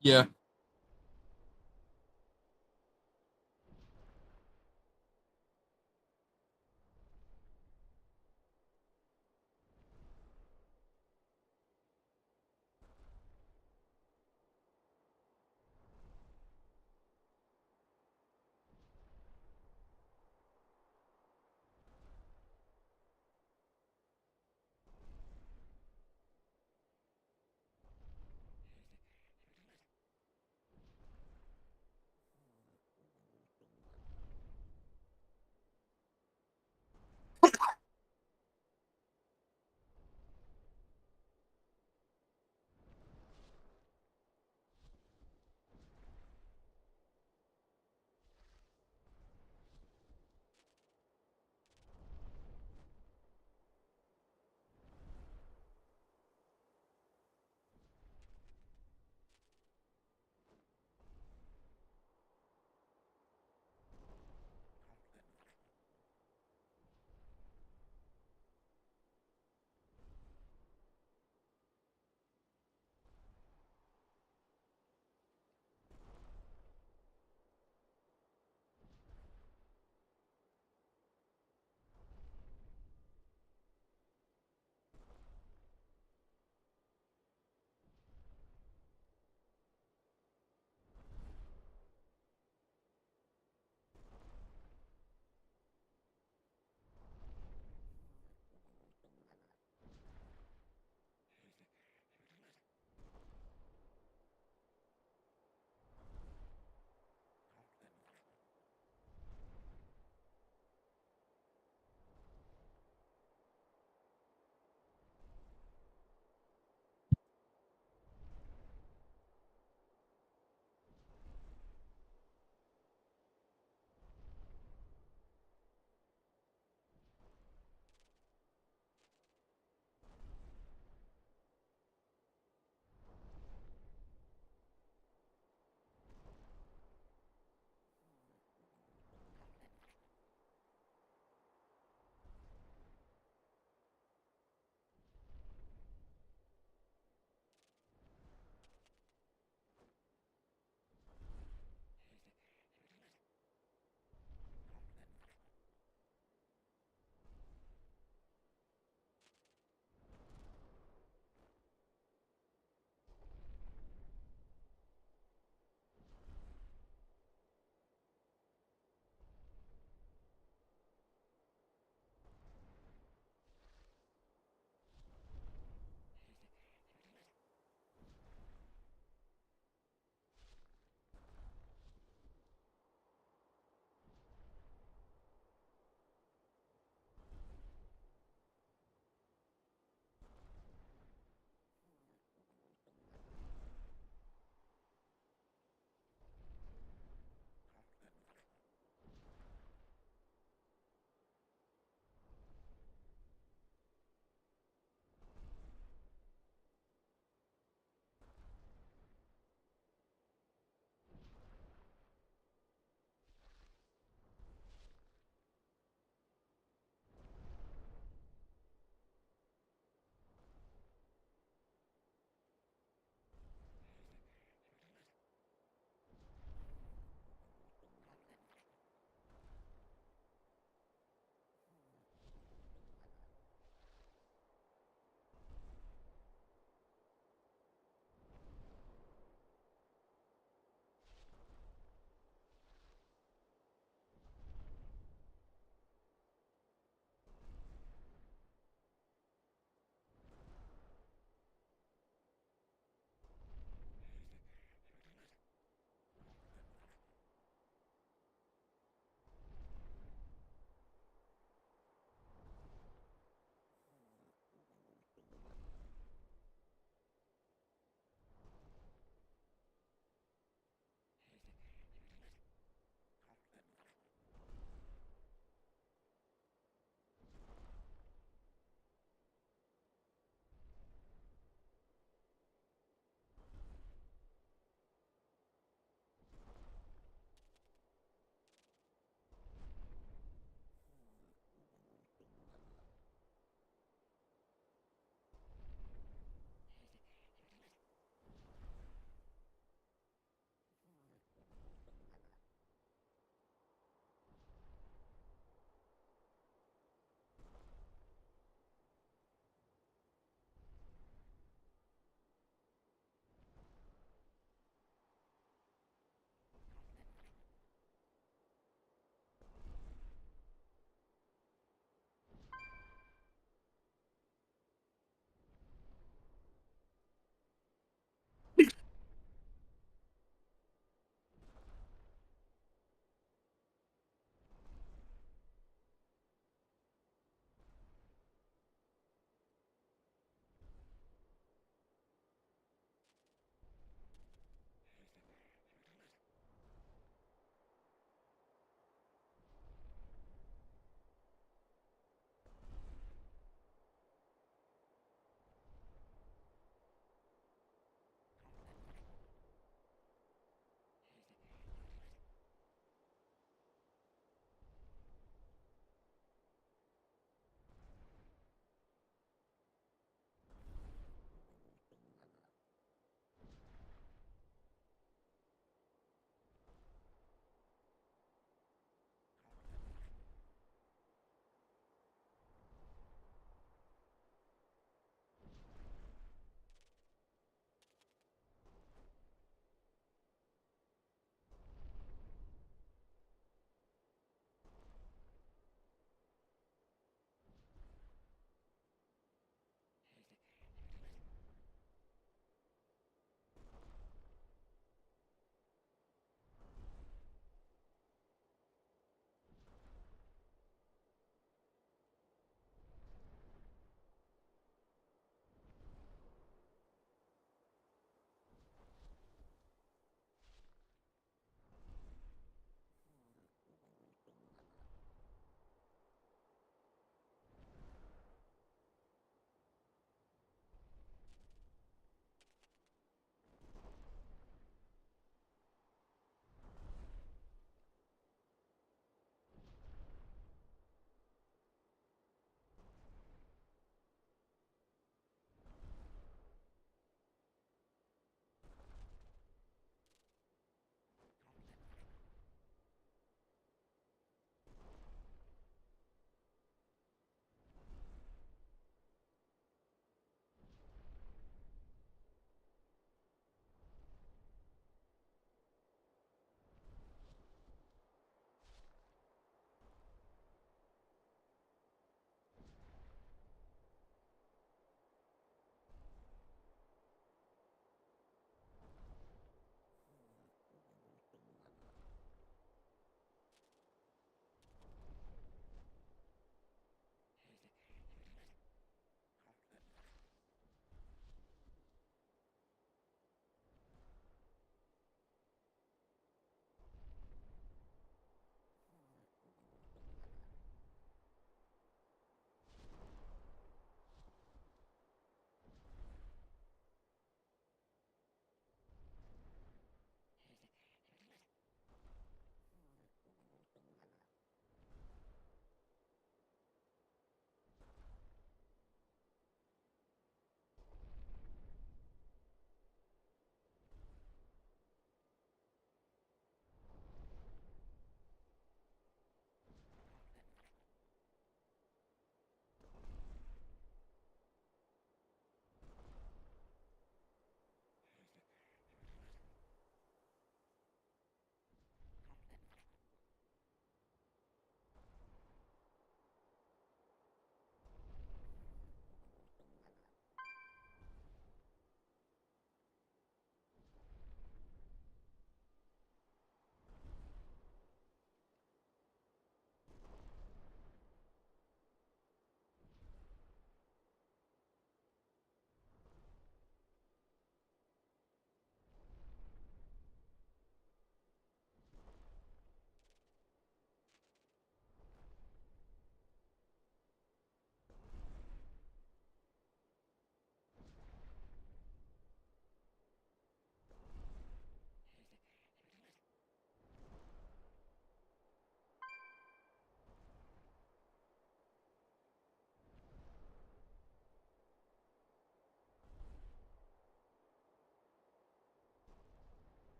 Yeah.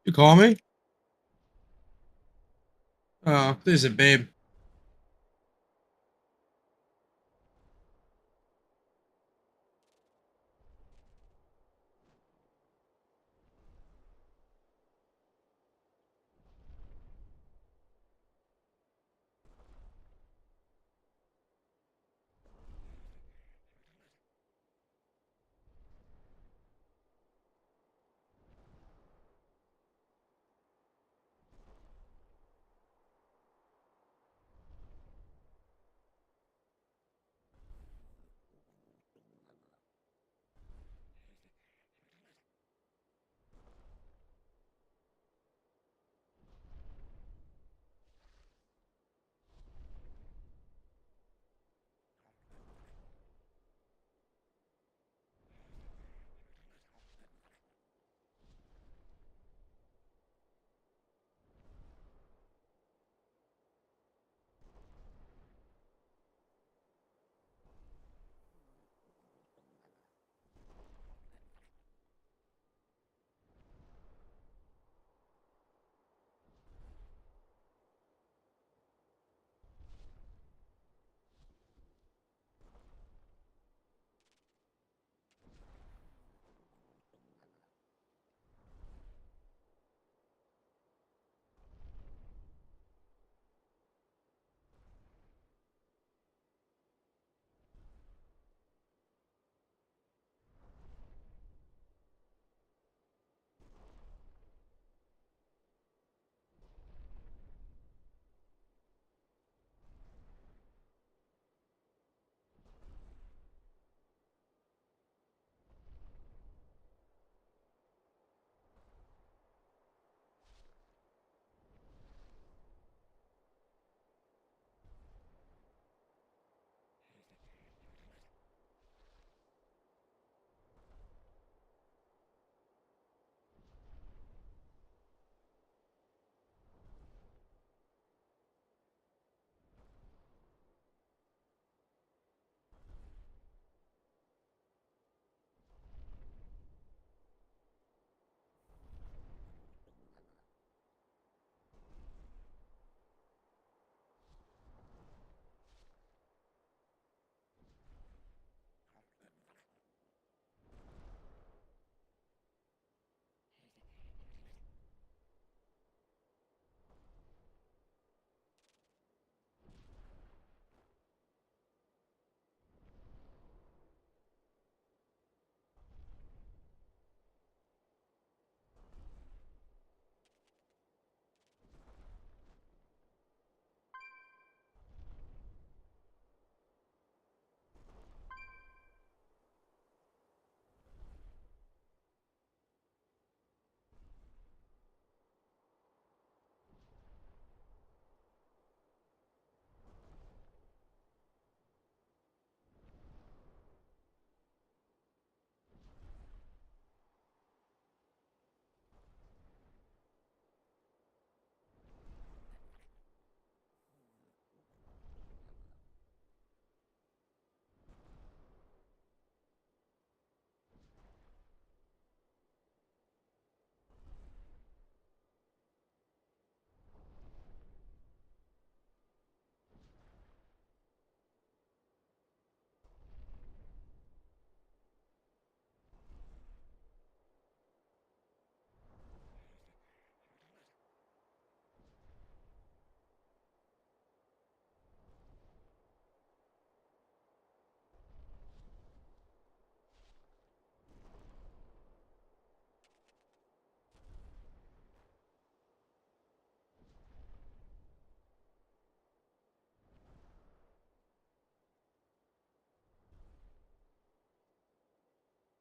You call me? Oh, this is it, babe.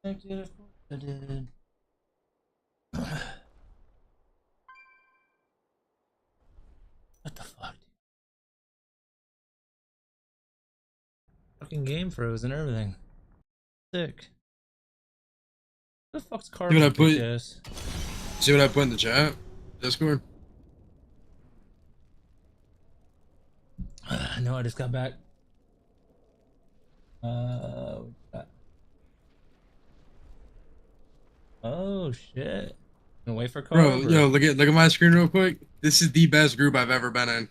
I did, of course I did. What the fuck? Fucking game froze and everything. Sick. What the fuck's See what I carbon put? bitch? See what I put in the chat? Discord. No, I just got back. What you got? Oh shit. Wait for Bro, Carb, yo, look at my screen real quick. This is the best group I've ever been in.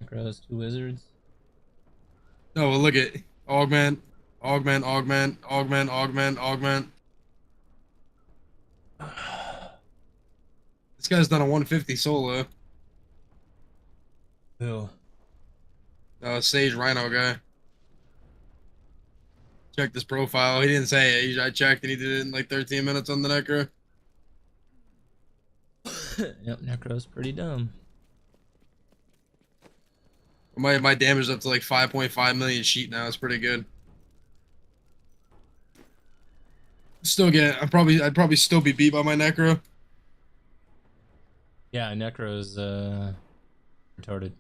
Necros, 2 wizards. No, well, look at augment, augment, augment, augment, augment, augment. This guy's done a 150 solo. Who? Sage Rhino guy. Check this profile. He didn't say it. I checked and he did it in like 13 minutes on the Necro. Yep, Necro's pretty dumb. My damage is up to like 5.5 million sheet now. It's pretty good. Still get. I'd probably still be beat by my Necro. Yeah, Necro's retarded.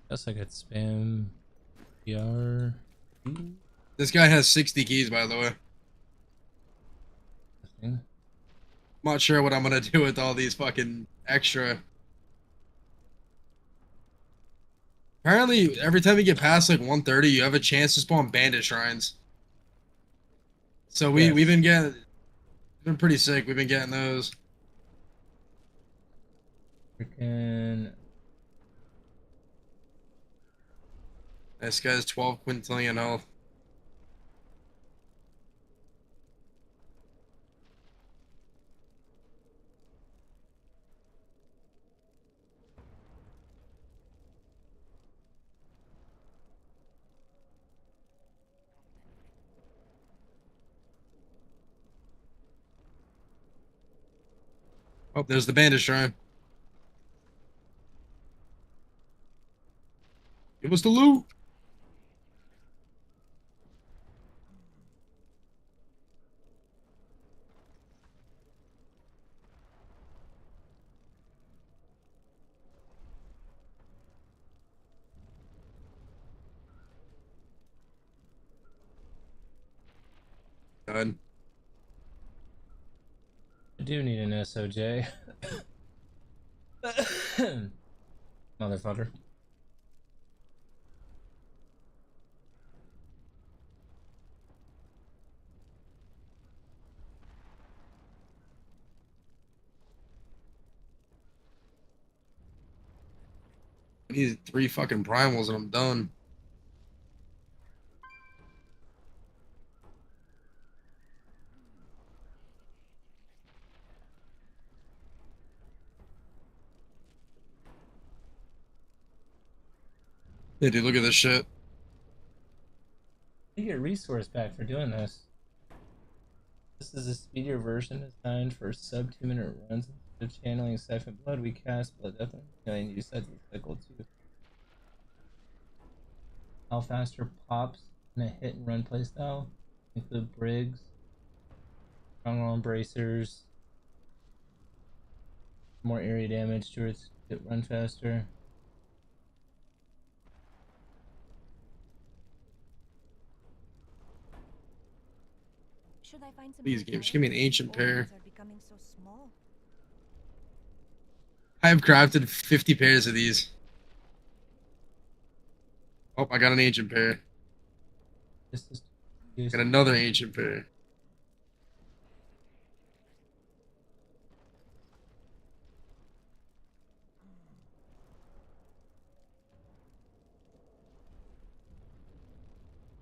Guess I could spam PR. This guy has 60 keys, by the way. I'm not sure what I'm gonna do with all these fucking extra. Apparently, every time you get past like 130, you have a chance to spawn bandit shrines. So we've been pretty sick. We've been getting those. Freaking. This guy's 12 quintillion health. Oh, there's the bandit shrine. Give us the loot. God. I do need an SOJ. Motherfucker. I need 3 fucking primals and I'm done. Hey, dude, look at this shit. You get a resource back for doing this. This is a speedier version designed for sub 2-minute runs. Instead of channeling Siphon Blood, we cast Blood Death and use that cycle too. How faster pops in a hit and run playstyle include Briggs, strong bracers, more area damage to its run faster. Should I find some These games, just give me an ancient pair. are becoming so small. I have crafted 50 pairs of these. Oh, I got an ancient pair. This is Got another ancient pair.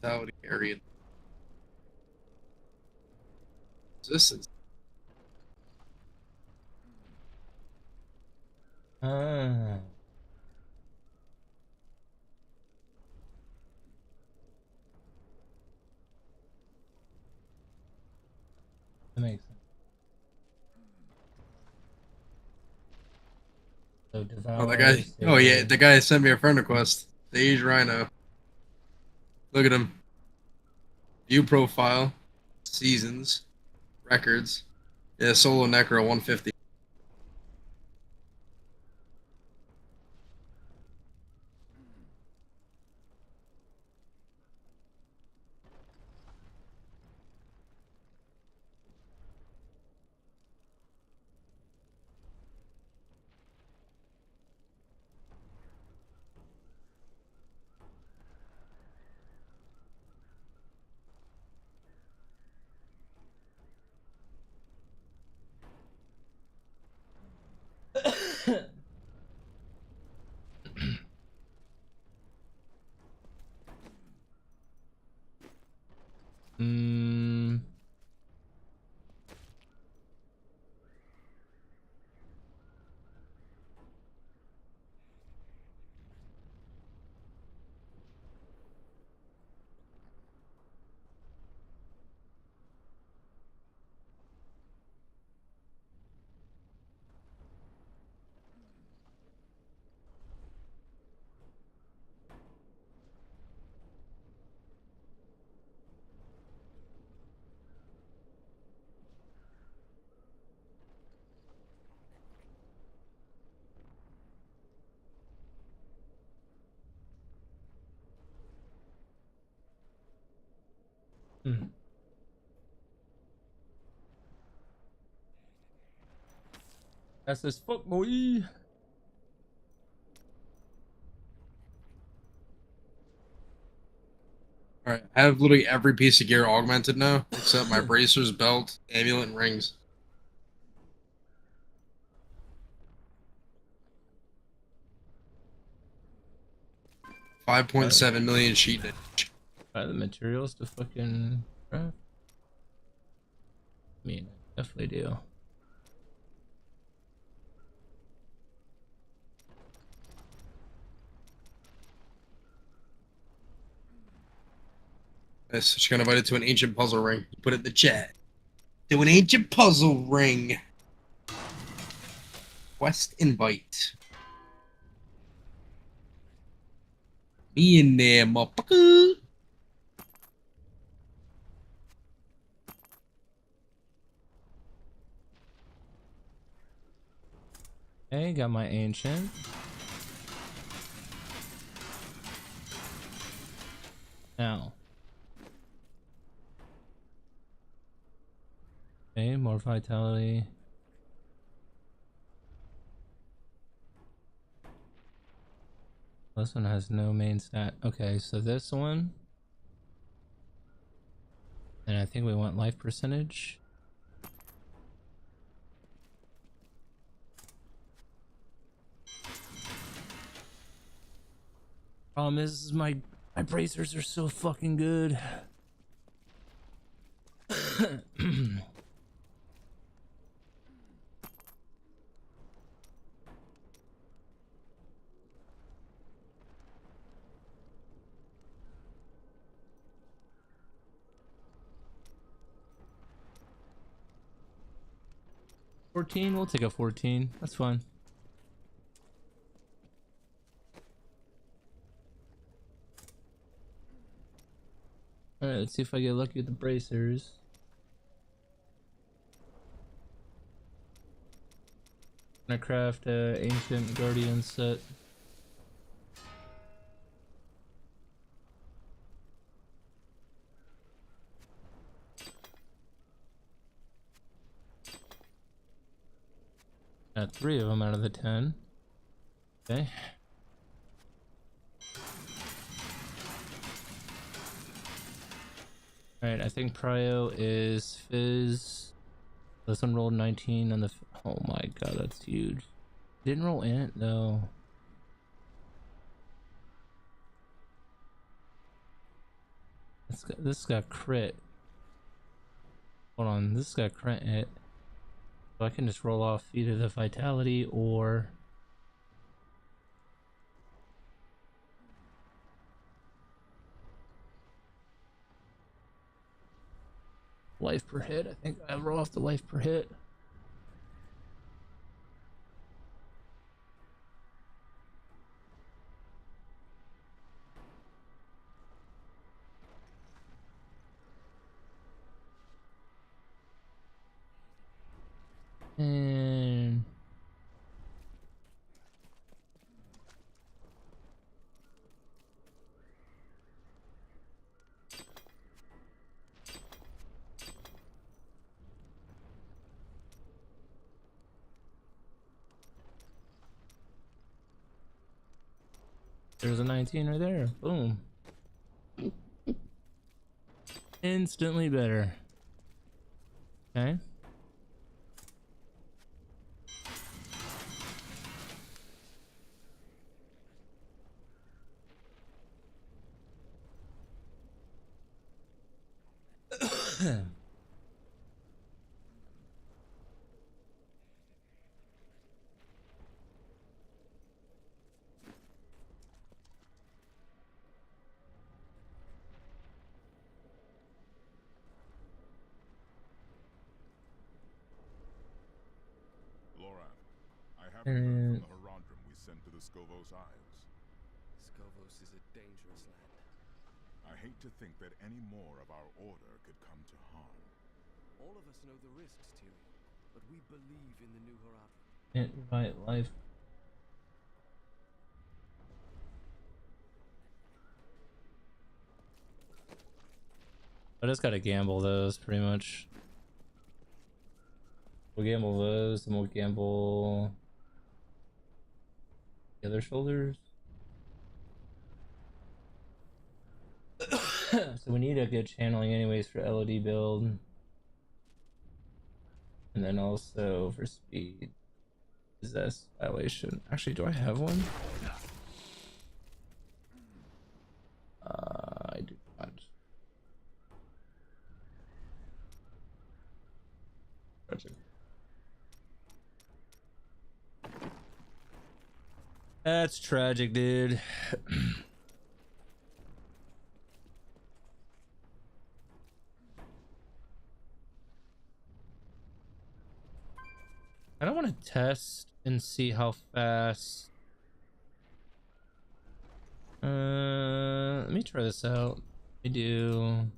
Out area. Resistance. Ah. That makes sense. So Oh, that guy. Oh, yeah, the guy sent me a friend request. Sage Rhino. Look at him. View profile. Seasons. Records. Yeah, solo Necro 150. That's this fuck boy. Alright, I have literally every piece of gear augmented now, except my bracers, belt, amulet, and rings. $5.7 million sheet damage. Buy the materials to fucking craft. I mean, I definitely do. Nice. Just got invited to an ancient puzzle ring. Put it in the chat. To an ancient puzzle ring. Quest invite. Be in there, motherfucker. Okay, got my ancient. Now. Okay, more vitality. This one has no main stat. Okay, so this one. And I think we want life percentage. Problem is my bracers are so fucking good. We'll take a 14. That's fine. Alright, let's see if I get lucky with the bracers. I'm gonna craft a ancient guardian set. Got 3 of them out of the 10. Okay. Alright, I think Prio is Fizz. This one rolled 19 on the... Oh my god, that's huge. Didn't roll Int though. This got crit. Hold on, this got crit hit. So I can just roll off either the vitality or... life per hit. I think I roll off the life per hit. And there's a 19 right there. Boom. Instantly better. Okay. From the Herodrum we sent to the Scovos Isles. Scovos is a dangerous land. I hate to think that any more of our order could come to harm. All of us know the risks, Tyrion, but we believe in the new Herodrum. Can't invite life. I just gotta gamble those pretty much. We'll gamble those, and we'll gamble the other shoulders. So we need a good channeling anyways for LOD build. And then also for speed. Possess violation. Actually, do I have one? I do not. Tragic. That's tragic, dude. I don't want to test and see how fast. Let me try this out. We do.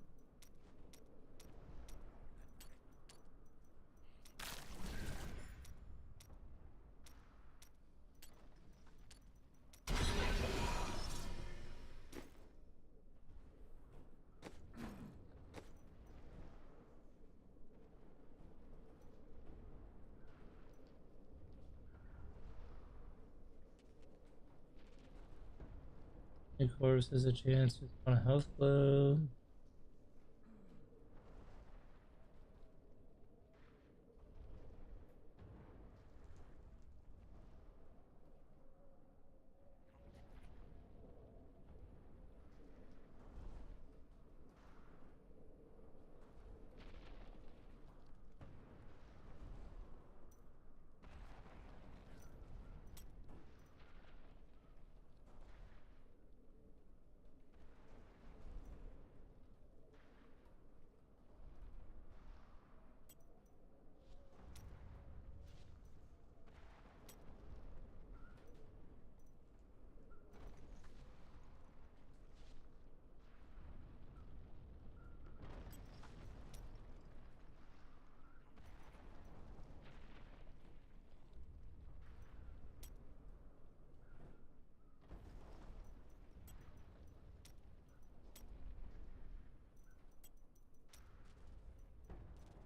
Of course, there's a chance to spawn a health blow.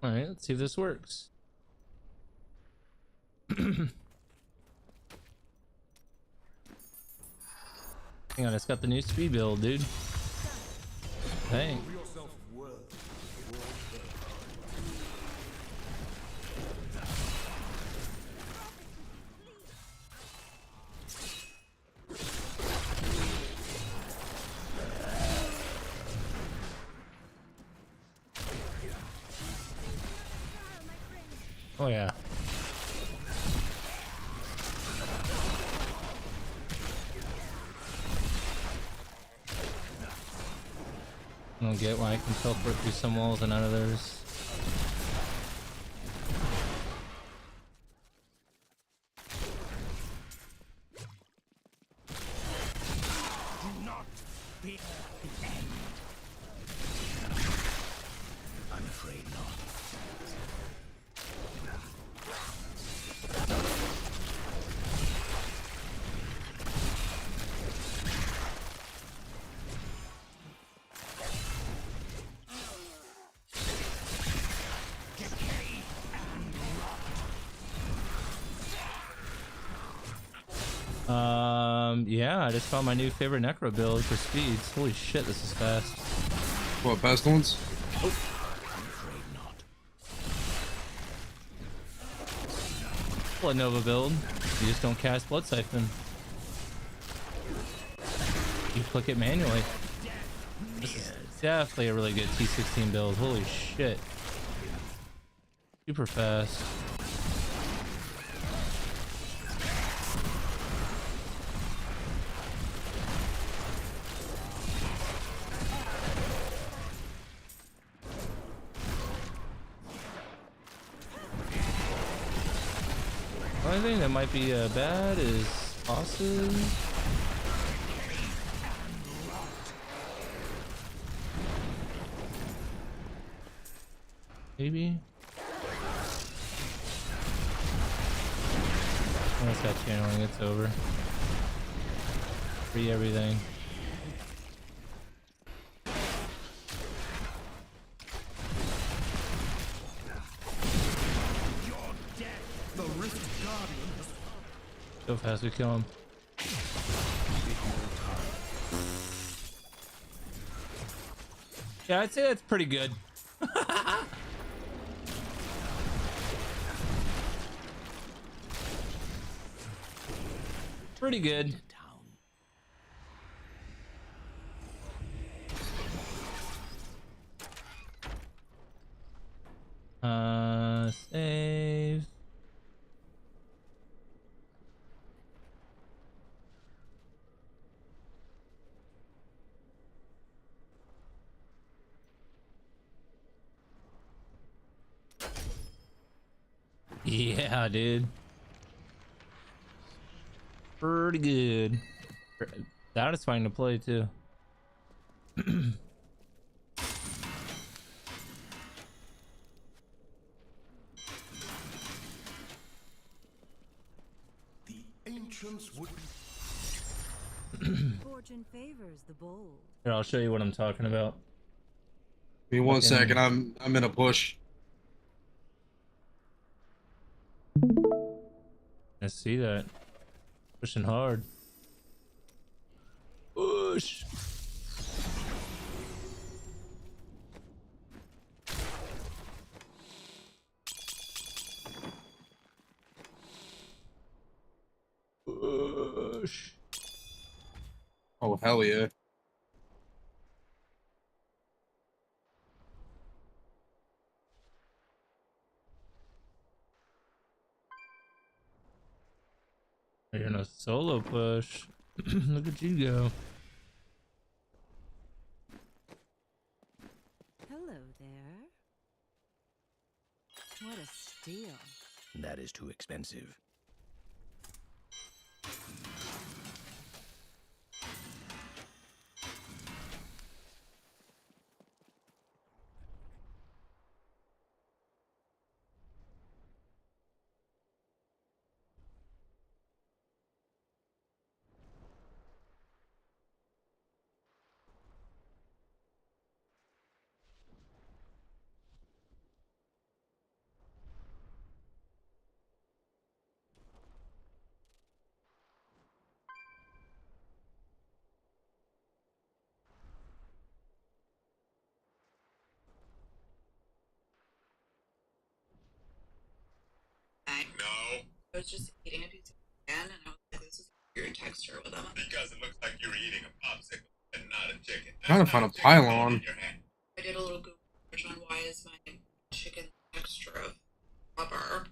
All right, let's see if this works. Hang on, it's got the new speed build, dude. Dang. Oh yeah. I don't get why I can teleport through some walls and out of theirs. Do not fear the end. I'm afraid not. Yeah, I just found my new favorite Necro build for speeds. Holy shit, this is fast. What, pestilence? Oh. Blood Nova build. You just don't cast Blood Siphon. You click it manually. This is definitely a really good T16 build. Holy shit. Super fast. The only thing that might be bad is bosses. Maybe. Oh, it's got channeling. It's over. Free everything. So fast we kill him. Yeah, I'd say that's pretty good. Pretty good. Save. Yeah, dude. Pretty good. Satisfying to play too. The ancients would Fortune favors the bold. Here, I'll show you what I'm talking about. Give me one Fucking- second. I'm in a push. I see that. Pushing hard. Push. Push. Oh hell yeah. You're in a solo push. Look at you go. Hello there. What a steal. That is too expensive. No. I was just eating a piece of chicken and I was like, this is a weird texture with them. Because it looks like you're eating a popsicle and not a chicken. Trying to find a pylon. I did a little Google search on why is my chicken texture of rubber,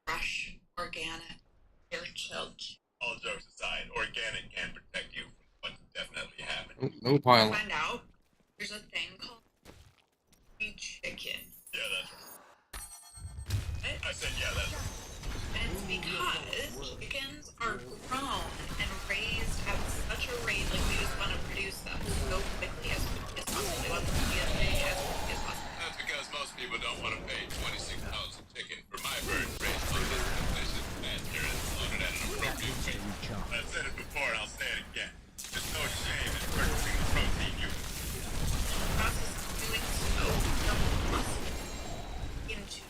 fresh, organic, air chilled. All jokes aside, organic can protect you from what's definitely happening. No pylon. Find out. There's a thing called chicken. Yeah, that's right. I said yeah, that's right. And it's because chickens are grown and raised at such a rate, like we just want to produce them so quickly as possible. They want them to be as big as quickly as possible. That's because most people don't want to pay $26 a chicken for my bird raised on this delicious pasture and slaughtered at an appropriate weight. I've said it before and I'll say it again. There's no shame in purchasing the protein you the process of doing so must into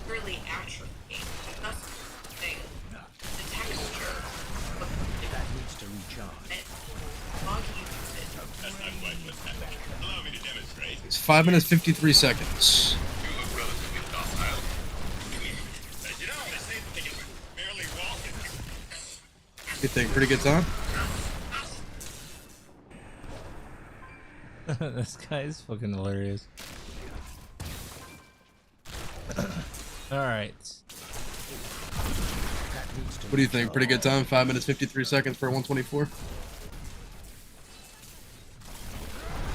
early atrophy. Thus the texture of that needs to recharge. That's not quite what's happening. Allow me to demonstrate. It's 5 minutes 53 seconds. You look relatively docile. You know, they say that they can barely walk and Good thing, pretty good time. This guy is fucking hilarious. Alright. What do you think? Pretty good time. 5 minutes 53 seconds for 124.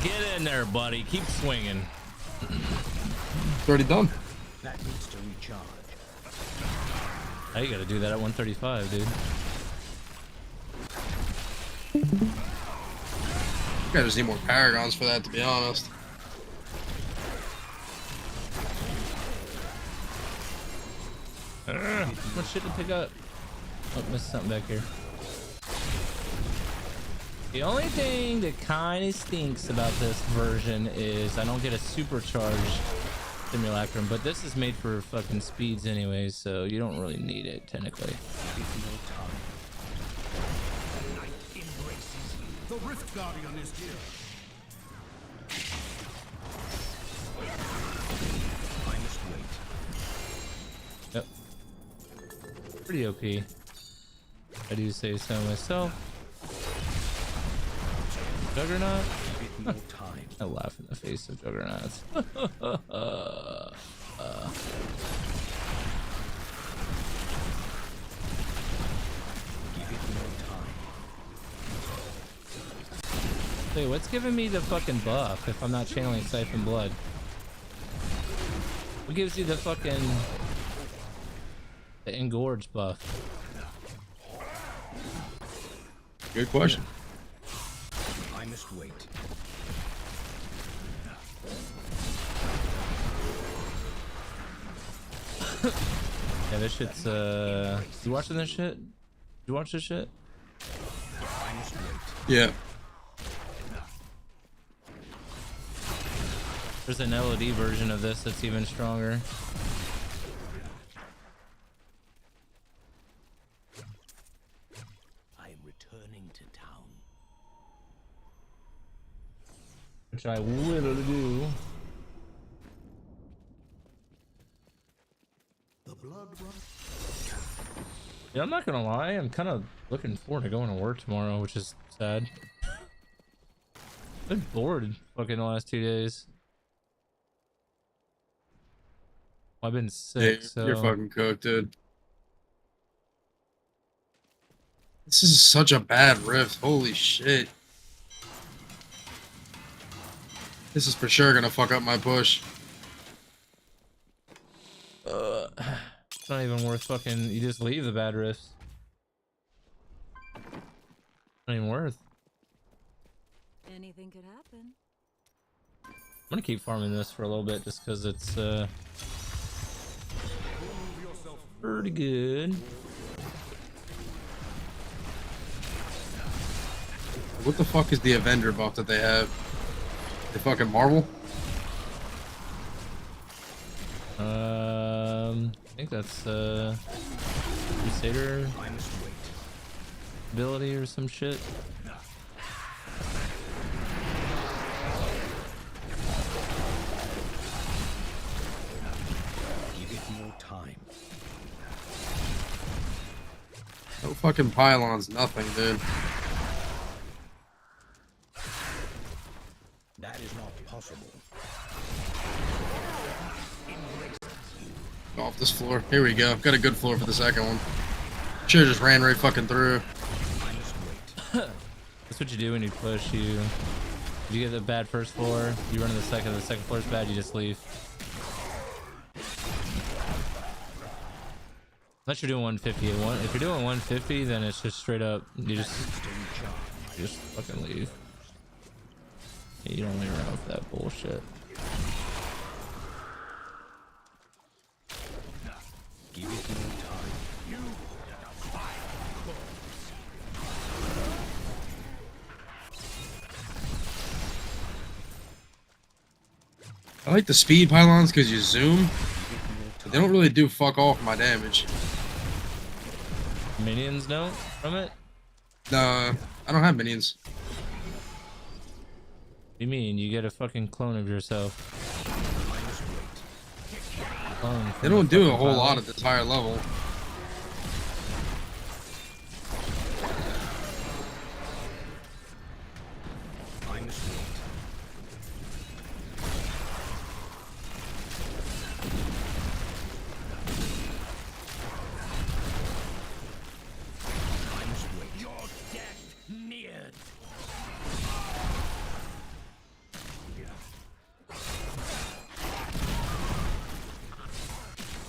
Get in there, buddy. Keep swinging. It's already done. That needs to recharge. How you gotta do that at 135, dude? You guys just need more paragons for that, to be honest. What shit to pick up? Oh, missed something back here. The only thing that kind of stinks about this version is I don't get a supercharged simulacrum, but this is made for fucking speeds anyways, so you don't really need it technically. Rift Guardian is here. I must wait. Yep. Pretty OP. I do say so myself. Juggernaut? No time. I laugh in the face of juggernauts. Wait, what's giving me the fucking buff if I'm not channeling Siphon Blood? What gives you the fucking the engorge buff? Good question. I must wait. Yeah, this shit's you watching this shit? You watch this shit? I must wait. Yeah. There's an LOD version of this that's even stronger. I am returning to town. Which I will do. The blood run. Yeah, I'm not gonna lie, I'm kind of looking forward to going to work tomorrow, which is sad. I've been bored fucking the last 2 days. I've been sick, Yeah, so you're fucking cooked, dude. This is such a bad rift. Holy shit. This is for sure gonna fuck up my push. it's not even worth fucking. You just leave the bad rifts. Not even worth. Anything could happen. I'm gonna keep farming this for a little bit just because it's pretty good. What the fuck is the Avenger buff that they have? The fucking Marvel? I think that's Crusader ability or some shit. Give it more time. No fucking pylons, nothing, dude. That is not possible. Off this floor. Here we go. Got a good floor for the second one. Should've just ran right fucking through. That's what you do when you push. You get the bad first floor, you run to the second floor's bad, you just leave. Unless you're doing 150. If you're doing 150, then it's just straight up. You just fucking leave. Yeah, you don't wait around with that bullshit. Give it more time. I like the speed pylons because you zoom, but they don't really do fuck all for my damage. Minions don't from it? No, I don't have minions. What do you mean? You get a fucking clone of yourself. Clone They from don't the do a fucking whole pylon. lot at this higher level. I must wait. I must wait. Your death neared.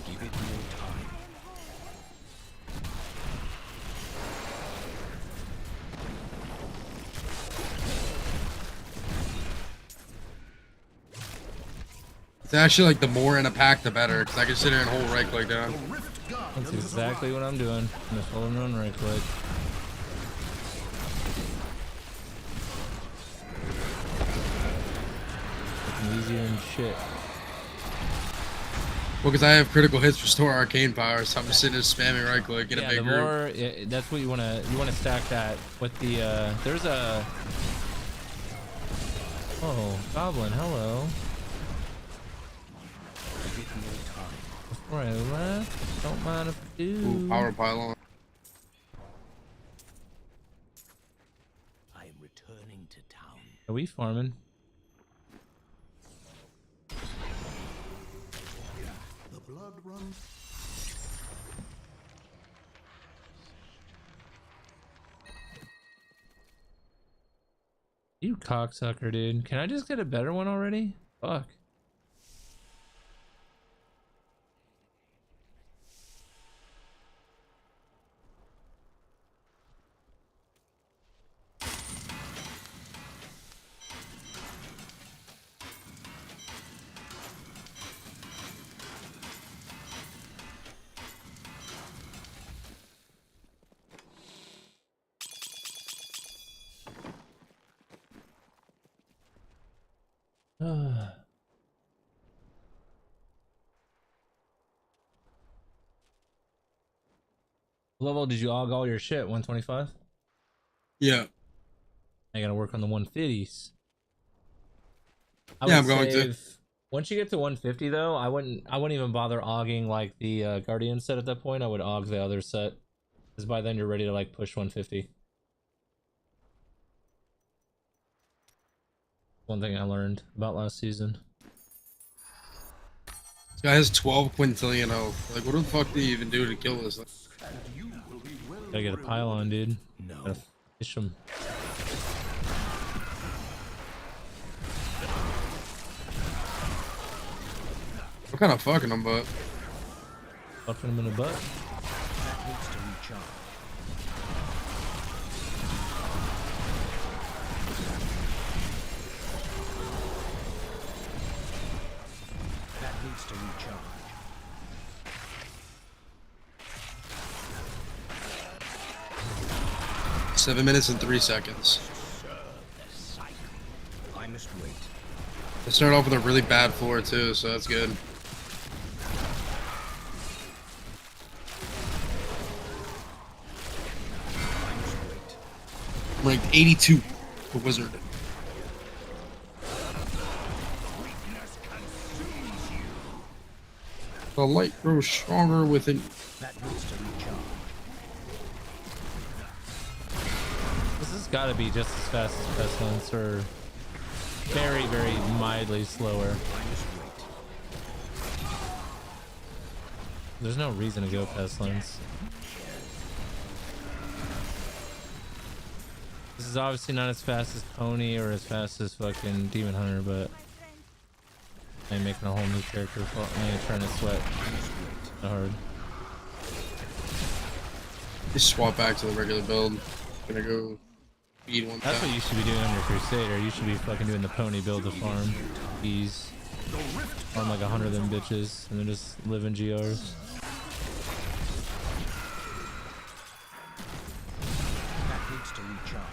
Give it more time. It's actually like the more in a pack, the better, because I can sit here and hold right click down. That's exactly what I'm doing. I'm just holding on right click. Looking easier and shit. Well, because I have critical hits restore arcane power, so I'm just sitting there spamming right click in a big group. That's what you want to stack that with the there's a goblin, hello. Before I left, don't mind if I do. Ooh, power pylon. I am returning to town. Are we farming? The blood runs. You cocksucker, dude. Can I just get a better one already? Fuck. Level did you og all your shit? 125? Yeah. I gotta work on the 150s. I'm going to. Once you get to 150 though, I wouldn't even bother ogging like the Guardian set at that point. I would og the other set. Because by then you're ready to like push 150. One thing I learned about last season. This guy has 12 quintillion health. Like, what the fuck do you even do to kill this thing? Gotta get a pylon, dude. No. Gotta fish him. What kind of fucking him, but? Fucking him in the butt. That needs to recharge. That needs to recharge. 7 minutes and 3 seconds. I must wait. They started off with a really bad floor too, so that's good. I'm ranked 82 for Wizard. The light grows stronger within. That needs to recharge. This has got to be just as fast as Pestilence, or very, very mildly slower. There's no reason to go Pestilence. This is obviously not as fast as Pony or as fast as fucking Demon Hunter, but I ain't making a whole new character. I ain't trying to sweat hard. Just swap back to the regular build. Gonna go feed one. That's what you should be doing on your Crusader. You should be fucking doing the Pony build to farm bees. Farm like 100 of them bitches and then just live in GRs. That needs to recharge.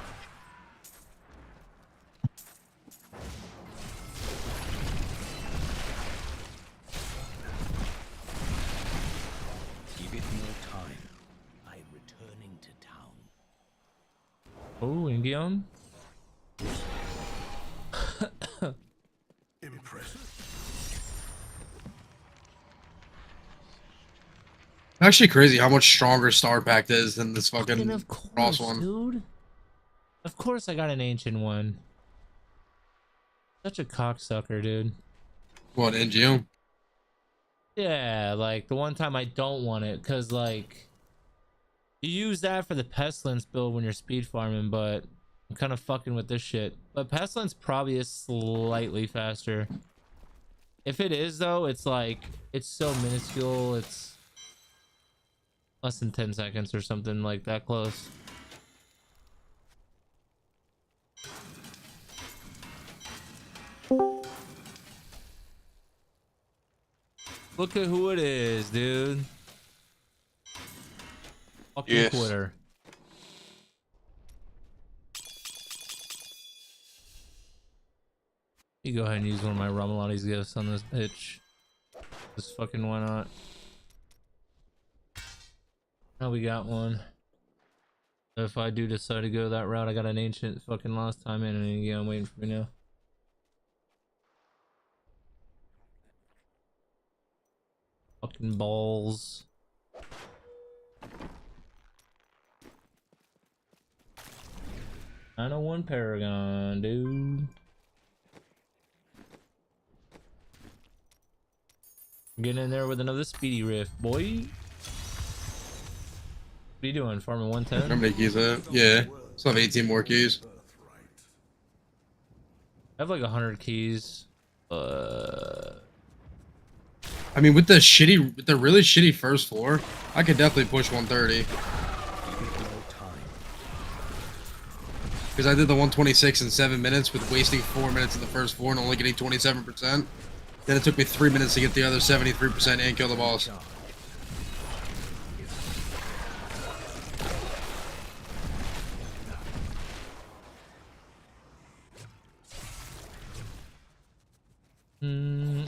Give it more time. I am returning to town. Oh, Ingion? Impressive. Actually crazy how much stronger Star Pact is than this fucking of course, Cross one. dude. Of course I got an ancient one. Such a cocksucker, dude. What, NGO? Yeah, like the one time I don't want it, cause like you use that for the Pestilence build when you're speed farming, but I'm kind of fucking with this shit. But Pestilence probably is slightly faster. If it is though, it's like it's so minuscule, it's less than 10 seconds or something like that close. Look at who it is, dude. Fucking Twitter. You go ahead and use one of my Ramalani's gifts on this bitch. Just fucking why not? Oh, we got one. If I do decide to go that route, I got an ancient fucking last time in, and yeah, I'm waiting for me now. Fucking balls. I know one Paragon, dude. Getting in there with another speedy rift, boy. What are you doing? Farming 110? How many keys I have? Yeah. Still have 18 more keys. I have like 100 keys. I mean, with the really shitty first floor, I could definitely push 130. Because I did the 126 in 7 minutes with wasting 4 minutes in the first floor and only getting 27%. Then it took me 3 minutes to get the other 73% and kill the boss.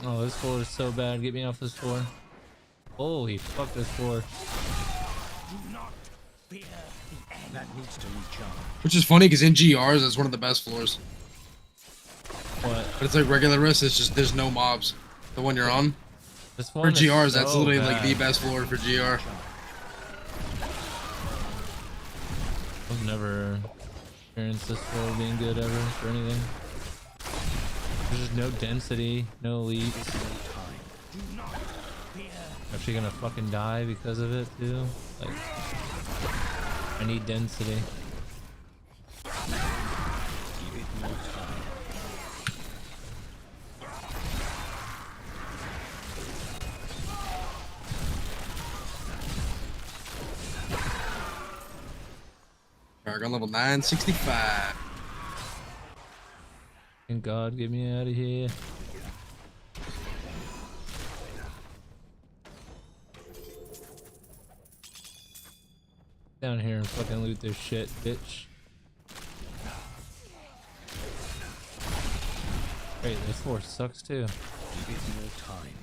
Oh, this floor is so bad. Get me off this floor. Holy fuck, this floor. That needs to recharge. Which is funny because in GRs, it's one of the best floors. What? But it's like regular risk, it's just there's no mobs. The one you're on. This For one is GRs, that's so literally like bad. the best floor for GR. I've never experienced this floor being good ever for anything. There's just no density, no elites. Actually gonna fucking die because of it too. Like, I need density. Paragon level 965. Thank God, get me out of here. Down here and fucking loot this shit, bitch. Wait, this floor sucks too. Give it more time.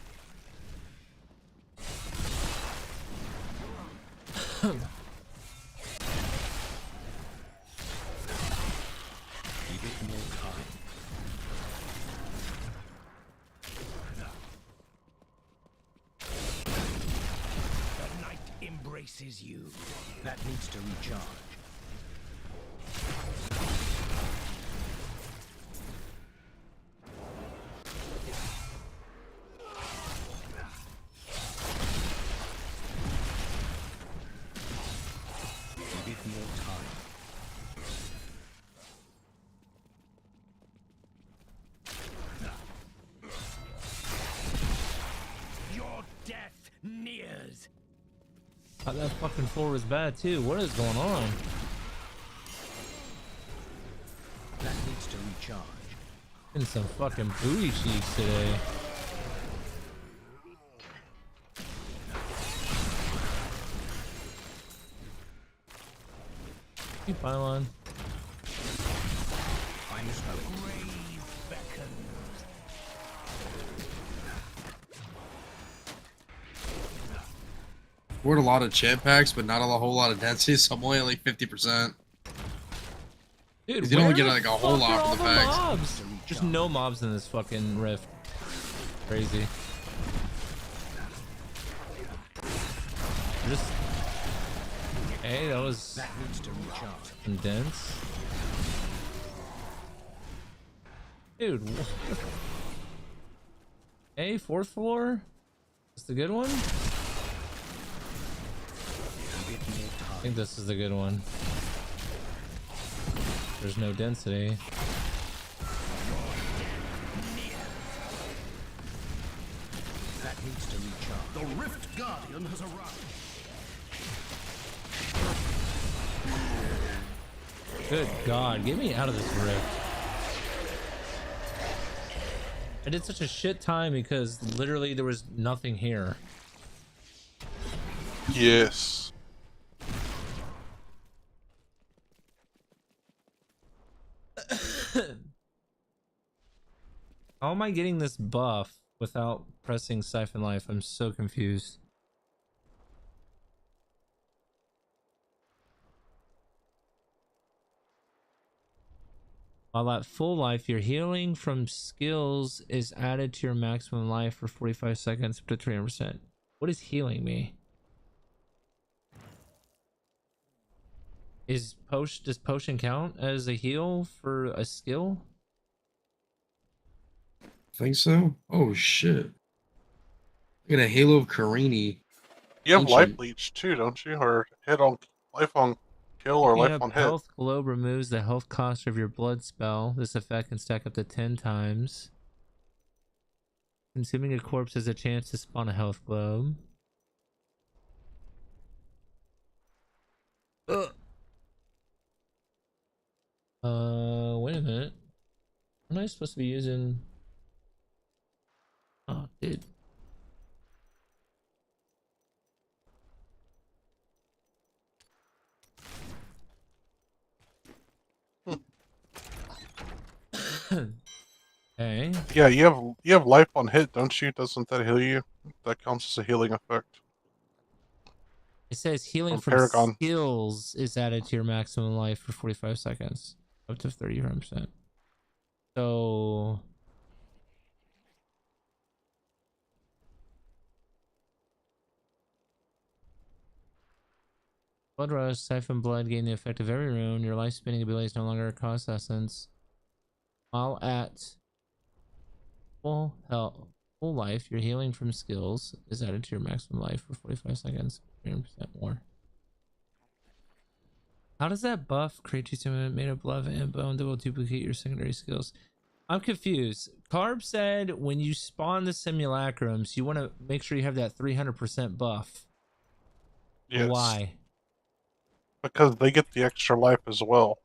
Give it more time. The night embraces you. That needs to recharge. Give it more time. Your death nears. Oh, that fucking floor was bad too. What is going on? That needs to recharge. In some fucking booty cheeks today. Keep pylon. I'm smoking. Grave beckons. Scored a lot of champ packs, but not a whole lot of density, so I'm only at like 50%. Dude, you don't where get the like a whole fuck are lot all from the packs. mobs? Just no mobs in this fucking rift. Crazy. Just hey, that was That needs to recharge. dense. Dude, what? Hey, fourth floor? Is the good one? I think this is the good one. There's no density. That needs to recharge. The Rift Guardian has arrived. Good God, get me out of this rift. I did such a shit time because literally there was nothing here. Yes. How am I getting this buff without pressing Siphon Life. I'm so confused. While at full life, your healing from skills is added to your maximum life for 45 seconds up to 300%. What does healing mean? Does potion count as a heal for a skill? Think so? Oh shit. I got a Halo of Karini. You have life leech too, don't you? Or hit on life on kill or Picking life up on hit. health globe removes the health cost of your blood spell. This effect can stack up to 10 times. Consuming a corpse has a chance to spawn a health globe. Wait a minute. What am I supposed to be using? Oh, dude. Okay. Yeah, you have life on hit, don't you? Doesn't that heal you? That counts as a healing effect. It says healing from Paragon. skills is added to your maximum life for 45 seconds, up to 30%. So Blood Rush, Siphon Blood gain the effect of every rune. Your life spinning ability is no longer a cost essence. While at full health, full life, your healing from skills is added to your maximum life for 45 seconds, 300% more. How does that buff create you something made of love and bone that will duplicate your secondary skills? I'm confused. Carb said when you spawn the simulacrums, you want to make sure you have that 300% buff. Yes. Why? Because they get the extra life as well.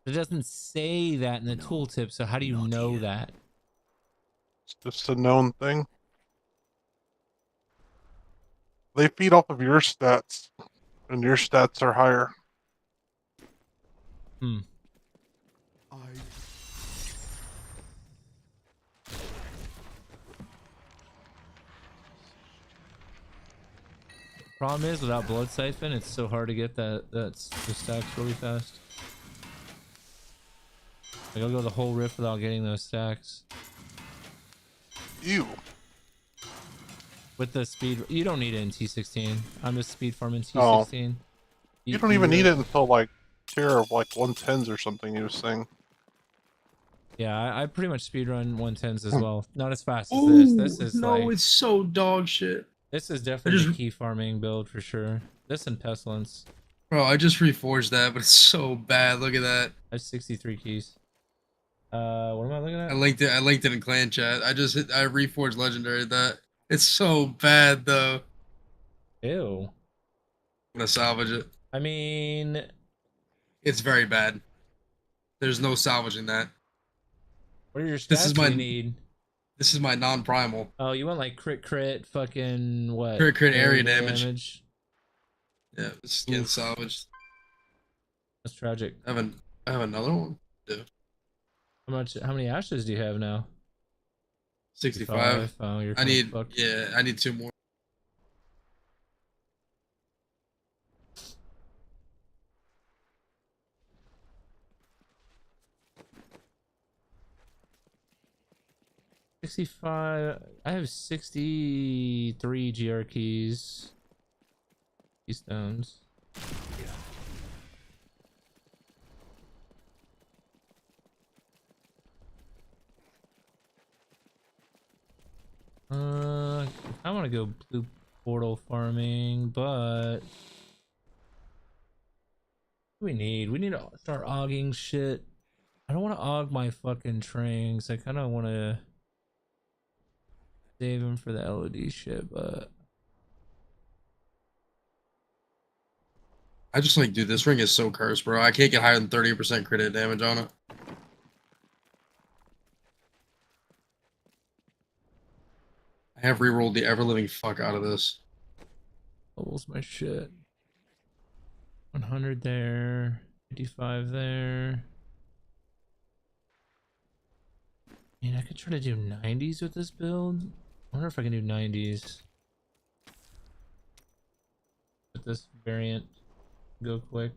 It doesn't say that in the tooltip, so how do you know that? It's just a known thing. They feed off of your stats, and your stats are higher. Hmm. Problem is, without Blood Siphon, it's so hard to get the stacks really fast. Like, I'll go the whole rift without getting those stacks. Ew. With the speed, you don't need it in T16. I'm just speed farming Oh. T16. You don't even need it until like tier of like 110s or something, you were saying. Yeah, I pretty much speedrun 110s as well. Not as fast as Ooh, this. This is no, like, it's so dog shit. this is definitely the key farming build for sure. This and Pestilence. Bro, I just reforged that, but it's so bad. Look at that. I have 63 keys. What am I looking at? I linked it in clan chat. I reforged legendary that. It's so bad though. Ew. I'm gonna salvage it. I mean, it's very bad. There's no salvaging that. What are your stats This is my you need? This is my non-primal. Oh, you want like crit, fucking what? Crit area damage. Yeah, it's getting Oof. salvaged. That's tragic. I have another one. Yeah. How many ashes do you have now? 65. Oh, you're I need fucked. yeah, I need 2 more. $65. I have 63 GR keys. Keystones. I want to go blue portal farming, but what do we need? We need to start auging shit. I don't want to aug my fucking trains. I kind of want to save them for the LOD shit, but I just like, dude, this ring is so cursed, bro. I can't get higher than 30% crit damage on it. I have rerolled the ever-living fuck out of this. levels my shit. 100 there, 55 there. I mean, I could try to do 90s with this build. I wonder if I can do 90s with this variant. Go quick.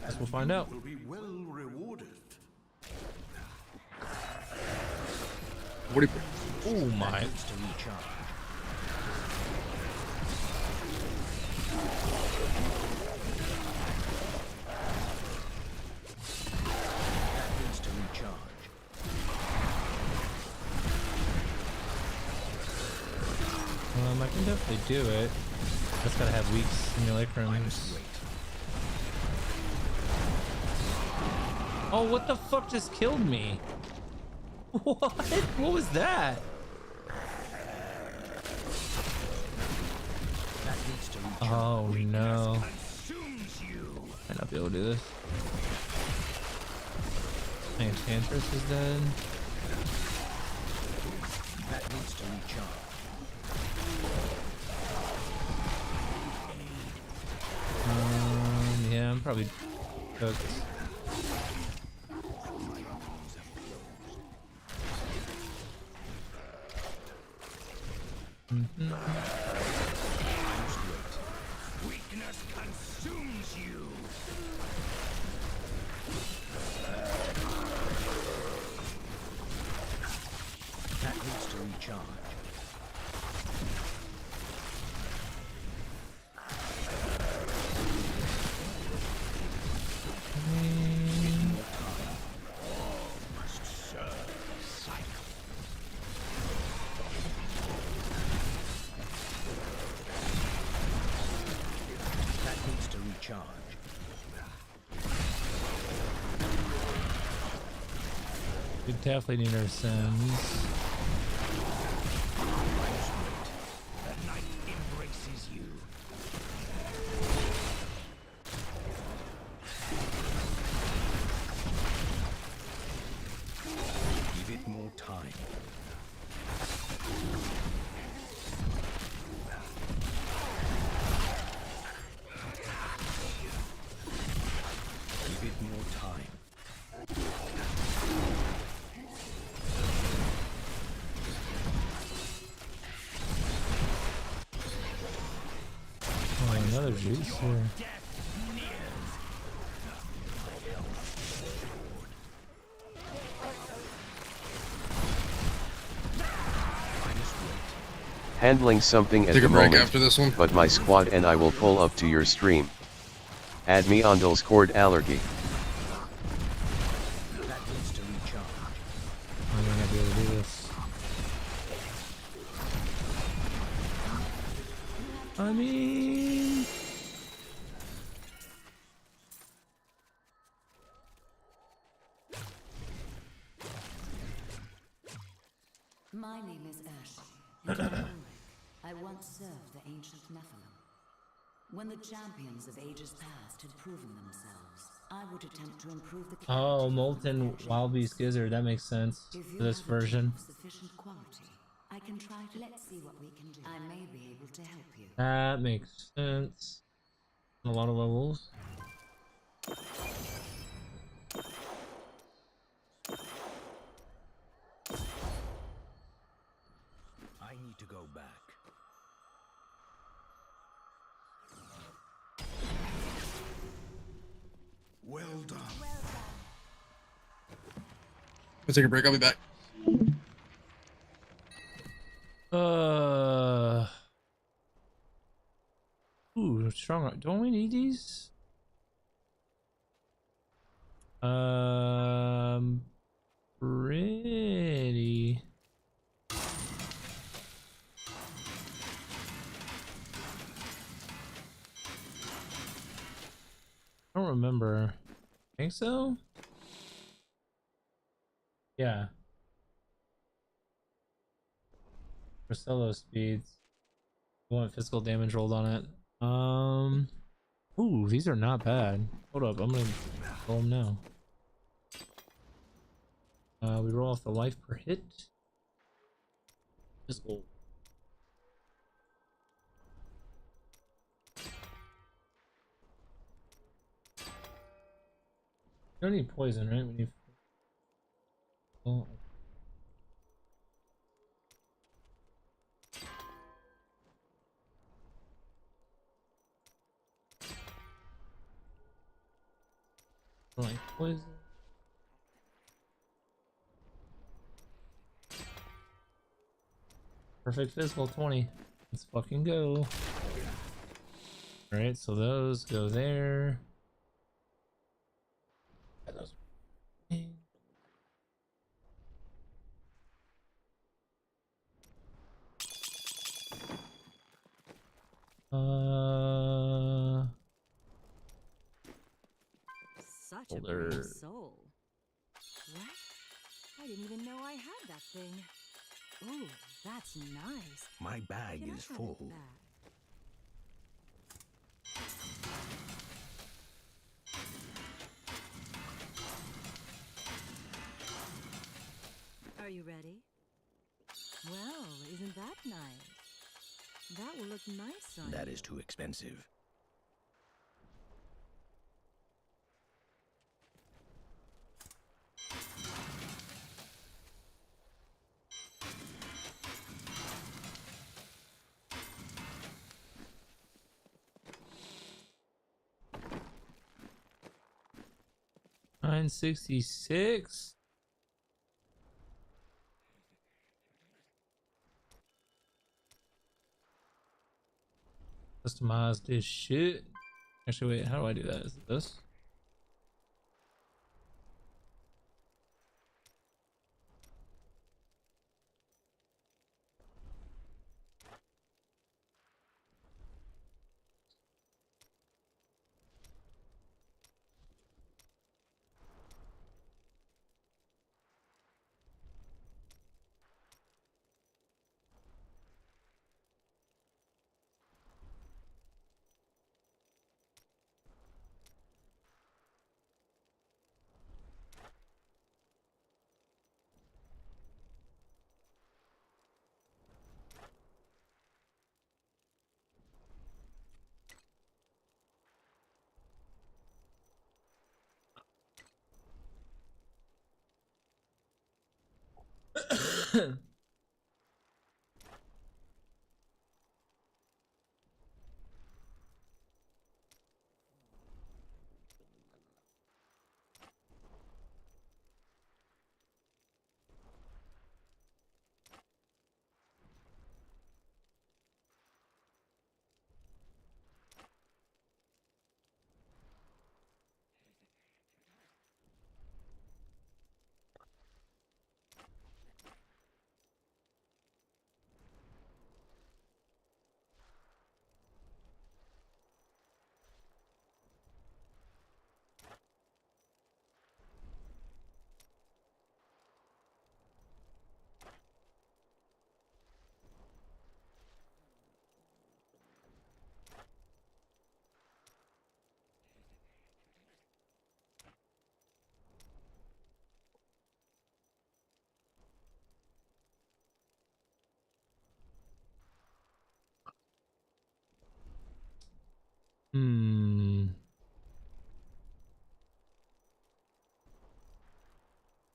Guess we'll find out. Will be well rewarded. Oh my. I can definitely do it. Just gotta have weak simulacrums. Oh, what the fuck just killed me? What? What was that? Oh no. Might not be able to do this. My Enchantress is dead. That needs to recharge. Yeah, I'm probably cooked. Weakness consumes you. That needs to recharge. We definitely need our Sims. The night embraces you. Give it more time. Give it more time. Oh, another juice here. Handling something at Take the a break moment, after this one. but my squad and I will pull up to your stream. Add me on Discord allergy. That needs to recharge. I'm gonna be able to do this. I mean, My name is Ash, and I'm Ulrich. I once served the ancient Nephilim. When the champions of ages past had proven themselves, I would attempt to improve the oh, Molten Wild Beast Gizzard. That makes sense for this version. sufficient quality. I can try to let's see what we can do. I may be able to help you. That makes sense. A lot of levels. I need to go back. Well done. Let's take a break. I'll be back. Ooh, strong. Don't we need these? Pretty. I don't remember. Think so? Yeah. For solo speeds. We want physical damage rolled on it. Ooh, these are not bad. Hold up, I'm gonna roll them now. We roll off the life per hit. Physical. don't need poison, right? When you. Oh. Like poison. Perfect physical 20. Let's fucking go. Alright, so those go there. Such a brave soul. What? I didn't even know I had that thing. Ooh, that's nice. My bag Can I is have full. that? Are you ready? Well, isn't that nice? That will look nice on That you. is too expensive. $966. Customize this shit. Actually, wait, how do I do that? Is it this?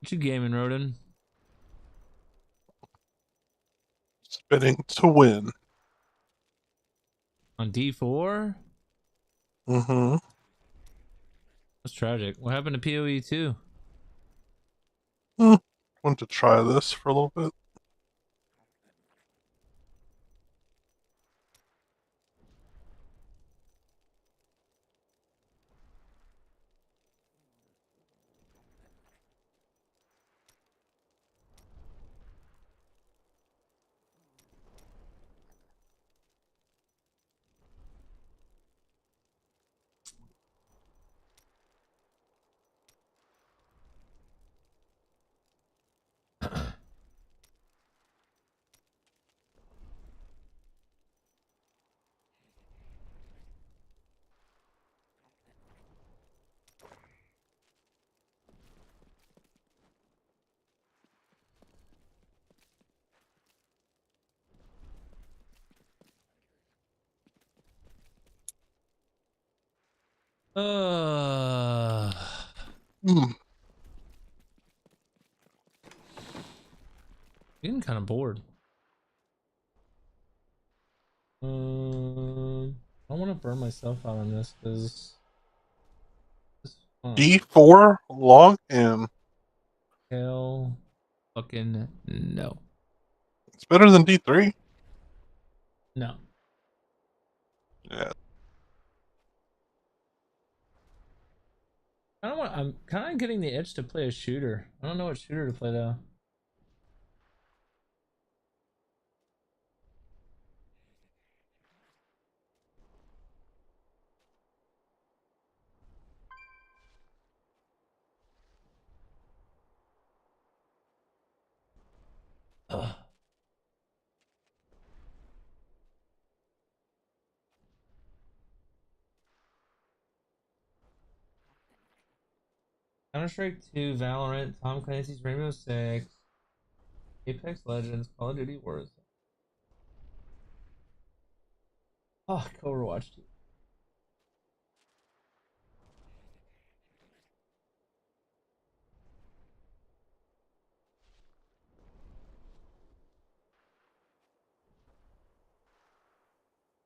What you gaming, Rodin? Spinning to win. On D4? Mm-hmm. That's tragic. What happened to PoE 2? Want to try this for a little bit. Getting kind of bored. I don't want to burn myself out on this because D4 log in. Hell fucking no. It's better than D3. No. Yeah. I don't want. I'm kind of getting the itch to play a shooter. I don't know what shooter to play though. Ugh. Counter-Strike 2, Valorant, Tom Clancy's Rainbow Six, Apex Legends, Call of Duty Warzone. Oh, Overwatch 2.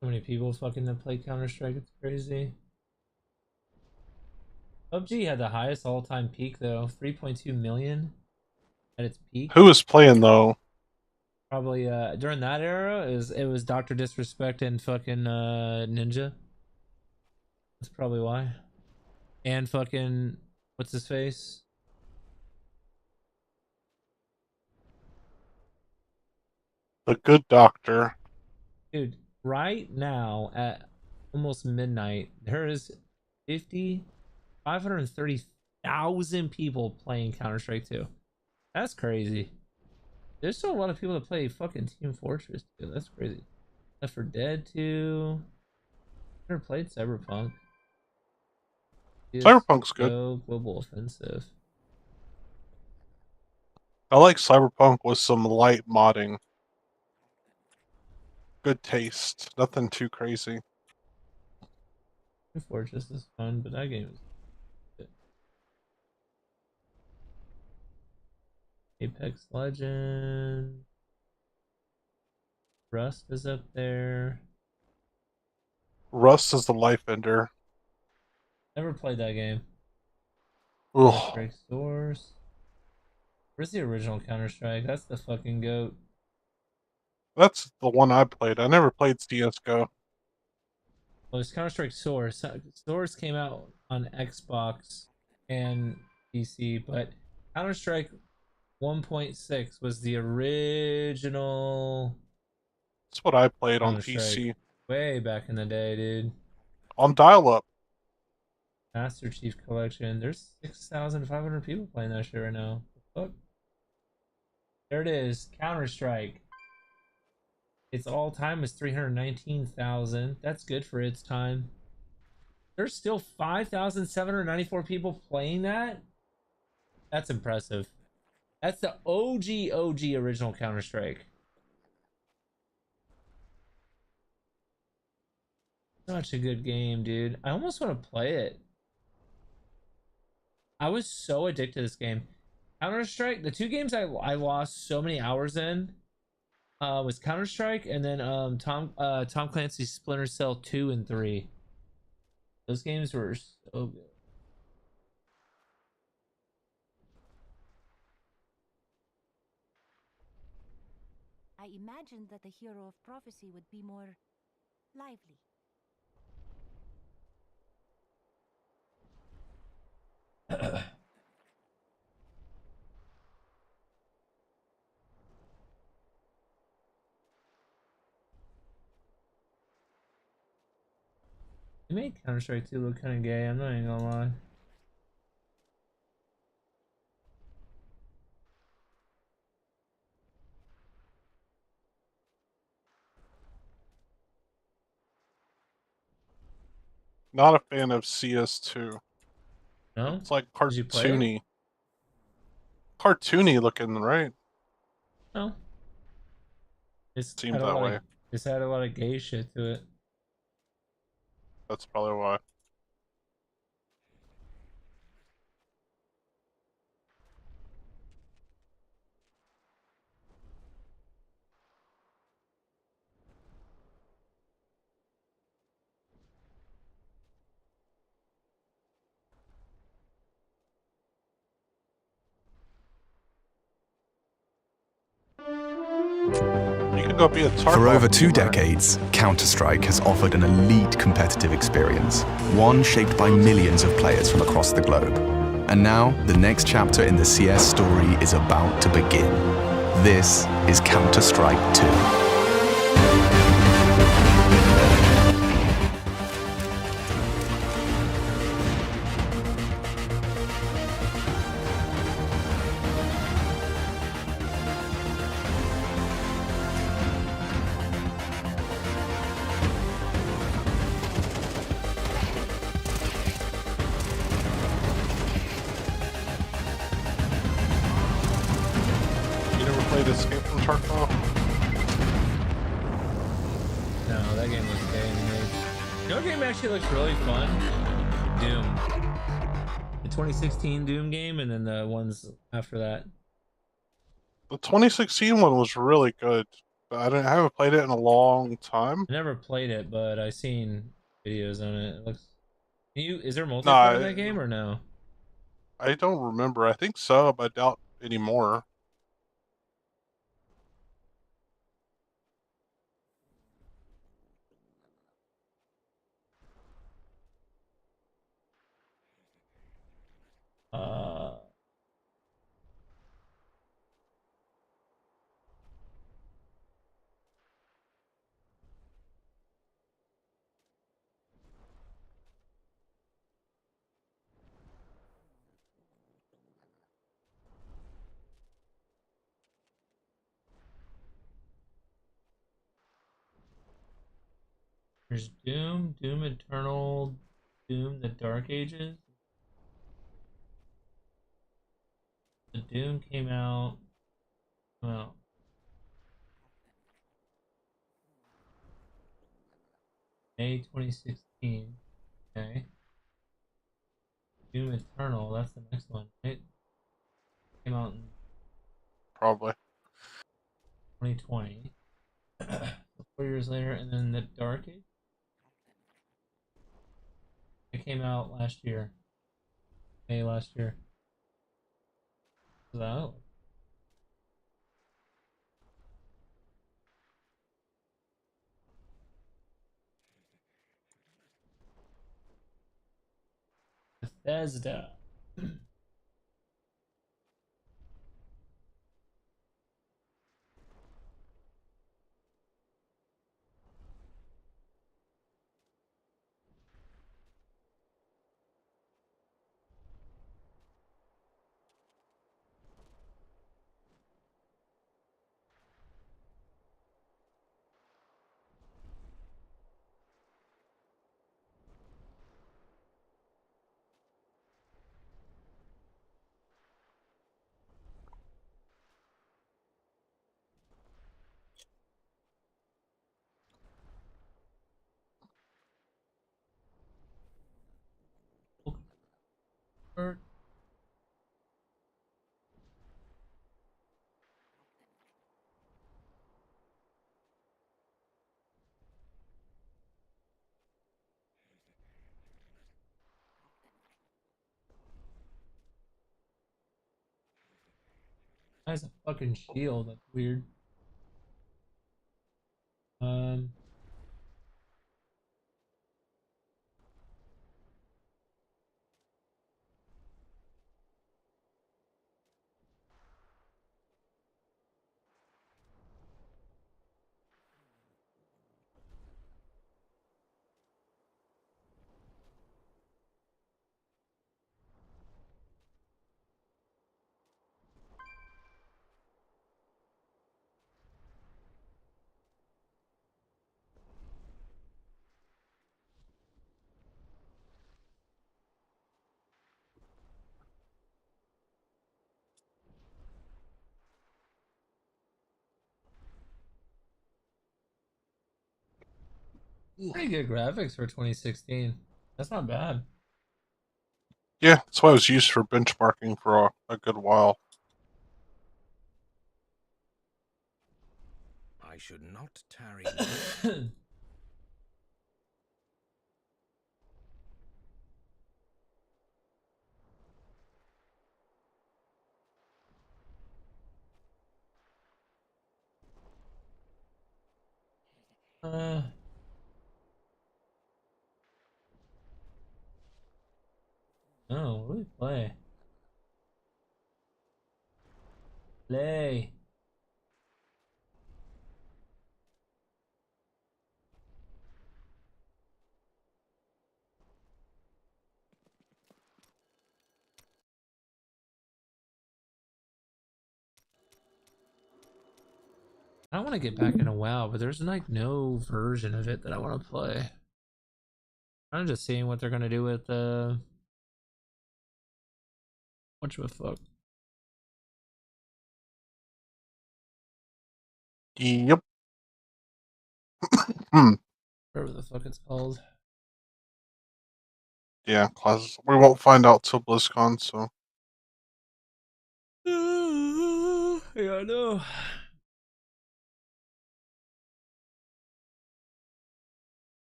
So many people fucking that play Counter-Strike, it's crazy. PUBG had the highest all-time peak though, 3.2 million at its peak. Who was playing though? Probably during that era it was Dr. Disrespect and fucking Ninja. That's probably why. And fucking what's his face? The Good Doctor. Dude, right now at almost midnight, there is 530,000 people playing Counter-Strike 2. That's crazy. There's still a lot of people that play fucking Team Fortress 2. That's crazy. Left 4 Dead 2. Never played Cyberpunk. Cyberpunk's good. Global Offensive. I like Cyberpunk with some light modding. Good taste. Nothing too crazy. Team Fortress is fun, but that game is good. Apex Legends. Rust is up there. Rust is the life ender. Never played that game. Ugh. Counter-Strike Source. Where's the original Counter-Strike? That's the fucking GOAT. That's the one I played. I never played CSGO. Well, it's Counter-Strike Source. Source came out on Xbox and PC, but Counter-Strike 1.6 was the original. That's what I played on PC. Way back in the day, dude. On dial-up. Master Chief Collection. There's 6,500 people playing that shit right now. Fuck. There it is. Counter-Strike. Its all-time is 319,000. That's good for its time. There's still 5,794 people playing that? That's impressive. That's the OG original Counter-Strike. Such a good game, dude. I almost want to play it. I was so addicted to this game. Counter-Strike, the two games I lost so many hours in was Counter-Strike and then Tom Clancy's Splinter Cell 2 and 3. Those games were so good. I imagined that the hero of prophecy would be more lively. They made Counter-Strike 2 look kind of gay, I'm not even gonna lie. Not a fan of CS2. No? It's like Did you play it? cartoony. Cartoony looking, right? No. It's Seems had a that lot way. It's had a lot of gay shit to it. That's probably why. should go be a Tarkov For over 2 gamer. decades, Counter-Strike has offered an elite competitive experience, one shaped by millions of players from across the globe. And now, the next chapter in the CS story is about to begin. This is Counter-Strike 2. You never played Escape from Tarkov? No, that game looks gay anyways. You know what game actually looks really fun? Doom. The 2016 Doom game, and then the ones after that. The 2016 one was really good, but I haven't played it in a long time. I never played it, but I seen videos on it. It looks. Is there multiplayer Nah, in that game or no? I don't remember. I think so, but I doubt anymore. There's Doom, Doom Eternal, Doom the Dark Ages. The Doom came out. Well, May 2016. Okay. Doom Eternal, that's the next one, right? Came out in Probably 2020. 4 years later, and then the Dark Age. It came out last year. May last year. So Bethesda. That's a fucking shield. That's weird. Pretty good graphics for 2016. That's not bad. yeah. That's why it was used for benchmarking for a good while. I should not tarry. Oh, what do we play? Play. I want to get back into WoW, but there's like no version of it that I want to play. I'm just seeing what they're gonna do with whatchamacallit. Yep. Hmm. Whatever the fuck it's called. Yeah, classes. We won't find out till BlizzCon, so. Yeah, I know.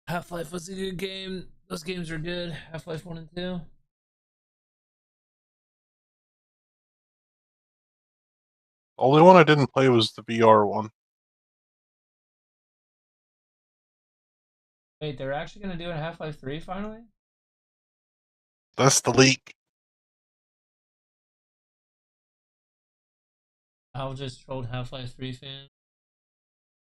Half-Life was a good game. Those games are good. Half-Life 1 and 2. The only one I didn't play was the VR one. Wait, they're actually gonna do a Half-Life 3 finally? That's the leak. I'll just trolled Half-Life 3 fans.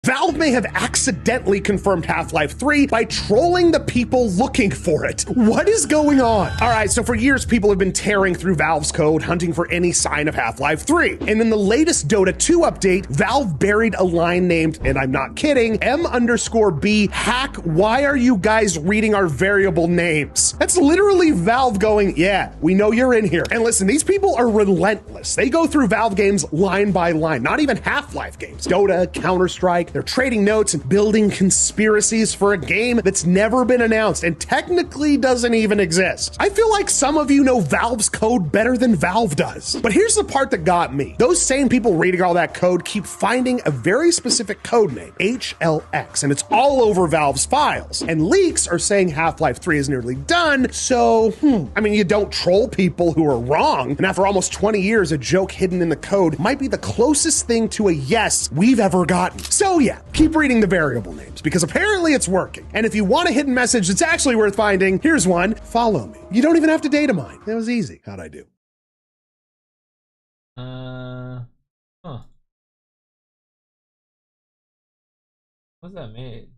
Valve may have accidentally confirmed Half-Life 3 by trolling the people looking for it. What is going on? All right, so for years, people have been tearing through Valve's code, hunting for any sign of Half-Life 3. And in the latest Dota 2 update, Valve buried a line named, and I'm not kidding, M_B hack, why are you guys reading our variable names? That's literally Valve going, yeah, we know you're in here. And listen, these people are relentless. They go through Valve games line by line, not even Half-Life games. Dota, Counter-Strike, they're trading notes and building conspiracies for a game that's never been announced and technically doesn't even exist. I feel like some of you know Valve's code better than Valve does. But here's the part that got me. Those same people reading all that code keep finding a very specific code name, HLX, and it's all over Valve's files. And leaks are saying Half-Life 3 is nearly done, so, I mean, you don't troll people who are wrong. And after almost 20 years, a joke hidden in the code might be the closest thing to a yes we've ever gotten. So yeah, keep reading the variable names because apparently it's working. And if you want a hidden message that's actually worth finding, here's one. Follow me. You don't even have to data mine. That was easy. How'd I do? Huh. What's that made?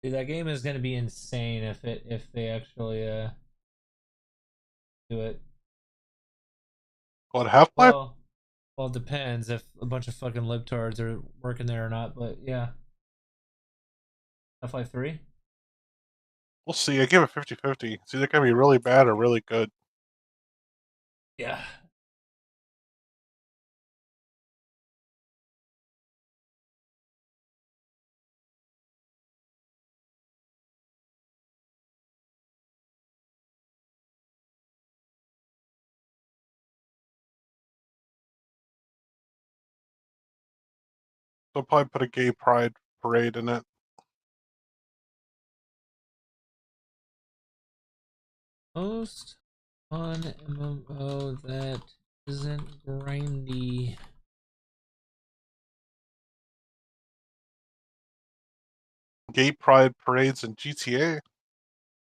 Dude, that game is gonna be insane if they actually do it. What, Half-Life? Well, it depends if a bunch of fucking libtards are working there or not, but yeah. Half-Life 3? We'll see. I give it 50-50. It's either going to be really bad or really good. Yeah. They'll probably put a gay pride parade in it. Most fun MMO that isn't grindy. gay pride parades in GTA.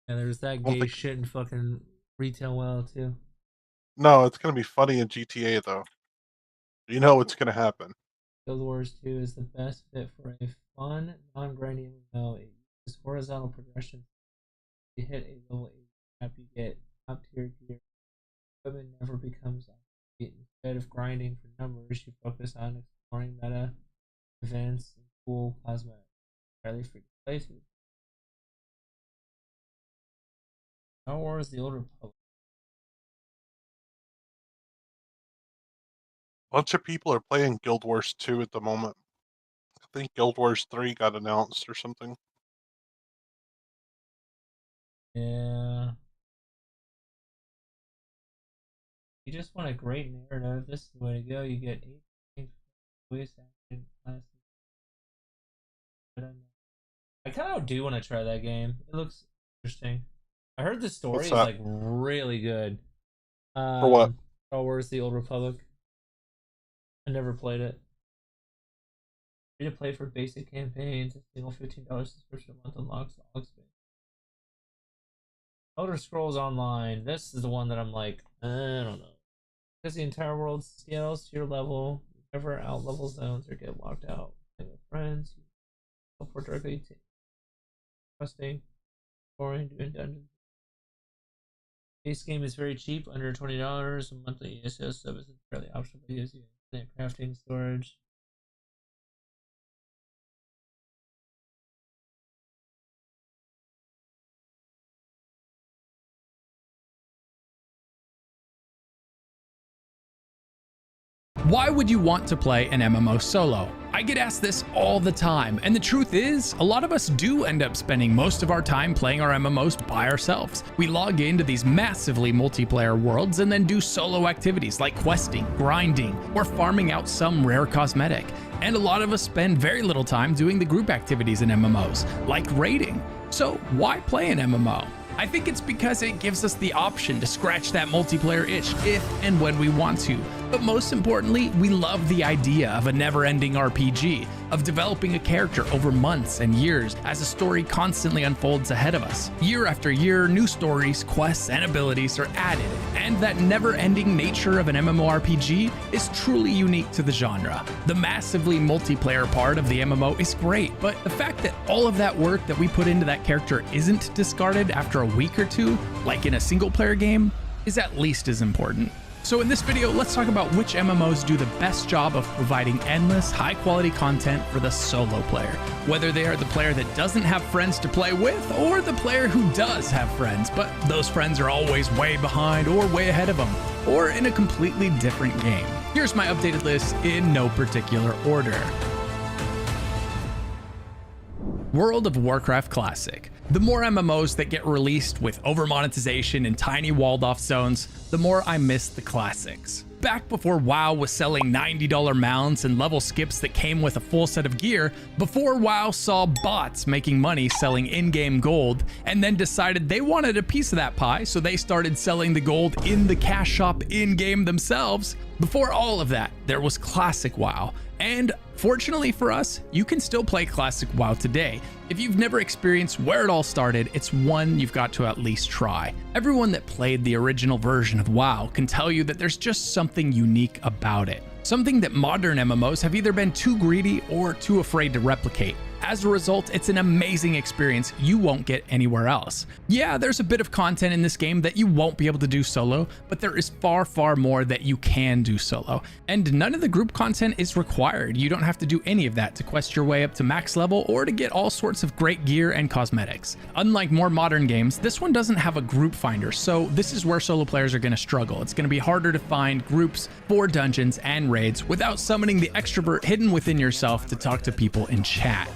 And there's that gay shit in fucking Retail Well too. No, it's gonna be funny in GTA though. You know what's gonna happen. Guild Wars 2 is the best fit for a fun, non-grindy MMO. It uses horizontal progression. You hit a level 8 cap, you get top tier gear. Equipment never becomes obsolete. Instead of grinding for numbers, you focus on exploring meta events and cool cosmetics. Fairly free to play to. Star Wars: The Old Republic. Bunch of people are playing Guild Wars 2 at the moment. I think Guild Wars 3 got announced or something. Yeah. You just want a great narrative. This is the way to go. You get 8 voice action classes. I kind of do want to try that game. It looks interesting. I heard the story is like really good. For what? Star Wars: The Old Republic. I never played it. Free to play for basic campaigns. A single $15 subscription a month unlocks all expansions. Elder Scrolls Online. This is the one that I'm like, I don't know. Because the entire world scales to your level. You never out level zones or get locked out. Playing with friends. You teleport directly to questing, exploring, doing dungeons. Base game is very cheap, under $20. A monthly ESO sub is entirely optional, but gives you infinite crafting storage. Why would you want to play an MMO solo? I get asked this all the time, and the truth is, a lot of us do end up spending most of our time playing our MMOs by ourselves. We log into these massively multiplayer worlds and then do solo activities like questing, grinding, or farming out some rare cosmetic. And a lot of us spend very little time doing the group activities in MMOs, like raiding. So why play an MMO? I think it's because it gives us the option to scratch that multiplayer itch if and when we want to. But most importantly, we love the idea of a never-ending RPG, of developing a character over months and years as a story constantly unfolds ahead of us. Year after year, new stories, quests, and abilities are added, and that never-ending nature of an MMORPG is truly unique to the genre. The massively multiplayer part of the MMO is great, but the fact that all of that work that we put into that character isn't discarded after a week or two, like in a single-player game, is at least as important. So in this video, let's talk about which MMOs do the best job of providing endless, high-quality content for the solo player. Whether they are the player that doesn't have friends to play with, or the player who does have friends, but those friends are always way behind or way ahead of them, or in a completely different game. Here's my updated list in no particular order. World of Warcraft Classic. The more MMOs that get released with over-monetization and tiny walled-off zones, the more I miss the classics. Back before WoW was selling $90 mounts and level skips that came with a full set of gear, before WoW saw bots making money selling in-game gold, and then decided they wanted a piece of that pie, so they started selling the gold in the cash shop in-game themselves. Before all of that, there was Classic WoW, and fortunately for us, you can still play Classic WoW today. If you've never experienced where it all started, it's one you've got to at least try. Everyone that played the original version of WoW can tell you that there's just something unique about it. Something that modern MMOs have either been too greedy or too afraid to replicate. As a result, it's an amazing experience you won't get anywhere else. Yeah, there's a bit of content in this game that you won't be able to do solo, but there is far, far more that you can do solo. And none of the group content is required. You don't have to do any of that to quest your way up to max level or to get all sorts of great gear and cosmetics. Unlike more modern games, this one doesn't have a group finder, so this is where solo players are going to struggle. It's going to be harder to find groups for dungeons and raids without summoning the extrovert hidden within yourself to talk to people in chat.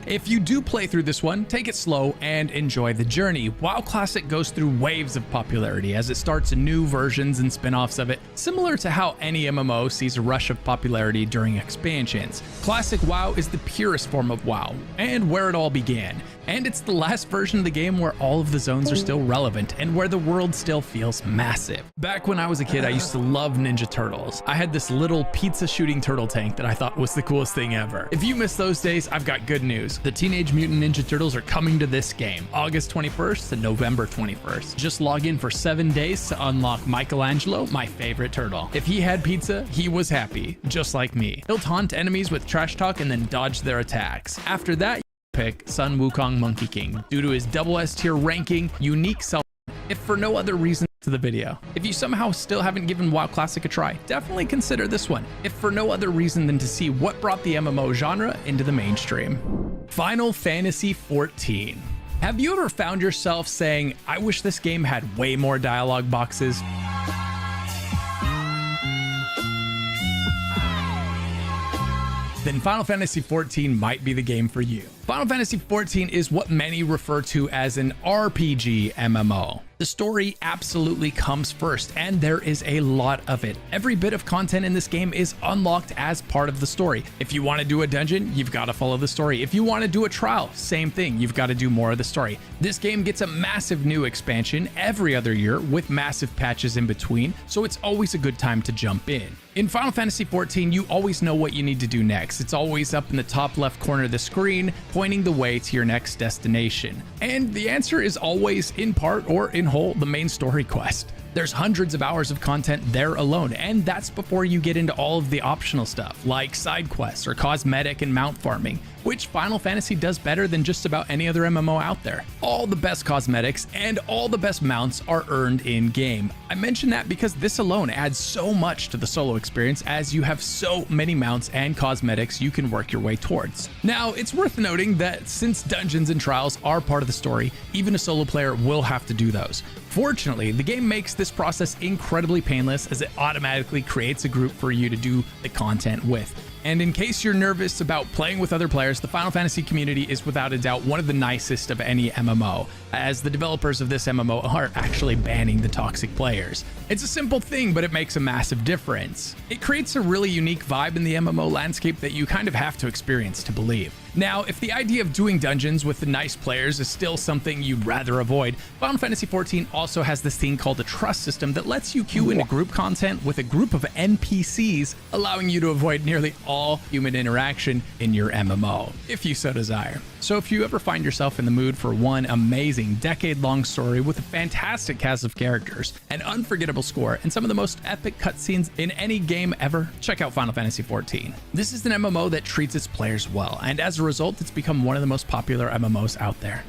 If you do play through this one, take it slow and enjoy the journey. WoW Classic goes through waves of popularity as it starts new versions and spin-offs of it, similar to how any MMO sees a rush of popularity during expansions. Classic WoW is the purest form of WoW, and where it all began. And it's the last version of the game where all of the zones are still relevant and where the world still feels massive. Back when I was a kid, I used to love Ninja Turtles. I had this little pizza shooting turtle tank that I thought was the coolest thing ever. If you miss those days, I've got good news. The Teenage Mutant Ninja Turtles are coming to this game, August 21st to November 21st. Just log in for 7 days to unlock Michelangelo, my favorite turtle. If he had pizza, he was happy, just like me. He'll taunt enemies with trash talk and then dodge their attacks. After that, pick Sun Wukong Monkey King due to his double S tier ranking, unique self, if for no other reason to the video. If you somehow still haven't given WoW Classic a try, definitely consider this one, if for no other reason than to see what brought the MMO genre into the mainstream. Final Fantasy XIV. Have you ever found yourself saying, I wish this game had way more dialogue boxes? Then Final Fantasy XIV might be the game for you. Final Fantasy XIV is what many refer to as an RPG MMO. The story absolutely comes first, and there is a lot of it. Every bit of content in this game is unlocked as part of the story. If you want to do a dungeon, you've got to follow the story. If you want to do a trial, same thing, you've got to do more of the story. This game gets a massive new expansion every other year with massive patches in between, so it's always a good time to jump in. In Final Fantasy XIV, you always know what you need to do next. It's always up in the top left corner of the screen, pointing the way to your next destination. And the answer is always, in part or in whole, the main story quest. There's hundreds of hours of content there alone, and that's before you get into all of the optional stuff, like side quests or cosmetic and mount farming, which Final Fantasy does better than just about any other MMO out there. All the best cosmetics and all the best mounts are earned in-game. I mention that because this alone adds so much to the solo experience, as you have so many mounts and cosmetics you can work your way towards. Now, it's worth noting that since dungeons and trials are part of the story, even a solo player will have to do those. Fortunately, the game makes this process incredibly painless, as it automatically creates a group for you to do the content with. And in case you're nervous about playing with other players, the Final Fantasy community is without a doubt one of the nicest of any MMO, as the developers of this MMO are actually banning the toxic players. It's a simple thing, but it makes a massive difference. It creates a really unique vibe in the MMO landscape that you kind of have to experience to believe. Now, if the idea of doing dungeons with the nice players is still something you'd rather avoid, Final Fantasy XIV also has this thing called a trust system that lets you queue into group content with a group of NPCs, allowing you to avoid nearly all human interaction in your MMO, if you so desire. So if you ever find yourself in the mood for one amazing decade-long story with a fantastic cast of characters, an unforgettable score, and some of the most epic cutscenes in any game ever, check out Final Fantasy XIV. This is an MMO that treats its players well, and as a result, it's become one of the most popular MMOs out there.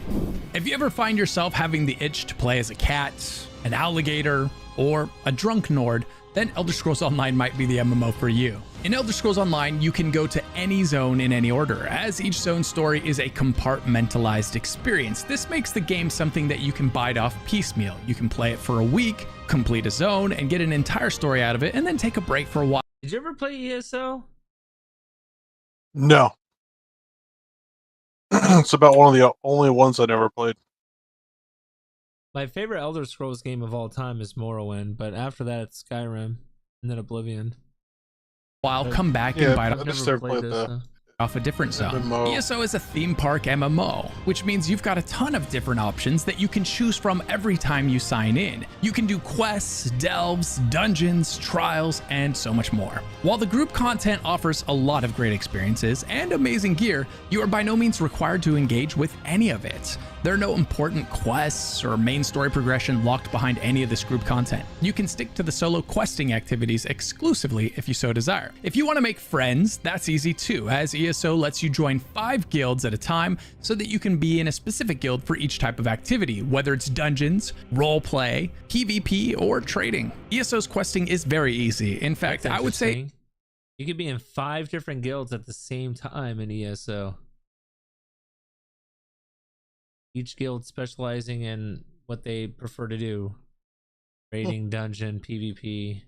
If you ever find yourself having the itch to play as a cat, an alligator, or a drunk Nord, then Elder Scrolls Online might be the MMO for you. In Elder Scrolls Online, you can go to any zone in any order, as each zone's story is a compartmentalized experience. This makes the game something that you can bite off piecemeal. You can play it for a week, complete a zone, and get an entire story out of it, and then take a break for a while. Did you ever play ESO? No. It's about one of the only ones I never played. My favorite Elder Scrolls game of all time is Morrowind, but after that it's Skyrim and then Oblivion. I'll come back and bite off a different zone. ESO is a theme park MMO, which means you've got a ton of different options that you can choose from every time you sign in. You can do quests, delves, dungeons, trials, and so much more. While the group content offers a lot of great experiences and amazing gear, you are by no means required to engage with any of it. There are no important quests or main story progression locked behind any of this group content. You can stick to the solo questing activities exclusively if you so desire. If you want to make friends, that's easy too, as ESO lets you join 5 guilds at a time so that you can be in a specific guild for each type of activity, whether it's dungeons, roleplay, PvP, or trading. ESO's questing is very easy. In fact, I would say you could be in 5 different guilds at the same time in ESO. Each guild specializing in what they prefer to do. Raiding, dungeon, PvP.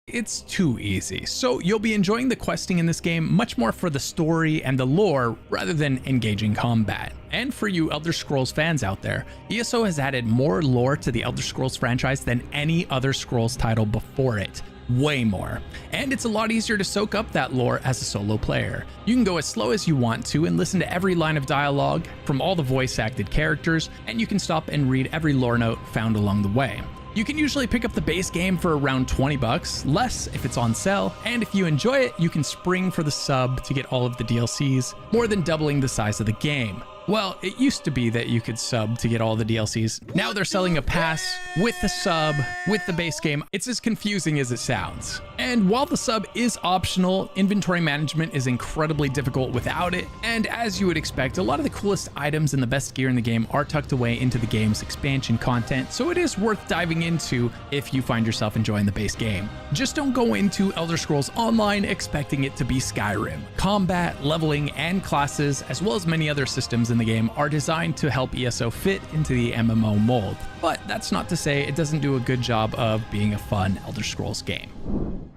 It's too easy. So you'll be enjoying the questing in this game much more for the story and the lore rather than engaging combat. And for you Elder Scrolls fans out there, ESO has added more lore to the Elder Scrolls franchise than any other Scrolls title before it. way more. And it's a lot easier to soak up that lore as a solo player. You can go as slow as you want to and listen to every line of dialogue from all the voice acted characters, and you can stop and read every lore note found along the way. You can usually pick up the base game for around $20, less if it's on sale, and if you enjoy it, you can spring for the sub to get all of the DLCs, more than doubling the size of the game. Well, it used to be that you could sub to get all the DLCs. Now they're selling a pass with the sub, with the base game. It's as confusing as it sounds. And while the sub is optional, inventory management is incredibly difficult without it. And as you would expect, a lot of the coolest items and the best gear in the game are tucked away into the game's expansion content, so it is worth diving into if you find yourself enjoying the base game. Just don't go into Elder Scrolls Online expecting it to be Skyrim. Combat, leveling, and classes, as well as many other systems in the game, are designed to help ESO fit into the MMO mold. But that's not to say it doesn't do a good job of being a fun Elder Scrolls game.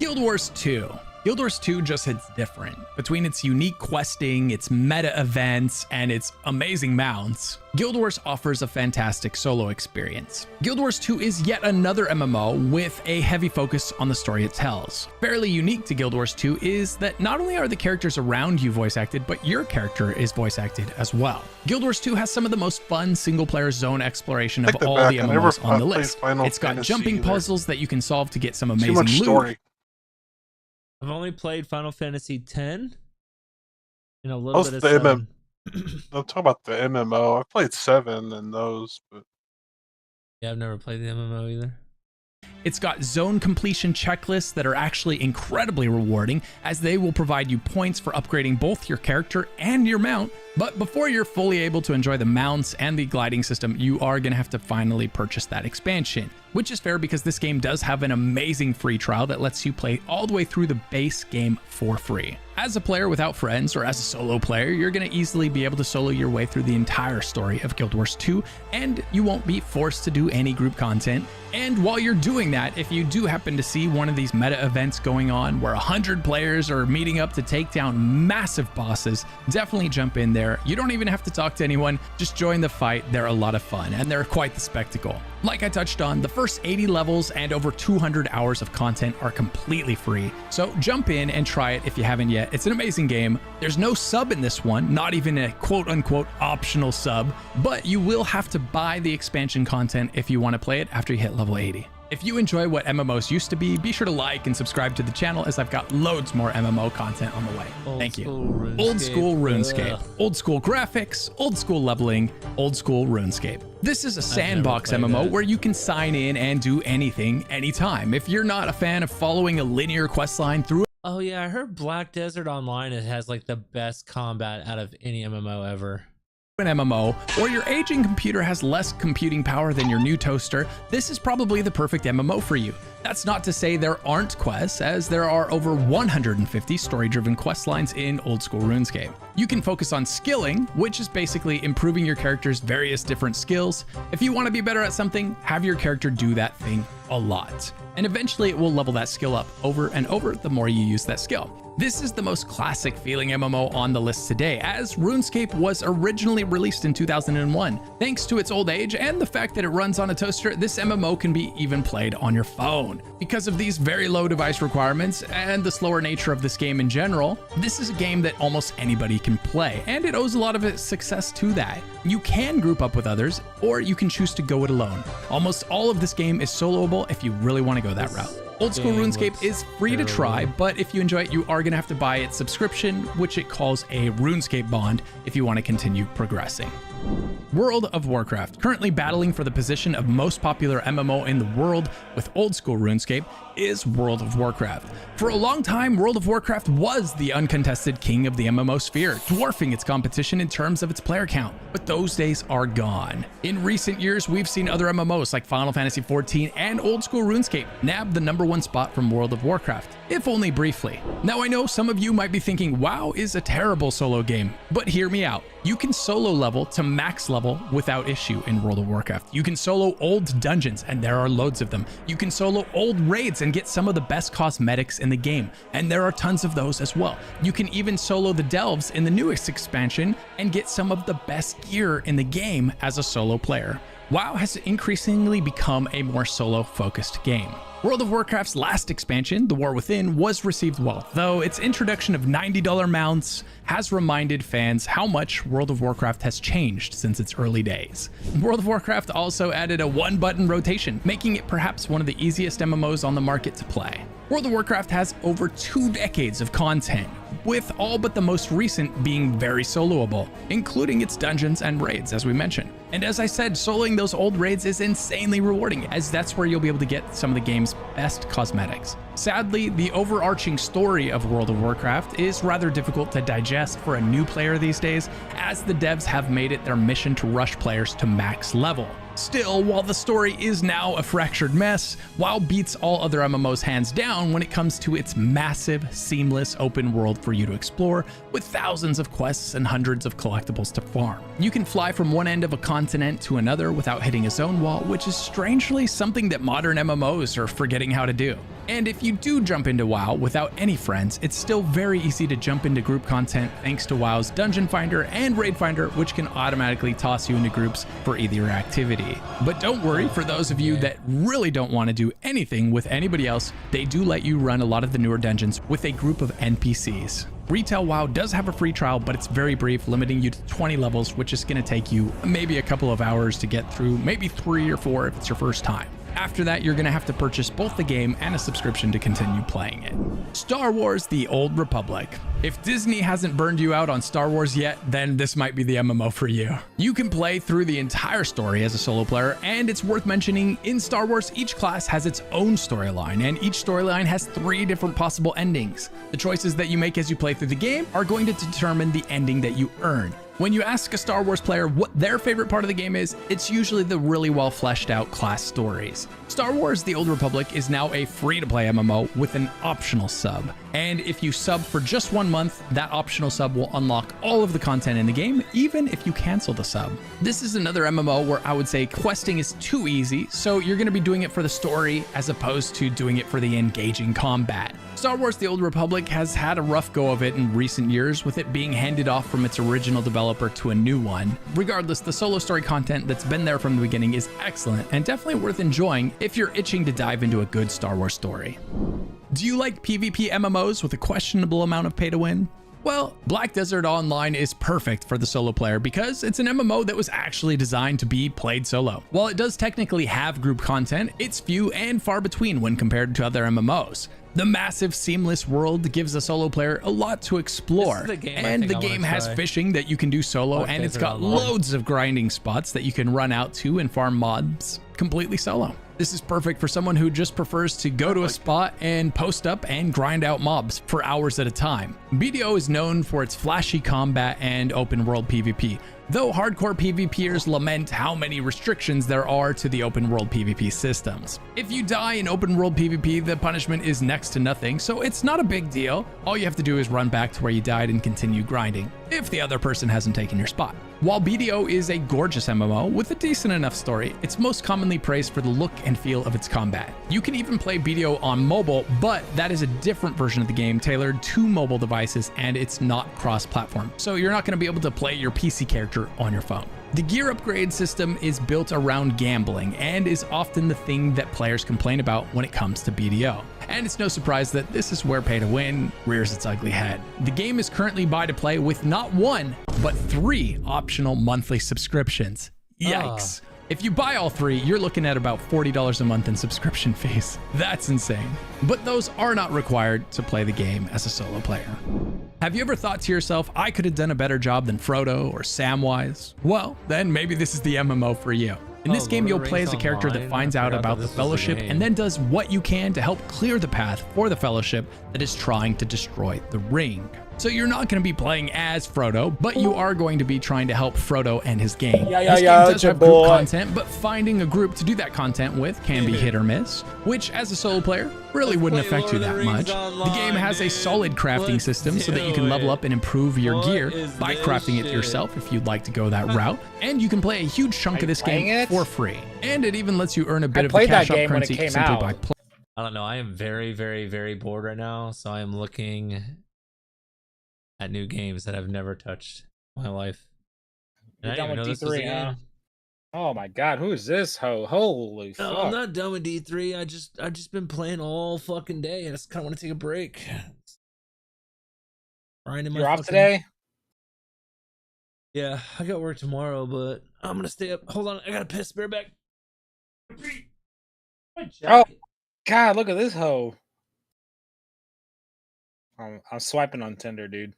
Guild Wars 2. Guild Wars 2 just hits different. Between its unique questing, its meta events, and its amazing mounts, Guild Wars offers a fantastic solo experience. Guild Wars 2 is yet another MMO with a heavy focus on the story it tells. Fairly unique to Guild Wars 2 is that not only are the characters around you voice acted, but your character is voice acted as well. Guild Wars 2 has some of the most fun single-player zone exploration of all the MMOs on the list. It's got jumping puzzles that you can solve to get some amazing loot. I've only played Final Fantasy X and a little bit of 7. I'm talking about the MMO. I've played 7 and those, but yeah, I've never played the MMO either. It's got zone completion checklists that are actually incredibly rewarding, as they will provide you points for upgrading both your character and your mount. But before you're fully able to enjoy the mounts and the gliding system, you are going to have to finally purchase that expansion, which is fair because this game does have an amazing free trial that lets you play all the way through the base game for free. As a player without friends or as a solo player, you're going to easily be able to solo your way through the entire story of Guild Wars 2, and you won't be forced to do any group content. And while you're doing that, if you do happen to see one of these meta events going on where 100 players are meeting up to take down massive bosses, definitely jump in there. You don't even have to talk to anyone, just join the fight. They're a lot of fun and they're quite the spectacle. Like I touched on, the first 80 levels and over 200 hours of content are completely free, so jump in and try it if you haven't yet. It's an amazing game. There's no sub in this one, not even a quote-unquote optional sub, but you will have to buy the expansion content if you want to play it after you hit level 80. If you enjoy what MMOs used to be sure to like and subscribe to the channel, as I've got loads more MMO content on the way. Thank you. Old school RuneScape. Old school graphics, old school leveling, old school RuneScape. This is a sandbox MMO where you can sign in and do anything, anytime. If you're not a fan of following a linear questline through. Oh yeah, I heard Black Desert Online, it has like the best combat out of any MMO ever. An MMO, or your aging computer has less computing power than your new toaster, this is probably the perfect MMO for you. That's not to say there aren't quests, as there are over 150 story-driven quest lines in old school RuneScape. You can focus on skilling, which is basically improving your character's various different skills. If you want to be better at something, have your character do that thing a lot. And eventually it will level that skill up over and over the more you use that skill. This is the most classic feeling MMO on the list today, as RuneScape was originally released in 2001. Thanks to its old age and the fact that it runs on a toaster, this MMO can be even played on your phone. Because of these very low device requirements and the slower nature of this game in general, this is a game that almost anybody can play, and it owes a lot of its success to that. You can group up with others, or you can choose to go it alone. Almost all of this game is soloable if you really want to go that route. Old school RuneScape is free to try, but if you enjoy it, you are going to have to buy its subscription, which it calls a RuneScape bond, if you want to continue progressing. World of Warcraft, currently battling for the position of most popular MMO in the world with old school RuneScape, is World of Warcraft. For a long time, World of Warcraft was the uncontested king of the MMO sphere, dwarfing its competition in terms of its player count, but those days are gone. In recent years, we've seen other MMOs like Final Fantasy XIV and old school RuneScape nab the #1 spot from World of Warcraft, if only briefly. Now I know some of you might be thinking WoW is a terrible solo game, but hear me out. You can solo level to max level without issue in World of Warcraft. You can solo old dungeons, and there are loads of them. You can solo old raids and get some of the best cosmetics in the game, and there are tons of those as well. You can even solo the delves in the newest expansion and get some of the best gear in the game as a solo player. WoW has increasingly become a more solo-focused game. World of Warcraft's last expansion, The War Within, was received well, though its introduction of $90 mounts has reminded fans how much World of Warcraft has changed since its early days. World of Warcraft also added a one-button rotation, making it perhaps one of the easiest MMOs on the market to play. World of Warcraft has over 2 decades of content, with all but the most recent being very soloable, including its dungeons and raids, as we mentioned. And as I said, soloing those old raids is insanely rewarding, as that's where you'll be able to get some of the game's best cosmetics. Sadly, the overarching story of World of Warcraft is rather difficult to digest for a new player these days, as the devs have made it their mission to rush players to max level. Still, while the story is now a fractured mess, WoW beats all other MMOs hands down when it comes to its massive, seamless open world for you to explore, with thousands of quests and hundreds of collectibles to farm. You can fly from one end of a continent to another without hitting a zone wall, which is strangely something that modern MMOs are forgetting how to do. And if you do jump into WoW without any friends, it's still very easy to jump into group content thanks to WoW's Dungeon Finder and Raid Finder, which can automatically toss you into groups for either activity. But don't worry, for those of you that really don't want to do anything with anybody else, they do let you run a lot of the newer dungeons with a group of NPCs. Retail WoW does have a free trial, but it's very brief, limiting you to 20 levels, which is going to take you maybe a couple of hours to get through, maybe 3 or 4 if it's your first time. After that, you're going to have to purchase both the game and a subscription to continue playing it. Star Wars: The Old Republic. If Disney hasn't burned you out on Star Wars yet, then this might be the MMO for you. You can play through the entire story as a solo player, and it's worth mentioning, in Star Wars, each class has its own storyline, and each storyline has 3 different possible endings. The choices that you make as you play through the game are going to determine the ending that you earn. When you ask a Star Wars player what their favorite part of the game is, it's usually the really well fleshed out class stories. Star Wars: The Old Republic is now a free-to-play MMO with an optional sub. And if you sub for just 1 month, that optional sub will unlock all of the content in the game, even if you cancel the sub. This is another MMO where I would say questing is too easy, so you're going to be doing it for the story as opposed to doing it for the engaging combat. Star Wars: The Old Republic has had a rough go of it in recent years, with it being handed off from its original developer to a new one. Regardless, the solo story content that's been there from the beginning is excellent and definitely worth enjoying if you're itching to dive into a good Star Wars story. Do you like PvP MMOs with a questionable amount of pay to win? Well, Black Desert Online is perfect for the solo player because it's an MMO that was actually designed to be played solo. While it does technically have group content, it's few and far between when compared to other MMOs. The massive, seamless world gives a solo player a lot to explore, and the game has fishing that you can do solo, and it's got loads of grinding spots that you can run out to and farm mobs completely solo. This is perfect for someone who just prefers to go to a spot and post up and grind out mobs for hours at a time. BDO is known for its flashy combat and open world PvP, though hardcore PvPers lament how many restrictions there are to the open world PvP systems. If you die in open world PvP, the punishment is next to nothing, so it's not a big deal. All you have to do is run back to where you died and continue grinding, if the other person hasn't taken your spot. While BDO is a gorgeous MMO with a decent enough story, it's most commonly praised for the look and feel of its combat. You can even play BDO on mobile, but that is a different version of the game tailored to mobile devices, and it's not cross-platform, so you're not going to be able to play your PC character on your phone. The gear upgrade system is built around gambling and is often the thing that players complain about when it comes to BDO. And it's no surprise that this is where pay to win rears its ugly head. The game is currently buy to play with not 1, but 3 optional monthly subscriptions. Yikes. If you buy all 3, you're looking at about $40 a month in subscription fees. That's insane. But those are not required to play the game as a solo player. Have you ever thought to yourself, I could have done a better job than Frodo or Samwise? Well, then maybe this is the MMO for you. In this game, you'll play as a character that finds out about the Fellowship and then does what you can to help clear the path for the Fellowship that is trying to destroy the ring. So you're not going to be playing as Frodo, but you are going to be trying to help Frodo and his gang. This game does have group content, but finding a group to do that content with can be hit or miss, which as a solo player really wouldn't affect you that much. The game has a solid crafting system so that you can level up and improve your gear by crafting it yourself if you'd like to go that route. And you can play a huge chunk of this game for free. And it even lets you earn a bit of the cash out currency simply by playing. I don't know. I am very, very, very bored right now, so I am looking at new games that I've never touched in my life. And I didn't even know this was a game. Oh my god, who is this hoe? Holy No, fuck. I'm not done with D3. I just been playing all fucking day. I just kind of want to take a break. You're off today? Yeah, I got work tomorrow, but I'm gonna stay up. Hold on, I gotta piss. Bear back. Oh god, look at this hoe. I'm swiping on Tinder, dude.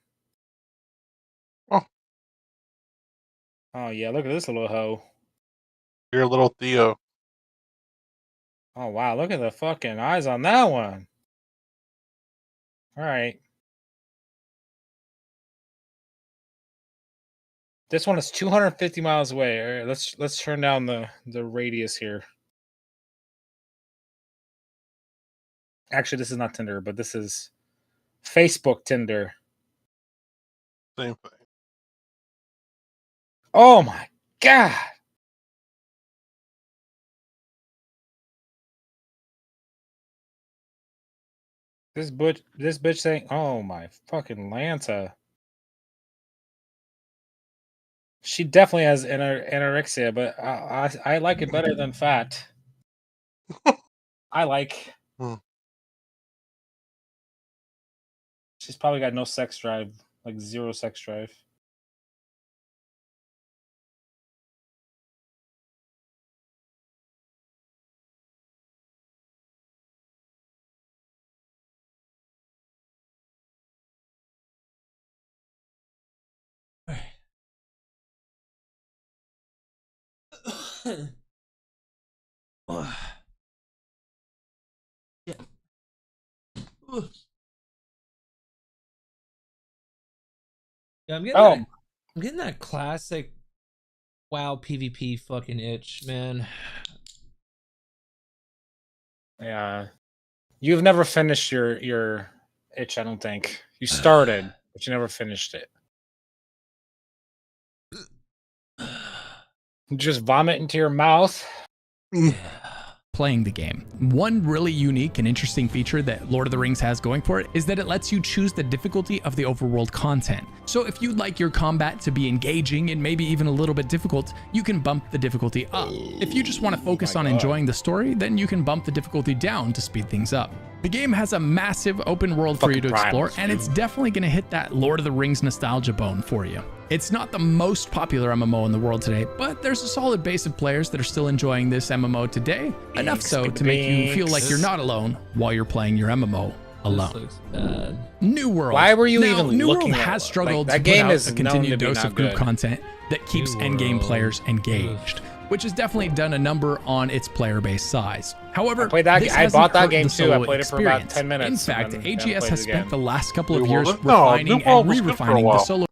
Oh yeah, look at this little hoe. Your little Theo. Oh wow, look at the fucking eyes on that one. All right. This one is 250 miles away. All right, let's turn down the radius here. Actually, this is not Tinder, but this is Facebook Tinder. Same thing. Oh my god. This bitch saying, "Oh my fucking Lanta." She definitely has anorexia, but I like it better than fat. I like. She's probably got no sex drive, like zero sex drive. Yeah. Yeah, I'm getting that classic WoW PvP fucking itch, man. Yeah. You've never finished your itch, I don't think. You started, but you never finished it. Just vomit into your mouth. Playing the game. One really unique and interesting feature that Lord of the Rings has going for it is that it lets you choose the difficulty of the overworld content. So if you'd like your combat to be engaging and maybe even a little bit difficult, you can bump the difficulty up. If you just want to focus on enjoying the story, then you can bump the difficulty down to speed things up. The game has a massive open world for you to explore, and it's definitely going to hit that Lord of the Rings nostalgia bone for you. It's not the most popular MMO in the world today, but there's a solid base of players that are still enjoying this MMO today, enough so to make you feel like you're not alone while you're playing your MMO alone. New World. Why were you now, even New looking World at has it? struggled Like, that to put game out is a known to continued be dose not of group good. content that keeps endgame players engaged, which has definitely done a number on its player base size. However, I bought that game too. I played it for about 10 minutes. In fact, and then AGS played has it spent again. the last couple of New years World? No, refining New World and was good for a re-refining the while. solo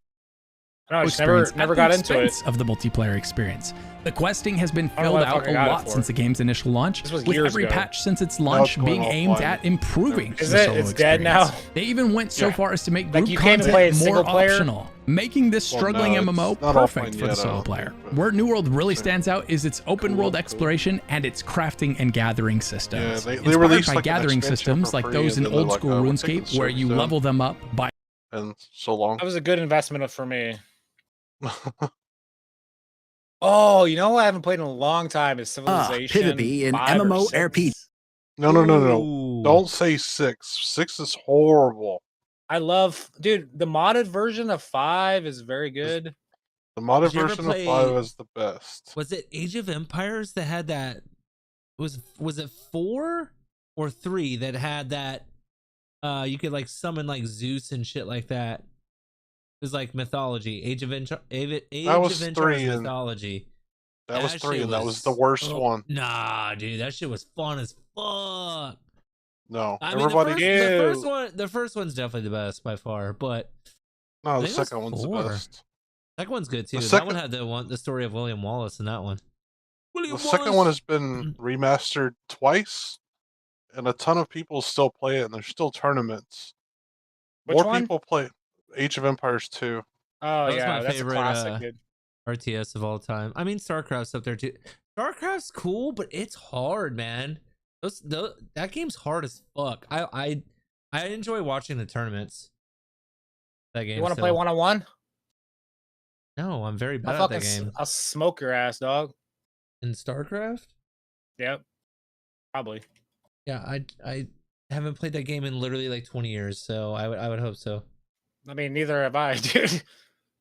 No, I just experience never at got the into it. expense of the multiplayer experience. The questing has been I don't know filled what the out fuck I a got it lot for. since the game's initial launch, This was with years every ago. patch since its Now launch it's going being aimed offline. at improving Is the it? solo It's dead experience. now? They even went so Yeah. far as to make Like, group you can't content play it more single player? optional, making this Well, struggling no, it's MMO not perfect offline for the yet, I solo don't player. think, but- Where New World really stands out is its open world exploration and its crafting and gathering systems. Yeah, they Inspired released, by like, an gathering expansion systems for like free, those and in then they're old like, school we're taking RuneScape, the where servers you down. level them up by And so long. That was a good investment for me. Oh, you know what I haven't played in a long time is Civilization. PvP and 5 or MMORPG. 6. No. Don't say 6. 6 is horrible. I love, dude. The modded version of 5 is very good. The modded Did you ever version of play- 5 is the best. Was it Age of Empires that had that? Was it 4 or 3 that had that? You could like summon like Zeus and shit like that. It was like mythology. Age of Empires 3 and- mythology. That was 3, shit and that was the worst one. Nah, dude, that shit was fun as fuck. No, I mean, everybody. the first one's definitely the best by far, but No, I the think it was second one's the 4. best. Second one's good too. The That second- one had the story of William Wallace in that one. The second one has been remastered twice, and a ton of people still play it, and there's still tournaments. Which More one? people play Age of Empires 2. Oh That was yeah, my that's favorite a classic, dude. RTS of all time. I mean, StarCraft's up there too. StarCraft's cool, but it's hard, man. That game's hard as fuck. I enjoy watching the tournaments. That game. You want to play 1-on-1? No, I'm very bad at that game. I'll smoke your ass, dog. in StarCraft? Yep. Probably. Yeah, I haven't played that game in literally like 20 years, so I would hope so. I mean, neither have I, dude.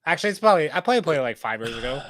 Actually, it's probably I played it like 5 years ago.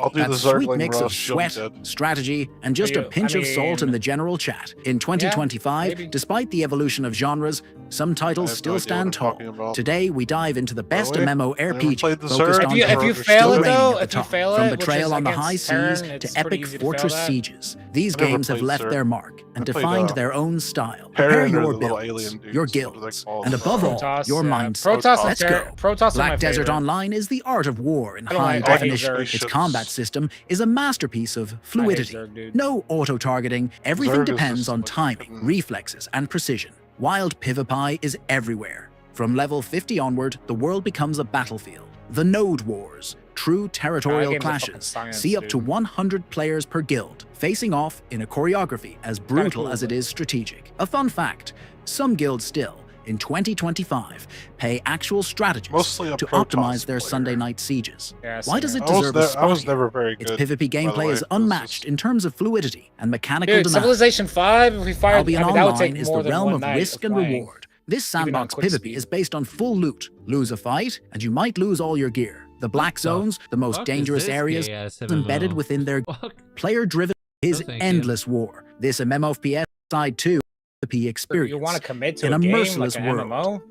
I'll do That the sweet Zergling mix of Ross, you'll be sweat, dead. strategy, and just a pinch of salt in the general chat. In 2025, maybe. despite the evolution of genres, some titles no still idea stand what I'm talking tall. about. Today, we dive into the best Really? MMO I never RPG played the focused Zerg. on If you still fail it reigning though, at the if you top. fail From it, which Betrayal is on the against High Terran, Seas it's to pretty epic easy to fail fortress that. sieges, these I never games have played left Zerg. their mark and I played, defined their own style. Terran Prepare are your the little builds, alien your dudes. What are they guilds, called? and above all, Protoss, your yeah. mindset. Protoss Let's is go. Protoss is my Black Desert favorite. Online is the art of war in I don't high like- I hate definition. Zerg. Its Spaceships. combat system is a masterpiece of fluidity. Zerg, dude. No auto-targeting, everything Zerg is depends just on like you timing, couldn't- reflexes, and precision. Wild PvP is everywhere. From level 50 onward, the world becomes a battlefield. The Node Wars, true territorial game's a fucking clashes, science, see up to dude. 100 players per guild, facing off in a choreography as brutal cool, as it but- is strategic. A fun fact, some guilds still, in 2025, pay actual strategists Mostly a to Protoss optimize their player. Sunday night sieges. Yeah, Why does it I was deserve a ne- spot I was here? never very Its good, PvP by the gameplay way. is This unmatched in terms of fluidity and mechanical Dude, demand. Civilization 5, if we fired, Albion I mean, that would Online take is more the than realm one of night risk and playing. reward. This Even on sandbox quick PvP speed. is based on full loot. Lose a fight, and you might lose all your gear. The black zones, the most fuck is dangerous this areas, gay-ass embedded MMO? within their Fuck. player-driven is No, thank you. endless war. This MMOFPS Side 2 PvP experience You want to commit to in a a game merciless like an world. MMO?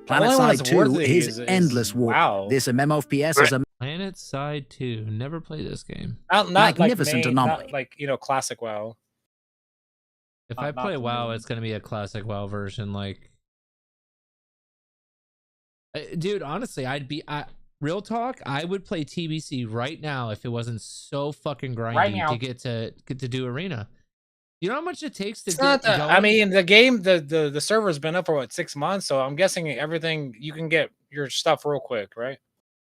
Planet only one Side that's 2 worthy is is endless war. WoW. This MMOFPS is a Planet Side 2. Never played this game. Not magnificent like anomaly. not like classic WoW. If Not- I play not the WoW, main. it's gonna be a classic WoW version. Like, dude, honestly, real talk. I would play TBC right now if it wasn't so fucking grindy Right now. to get to do arena. You know how much it takes to It's get not that. going? I mean, the game, the server's been up for what 6 months, so I'm guessing everything you can get your stuff real quick, right?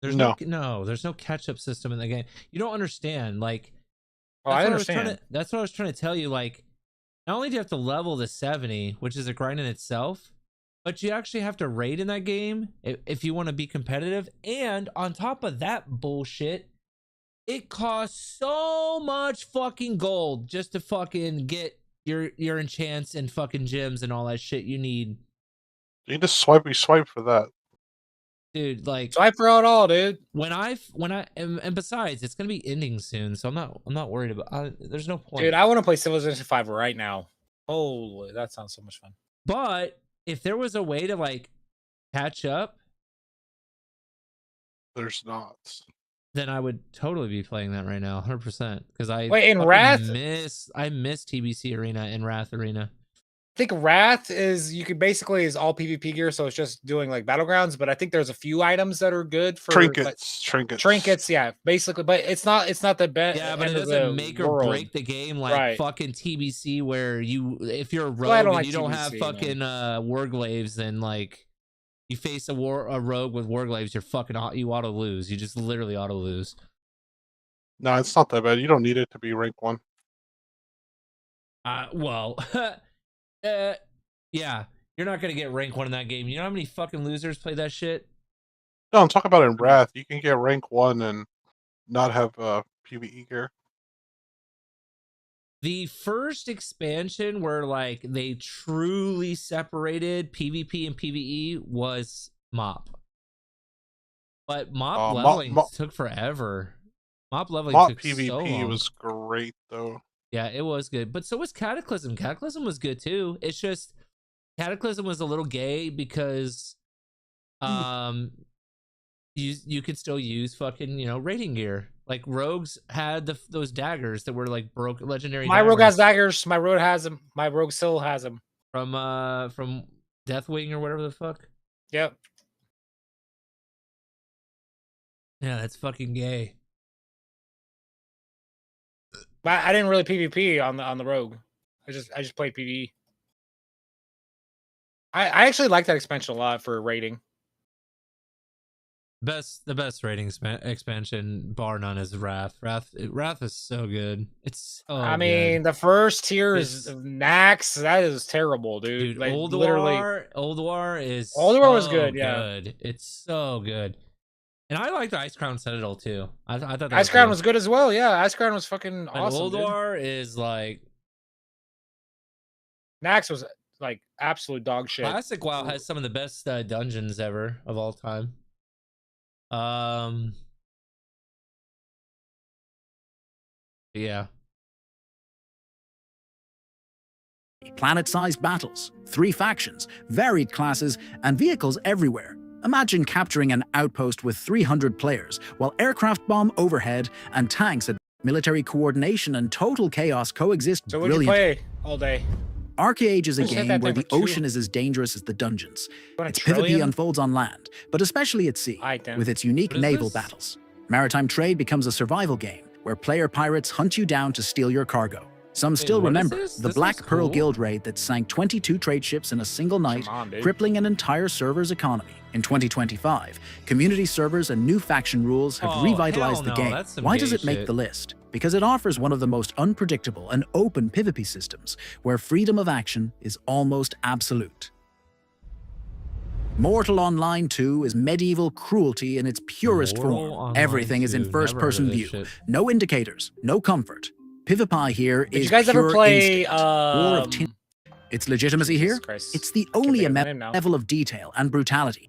There's there's no catch up system in the game. You don't understand. Like, Oh, I what understand. that's what I was trying to tell you. Like, not only do you have to level to 70, which is a grind in itself, but you actually have to raid in that game if you want to be competitive. And on top of that bullshit, it costs so much fucking gold just to fucking get your enchants and fucking gems and all that shit you need. You need to swipe for that. Dude, like, Swipe for it all, dude. And besides, it's gonna be ending soon, so I'm not worried about. There's no point, Dude, I want to play Civilization 5 right now. Holy, that sounds so much fun. But if there was a way to like catch up, There's not. then I would totally be playing that right now, 100%. Because I Wait, in fucking Wrath? I miss TBC Arena and Wrath Arena. I think Wrath is is all PvP gear, so it's just doing like battlegrounds. But I think there's a few items that are good for trinkets. Yeah, basically, but it's not the best. Yeah, but it doesn't make or break the game like fucking TBC, where if you're a rogue I don't and like you don't TBC, have fucking warglaves, then like you face a rogue with warglaves, you auto lose. You just literally auto lose. No, it's not that bad. You don't need it to be rank 1. Well, yeah, you're not gonna get rank 1 in that game. You know how many fucking losers play that shit? No, I'm talking about in Wrath. You can get rank 1 and not have PvE gear. The first expansion where like they truly separated PvP and PvE was MOP. But MOP leveling took forever. MOP leveling MOP took PvP so long. was great though. Yeah, it was good. But so was Cataclysm. Cataclysm was good too. It's just Cataclysm was a little gay because you could still use fucking, raiding gear. Like rogues had those daggers that were like broke legendary. My rogue has daggers. My rogue has them. My rogue still has them. From Deathwing or whatever the fuck. Yep. Yeah, that's fucking gay. But I didn't really PvP on the rogue. I just played PvE. I actually like that expansion a lot for raiding. The best rating expansion bar none is Wrath. Wrath is so good. It's so I mean, the first tier is Nax. That is terrible, dude. Like Old War is Old War was so good, yeah. It's so good. And I like the Ice Crown Citadel too. I thought that Ice Crown was good as well. Yeah, Ice Crown was fucking awesome. Uldor is like Nax was like absolute dog shit. Classic WoW has some of the best dungeons ever of all time. Yeah. Planet-sized battles, 3 factions, varied classes, and vehicles everywhere. Imagine capturing an outpost with 300 players, while aircraft bomb overhead and tanks at military coordination and total chaos coexist So what do you play all day? Arcade is a Just hit game that where thing the for 2. ocean is as dangerous as the dungeons. What, a Its PvP trillion? unfolds on land, but especially at sea, with its unique What is naval this? battles. Maritime trade becomes a survival game, where player pirates hunt you down to steal your cargo. Some still what is remember this? the This Black looks Pearl cool. Guild raid that sank 22 trade ships in a single night, dude. crippling an entire server's economy. In 2025, community servers and new faction rules have Oh, revitalized hell the no, game. that's some Why gay does it make shit. the list? Because it offers one of the most unpredictable and open PvP systems, where freedom of action is almost absolute. Mortal Online 2 is medieval cruelty in its purest Mortal form. Online Everything is in 2, first-person never heard view. of this shit. No indicators, no comfort. PvP here Did is you guys ever pure play instinct. War of Tin- Its legitimacy here? Christ. It's the I can't only think of the name now. level of detail and brutality.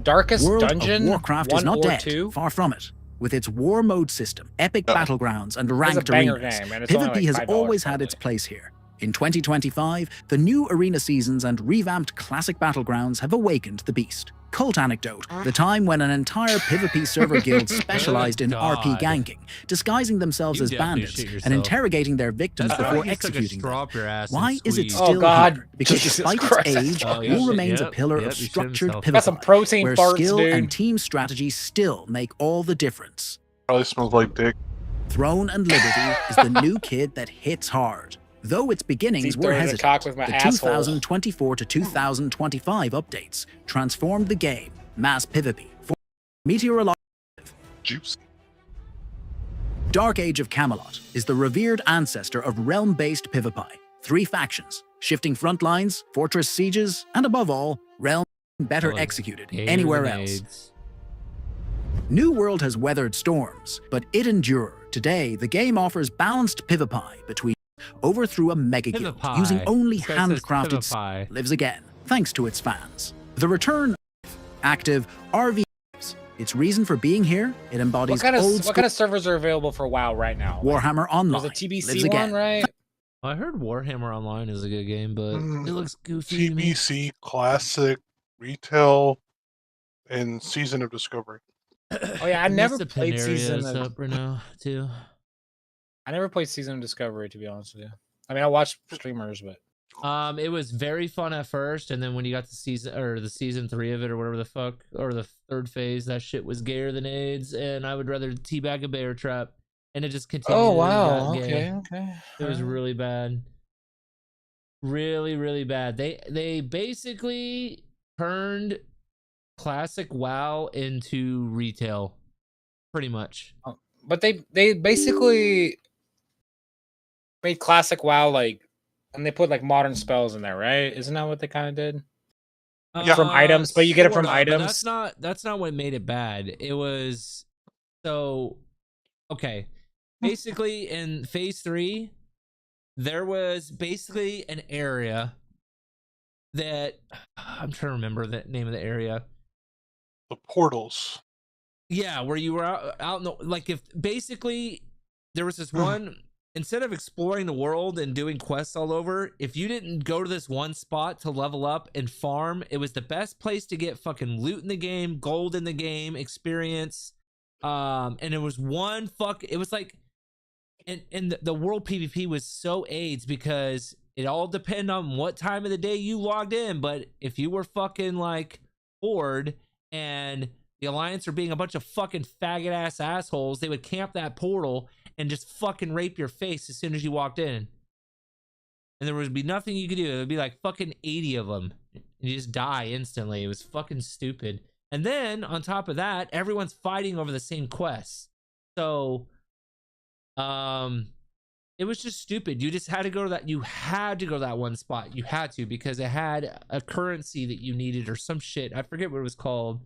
Darkest World Dungeon of Warcraft 1 is not or dead. 2? Far from it. With its war mode system, epic battlegrounds, and ranked banger arenas, game, and it's only PvP like has $5 always had its place here. In 2025, the new arena seasons and revamped classic battlegrounds have awakened the beast. Cult anecdote, the time when an entire PvP server guild specialized in RP God. ganking, disguising themselves You as definitely bandits shit yourself. and interrogating their victims That's before why you took a executing straw them. up your ass and Why is it squeezed. still Oh, God. here? Because Jesus despite Christ. its age, Oh, yeah, War shit, remains a yep, pillar yep, of you shit structured himself. Got some PvP, protein where farts, skill dude. and team strategy still make all the difference. Probably smells like dick. Throne and Liberty is the new kid that hits hard. Though its beginnings Deep were throated a cock hesitant, with my the asshole. 2024 to 2025 updates transformed the game. Mass PvP, meteorological. Juice. Dark Age of Camelot is the revered ancestor of realm-based PvP. 3 factions, shifting front lines, fortress sieges, and above all, realm better Oh, executed gayer anywhere than else. AIDS. New World has weathered storms, but it endured. Today, the game offers balanced PvP between overthrew a mega guild PvP. using only This guy says handcrafted PvP. lives again, thanks to its fans. The return of active RV lives. Its reason for being here, it embodies What old kind of servers are available for WoW right now? Warhammer Online. There's a TBC lives one, again. right? I heard Warhammer Online is a good game, but it looks goofy to me. TBC, Classic, Retail, and Season of Discovery. Oh yeah, I never played Season Is of up right now too. I never played Season of Discovery, to be honest with you. I mean, I watched streamers, but It was very fun at first, and then when you got to season 3 of it or whatever the fuck, or the 3rd phase, that shit was gayer than AIDS, and I would rather teabag a bear trap, and it just continued. oh and wow, got gay. okay. It was really bad, really bad. They basically turned classic WoW into retail, pretty much. But they basically made classic WoW like, and they put like modern spells in there, right? Isn't that what they kind of did? From items, but you get it from Sorta, but items. That's not what made it bad. It was okay. Basically, in phase 3, there was basically an area that I'm trying to remember the name of the area. The portals. Yeah, where you were out in the, like, if basically there was this one, instead of exploring the world and doing quests all over, if you didn't go to this one spot to level up and farm, it was the best place to get fucking loot in the game, gold in the game, experience. And it was it was like, and the world PvP was so AIDS because it all depended on what time of the day you logged in. But if you were fucking like Horde and the Alliance are being a bunch of fucking faggot ass assholes, they would camp that portal and just fucking rape your face as soon as you walked in. And there would be nothing you could do. It would be like fucking 80 of them. And you just die instantly. It was fucking stupid. And then on top of that, everyone's fighting over the same quests. So, it was just stupid. You just had to go to that. You had to go to that one spot. You had to, because it had a currency that you needed or some shit. I forget what it was called.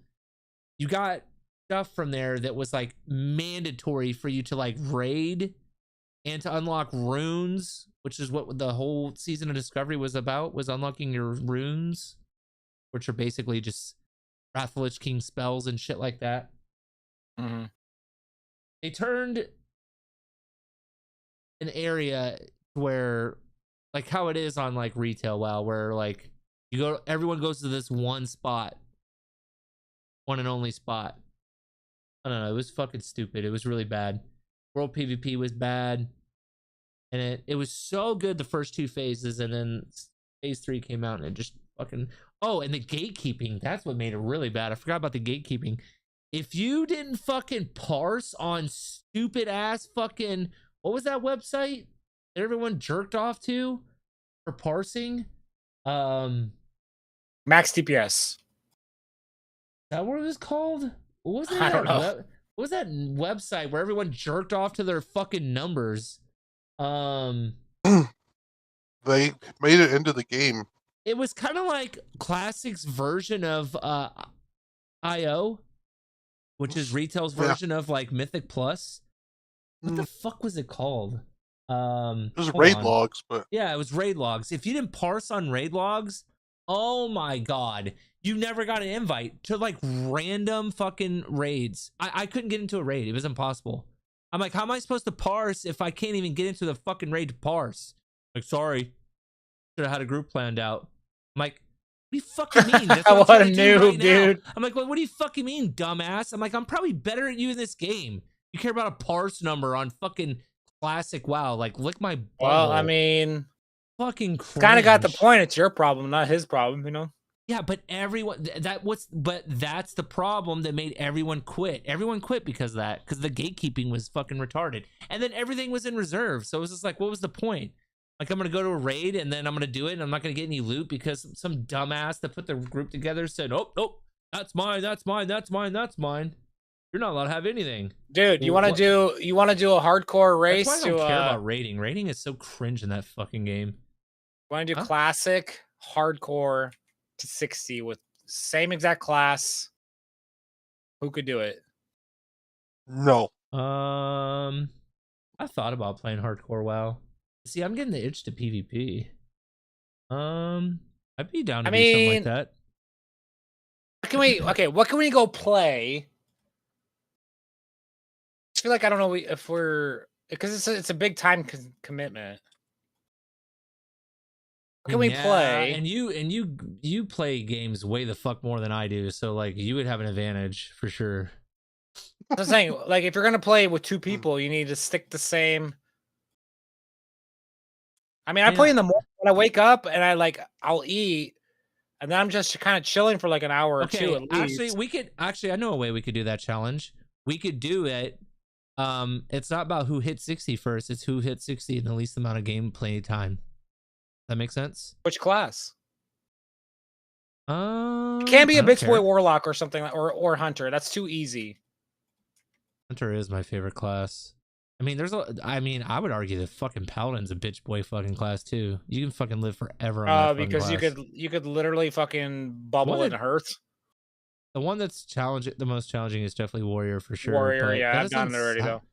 You got stuff from there that was like mandatory for you to like raid and to unlock runes, which is what the whole season of Discovery was about, was unlocking your runes, which are basically just Wrath of the Lich King spells and shit like that. Mm-hmm. They turned an area where, like how it is on like retail WoW, where like you go, everyone goes to this one spot, one and only spot. I don't know. It was fucking stupid. It was really bad. World PvP was bad. And it was so good the first 2 phases, and then phase 3 came out and it just fucking... Oh, and the gatekeeping. That's what made it really bad. I forgot about the gatekeeping. If you didn't fucking parse on stupid ass fucking... What was that website that everyone jerked off to for parsing? Max DPS. Is that what it was called? What was that? I don't know. What was that website where everyone jerked off to their fucking numbers? They made it into the game. It was kind of like Classic's version of IO, which is retail's version of like Mythic Plus. What the fuck was it called? It was raid logs, but yeah, it was raid logs. If you didn't parse on raid logs, oh my god, you never got an invite to like random fucking raids. I couldn't get into a raid. It was impossible. I'm like, how am I supposed to parse if I can't even get into the fucking raid to parse? Like, sorry. Should have had a group planned out. I'm like, what do you fucking mean? That's what What a I'm trying to do noob, right dude. now. I'm like, well, what do you fucking mean, dumbass? I'm like, I'm probably better at you in this game. You care about a parse number on fucking Classic WoW. Like, lick my butthole. Well, I mean, fucking kind of got the cringe. point. It's your problem, not his problem, you know? Yeah, but everyone but that's the problem that made everyone quit. Everyone quit because of that, because the gatekeeping was fucking retarded. And then everything was in reserve. So it was just like, what was the point? Like, I'm gonna go to a raid and then I'm gonna do it and I'm not gonna get any loot because some dumbass that put the group together said, oh, that's mine, that's mine, that's mine, that's mine. You're not allowed to have anything. Dude, you wanna do a hardcore race? That's why I don't care about raiding. Raiding is so cringe in that fucking game. Wanna do classic, hardcore to 60 with same exact class? Who could do it? No. I thought about playing hardcore WoW. See, I'm getting the itch to PvP. I'd be down to do something like that. What can we go play? I feel like I don't know if we're, because it's a big time commitment. What can we play? And you play games way the fuck more than I do, so like you would have an advantage for sure. I'm saying, like, if you're gonna play with 2 people, you need to stick the same. I mean, I play in the morning when I wake up and I'll eat, and then I'm just kind of chilling for like an hour or 2 at least. Actually, I know a way we could do that challenge. We could do it. It's not about who hit 60 first, it's who hit 60 in the least amount of gameplay time. That makes sense? Which class? It can't be a bitch boy warlock or something, or hunter. That's too easy. Hunter is my favorite class. I mean, I would argue that fucking Paladin's a bitch boy fucking class too. You can fucking live forever on that because class. you could literally fucking bubble in Hearth. The one that's the most challenging is definitely Warrior for sure. Warrior, yeah, I've done it already though.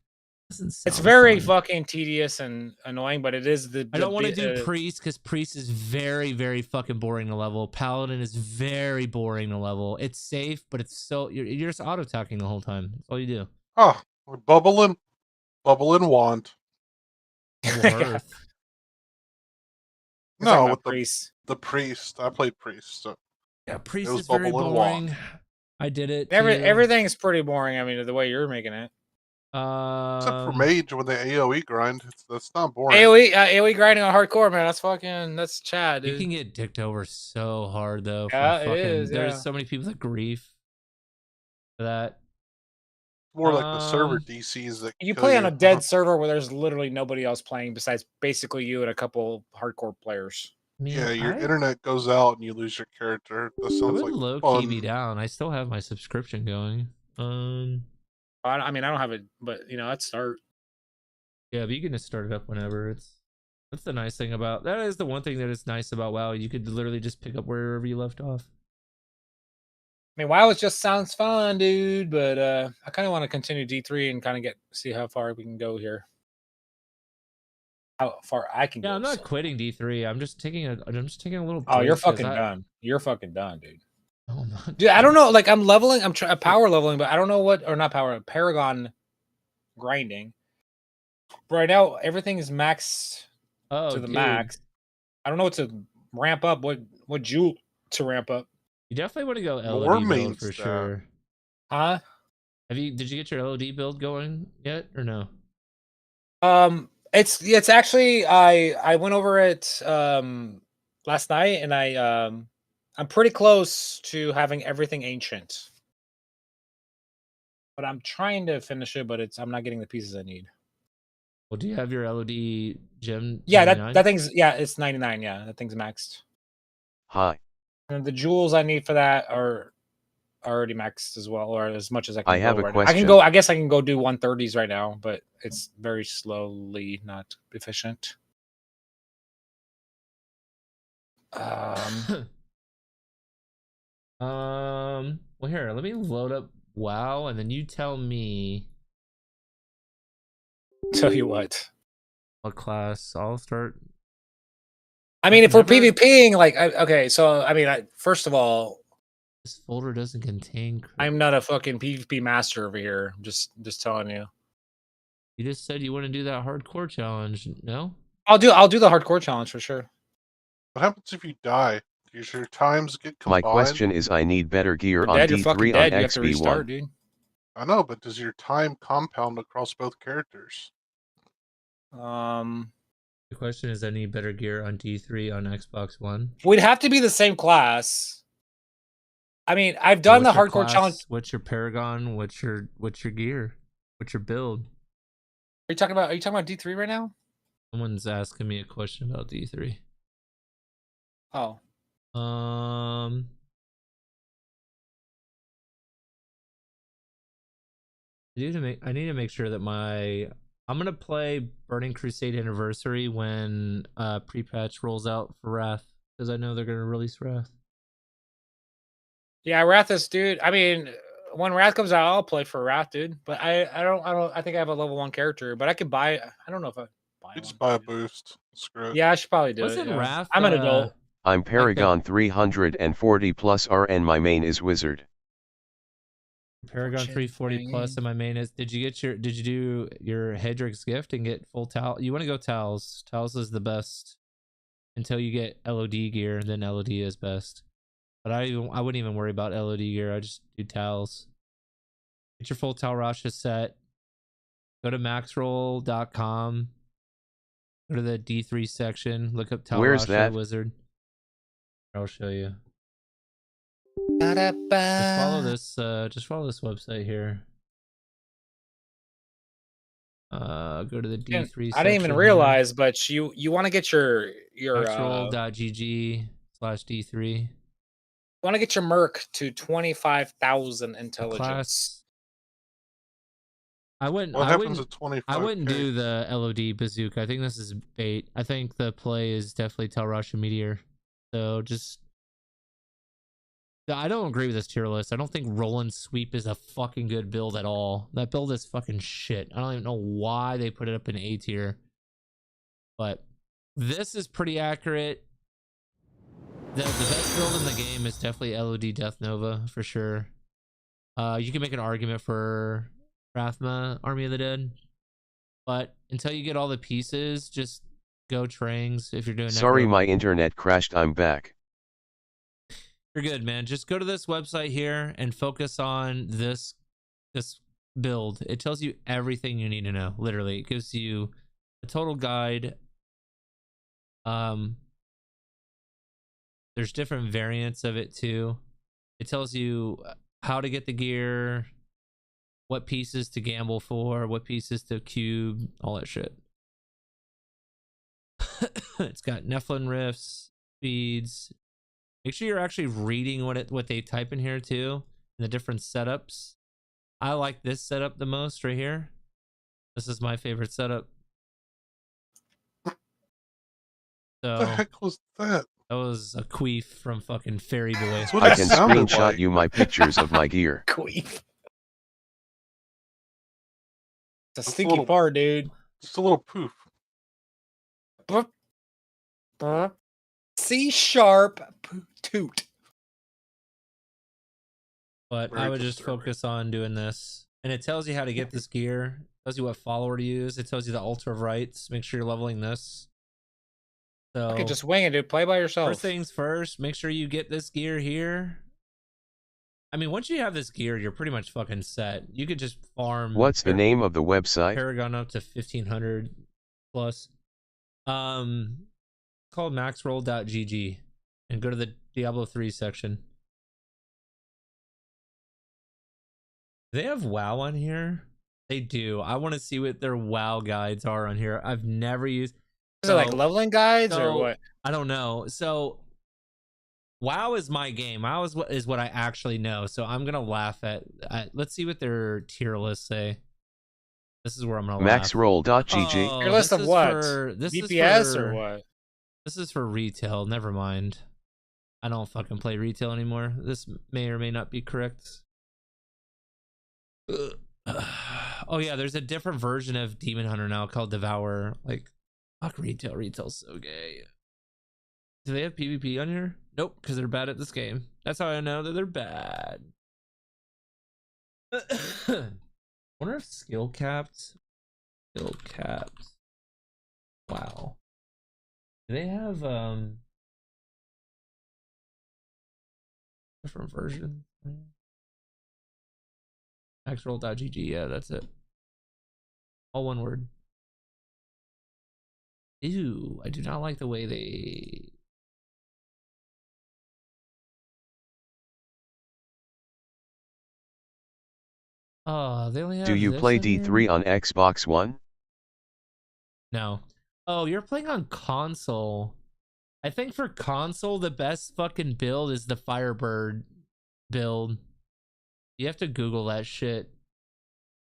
It's very fucking tedious and annoying, but it is the. I don't want to do Priest because Priest is very, very fucking boring to level. Paladin is very boring to level. It's safe, but it's so you're just auto attacking the whole time. That's all you do. Oh, bubble and wand. No, with the priest. I played priest. So yeah, priest is very boring. I did it. Everything's pretty boring. I mean, the way you're making it. Except for mage when they AoE grind, that's not boring. AoE grinding on hardcore, man. That's Chad, dude. You can get dicked over so hard though. Yeah, it is. There's so many people that grief for that. More like the server DCs that you play on a dead server where there's literally nobody else playing besides basically you and a couple hardcore players. Yeah, your internet goes out and you lose your character. That sounds like low fun. key me down. I still have my subscription going. I mean, I don't have it, but let's start. Yeah, but you can just start it up whenever. That's the nice thing about that. Is the one thing that is nice about WoW. You could literally just pick up wherever you left off. I mean, WoW just sounds fun, dude, but I kind of want to continue D3 and kind of see how far we can go here. How far I can go. Yeah, I'm not quitting D3. I'm just taking a little break. Oh, you're fucking done. You're fucking done, dude. No, I'm not. Dude, I don't know. Like, I'm leveling. I'm power leveling, but I don't know what, or not power, Paragon grinding. But right now, everything is maxed to the max. I don't know what to ramp up. What jewel to ramp up? You definitely want to go More LOD build means for that. sure. Huh? Did you get your LOD build going yet or no? It's actually I went over it last night, and I'm pretty close to having everything ancient. But I'm trying to finish it, but I'm not getting the pieces I need. Well, do you have your LOD gem? Yeah, 99? that thing's it's 99. Yeah, that thing's maxed. Hi. And the jewels I need for that are already maxed as well, or as much as I can. I have a right question. Now. I can go. I guess I can go do 130s right now, but it's very slowly, not efficient. Well, here, let me load up WoW, and then you tell me. Tell you what class I'll start. I mean, if we're PvPing, like, okay, so I mean, first of all, this folder doesn't contain. I'm not a fucking PvP master over here. I'm just telling you. You just said you want to do that hardcore challenge, no? I'll do the hardcore challenge for sure. What happens if you die? Does your times get combined? My question is, I need better gear on You're D3 fucking on dead. You have XB1. to restart, dude. I know, but does your time compound across both characters? The question is, I need better gear on D3 on Xbox One. We'd have to be the same class. I mean, I've done the hardcore challenge. What's your Paragon? What's your gear? What's your build? Are you talking about D3 right now? Someone's asking me a question about D3. Oh. I need to make sure that I'm gonna play Burning Crusade Anniversary when pre-patch rolls out for Wrath, because I know they're gonna release Wrath. Yeah, Wrath is, dude. I mean, when Wrath comes out, I'll play for Wrath, dude. But I think I have a level 1 character, but I could buy. I don't know if I buy. You just buy a boost. Screw it. Yeah, I should probably do Wasn't it. Yeah. Wrath, I'm an adult. I'm Paragon 340 plus R and my main is Wizard. Paragon 340 plus, and my main is. Did you do your Hedrick's gift and get full towel? You want to go towels. Towels is the best until you get LOD gear, and then LOD is best. But I wouldn't even worry about LOD gear. I just do towels. Get your full towel Rasha set. Go to maxroll.com. Go to the D3 section. Look up towel Where's Rasha that? Wizard. I'll show you. Just follow this website here. Go to the D3 section. I didn't even realize, but you want to get your maxroll.gg/D3. Want to get your merc to 25,000 intelligence. What happens at 25? I wouldn't do the LOD bazooka. I think this is bait. I think the play is definitely Tel Rasha Meteor. So I don't agree with this tier list. I don't think Roland Sweep is a fucking good build at all. That build is fucking shit. I don't even know why they put it up in A tier. But this is pretty accurate. The best build in the game is definitely LOD Death Nova for sure. You can make an argument for Rathma, Army of the Dead. But until you get all the pieces, just go Trangs if you're doing Sorry, my internet crashed. I'm back. You're good, man. Just go to this website here and focus on this build. It tells you everything you need to know. Literally, it gives you a total guide. There's different variants of it too. It tells you how to get the gear, what pieces to gamble for, what pieces to cube, all that shit. It's got Nephilim rifts, speeds. Make sure you're actually reading what they type in here too, and the different setups. I like this setup the most right here. This is my favorite setup. So, What the heck was that? That was a queef from fucking Fairy Boy. I can screenshot you my pictures of my gear. Queef. It's a stinky fart, dude. Just a little poof. C sharp toot. But Very I would just focus on doing this. And it tells you how to get this gear. It tells you what follower to use. It tells you the altar of rights. Make sure you're leveling this. So Okay, just wing it, dude. Play by yourself. first things first, make sure you get this gear here. I mean, once you have this gear, you're pretty much fucking set. You could just farm. What's the name of the website? Paragon up to 1500 plus. Called maxroll.gg and go to the Diablo 3 section. Do they have WoW on here? They do. I want to see what their WoW guides are on here. I've never used. Is it like leveling guides or what? I don't know. So WoW is my game. WoW is what I actually know. So I'm gonna laugh at. Let's see what their tier lists say. This is where I'm gonna laugh. Maxroll.gg. Oh, Your list this of is what? for- this is VPS for- or what? This is for retail. Never mind. I don't fucking play retail anymore. This may or may not be correct. Oh yeah, there's a different version of Demon Hunter now called Devour. Like, fuck retail. Retail's so gay. Do they have PvP on here? Nope, because they're bad at this game. That's how I know that they're bad. Wonder if skill capped. Skill capped. Wow. Do they have different version? Maxroll.gg, yeah, that's it. All one word. Ew, I do not like the way they... Oh, they only have Do you this play in here? D3 on Xbox One? No. Oh, you're playing on console. I think for console, the best fucking build is the Firebird build. You have to Google that shit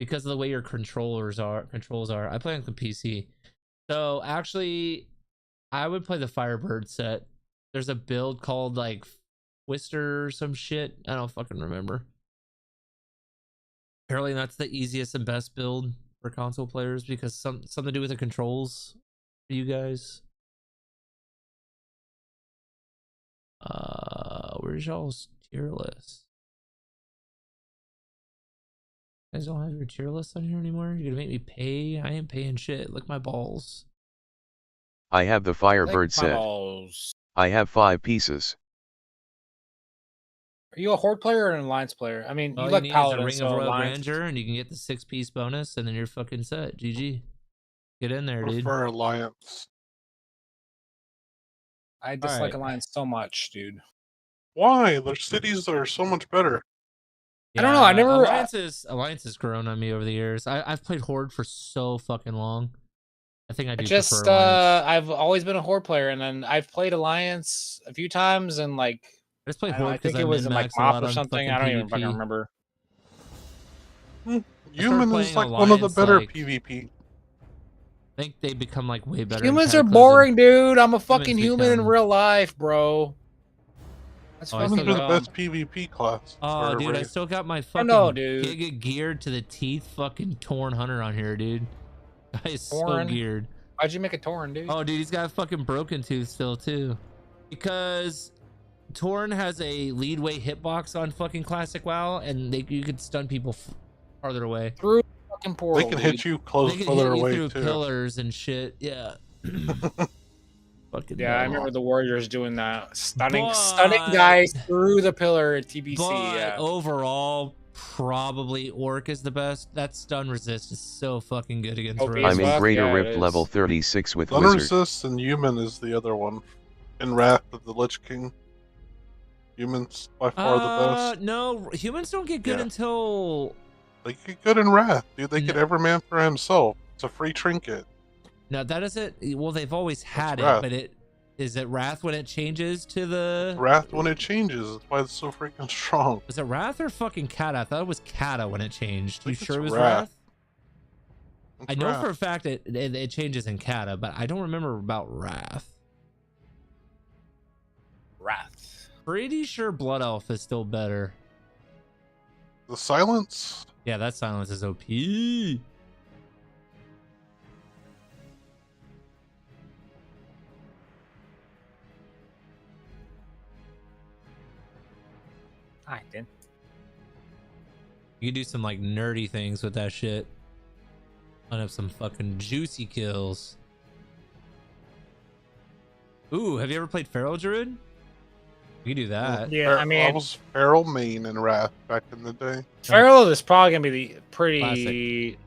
because of the way your controls are. I play on the PC. So actually, I would play the Firebird set. There's a build called like Twister or some shit. I don't fucking remember. Apparently that's the easiest and best build for console players because something to do with the controls for you guys. Where's y'all's tier list? You guys don't have your tier list on here anymore? You're gonna make me pay? I ain't paying shit. Look my balls. I have the Firebird set. Balls. I have 5 pieces. Are you a horde player or an alliance player? I mean, All you you like need paladin, is a Ring so of Royal alliance. Grandeur, and you can get the 6-piece bonus, and then you're fucking set. GG. Get in there, dude. Prefer alliance. I dislike Alright. alliance so much, dude. Why? Their cities are so much better. I don't know, I never- Alliance has grown on me over the years. I've played Horde for so fucking long. I think I do Just prefer Alliance. I've always been a horde player, and then I've played alliance a few times, and like I just played I don't know, Horde I think because it I was in like min-max a lot MOP or on something. I fucking don't even fucking PvP. remember. Human is playing like one of the Alliance, better like- PvP. I think they become like way better. in Humans are Cataclysm. boring, dude. I'm a fucking Humans human in become- real life, bro. That's Oh, I fucking still Humans are the got- best PvP class. Oh, or dude, I race. still got my fucking know, dude. Giga geared to the teeth fucking Torn Hunter on here, dude. Guy is so Torn? geared. Why'd you make a torn, dude? Oh, dude, he's got a fucking broken tooth still, too. Because Torn has a leadway hitbox on fucking Classic WoW, and you could stun people farther away. Through the fucking portal. They can hit you close They can further hit you away through too. pillars and shit. Yeah. Fucking Yeah, I dumb. remember the Warriors doing that, stunning But- guys through the pillar at TBC. But Yeah. overall, probably Orc is the best. That stun resist is so fucking good against OP Rogue. as I'm in well? Greater Yeah, it Rift is. level 36 with Thunder Wizard. Resist and Human is the other one. In Wrath of the Lich King. Humans by far the best. No, humans don't get good Yeah. until... They get good in Wrath, dude. They get every man for himself. It's a free trinket. No, that isn't... Well, they've always had it, Wrath. but it... Is it Wrath when it changes to the... Wrath when it changes. That's why it's so freaking strong. Was it Wrath or fucking Kata? I thought it was Kata when it changed. You think sure it it's was Wrath. Wrath? I It's know Wrath. for a fact it changes in Kata, but I don't remember about Wrath. Wrath. Pretty sure Blood Elf is still better. The silence? Yeah, that silence is OP. Alright, then. You can do some like nerdy things with that shit. Line up some fucking juicy kills. Ooh, have you ever played Feral Druid? You can do that. Yeah, I mean, I was Feral main in Wrath back in the day. Feral is probably gonna be the pretty. Classic.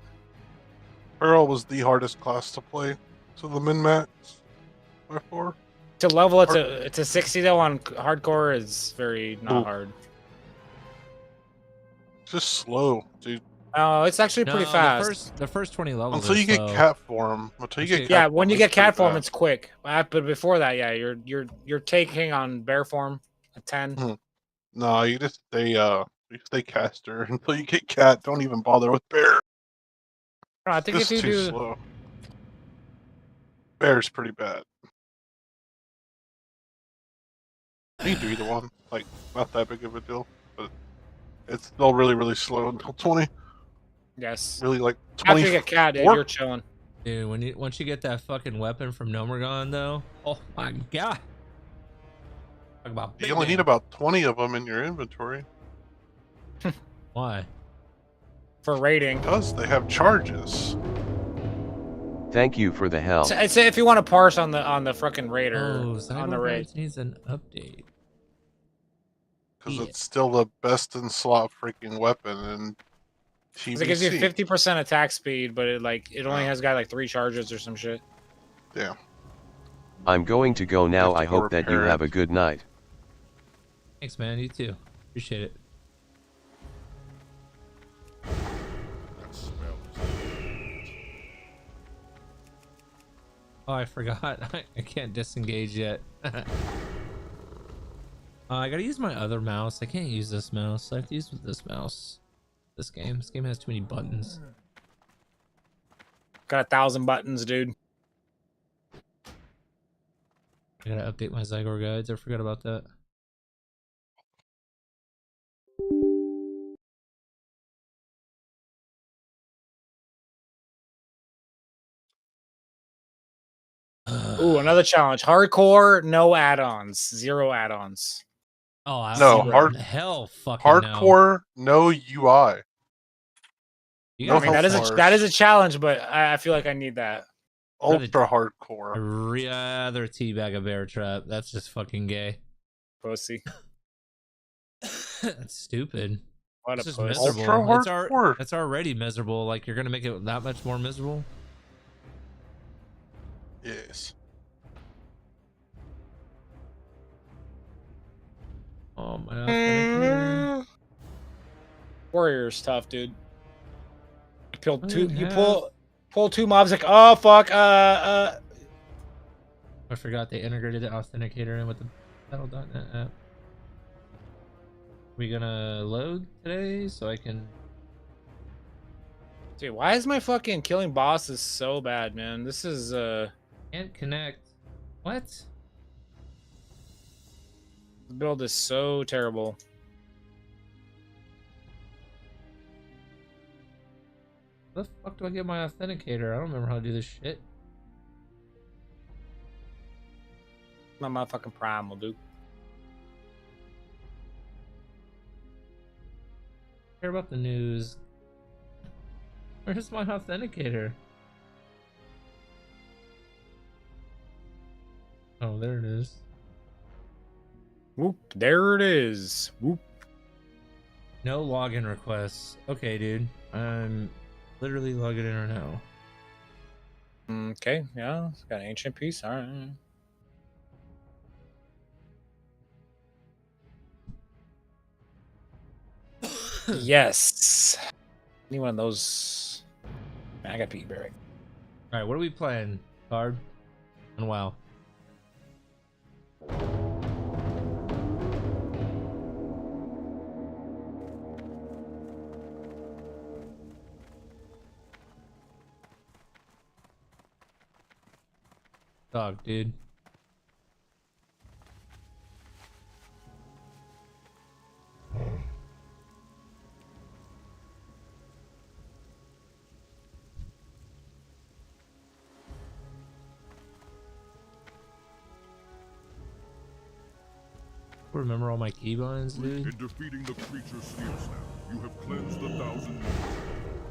Feral was the hardest class to play to the min max by far. To level it to 60 though on hardcore is very not hard. It's just slow, dude. Oh, it's actually pretty fast. The first 20 levels. Until you get cat form. When you get cat form, it's quick. But before that, yeah, you're taking on bear form at 10. No, you just stay caster until you get cat. Don't even bother with bear. No, I think Just if you too do slow. Bear's pretty bad. You can do either one. Like, not that big of a deal, but it's still really, really slow until 20. Yes. Really, like, after you get cat, dude, you're chilling. Dude, once you get that fucking weapon from Nomergon, though, oh my god! Talk about you only need about 20 of them in your inventory. Why? For raiding. Because they have charges. Thank you for the help. I'd say if you want to parse on the fucking raider on the raid. Needs an update. Because it's still the best in slot freaking weapon in TBC. It gives you 50% attack speed, but it only has got like 3 charges or some shit. Yeah. I'm going to go now. I hope that you have a good night. Thanks, man. You too. Appreciate it. Oh, I forgot. I can't disengage yet. I gotta use my other mouse. I can't use this mouse. I have to use this mouse. This game has too many buttons. Got 1,000 buttons, dude. I gotta update my Zygor guides. I forgot about that. Ooh, another challenge. Hardcore, no add-ons. 0 add-ons. Oh, no, hell fucking hardcore, no UI. I mean, that is a challenge, but I feel like I need that. Ultra hardcore. I'd rather teabag a bear trap. That's just fucking gay. Pussy. That's stupid. What it's a just pussy. miserable. Ultra hardcore. It's already miserable. Like, you're gonna make it that much more miserable? Yes. Oh my. Warrior's tough, dude. You pull 2 mobs like, oh fuck, I forgot they integrated the authenticator in with the Battle.net app. We gonna load today so I can. Dude, why is my fucking killing bosses so bad, man? This is Can't connect. What? The build is so terrible. How the fuck do I get my authenticator? I don't remember how to do this shit. My motherfucking primal, dude. Care about the news. Where's my authenticator? Oh, there it is. Whoop, there it is. Whoop. No login requests. Okay, dude. I'm literally logging in right now. Okay, yeah. It's got an ancient piece. All right. Yes. Any one of those. Man, I got Pete Barrick. All right, what are we playing? Card and WoW. Dog, dude. remember all my keybinds, dude. In defeating the creature Sphere Snap, you have cleansed the 1,000 years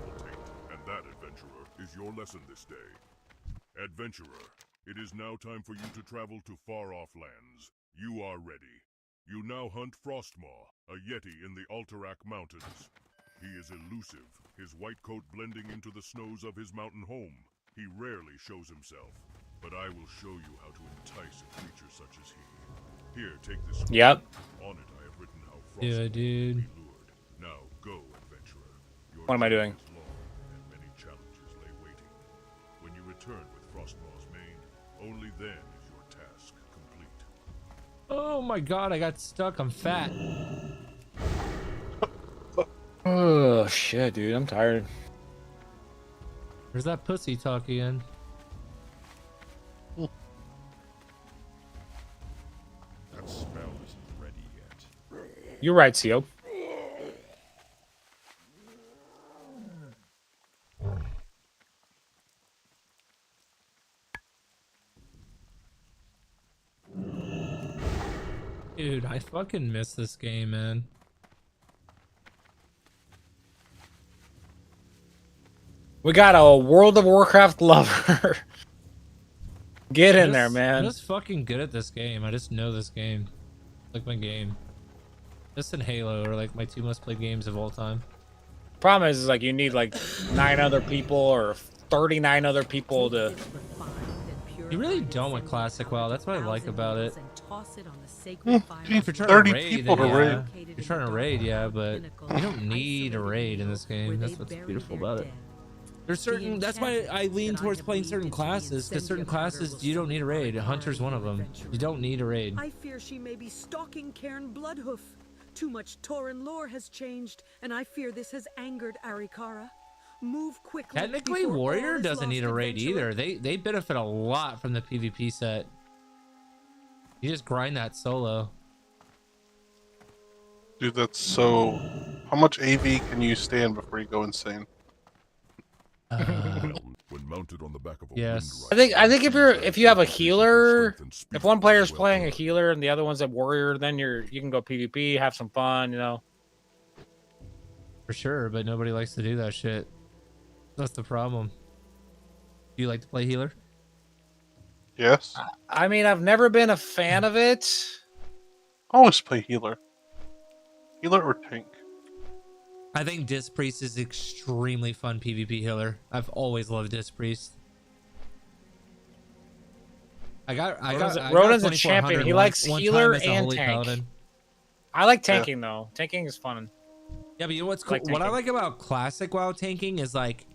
of taint, and that, adventurer, is your lesson this day. Adventurer, it is now time for you to travel to far-off lands. You are ready. You now hunt Frostmaw, a yeti in the Alterac Mountains. He is elusive, his white coat blending into the snows of his mountain home. He rarely shows himself, but I will show you how to entice a creature such as he. Here, take this. Yep. On it, I have written how Frostmaw Yeah, dude. will be lured. Now go, adventurer. Your What am I doing? journey is long, and many challenges lay waiting. When you return with Frostmaw's mane, only then is your task complete. Oh my god, I got stuck. I'm fat. Oh shit, dude, I'm tired. Where's that pussy talk again? That spell isn't ready yet. You're right, CO. Dude, I fucking miss this game, man. We got a World of Warcraft lover. Get in there, man. I'm just fucking good at this game. I just know this game. Like my game. This and Halo are like my 2 most played games of all time. Problem is like you need like 9 other people or 39 other people to. You really don't with Classic WoW. That's what I like about it. If you're trying 30 to raid, people to yeah. raid. You're trying to raid, yeah, but you don't need a raid in this game. That's what's beautiful about it. There's certain. That's why I lean towards playing certain classes, because certain classes you don't need a raid. Hunter's one of them. You don't need a raid. I fear she may be stalking Cairn Bloodhoof. Too much Tauren lore has changed, and I fear this has angered Arikara. Move quickly. Technically, before Warrior all is doesn't need a lost, raid adventurer. either. They benefit a lot from the PvP set. You just grind that solo. Dude, that's so... How much AV can you stand before you go insane? When mounted on the back of a Yes. I think if you have a healer, if one player's playing a healer and the other one's a warrior, then you can go PvP, have some fun, you know. For sure, but nobody likes to do that shit. That's the problem. Do you like to play healer? Yes. I mean, I've never been a fan of it. Always play healer. Healer or tank. I think Disc Priest is extremely fun PvP healer. I've always loved Disc Priest. Ronan's a champion. He likes healer and tank. Paladin. I like tanking though. Tanking is fun. Yeah, but you know what's cool? What I like about classic WoW tanking is like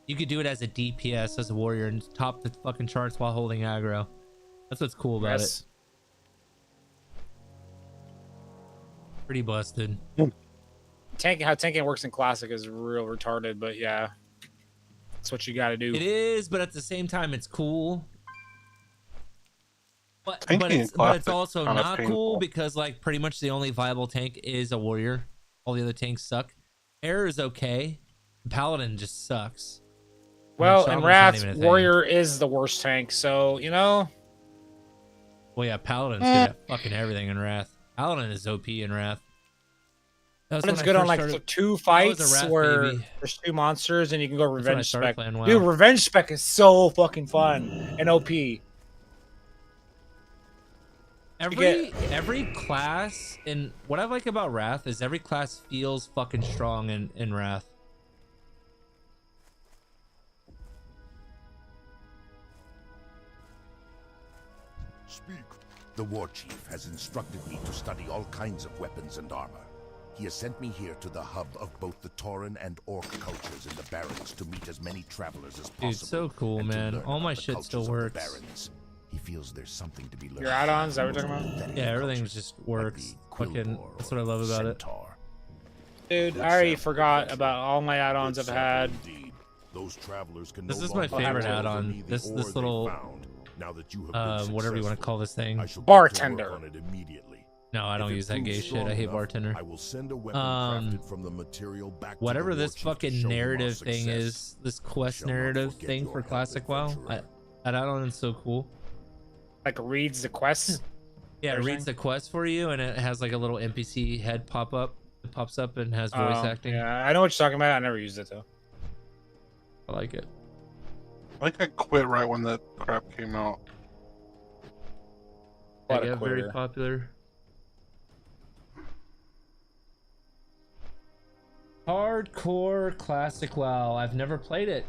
you could do it as a DPS as a warrior and top the fucking charts while holding aggro. That's what's cool about it. Pretty busted. How tanking works in classic is real retarded, but yeah, that's what you got to do. It is, but at the same time, it's cool. But it's also not cool because like pretty much the only viable tank is a warrior. All the other tanks suck. Air is okay. Paladin just sucks. Well, in Wrath, warrior is the worst tank, so you know. Well, yeah, Paladin's good at fucking everything in Wrath. Paladin is OP in Wrath. Paladin's good on like 2 fights where there's 2 monsters and you can go revenge spec. Dude, revenge spec is so fucking fun and OP. Every class, and what I like about Wrath is every class feels fucking strong in Wrath. Speak. The war chief has instructed me to study all kinds of weapons and armor. He has sent me here to the hub of both the Tauren and Orc cultures in the Barrens to meet as many travelers as possible. Dude, so cool, man. All my shit still works. He feels there's something to be learned. Your add-ons, that we're talking about? Yeah, everything just works. Fucking, that's what I love about it. Dude, I already forgot about all my add-ons I've had. Those travelers can This is my favorite add-on. This little, whatever you want to call this thing. Bartender. No, I don't use that gay shit. I hate bartender. I will send a weapon crafted from the material back to whatever the this fucking narrative thing is, this quest narrative thing for Classic WoW, that add-on is so cool. Like reads the quests? Yeah, it reads the quest for you, and it has like a little NPC head pop up. It pops up and has voice acting. Yeah, I know what you're talking about. I never used it though. I like it. I quit right when that crap came out. Yeah, very popular. Hardcore classic WoW. I've never played it.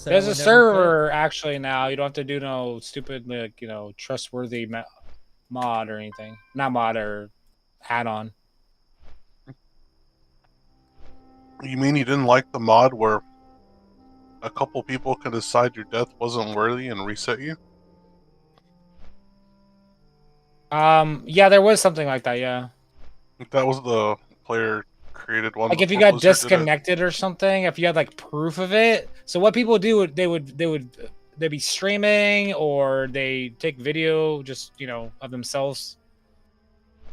There's a server actually now. You don't have to do no stupid like trustworthy mod or anything. Not mod or add-on. You mean you didn't like the mod where a couple people can decide your death wasn't worthy and reset you? Yeah, there was something like that. Yeah. That was the player created one. Like if you got disconnected or something, if you had like proof of it. So what people do, they'd be streaming or they take video just of themselves.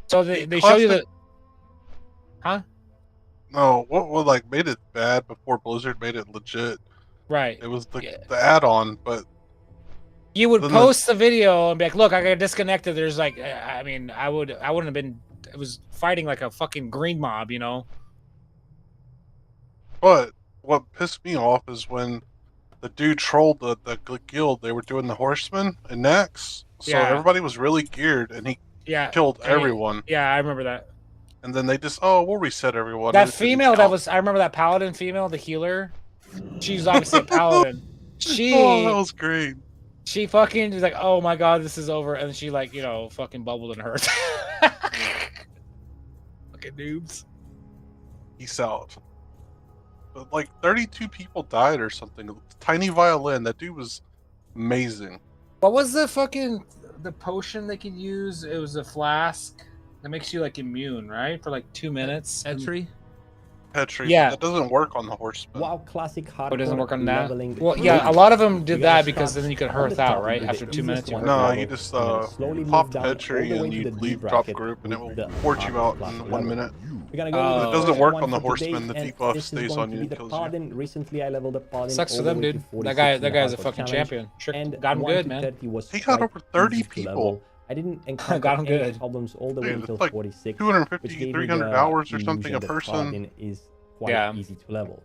So they show you the. Huh? No, what like made it bad before Blizzard made it legit? Right. It was the add-on, but you would post the video and be like, "Look, I got disconnected." There's like, I mean, I wouldn't have been. It was fighting like a fucking green mob, But what pissed me off is when the dude trolled the guild. They were doing the horsemen and Nax, so everybody was really geared, and he killed everyone. Yeah, I remember that. And then they just, we'll reset everyone. That female that was, I remember that paladin female, the healer. She's obviously a paladin. Oh, that was great. She fucking was like, oh my god, this is over, and she like fucking bubbled and hurt. Fucking noobs. Peace out. But like 32 people died or something. Tiny violin. That dude was amazing. What was the potion they could use? It was a flask that makes you like immune, right? For like 2 minutes. Petri? Petri. Yeah. That doesn't work on the horseman. Wow, classic hardcore. Oh, it doesn't work on that? leveling. Well, yeah, a lot of them did that because then you could hearth out, right? After 2 minutes. No, you just pop Petri and you leave drop group and it will port you out in 1 minute. We're gonna go it doesn't work on the horseman. The debuff stays on you and kills you. Recently, I leveled up Paladin. Sucks for them, dude. That guy's a fucking champion. Got him good, man. He got over 30 people. I didn't encounter any problems all the way until like 46. 250, 300 hours or something a person. Paladin is quite easy to level.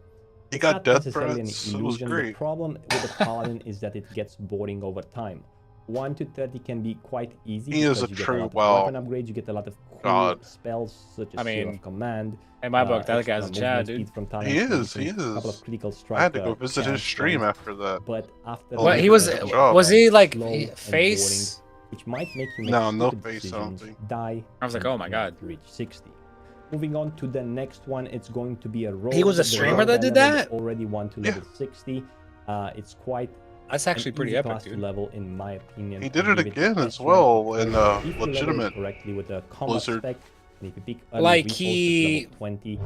He got death threats. It was great. The problem with the Paladin is that it gets boring over time. 1 to 30 can be quite easy. He is a true weapon upgrades. You get a lot of cool spells such as Seal of Command. In my book, that guy's a Chad, dude. He is. He is. A couple of critical strike. I had to go visit his stream after that. But after what he was he like face? Which might make you make no face. I don't think. Die. I was like, oh my god. Reach 60. Moving on to the next one, it's going to be a rogue. He was a streamer that did that? Already won to level 60. It's quite. That's actually pretty epic, dude. Level, in my opinion. He did it again as well in legitimate correctly with a Blizzard. Spec, like he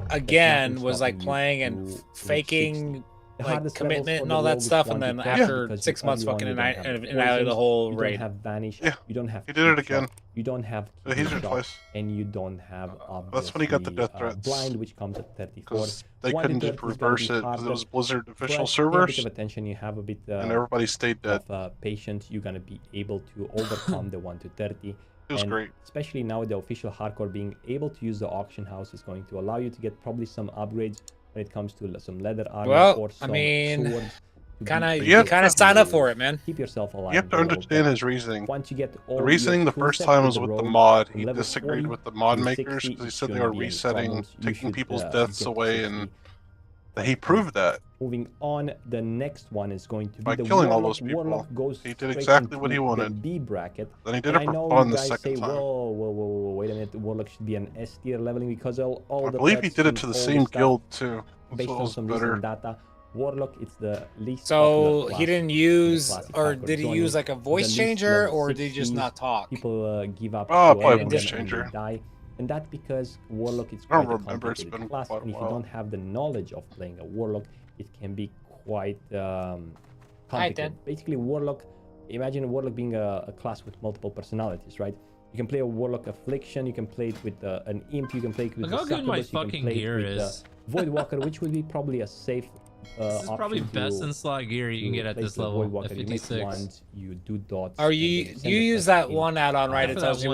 again was like playing and faking like commitment and all that stuff, and then after 6 months fucking annihilated the whole raid. You don't have vanish. Yeah, you don't have. He did it again. You don't have. He's twice. And you don't have. That's when he got the death threats. Blind, which comes at 34. They couldn't just reverse it because it was Blizzard official servers. A bit of attention, you have a bit. And everybody stayed dead. Patience, you're gonna be able to overcome the 1 to 30. It was great. Especially now with the official hardcore, being able to use the auction house is going to allow you to get probably some upgrades when it comes to some leather armor or some swords. You kind of sign up for it, man. Keep yourself alive. You have to understand his reasoning. Once you get the reasoning, the first time was with the mod. He disagreed with the mod makers because he said they were resetting, taking people's deaths away, and he proved that. Moving on, the next one is going to be by the killing Warlock. all those people. Warlock goes he did exactly what he wanted. The B bracket. Then he did it for fun the second time. Whoa, wait a minute. Warlock should be an S tier leveling because all I believe he did it to the same guild too. Based on some recent data. Warlock, it's the least. So he didn't use, or did he use like a voice changer, or did he just not talk? People give up. Oh, probably voice changer. Die. And that's because Warlock is quite a complicated class, and if you don't have the knowledge of playing a Warlock, it can be quite complicated. Basically, Warlock, imagine Warlock being a class with multiple personalities, right? You can play a Warlock Affliction, you can play it with an Imp, you can play it with Look how good my fucking gear is. Voidwalker, which would be probably a safe This is probably best in slot gear you can get at this level. At 56. You do dots. Are you use that one add-on, right? It tells you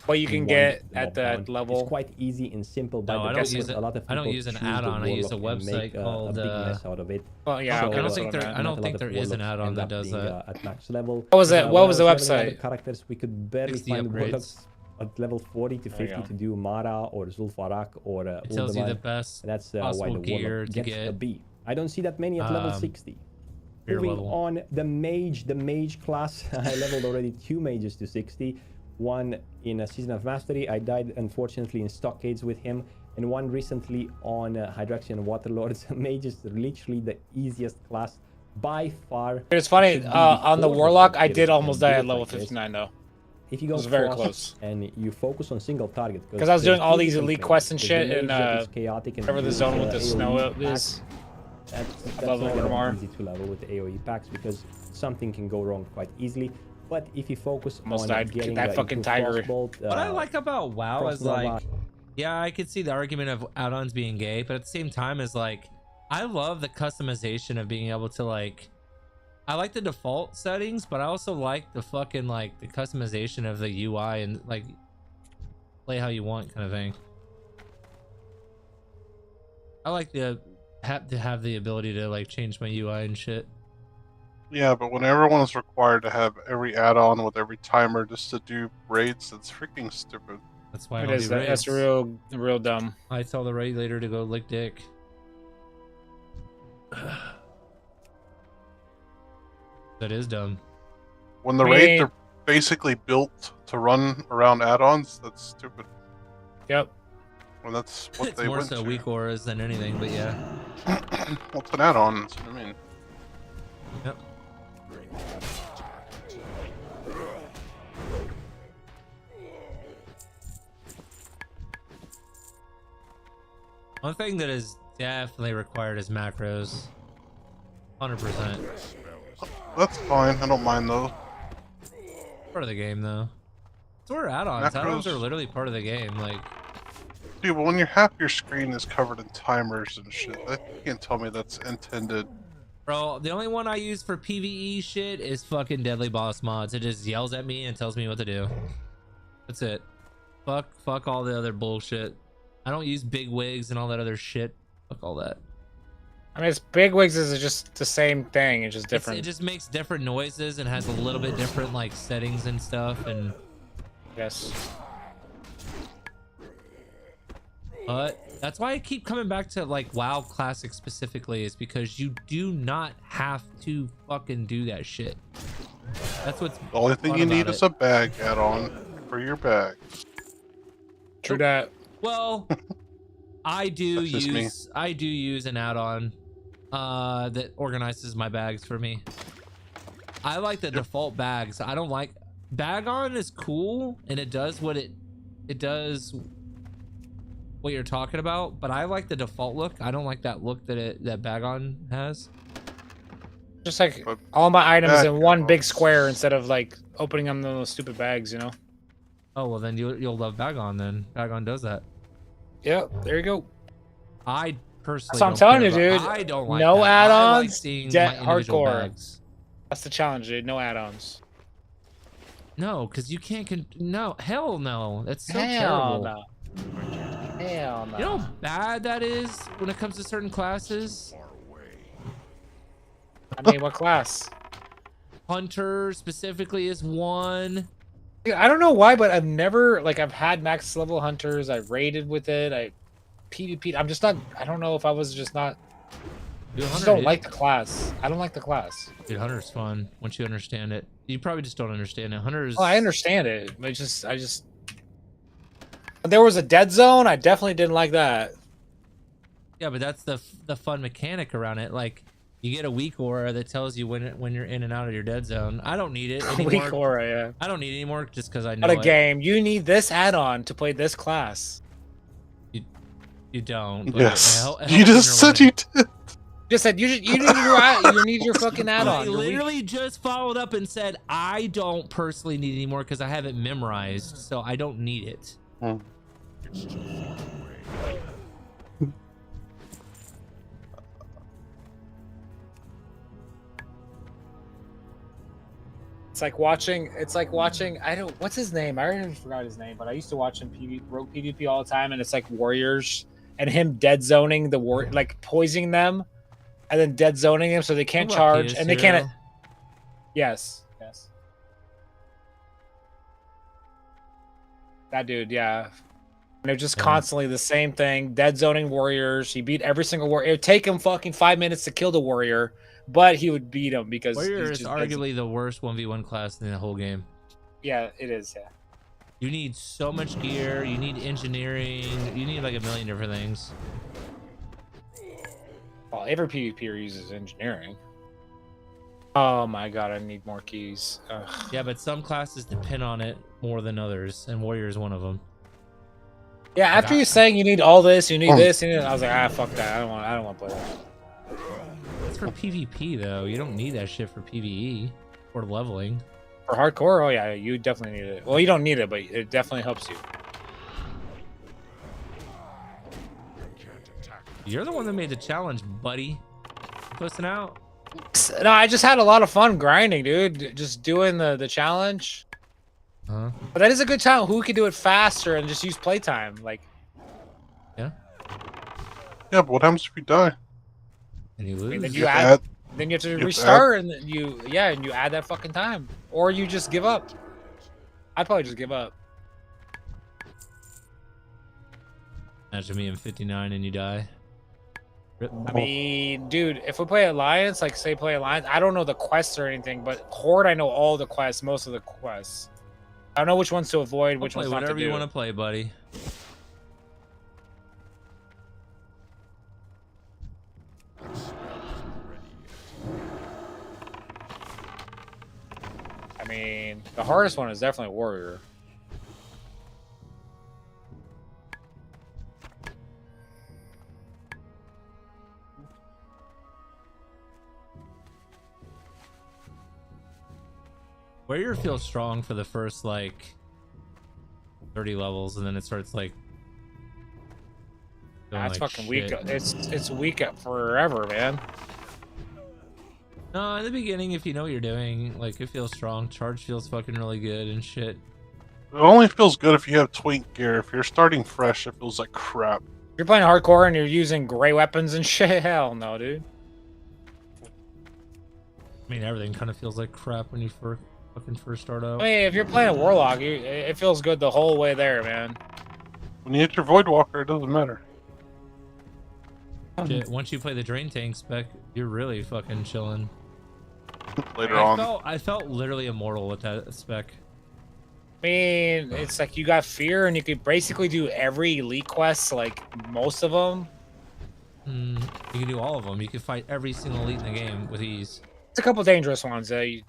what you can get at that level. It's quite easy and simple. No, I don't use it. I don't use an add-on. I use a website called. A big mess out of it. Well, yeah, so, I don't think there is an add-on that does that. At max level. What was it? What was the website? Characters we could barely find warlocks at level 40 to 50 to do Mara or Zul'Farrak or it tells you the best. That's why the warlock gets a B. I don't see that many at level 60. Moving on, the mage class. I leveled already 2 mages to 60. One in a Season of Mastery. I died unfortunately in Stockades with him, and one recently on Hydraxian Waterlords. Mage is literally the easiest class by far. It's funny, on the Warlock, I did almost die at level 59 though. If you go very close and you focus on single target, because I was doing all these elite quests and shit, and chaotic and whatever the zone with the snow is. That's not easy to level with the AoE packs because something can go wrong quite easily. But if you focus on getting that fucking tiger. What I like about WoW is like, yeah, I could see the argument of add-ons being gay, but at the same time, is like, I love the customization of being able to like, I like the default settings, but I also like the fucking like the customization of the UI and like play how you want kind of thing. I like to have the ability to like change my UI and shit. Yeah, but when everyone is required to have every add-on with every timer just to do raids, that's freaking stupid. That's why that's real dumb. I tell the raid leader to go lick dick. That is dumb. When the raids are basically built to run around add-ons, that's stupid. Yep. Well, that's what it's they more went so to. weak auras than anything, but yeah. What's an add-on? That's what I mean. Yep. One thing that is definitely required is macros. 100%. That's fine. I don't mind those. Part of the game, though. It's where add-ons. Macros. Add-ons are literally part of the game. Like, dude, but when half your screen is covered in timers and shit, you can't tell me that's intended. bro, the only one I use for PvE shit is fucking Deadly Boss mods. It just yells at me and tells me what to do. That's it. Fuck all the other bullshit. I don't use big wigs and all that other shit. Fuck all that. I mean, it's big wigs is just the same thing. It's just different. It just makes different noises and has a little bit different like settings and stuff. And yes. But that's why I keep coming back to like WoW Classic specifically, is because you do not have to fucking do that shit. That's what's the only thing you need is a bag add-on for your bag. True that. Well, I do use an add-on that organizes my bags for me. I like the default bags. I don't like bag-on is cool and it does what it does what you're talking about, but I like the default look. I don't like that look that bag-on has. Just like all my items in one big square instead of like opening them in those stupid bags, you know. Oh well, then you'll love bag-on. Then bag-on does that. Yeah, there you go. I personally. That's what I'm telling you, dude. I don't like no that. add-ons. I like seeing Dead my individual hardcore. bags. That's the challenge, dude. No add-ons. No, because you can't. No, hell no. That's so Hell terrible. no. Hell no. You know how bad that is when it comes to certain classes? I mean, what class? Hunter specifically is one. I don't know why, but I've never, like, I've had max level hunters. I raided with it. I PvP'd. I'm just not, I don't know if I was just not. Dude, I just don't like the class. I don't like the class. Dude, Hunter's fun once you understand it. You probably just don't understand it. Hunter's. Oh, I understand it. But I just. There was a dead zone. I definitely didn't like that. Yeah, but that's the fun mechanic around it. Like, you get a weak aura that tells you when you're in and out of your dead zone. I don't need it anymore. Weak aura, yeah. I don't need it anymore just because I know Not a game. You need this add-on to play this class. You don't. But yes. You just said you did. Just said you need your fucking add-on. I literally just followed up and said I don't personally need it anymore because I have it memorized, so I don't need it. It's like watching. I don't. What's his name? I already forgot his name, but I used to watch him rogue PvP all the time, and it's like warriors and him dead zoning the like poisoning them, and then dead zoning them so they can't charge and they can't. Yes. That dude, yeah. And they're just constantly the same thing. Dead zoning warriors. He beat every single warrior. It would take him fucking 5 minutes to kill the warrior, but he would beat him because Warrior he's is just arguably the worst 1v1 class in the whole game. Yeah, it is. Yeah. You need so much gear. You need engineering. You need like a million different things. Well, every PvPer uses engineering. Oh my god, I need more keys. Ugh. Yeah, but some classes depend on it more than others, and Warrior is one of them. Yeah, after you saying you need all this, you need this, I was like, fuck that. I don't want to play that. It's for PvP though. You don't need that shit for PvE or leveling. For hardcore, oh yeah, you definitely need it. Well, you don't need it, but it definitely helps you. You're the one that made the challenge, buddy. Pussing out. No, I just had a lot of fun grinding, dude. Just doing the challenge. Huh? But that is a good challenge. Who could do it faster and just use playtime? Like, yeah. Yeah, but what happens if you die? And you lose. I mean, then you have to restart, and then you add that fucking time, or you just give up. I'd probably just give up. Imagine me in 59 and you die. I mean, dude, if we play Alliance, like say play Alliance, I don't know the quests or anything, but Horde, I know all the quests, most of the quests. I don't know which ones to avoid, which ones not to do. Whatever you want to play, buddy. I mean, the hardest one is definitely Warrior. Warrior feels strong for the first like 30 levels, and then it starts like. That's like fucking weak. It's weak up forever, man. No, in the beginning, if you know what you're doing, like it feels strong. Charge feels fucking really good and shit. It only feels good if you have twink gear. If you're starting fresh, it feels like crap. If you're playing hardcore and you're using gray weapons and shit, hell no, dude. I mean, everything kind of feels like crap when you first start out. I mean, if you're playing a Warlock, it feels good the whole way there, man. When you hit your Void Walker, it doesn't matter. Shit, once you play the Drain Tank spec, you're really fucking chilling. Later on. I felt literally immortal with that spec. I mean, it's like you got Fear, and you could basically do every elite quest, like most of them. You can do all of them. You can fight every single elite in the game with ease. It's a couple dangerous ones. There's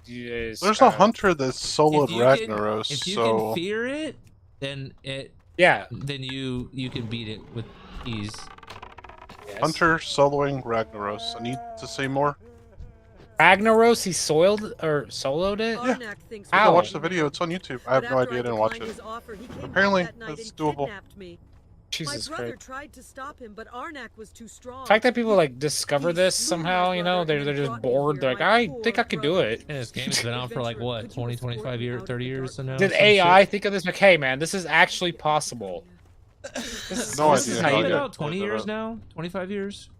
a hunter that's soloed Ragnaros. If you can fear it, then then you can beat it with ease. Yes. Hunter soloing Ragnaros. I need to say more. Ragnaros, he soloed it? Yeah. How? Watch the video. It's on YouTube. I have no idea. I didn't watch it. Apparently, it's doable. Jesus My brother Christ. tried to stop him, but Arnak was too strong. The fact that people like discover this somehow, you know, they're just bored. They're like, I think I could do it. And this game's been out for like what, 20, 25 years, 30 years so now? Did AI think of this? Like, hey man, this is actually possible. No this is idea. how you It's do been it. out 20 years now? 25 years?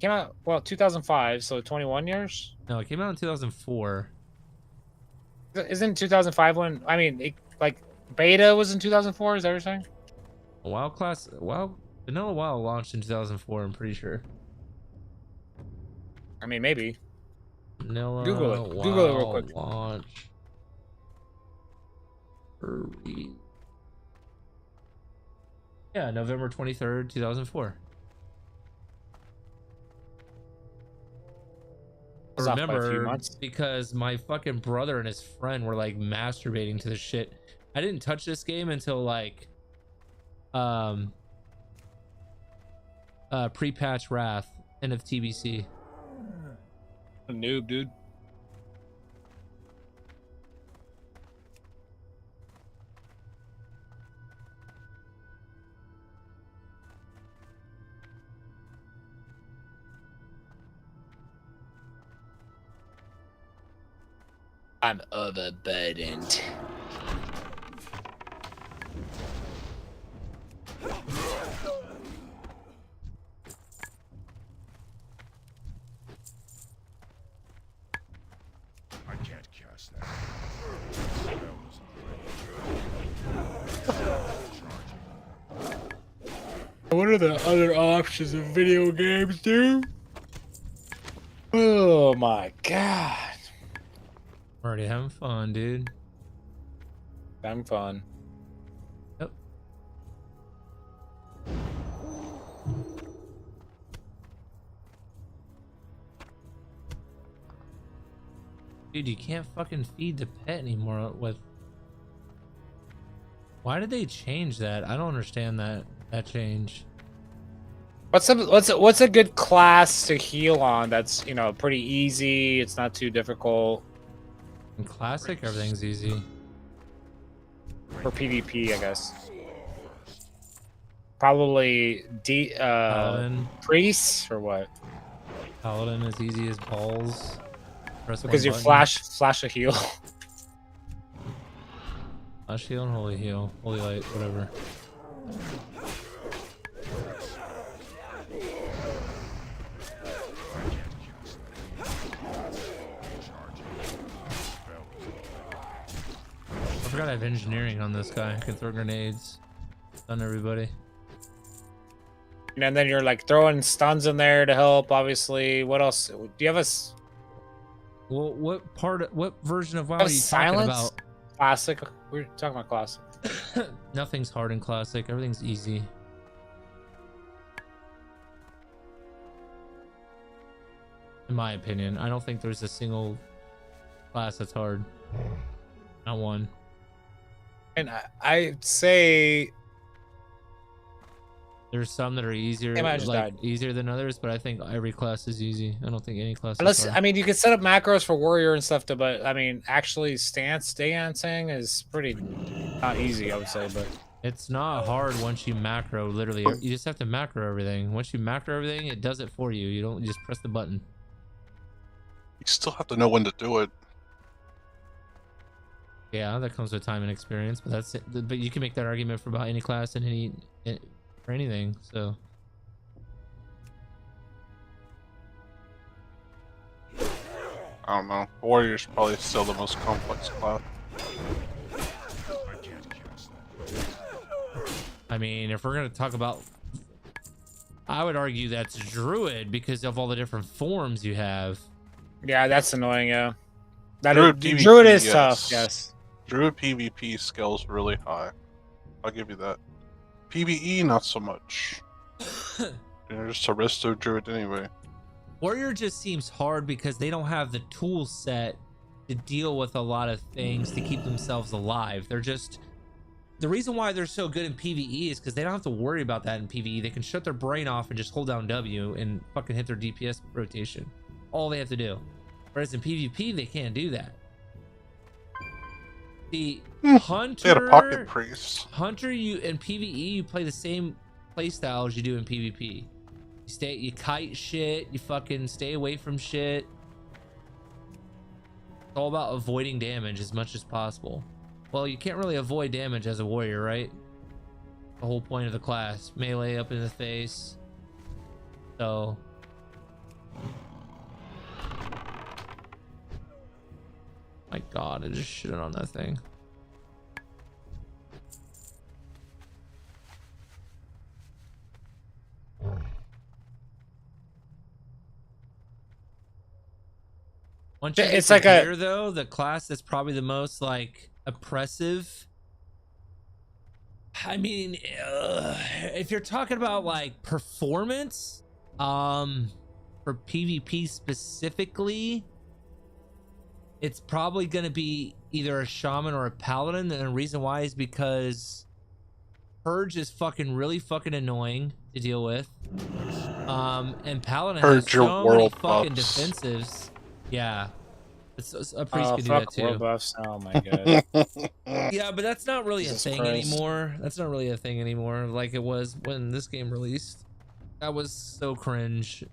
Came out, well, 2005, so 21 years? No, it came out in 2004. Isn't 2005 when, I mean, like, beta was in 2004, is that what you're saying? Vanilla WoW launched in 2004, I'm pretty sure. I mean, maybe. Vanilla Google it. WoW Google it real quick. Launch. Yeah, November 23rd, 2004. Was off by a few Remember, months. because my fucking brother and his friend were like masturbating to the shit. I didn't touch this game until like pre-patch Wrath, end of TBC. A noob, dude. I'm overburdened. I can't cast that. What are the other options of video games, dude? Oh my god. Already having fun, dude. Having fun. Yep. Dude, you can't fucking feed the pet anymore with... Why did they change that? I don't understand that change. What's a good class to heal on that's, you know, pretty easy, it's not too difficult? In Classic, everything's easy. For PvP, I guess. Probably Paladin. Priest or what? Paladin is easy as balls. Press Because you one flash a heal. Flash heal and holy heal. Holy light, whatever. I forgot I have engineering on this guy. I can throw grenades. Stun everybody. And then you're like throwing stuns in there to help, obviously. What else? Do you have a... Well, what version of WoW are you talking about? Classic. We're talking about Classic. Nothing's hard in Classic. Everything's easy. In my opinion, I don't think there's a single class that's hard. Not one. And I'd say there's some that are easier, easier than others, but I think every class is easy. I don't think any class unless is hard. I mean, you can set up macros for warrior and stuff, but I mean, actually dancing is pretty not easy, I would say, but it's not hard once you macro. Literally, you just have to macro everything. Once you macro everything, it does it for you. You just press the button. You still have to know when to do it. Yeah, that comes with time and experience, but that's it. But you can make that argument for about any class and any for anything. So I don't know. Warrior's probably still the most complex class. I mean, if we're gonna talk about, I would argue that's Druid because of all the different forms you have. Yeah, that's annoying. Yeah, Druid is yes. tough. Yes. Druid PvP skills really high. I'll give you that. PvE not so much. You're just a resto druid anyway. Warrior just seems hard because they don't have the tool set to deal with a lot of things to keep themselves alive. They're just... The reason why they're so good in PvE is because they don't have to worry about that in PvE. They can shut their brain off and just hold down W and fucking hit their DPS rotation. All they have to do. Whereas in PvP, they can't do that. The Hunter... They had a pocket priest. Hunter, in PvE, you play the same playstyle as you do in PvP. You kite shit, you fucking stay away from shit. It's all about avoiding damage as much as possible. Well, you can't really avoid damage as a warrior, right? The whole point of the class. Melee up in the face. So... My god, I just shit on that thing. Once you get it's to like here, though, the class that's probably the most like oppressive. I mean, if you're talking about like performance, for PvP specifically, it's probably going to be either a shaman or a paladin. And the reason why is because Purge is really fucking annoying to deal with. And paladin has so many fucking defensives. Yeah. A priest could do that too. Buffs. Oh my god. Yeah, but that's not really a thing anymore. That's not really a thing anymore like it was when this game released. That was so cringe.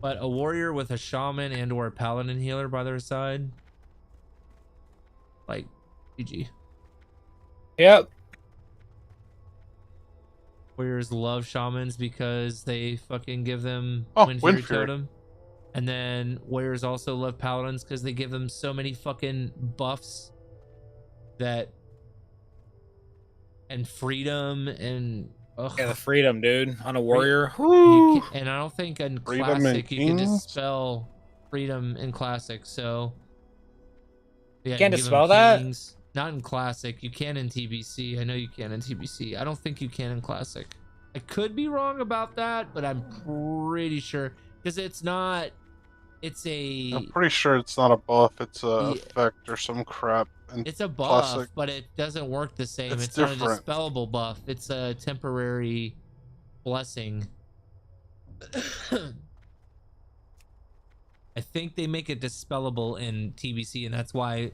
But a warrior with a shaman and or a paladin healer by their side, like GG. Yep. Warriors love shamans because they fucking give them Wind Fury Fury. Totem. And then warriors also love paladins because they give them so many fucking buffs and freedom and yeah, the freedom, dude, on a warrior. And I don't think in Freedom classic and you can kings? dispel freedom in classic. So yeah, You can't give 'em dispel that? kings. Not in classic. You can in TBC. I know you can in TBC. I don't think you can in classic. I could be wrong about that, but I'm pretty sure because it's not. It's a. I'm pretty sure it's not a buff. It's a effect or some crap. In It's a buff, classic. but it doesn't work the same. It's It's not a different. dispellable buff. It's a temporary blessing. I think they make it dispellable in TBC, and that's why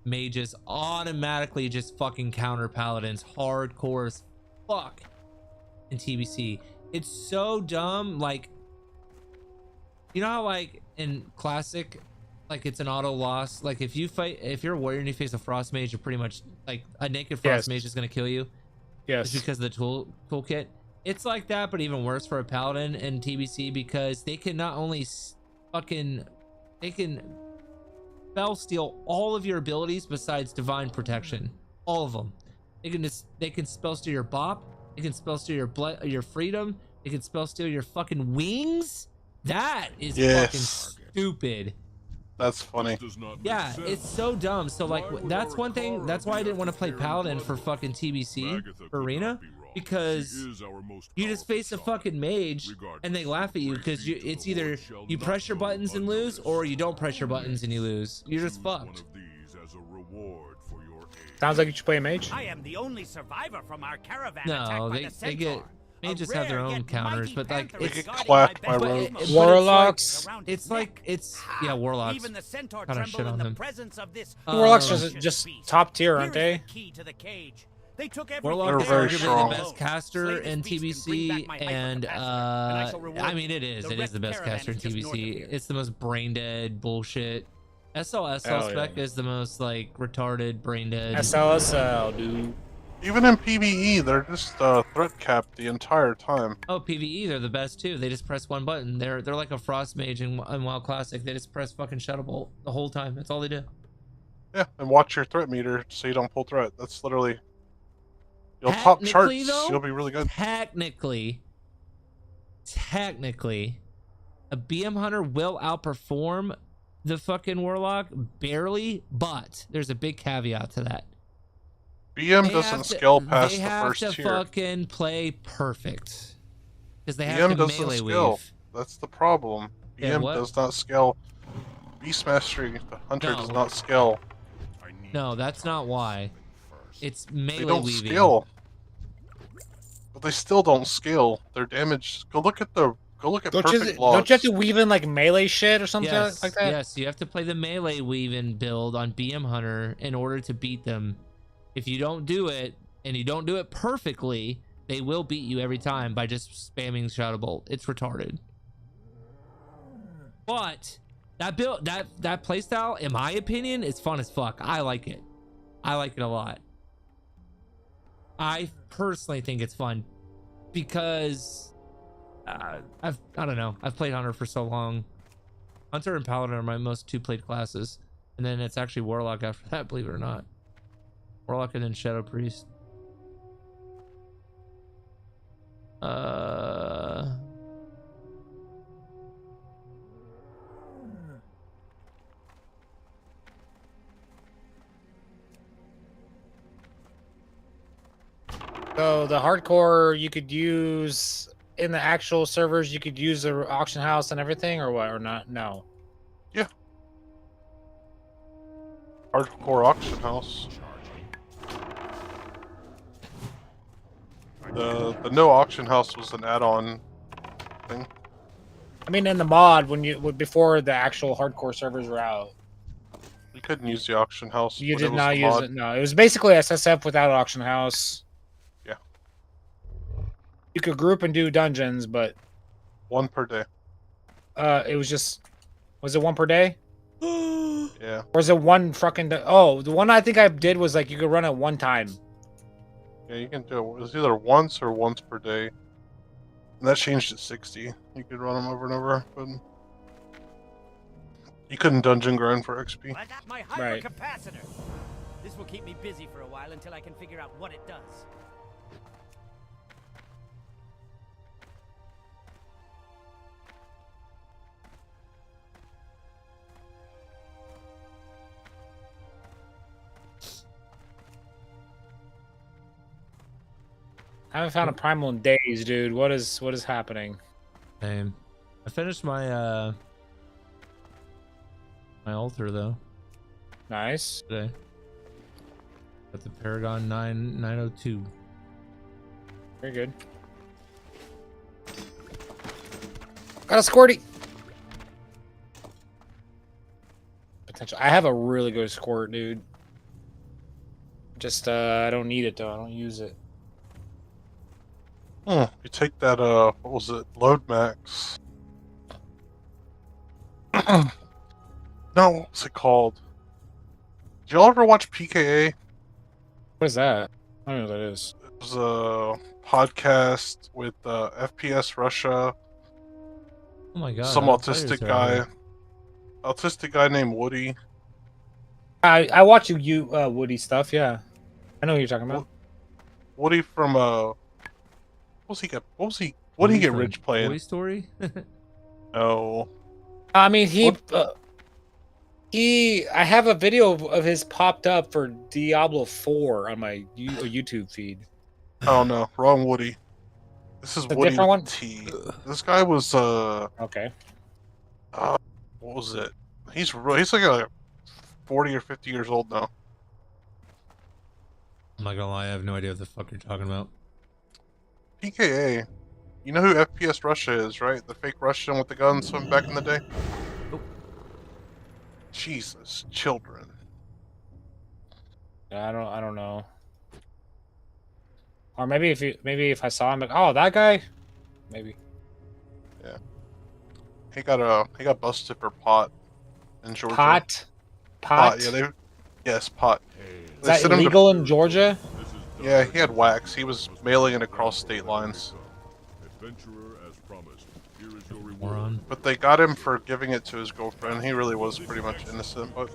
mages automatically just fucking counter paladins hardcore as fuck in TBC. It's so dumb. Like, you know how like in classic, like it's an auto loss. Like if you're a warrior and you face a frost mage, you're pretty much like a naked frost mage is gonna kill you. Yes. Just because of the toolkit. It's like that, but even worse for a paladin in TBC because they can not only they can spell steal all of your abilities besides divine protection, all of them. They can spell steal your bop. They can spell steal your freedom. They can spell steal your fucking wings. That is fucking stupid. That's funny. Yeah, it's so dumb. So like that's one thing. That's why I didn't want to play paladin for fucking TBC for arena, because you just face a fucking mage and they laugh at you because it's either you press your buttons and lose or you don't press your buttons and you lose. You're just fucked. Sounds like you should play a mage. I am the only survivor from our caravan No, attacked by they the centaur. get mages have their own counters, but like it's clapped by rogues. Warlocks. It's like yeah, warlocks. Even the centaur Kind of shit tremble in on the him. presence of this Warlocks are just top tier, aren't Here is they? the key to the cage. They took Warlock is very arguably strong. the best caster in TBC, and I mean it is the best caster in TBC. It's the most brain dead bullshit. SLSL spec is the most like retarded brain dead. SLSL, dude. Even in PvE, they're just threat capped the entire time. Oh, PvE, they're the best too. They just press one button. They're like a frost mage in WoW Classic. They just press fucking Shadow Bolt the whole time. That's all they do. Yeah, and watch your threat meter so you don't pull threat. That's literally. You'll top charts. You'll be really good. Technically, a BM hunter will outperform the fucking warlock barely, but there's a big caveat to that. BM doesn't scale past the first They have to tier. fucking play perfect because they BM have to doesn't melee scale. weave. That's the problem. Yeah, BM what? does not scale. Beast Mastery, the hunter, No. does not scale. No, that's not why. It's melee They don't weaving. scale. But they still don't scale. Their damage. Go look at perfect logs. Don't you have to weave in like melee shit or something Yes, like that? yes, you have to play the melee weave-in build on BM Hunter in order to beat them. If you don't do it, and you don't do it perfectly, they will beat you every time by just spamming Shadow Bolt. It's retarded. But that build, that playstyle, in my opinion, is fun as fuck. I like it. I like it a lot. I personally think it's fun because I don't know. I've played Hunter for so long. Hunter and Paladin are my most two played classes, and then it's actually Warlock after that. Believe it or not, Warlock and then Shadow Priest. So the hardcore you could use in the actual servers, you could use the auction house and everything, or what, or not? No. Yeah. Hardcore auction house. The no auction house was an add-on thing. I mean, in the mod before the actual hardcore servers were out, You couldn't use the auction house. you when did was not the use mod. it. No, it was basically SSF without auction house. Yeah. You could group and do dungeons, but 1 per day. It was just. Was it 1 per day? Yeah. Or is it one fucking? Oh, the one I think I did was like you could run it one time. Yeah, you can do it. It's either once or once per day. And that changed to 60. You could run them over and over, but you couldn't dungeon grind for XP. I got my hypercapacitor. This will keep me busy for a while until I can figure out what it does. I haven't found a primal in days, dude. What is happening? Same. I finished my my altar though. Nice. Today. Got the Paragon 902. Very good. Got a squirty. Potential. I have a really good squirt, dude. Just I don't need it though. I don't use it. You take that, what was it? Load max. No, what's it called? Did y'all ever watch PKA? What is that? I don't know what that is. It was a podcast with FPS Russia. Oh my god. Some autistic guy. Autistic guy named Woody. I watch you Woody stuff, yeah. I know what you're talking about. Woody from what did he get rich playing? Toy Story? Oh. I mean, I have a video of his popped up for Diablo 4 on my YouTube feed. Oh no, wrong Woody. This is Woody different one? T. This guy was okay. What was it? He's like 40 or 50 years old now. I'm not gonna lie, I have no idea what the fuck you're talking about. PKA. You know who FPS Russia is, right? The fake Russian with the guns from back in the day? Nope. Jesus, children. I don't know. Or maybe if I saw him, like, oh, that guy, maybe. Yeah. He got busted for pot in Georgia. Pot. Yeah, yes, pot. Is that illegal in Georgia? Yeah, he had wax. He was mailing it across state lines. Adventurer, as promised, here is your reward. But they got him for giving it to his girlfriend. He really was pretty much innocent, but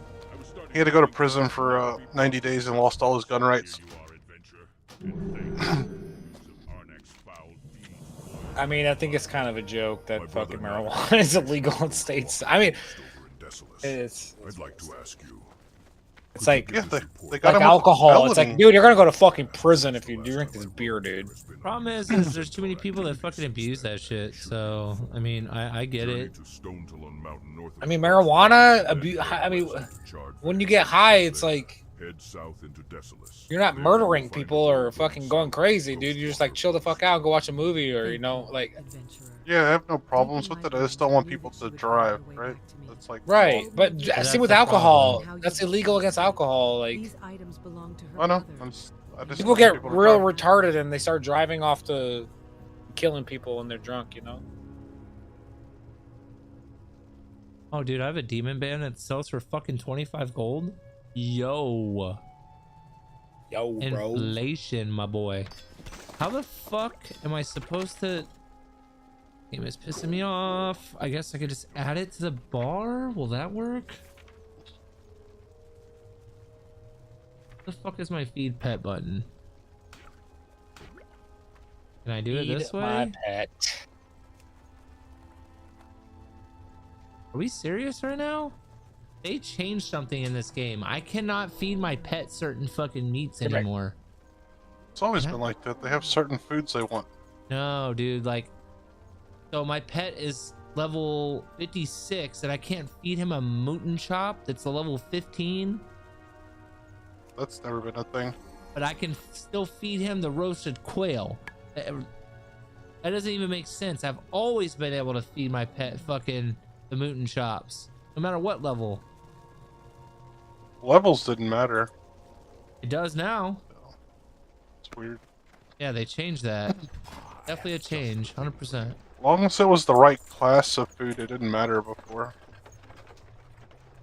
he had to go to prison for 90 days and lost all his gun rights. I mean, I think it's kind of a joke that fucking marijuana is illegal in states. I mean, I'd like to ask you. It's like, yeah, they got like alcohol. It's like, dude, you're gonna go to fucking prison if you drink this beer, dude. Problem is there's too many people that fucking abuse that shit. So, I mean, I get it. I mean, marijuana, I mean, when you get high, it's like, you're not murdering people or fucking going crazy, dude. You're just like, chill the fuck out and go watch a movie or, you know, like. Yeah, I have no problems with it. I just don't want people to drive, right? It's like, right, but see with alcohol, that's illegal against alcohol. Like, I know. People get real retarded and they start driving off to killing people when they're drunk, you know? Oh, dude, I have a demon band that sells for fucking 25 gold. Yo, bro. Inflation, my boy. How the fuck am I supposed to... Game is pissing me off. I guess I could just add it to the bar. Will that work? What the fuck is my feed pet button? Can I do it this way? My pet. Are we serious right now? They changed something in this game. I cannot feed my pet certain fucking meats anymore. It's always been like that. They have certain foods they want. No, dude, like, so my pet is level 56 and I can't feed him a Mutin chop that's a level 15. That's never been a thing. But I can still feed him the roasted quail. That doesn't even make sense. I've always been able to feed my pet fucking the Mutin chops, no matter what level. Levels didn't matter. It does now. It's weird. Yeah, they changed that. Definitely a change, 100%. As long as it was the right class of food, it didn't matter before.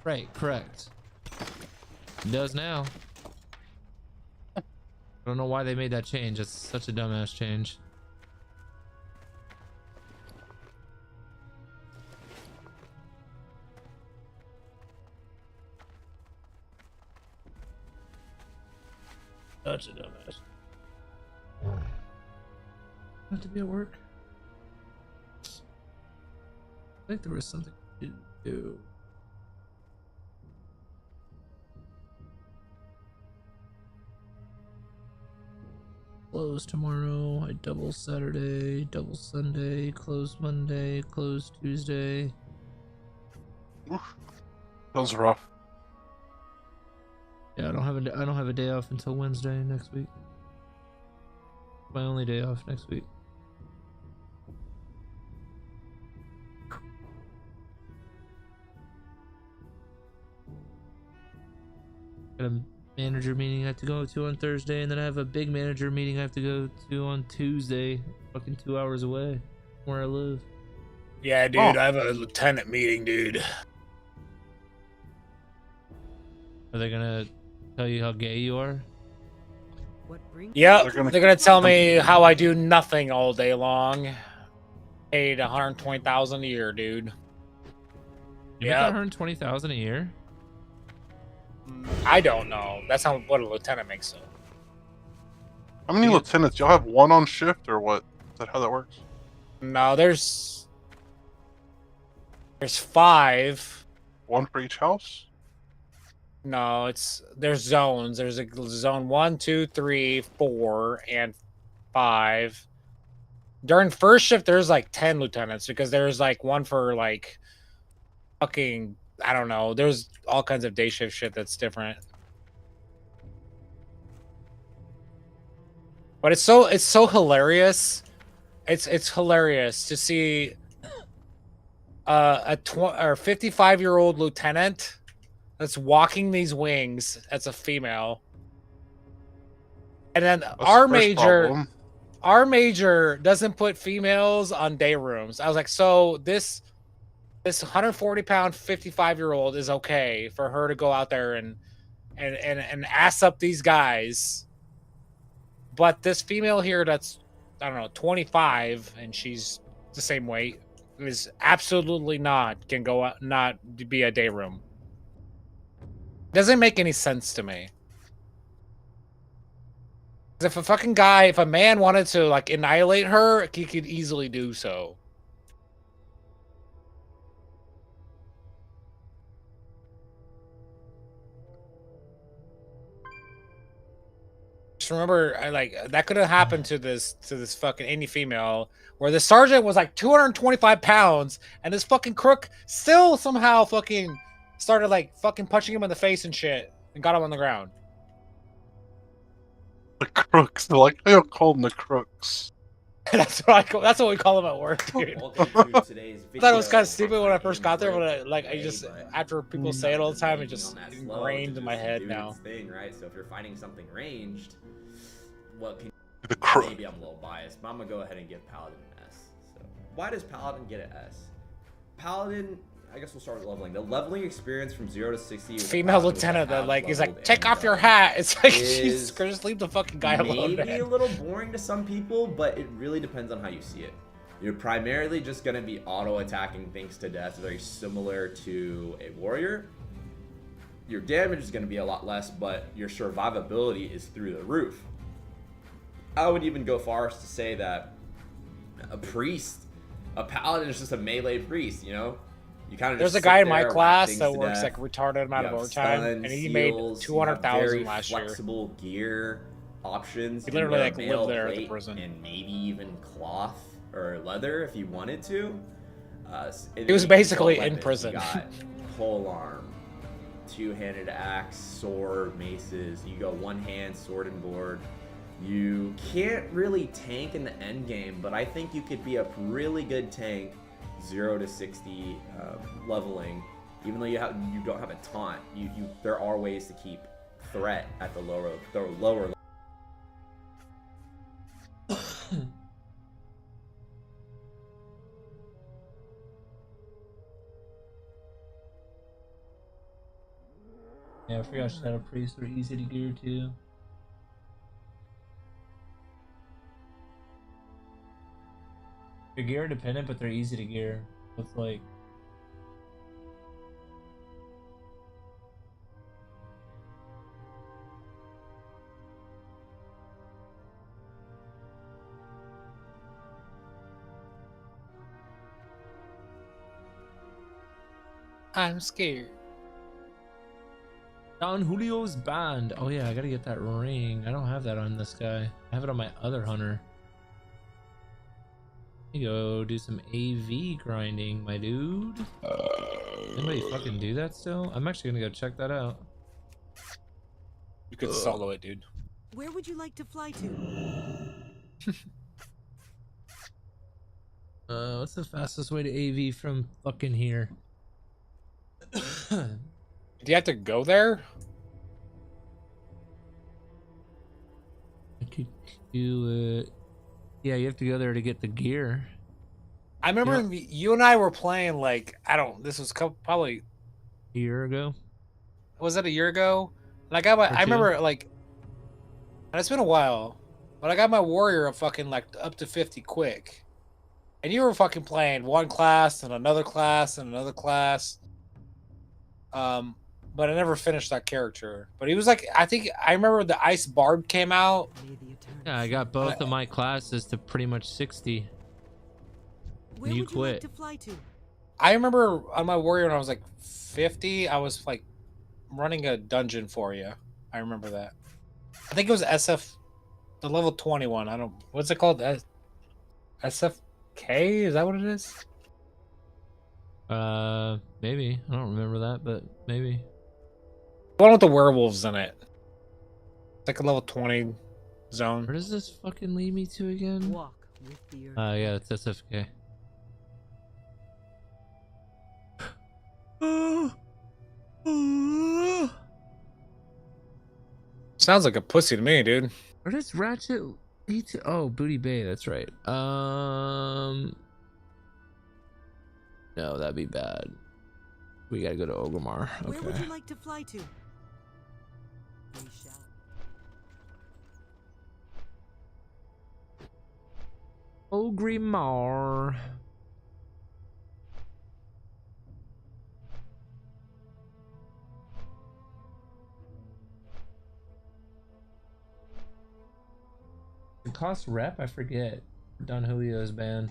Right, correct. It does now. I don't know why they made that change. It's such a dumbass change. Such a dumbass. Have to be at work. I think there was something to do. Close tomorrow, I double Saturday, double Sunday, close Monday, close Tuesday. Oof. Those are rough. Yeah, I don't have a day off until Wednesday next week. My only day off next week. Got a manager meeting I have to go to on Thursday, and then I have a big manager meeting I have to go to on Tuesday, fucking 2 hours away from where I live. Yeah, dude, I have a lieutenant meeting, dude. Are they gonna tell you how gay you are? Yep, they're gonna tell me how I do nothing all day long. Paid $120,000 a year, dude. You make $120,000 a year? I don't know. That's what a lieutenant makes. So. How many lieutenants? Y'all have one on shift or what? Is that how that works? No, there's 5. One for each house? No, there's zones. There's a zone 1, 2, 3, 4, and 5. During first shift, there's like 10 lieutenants because there's like one for like fucking, I don't know. There's all kinds of day shift shit that's different. But it's so hilarious. It's hilarious to see a 55-year-old lieutenant that's walking these wings as a female, and then that's our major doesn't put females on day rooms. I was like, so this 140-pound 55-year-old is okay for her to go out there and ass up these guys, but this female here that's, I don't know, 25 and she's the same weight is absolutely can go out, not be a day room. Doesn't make any sense to me. If a man wanted to like annihilate her, he could easily do so. Just remember, that could have happened to this fucking any female, where the sergeant was like 225 pounds, and this fucking crook still somehow fucking started like fucking punching him in the face and shit, and got him on the ground. The crooks. I like how you call them the crooks. That's what we call them at work, dude. I thought it was kind of stupid when I first got there, but after people say it all the time, it just ingrained in my head now. Thing, right? So if you're fighting something ranged, what can maybe I'm a little biased, but I'm gonna go ahead and give Paladin an S. So why does Paladin get an S? Paladin, I guess we'll start with leveling. The leveling experience from 0 to 60. Female lieutenant that like is like, take off your hat. It's like, Jesus Christ, just leave the fucking guy alone. Maybe a little boring to some people, but it really depends on how you see it. You're primarily just gonna be auto attacking things to death, very similar to a warrior. Your damage is gonna be a lot less, but your survivability is through the roof. I would even go far as to say that a paladin is just a melee priest, you know? You kind of There's a guy in my class that works like a retarded amount of overtime, and he made 200,000 last year. Flexible gear options. He literally like lived there at the prison, and maybe even cloth or leather if you wanted to. He was basically in prison. You got pole arm, two-handed axe, sword, maces. You go one-hand sword and board. You can't really tank in the end game, but I think you could be a really good tank. 0 to 60 leveling, even though you don't have a taunt, there are ways to keep threat at the lower Yeah, I forgot Shadow Priests are easy to gear too. They're gear dependent, but they're easy to gear. It's like I'm scared. Don Julio's band. Oh yeah, I gotta get that ring. I don't have that on this guy. I have it on my other hunter. You go do some AV grinding, my dude. Anybody fucking do that still? I'm actually gonna go check that out. You could solo it, dude. Where would you like to fly to? What's the fastest way to AV from fucking here? Do you have to go there? I could do it. Yeah, you have to go there to get the gear. I remember you and I were playing like this was probably a year ago. Was it a year ago? And I remember like, and it's been a while, but I got my warrior up fucking like up to 50 quick, and you were fucking playing one class and another class and another class. But I never finished that character. But he was like, I think I remember the Ice Barb came out. Yeah, I got both of my classes to pretty much 60. Where you would quit. You like to fly to? I remember on my warrior when I was like 50, I was like running a dungeon for you. I remember that. I think it was SF, the level 21. I don't. What's it called? SFK? Is that what it is? Maybe. I don't remember that, but maybe. The one with the werewolves in it. It's like a level 20 zone. Where does this fucking lead me to again? Walk with the earth. Yeah, it's SFK. Sounds like a pussy to me, dude. Where does Ratchet lead to? Oh, Booty Bay, that's right. No, that'd be bad. We gotta go to Ogrimmar. Okay. Where would you like to fly to? We shall. Ogrimmar. The cost rep? I forget. Don Julio's band.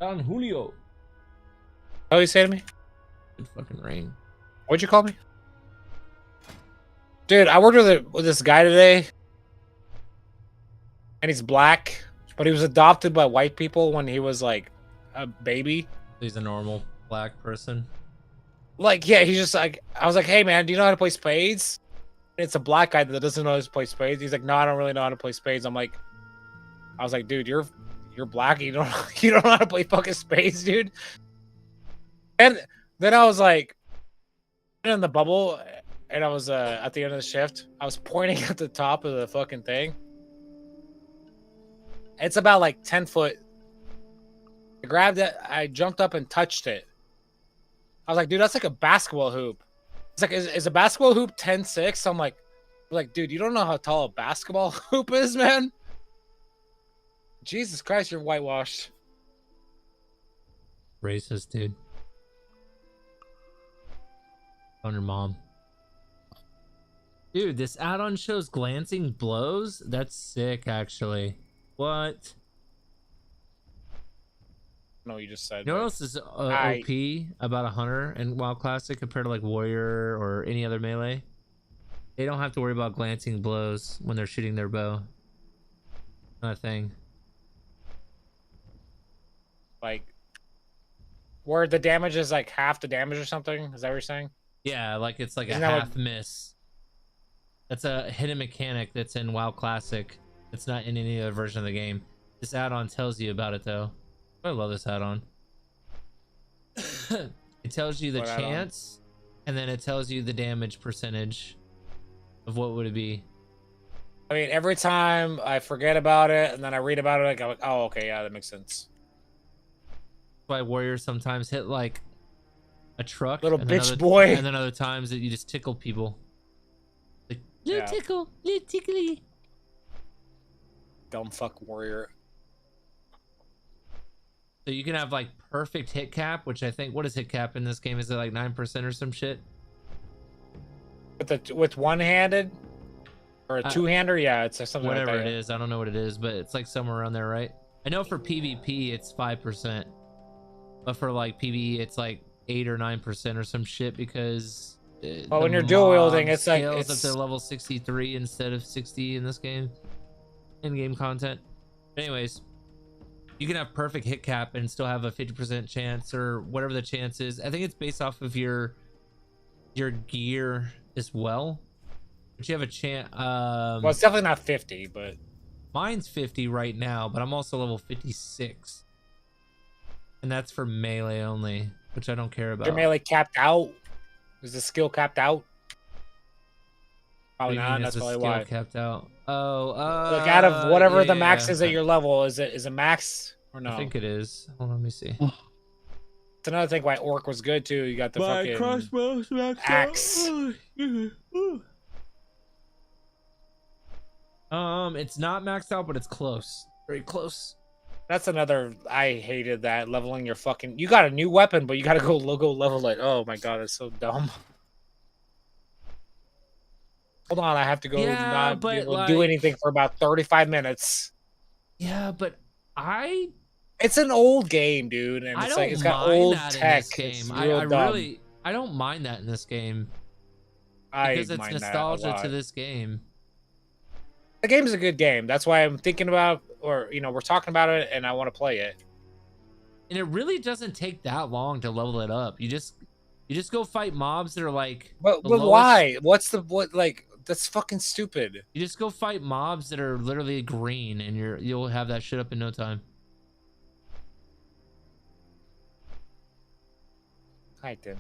Don Julio. Oh, you say to me? Good fucking ring. What'd you call me? Dude, I worked with this guy today. And he's black. But he was adopted by white people when he was like a baby. He's a normal black person. Like, yeah, he's just like, I was like, hey man, do you know how to play spades? And it's a black guy that doesn't know how to play spades. He's like, no, I don't really know how to play spades. I was like, dude, you're black. You don't know how to play fucking spades, dude. And then I was like, in the bubble, and I was at the end of the shift. I was pointing at the top of the fucking thing. It's about like 10 foot. I grabbed it. I jumped up and touched it. I was like, dude, that's like a basketball hoop. It's like, is a basketball hoop 10-6? I'm like, dude, you don't know how tall a basketball hoop is, man? Jesus Christ, you're whitewashed. Racist, dude. On your mom. Dude, this add-on shows glancing blows? That's sick, actually. What? No, you just said. You know what else is OP about a hunter and WoW Classic compared to like Warrior or any other melee? They don't have to worry about glancing blows when they're shooting their bow. Not a thing. Like, where the damage is like half the damage or something? Is that what you're saying? Yeah, like it's like Isn't a that half miss. That's a hidden mechanic that's in WoW Classic. It's not in any other version of the game. This add-on tells you about it though. I love this add-on. It tells you the chance, and then it tells you the damage percentage of what would it be. I mean, every time I forget about it, and then I read about it, I'm like, oh, okay, yeah, that makes sense. That's why warriors sometimes hit like a truck. Little and bitch then boy. And then other times that you just tickle people. Like, little Yeah. tickle, little tickly. Dumb fuck warrior. So you can have like perfect hit cap, which I think, what is hit cap in this game? Is it like 9% or some shit? With one-handed or a two-hander? Yeah, it's something Whatever like that. it is. I don't know what it is, but it's like somewhere around there, right? I know for PvP it's 5%, but for like PvE it's like 8 or 9% or some shit because Well, when you're dual wielding, it's like scales up to level 63 instead of 60 in this game. In-game content. Anyways, you can have perfect hit cap and still have a 50% chance or whatever the chance is. I think it's based off of your gear as well. But you have a chance. Well, it's definitely not 50, but mine's 50 right now, but I'm also level 56. And that's for melee only, which I don't care about. your melee capped out? Is the skill capped out? Probably What do you mean not. is That's the probably skill why. capped out. Oh, Like out of whatever the max yeah. is at your level, is it max or no? I think it is. Hold on, let me see. It's another thing why Orc was good too. You got the fucking crossbow's maxed axe. It's not maxed out, but it's close. Very close. That's another. I hated that leveling your fucking. You got a new weapon, but you gotta go level it. Oh my god, it's so dumb. Hold on, I have to go. Yeah, not be but, able to do like- anything for about 35 minutes. Yeah, but It's an old game, dude, and I it's don't like it's got mind old that in tech. this game. It's I real dumb. really I don't mind that in this game I because it's mind that a nostalgia lot. to this game. The game's a good game. That's why I'm thinking about, or we're talking about it, and I want to play it. And it really doesn't take that long to level it up. You just go fight mobs that are like. But the lowest- why? What like? That's fucking stupid. You just go fight mobs that are literally green, and you'll have that shit up in no time. Alright then.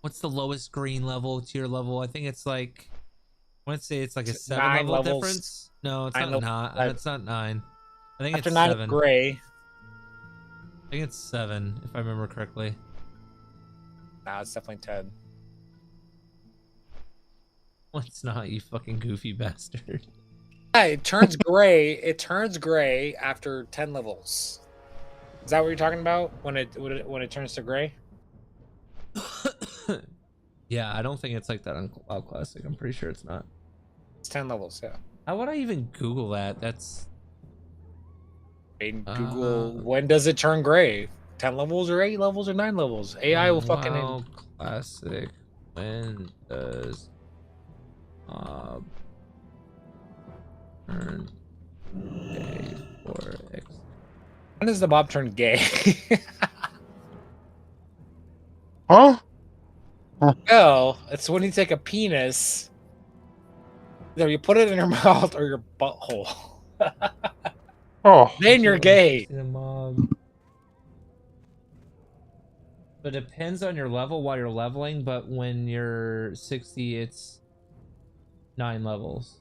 What's the lowest green level to your level? I think it's like. I want to say it's like a 7 9 level levels. difference. No, it's 9 not. levels. It's not 9. I think After it's 9 7. gray. I think it's 7 if I remember correctly. Nah, it's definitely 10. Well, it's not, you fucking goofy bastard. Yeah, it turns gray. It turns gray after 10 levels. Is that what you're talking about? When it turns to gray? Yeah, I don't think it's like that on WoW Classic. I'm pretty sure it's not. It's 10 levels, yeah. How would I even Google that? That's. In Google, when does it turn gray? 10 levels or 8 levels or 9 levels? AI will fucking. WoW Classic. When does turn gay for X? When does the mob turn gay? Huh? Well, it's when you take a penis. Either you put it in your mouth or your butthole. Oh. Then you're gay. The mob. But it depends on your level while you're leveling, but when you're 60, it's 9 levels.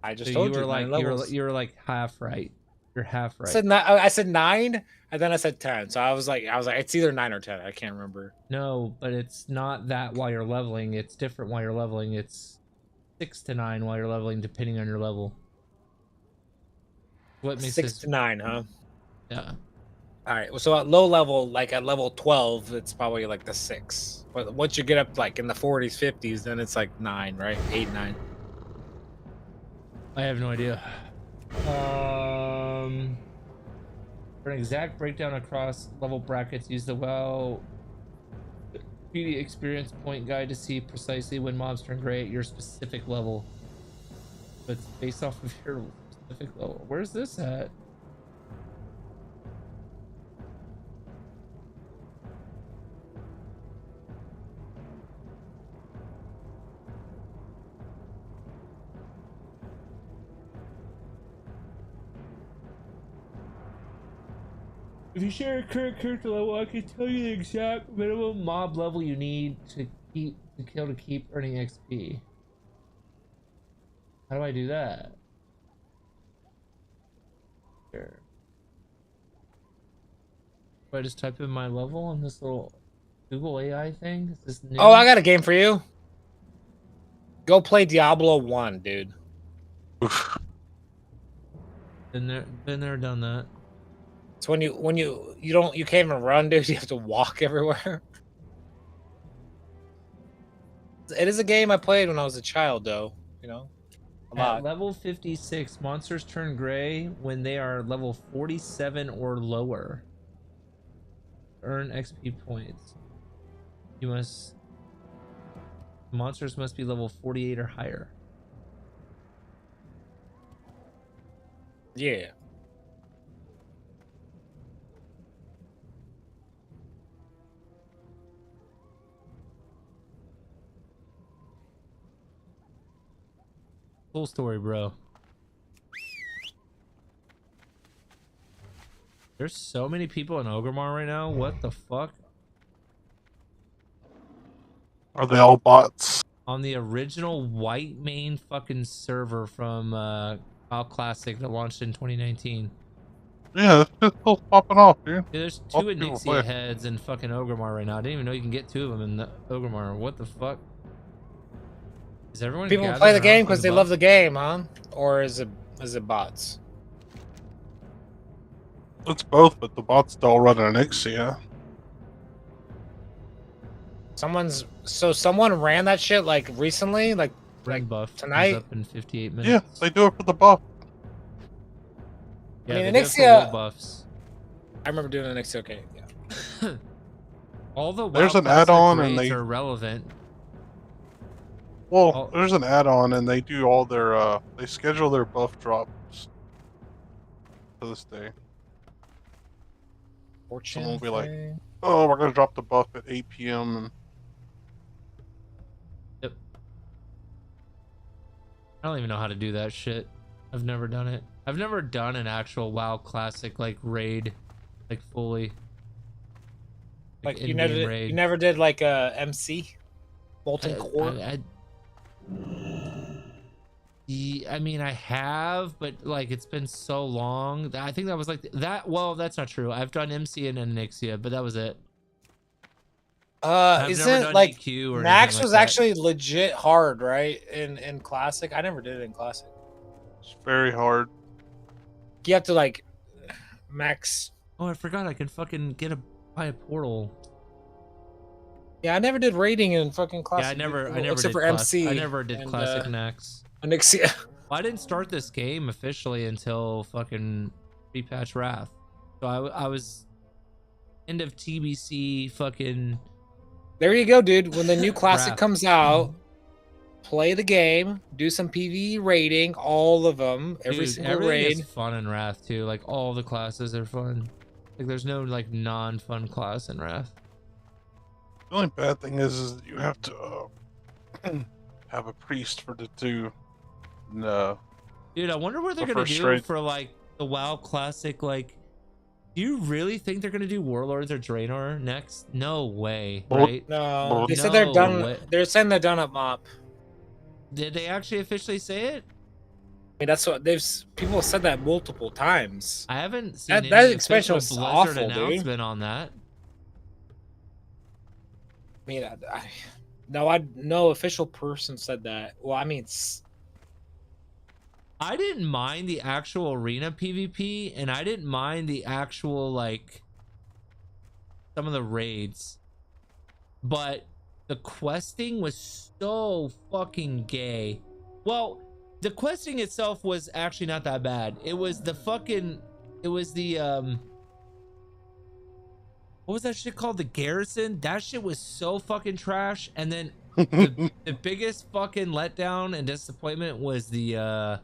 I just So told you you were like 9 levels. you were like half right. You're half right. I said 9, and then I said 10. So I was like, it's either 9 or 10. I can't remember. No, but it's not that while you're leveling. It's different while you're leveling. It's 6 to 9 while you're leveling, depending on your level. What makes 6 this... to 9, huh? Yeah. All right. So at low level, like at level 12, it's probably like the 6. But once you get up like in the 40s, 50s, then it's like 9, right? 8, 9. I have no idea. For an exact breakdown across level brackets, use the WoW PD experience point guide to see precisely when mobs turn gray at your specific level. But it's based off of your specific level. Where's this at? If you share a current character level, I can tell you the exact minimum mob level you need to kill to keep earning XP. How do I do that? Sure. I just type in my level on this little Google AI thing? Is this new? Oh, I got a game for you. Go play Diablo 1, dude. Been there, done that. It's when you can't even run, dude. You have to walk everywhere. It is a game I played when I was a child, though. You know, a lot. At level 56, monsters turn gray when they are level 47 or lower. Earn XP points. Monsters must be level 48 or higher. Yeah. Full story, bro. There's so many people in Ogremar right now. What the fuck? Are they all bots? On the original white main fucking server from WoW Classic that launched in 2019. Yeah, it's just still popping off, dude. Yeah, there's two Onyxia heads in fucking Ogremar right now. I didn't even know you can get 2 of them in the Ogremar. What the fuck? Is everyone People play the game because they love the game, huh? Or is it bots? It's both, but the bots don't run an Onyxia. Someone ran that shit like recently, like buff tonight. Up in 58 minutes. Yeah, they do it for the buff. Yeah, I mean, they do it for low buffs. I remember doing an Onyxia. Okay, yeah. All the there's an add-on and they are relevant. Well, there's an add-on and they do all their they schedule their buff drops to this day. Someone will be like, "Oh, we're gonna drop the buff at 8 p.m." and Yep. I don't even know how to do that shit. I've never done it. I've never done an actual WoW Classic like raid, like fully. Like you never did like a MC, Molten Core. I mean, I have, but like it's been so long. I think that was like that. Well, that's not true. I've done MC and Onyxia, but that was it. Isn't like EQ or Max like was that. actually legit hard, right? In Classic, I never did it in Classic. It's very hard. You have to like max. Oh, I forgot I can fucking buy a portal. Yeah, I never did raiding in fucking Classic. Yeah, I never except did for MC. MC. I never did Classic Nax. Onyxia. Well, I didn't start this game officially until fucking pre-patch Wrath. So I was end of TBC fucking. There you go, dude. When the new Classic Wrath. comes out, play the game, do some PvE raiding, all of them, every single everything raid. is fun in Wrath too. Like all the classes are fun. Like there's no like non-fun class in Wrath. The only bad thing is you have to have a priest for the two. No. Dude, I wonder what they're gonna do for like the WoW Classic. Like, do you really think they're gonna do Warlords or Draenor next? No way, right? No, they said they're done. They're saying they're done at MOP. Did they actually officially say it? I mean, that's what people have said that multiple times. I haven't seen that expansion was Blizzard awful, announcement dude. on that. I mean, no official person said that. Well, I mean, I didn't mind the actual arena PvP, and I didn't mind the actual like some of the raids, but the questing was so fucking gay. Well, the questing itself was actually not that bad. It was the what was that shit called? The garrison? That shit was so fucking trash. And then the biggest fucking letdown and disappointment was the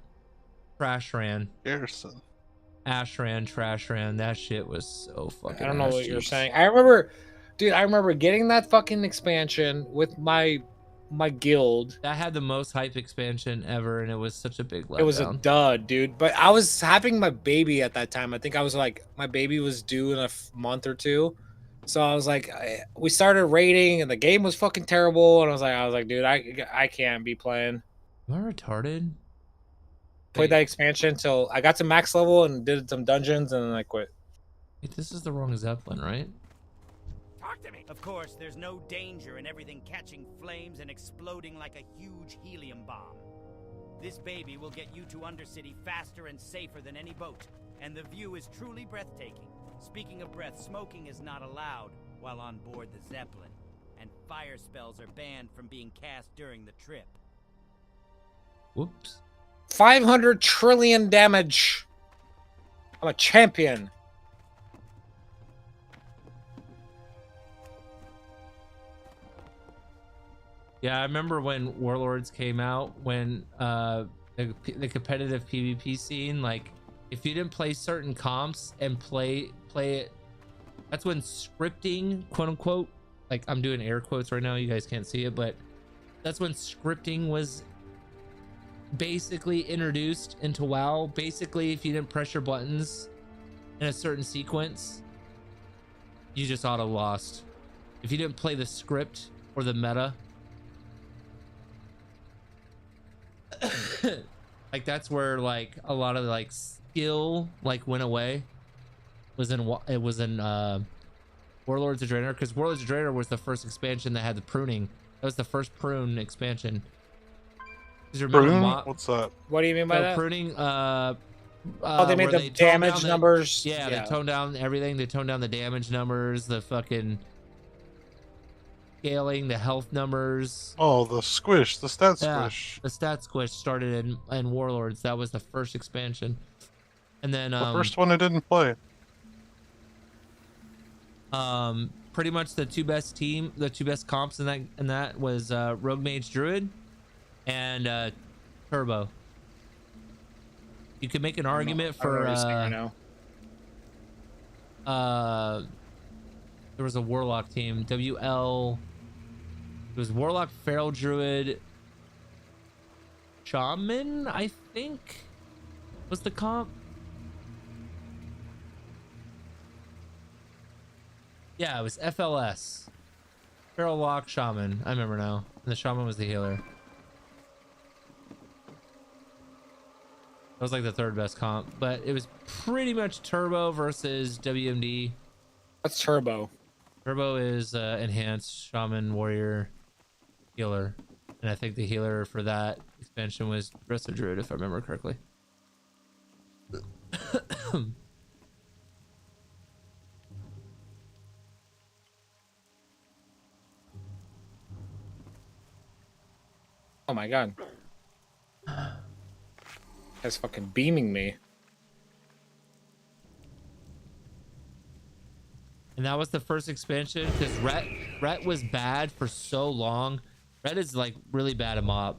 trash ran. Garrison. Ashran, trash ran. That shit was so fucking I don't know what you're saying. I remember getting that fucking expansion with my guild. That had the most hype expansion ever, and it was such a big letdown. It was a dud, dude. But I was having my baby at that time. I think I was like, my baby was due in a month or two. So I was like, we started raiding, and the game was fucking terrible. And I was like, dude, I can't be playing. Am I retarded? Played that expansion till I got to max level and did some dungeons, and then I quit. Wait, this is the wrong Zeppelin, right? Talk to me! Of course, there's no danger in everything catching flames and exploding like a huge helium bomb. This baby will get you to Undercity faster and safer than any boat, and the view is truly breathtaking. Speaking of breath, smoking is not allowed while on board the Zeppelin, and fire spells are banned from being cast during the trip. Whoops. 500 trillion damage. I'm a champion. Yeah, I remember when Warlords came out, when the competitive PvP scene, like, if you didn't play certain comps and play it, that's when scripting, quote unquote, like I'm doing air quotes right now, you guys can't see it, but that's when scripting was basically introduced into WoW. Basically, if you didn't press your buttons in a certain sequence, you just auto lost. If you didn't play the script or the meta, like that's where like a lot of like skill like went away. It was in Warlords of Draenor, because Warlords of Draenor was the first expansion that had the pruning. That was the first prune expansion. Prune? What's that? What do you mean by that? Pruning. Oh, they made the damage numbers. Yeah, they toned down everything. They toned down the damage numbers, the fucking scaling, the health numbers. Oh, the squish, the stat squish. The stat squish started in Warlords. That was the first expansion, and then the first one I didn't play. Pretty much the two best comps in that was Rogue Mage Druid and Turbo. You could make an argument for there was a Warlock team, WL. It was Warlock, Feral Druid, Shaman, I think was the comp. Yeah, it was FLS. Feral Lock, Shaman. I remember now. And the Shaman was the healer. That was like the third best comp, but it was pretty much Turbo versus WMD. What's Turbo? Turbo is enhanced Shaman, Warrior, healer. And I think the healer for that expansion was Dressed Druid, if I remember correctly. Oh my god. That's fucking beaming me. And that was the first expansion, because Ret was bad for so long. Ret is like really bad at MoP.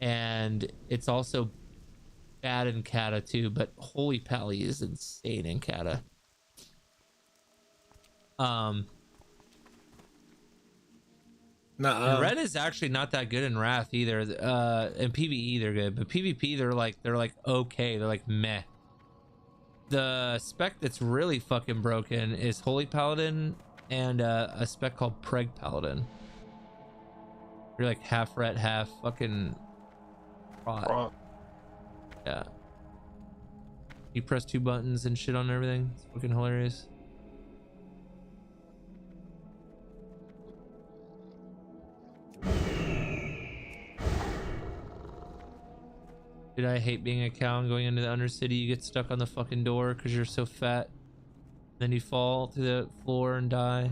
And it's also bad in Kata too, but holy pally is insane in Kata. And Red is actually not that good in Wrath either. In PvE they're good, but PvP they're like okay. They're like meh. The spec that's really fucking broken is Holy Paladin and a spec called Preg Paladin. You're like half ret, half fucking rot. Yeah. You press 2 buttons and shit on everything. It's fucking hilarious. Dude, I hate being a cow and going into the Undercity. You get stuck on the fucking door because you're so fat. Then you fall to the floor and die.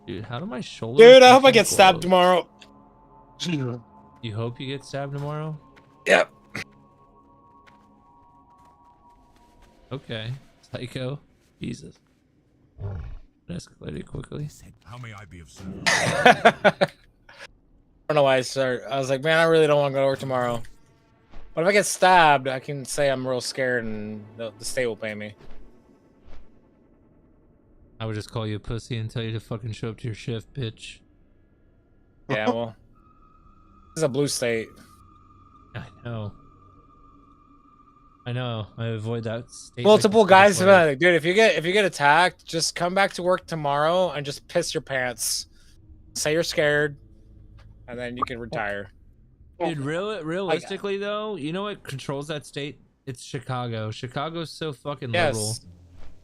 Dude, how do my shoulders... Dude, I hope I get stabbed tomorrow. You hope you get stabbed tomorrow? Yep. Okay. Psycho. Jesus. It escalated quickly. How may I be of service? I don't know why I was like, man, I really don't want to go to work tomorrow. But if I get stabbed, I can say I'm real scared and the state will pay me. I would just call you a pussy and tell you to fucking show up to your shift, bitch. Yeah, well. This is a blue state. I know. I avoid that state. Multiple guys have been like, dude, if you get attacked, just come back to work tomorrow and just piss your pants. Say you're scared. And then you can retire. Dude, realistically though, you know what controls that state? It's Chicago. Chicago's so fucking liberal.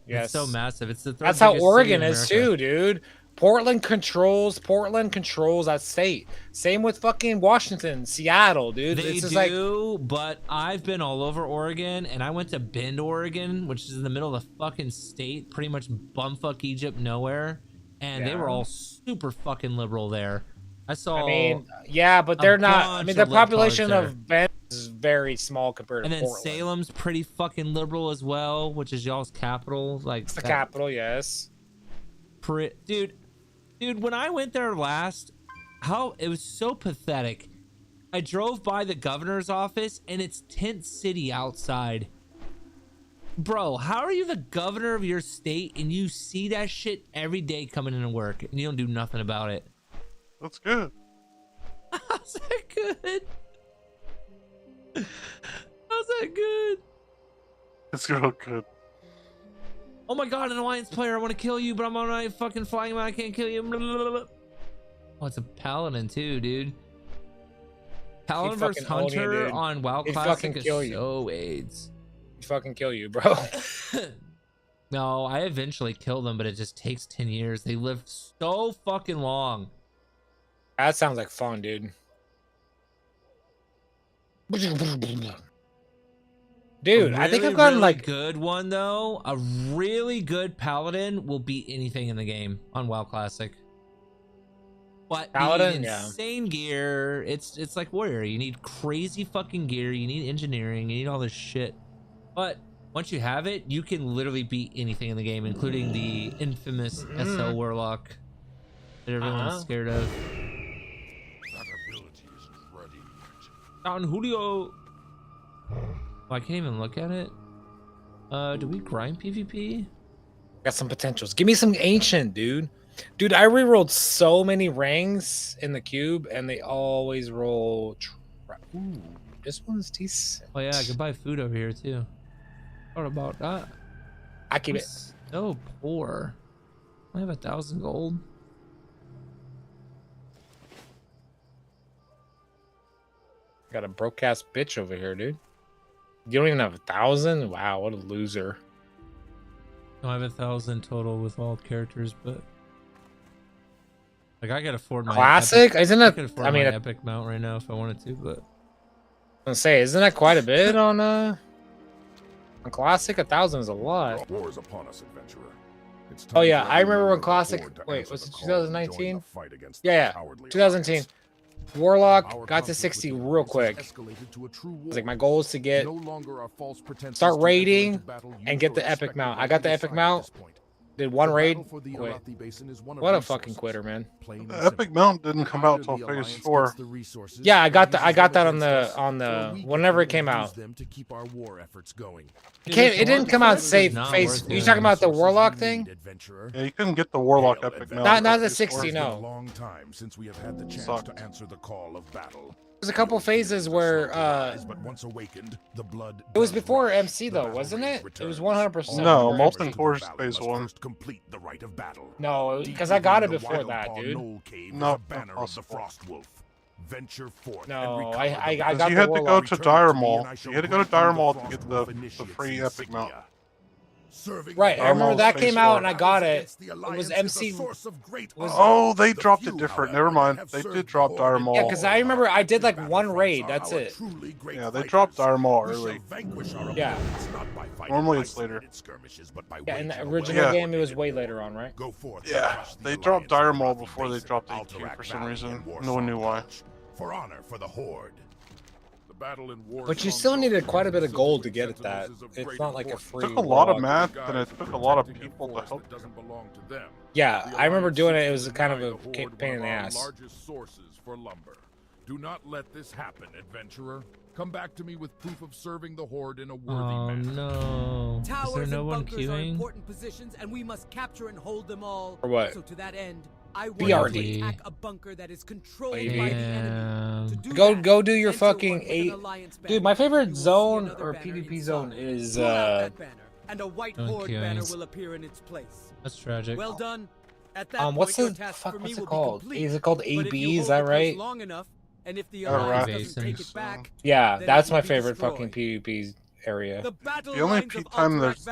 Yes. It's so massive. It's the third That's how biggest Oregon city in is America. too, dude. Portland controls that state. Same with fucking Washington, Seattle, dude. They It's just do, but I've been all over Oregon, and I went to Bend, Oregon, which is in the middle of the fucking state, pretty much bumfuck Egypt nowhere, and they were all super fucking liberal there. I saw. I mean, yeah, but they're not. I mean, the population of Bend is very small compared to and then Portland. Salem's pretty fucking liberal as well, which is y'all's capital. Like It's the capital, yes. Dude, when I went there last, it was so pathetic. I drove by the governor's office and it's tent city outside. Bro, how are you the governor of your state and you see that shit every day coming into work and you don't do nothing about it? That's good. How's that good? How's that good? It's real good. Oh my god, an alliance player, I want to kill you, but I'm on fucking flying him out, I can't kill you. Oh, it's a paladin too, dude. Paladin versus Hunter on WoW Classic is so AIDS. He'd fucking kill you, bro. No, I eventually kill them, but it just takes 10 years. They live so fucking long. That sounds like fun, dude. Dude, I think I've gotten like good one though. A really good paladin will beat anything in the game on WoW Classic. But Paladin, insane gear. It's like Warrior. You need crazy fucking gear. You need engineering. You need all this shit. But once you have it, you can literally beat anything in the game, including the infamous SL Warlock that everyone's scared of. That ability is ready. Don Julio. Oh, I can't even look at it. Do we grind PvP? Got some potentials. Give me some ancient, dude. Dude, I rerolled so many rings in the cube, and they always roll. Ooh, this one's decent. Oh yeah, I can buy food over here too. What about that? I keep it so poor. I have 1,000 gold. Got a broke ass bitch over here, dude. You don't even have 1,000? Wow, what a loser. No, I have 1,000 total with all characters, but like I could afford my classic. Isn't it? I mean, epic mount right now if I wanted to, but I'm gonna say, isn't that quite a bit on classic? 1,000 is a lot. War is upon us, adventurer. Oh yeah, I remember when classic. Wait, was it 2019? Yeah, 2010. Warlock got to 60 real quick. It's like my goal is to get start raiding and get the epic mount. I got the epic mount. Did one raid. Quit. What a fucking quitter, man. The epic mount didn't come out till phase 4. Yeah, I got that on the whenever it came out. It didn't come out safe phase. Are you talking about the Warlock thing? Yeah, you couldn't get the Warlock epic mount. Not the 60, no. Long time since we have had the chance to answer the call of battle. There's a couple phases where but once awakened, the blood it was before MC though, wasn't it? It was 100%. No, Molten Core is phase 1. Complete the rite of battle. No, because I got it before that, dude. No, banner of the Frost Wolf. Venture forth. No, I got you had to go to Dire Maul. You had to go to Dire Maul to get the free epic mount. Right, I remember that came out and I got it. It was MC. Oh, they dropped it different. Never mind. They did drop Dire Maul. Yeah, because I remember I did like one raid. That's it. Yeah, they dropped Dire Maul early. Yeah. Normally it's later. Yeah, in the original game it was way later on, right? Yeah, they dropped Dire Maul before they dropped AQ for some reason. No one knew why. For honor for the Horde. But you still needed quite a bit of gold to get at that. It's not like a free. It took a lot of math and it took a lot of people to help. Yeah, I remember doing it. It was kind of a pain in the ass. Largest sources for lumber. Do not let this happen, adventurer. Come back to me with proof of serving the Horde in a worthy manner. No. Towers Is there no and one bunkers are queuing? important positions, and we must capture and hold them all. For what? So to that end, I want BRD. to attack a bunker that is controlled by the enemy. To do Go that, do your enter fucking one with an 8. alliance banner. Dude, my favorite You will see zone another or banner PvP inside. zone is Pull out that banner, and a white No Horde banner queuings. will appear in its place. That's tragic. Well done. At that what's point, your the task fuck? for me What's it will be called? complete. Is it called But if AB? you Is hold that the place right? long enough, And if the Alliance doesn't take it back, yeah, then that's it will my be favorite destroyed. fucking PvP area. The only time it's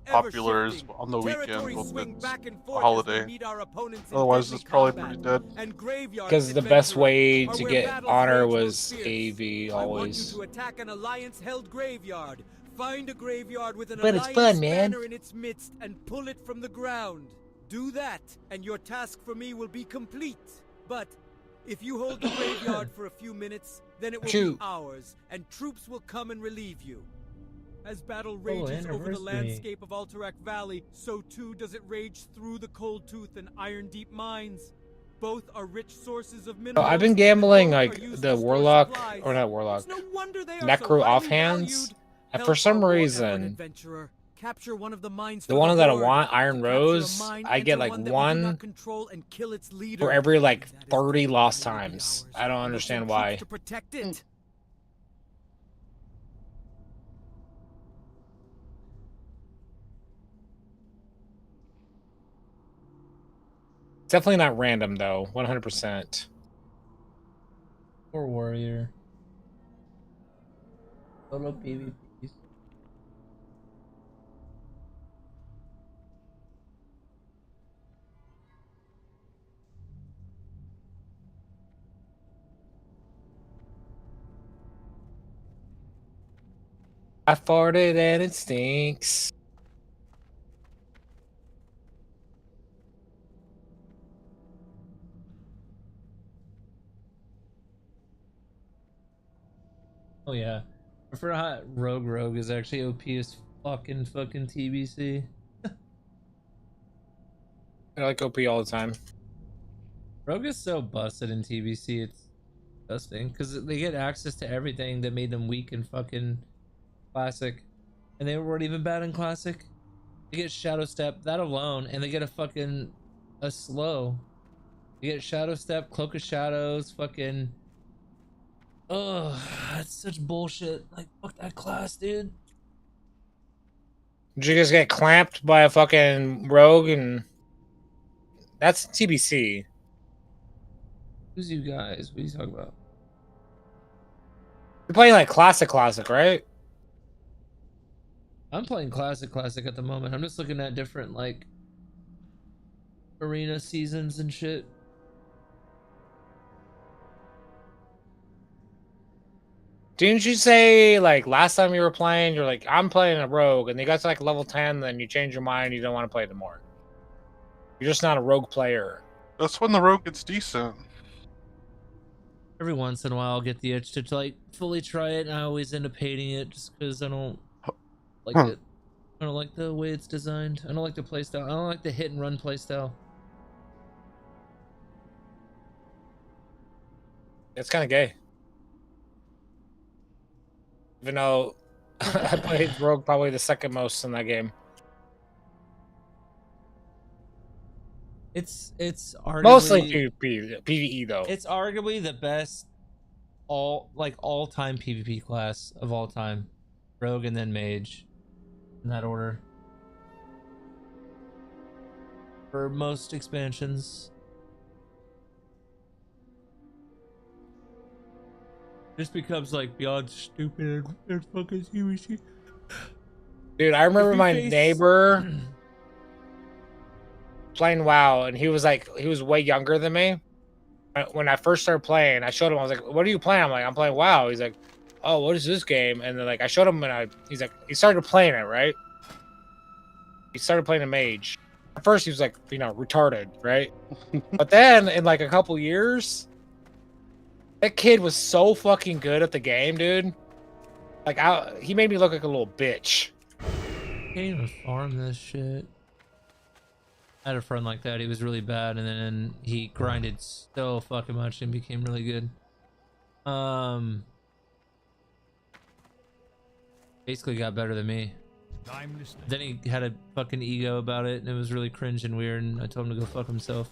popular is on the weekend when it's a holiday. Otherwise, it's probably pretty dead. Because the best way to get honor was AV always. I want you to attack an Alliance-held graveyard. Find a graveyard with an But it's Alliance fun, man. banner in its midst and pull it from the ground. Do that, and your task for me will be complete. But if you hold the graveyard for a few minutes, then it will be ours, and troops will come and relieve you. As battle rages over the landscape of Alterac Valley, so too does it rage through the Cold Tooth and Iron Deep mines. Both are rich sources of minerals. I've been gambling like the Warlock, or not Warlock, Necro offhands, and for some reason, the one that I want, Iron Rose, I get like one for every like 30 lost times. I don't understand why. Definitely not random though, 100%. Poor warrior. Solo PvPs. I farted and it stinks. Oh yeah, I forgot Rogue is actually OP as fucking TBC. I like OP all the time. Rogue is so busted in TBC, it's disgusting because they get access to everything that made them weak in fucking Classic, and they weren't even bad in Classic. They get Shadow Step, that alone, and they get a slow. You get Shadow Step, Cloak of Shadows, fucking. Ugh, that's such bullshit. Like, fuck that class, dude. Did you guys get clamped by a fucking rogue? And that's TBC. Who's you guys? What are you talking about? You're playing like classic, right? I'm playing classic at the moment. I'm just looking at different like arena seasons and shit. Didn't you say like last time you were playing, you're like, I'm playing a rogue, and you got to like level 10, then you change your mind, you don't want to play it anymore. You're just not a rogue player. That's when the rogue gets decent. Every once in a while I'll get the itch to like fully try it, and I always end up hating it just because I don't like it. I don't like the way it's designed. I don't like the playstyle. I don't like the hit and run playstyle. It's kind of gay. Even though I played rogue probably the second most in that game. It's arguably mostly PvE though. It's arguably the best all-time PvP class of all time. Rogue and then Mage, in that order. For most expansions. This becomes like beyond stupid and fucking TBC. Dude, I remember my neighbor playing WoW, and he was way younger than me. When I first started playing, I showed him. I was like, "What are you playing?" I'm like, "I'm playing WoW." He's like, "Oh, what is this game?" And then like I showed him, and he started playing it, right? He started playing a mage. At first, he was like, retarded, right? But then in like a couple years, that kid was so fucking good at the game, dude. Like, he made me look like a little bitch. Can't even farm this shit. I had a friend like that. He was really bad, and then he grinded so fucking much and became really good. Basically got better than me. Then he had a fucking ego about it, and it was really cringe and weird, and I told him to go fuck himself.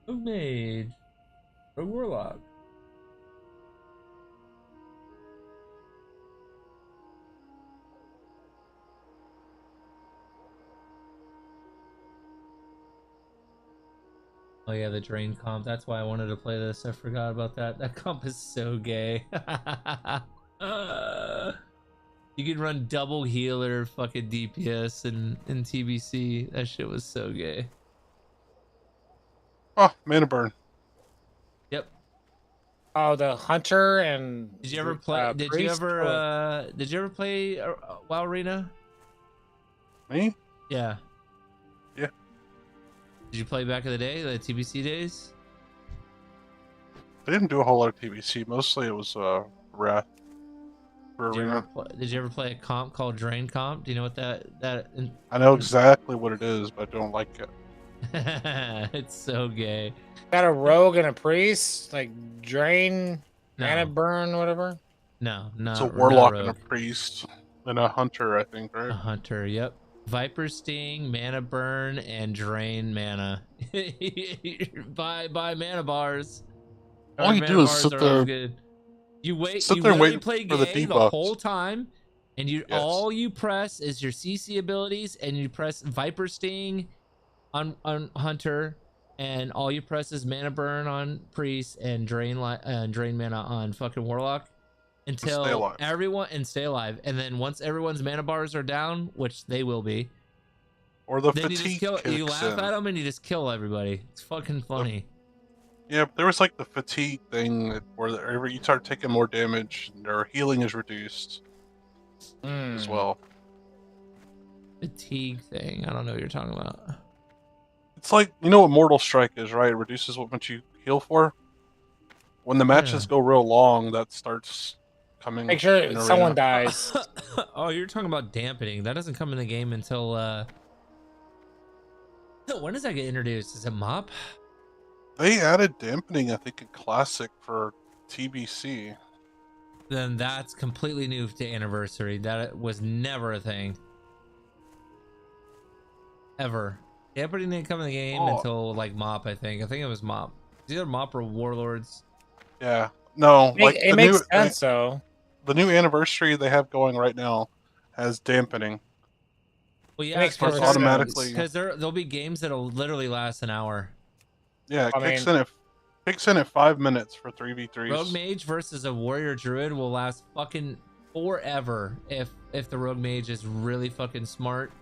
Mage. A warlock. Oh yeah, the drain comp. That's why I wanted to play this. I forgot about that. That comp is so gay. You can run double healer, fucking DPS, and TBC. That shit was so gay. Oh, mana burn. Yep. Oh, the hunter and. Did you ever play? Did you ever play WoW Arena? Me? Yeah. Yeah. Did you play back in the day, the TBC days? I didn't do a whole lot of TBC. Mostly it was Wrath. Did you ever play a comp called Drain Comp? Do you know what that? I know exactly what it is, but I don't like it. It's so gay. Got a rogue and a priest, like drain, mana burn, whatever. No, it's a warlock and a priest and a hunter, I think, right? A hunter, yep. Viper Sting, mana burn, and drain mana. buy mana bars. All you do is sit there. You wait. Sit you there and literally wait play for the gay the debuffs. whole time, and all you press is your CC abilities, and you press Viper Sting on hunter, and all you press is mana burn on priest and drain mana on fucking warlock until everyone stay alive. And then once everyone's mana bars are down, which they will be, or the then fatigue you laugh at them and you just kill everybody. It's fucking funny. Yeah, there was like the fatigue thing where you start taking more damage, their healing is reduced as well. Fatigue thing. I don't know what you're talking about. It's like, you know what Mortal Strike is, right? It reduces what much you heal for. When the matches go real long, that starts coming. Make sure someone dies. Oh, you're talking about dampening. That doesn't come in the game until when does that get introduced? Is it MOP? They added dampening, I think, in Classic for TBC. Then that's completely new to Anniversary. That was never a thing. Ever. Dampening didn't come in the game until like MOP, I think. I think it was MOP. It's either MOP or Warlords. Yeah. No, it makes sense, though. The new Anniversary they have going right now has dampening. Well, yeah, because automatically because there'll be games that'll literally last an hour. Yeah, it kicks in at 5 minutes for 3v3s. Rogue Mage versus a Warrior Druid will last fucking forever if the Rogue Mage is really fucking smart.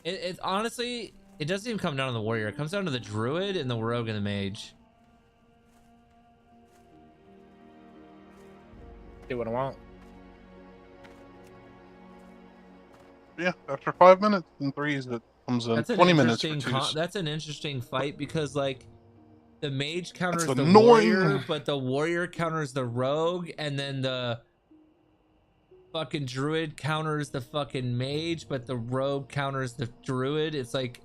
It honestly, it doesn't even come down to the Warrior. It comes down to the Druid and the Rogue and the Mage. Do what I want. Yeah, after 5 minutes and threes, it comes in 20 minutes for twos. That's an interesting fight because, like, the Mage counters the annoying. Warrior, but the Warrior counters the Rogue, and then the fucking Druid counters the fucking Mage, but the Rogue counters the Druid. It's like,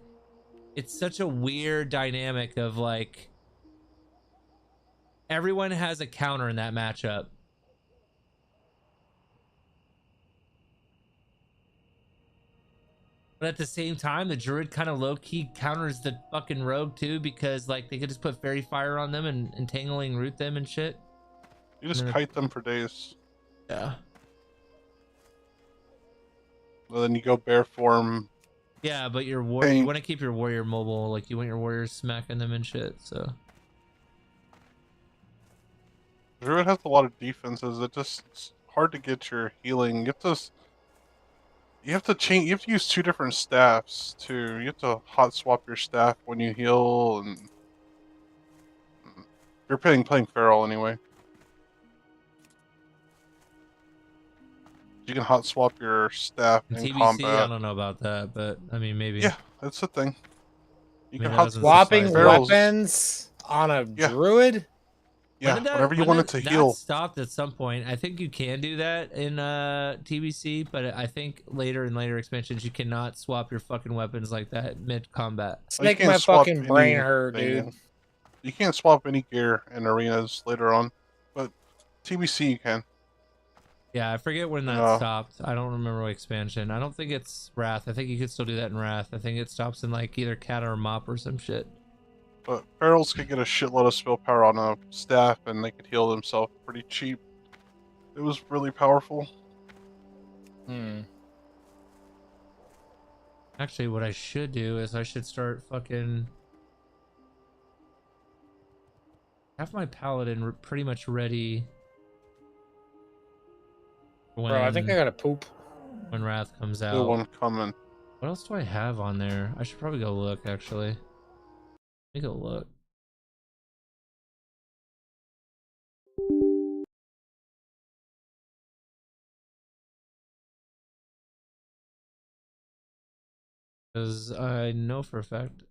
it's such a weird dynamic of, like, everyone has a counter in that matchup. But at the same time, the Druid kind of low-key counters the fucking Rogue too, because like they could just put Fairy Fire on them and entangling root them and shit. You just kite them for days. Yeah. Well, then you go bear form. Yeah, but your warrior, you want to keep your warrior mobile. Like you want your warriors smacking them and shit. So. Druid has a lot of defenses. It's hard to get your healing. You have to change. You have to use two different staffs too. You have to hot swap your staff when you heal, and you're playing Feral anyway. You can hot swap your staff in TBC, combat. I don't know about that, but I mean maybe. Yeah, that's the thing. You can hot swapping weapons on a Druid. Yeah, whenever you want it to heal. That stopped at some point. I think you can do that in TBC, but I think later in later expansions you cannot swap your fucking weapons like that mid combat. It's making my fucking brain hurt, dude. You can't swap any gear in arenas later on, but TBC you can. Yeah, I forget when that stopped. I don't remember what expansion. I don't think it's Wrath. I think you can still do that in Wrath. I think it stops in like either Cat or Mop or some shit. But Ferals could get a shitload of spell power on a staff, and they could heal themselves pretty cheap. It was really powerful. Actually, what I should do is I should start fucking... have my paladin pretty much ready. When, Bro, I think I gotta poop. When Wrath comes out. Good one coming. What else do I have on there? I should probably go look, actually. Let me go look. Because I know for a fact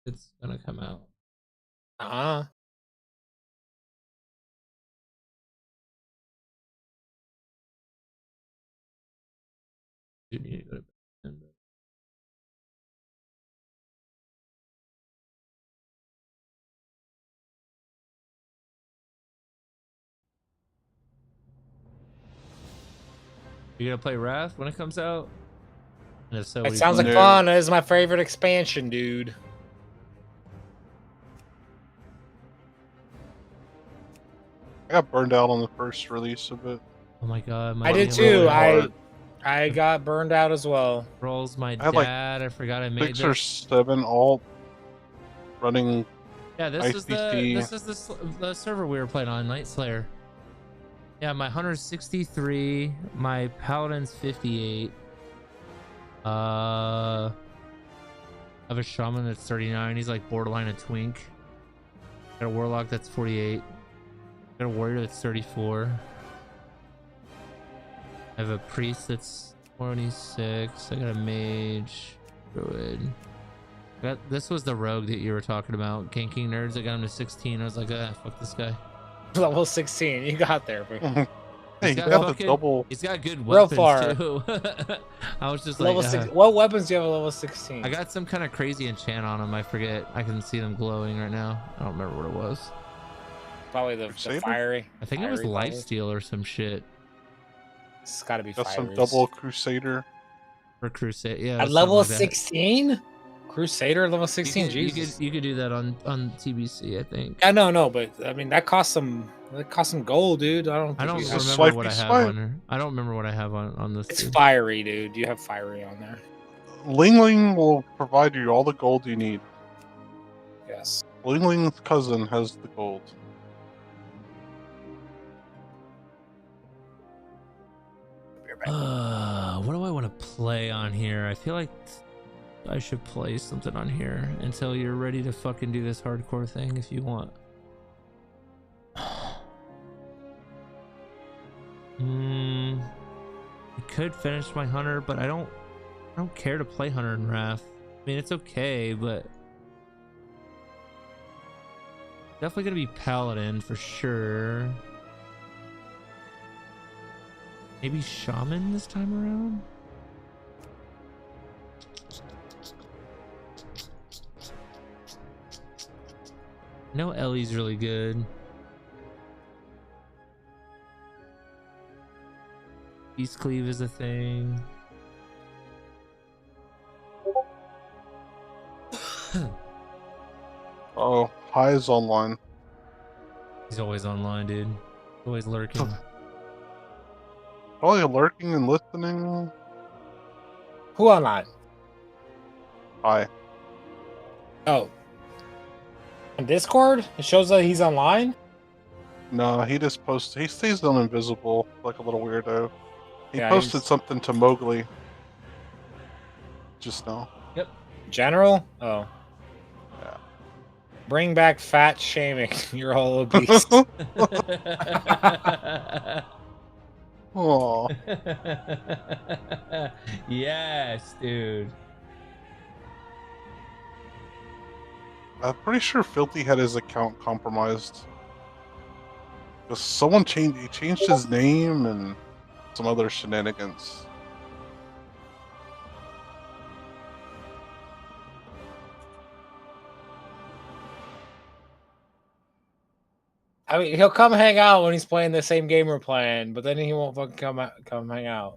it's gonna come out. You need to go to bed. You gonna play Wrath when it comes out? And if so, It sounds like fun. It is my favorite expansion, dude. I got burned out on the first release of it. Oh my god, I did too. I got burned out as well. Rolls my I had dad. I forgot I made 6 or 7 all running. Yeah, this is the server we were playing on, Night Slayer. Yeah, my hunter's 63, my paladin's 58. I have a shaman that's 39. He's like borderline a twink. Got a warlock that's 48. Got a warrior that's 34. I have a priest that's 26. I got a mage, druid. This was the rogue that you were talking about, ganking nerds. I got him to 16. I was like, fuck this guy. Level 16, you got there, bro. Hey, got the double. He's got good weapons too. I was just level like, what weapons do you have at level 16? I got some kind of crazy enchant on him. I forget. I can see them glowing right now. I don't remember what it was. Probably the fiery. I think it was lifesteal or some shit. It's got to be got fires. some double Crusader. For Crusade, yeah. At level 16? Crusader level 16. Jesus. You could do that on TBC, I think. I no, but I mean that costs some gold, dude. I don't remember what I have on there. I don't remember what I have on this. It's fiery, dude. You have fiery on there. Ling will provide you all the gold you need. Yes. Ling's cousin has the gold. What do I want to play on here? I feel like I should play something on here until you're ready to fucking do this hardcore thing if you want. I could finish my hunter, but I don't care to play hunter and Wrath. I mean, it's okay, but definitely gonna be paladin for sure. Maybe shaman this time around. No, Ellie's really good. Beast Cleave is a thing. Oh, High is online. He's always online, dude. Always lurking. Probably lurking and listening. Who online? High. Oh. On Discord? It shows that he's online? No, he just posts. He stays on invisible like a little weirdo. He Yeah, posted he's- something to Mowgli just now. Yep. General? Oh. Yeah. Bring back fat shaming. You're all obese. Oh. Yes, dude. I'm pretty sure Filthy had his account compromised. Because someone changed his name and some other shenanigans. I mean, he'll come hang out when he's playing the same game we're playing, but then he won't fucking come hang out.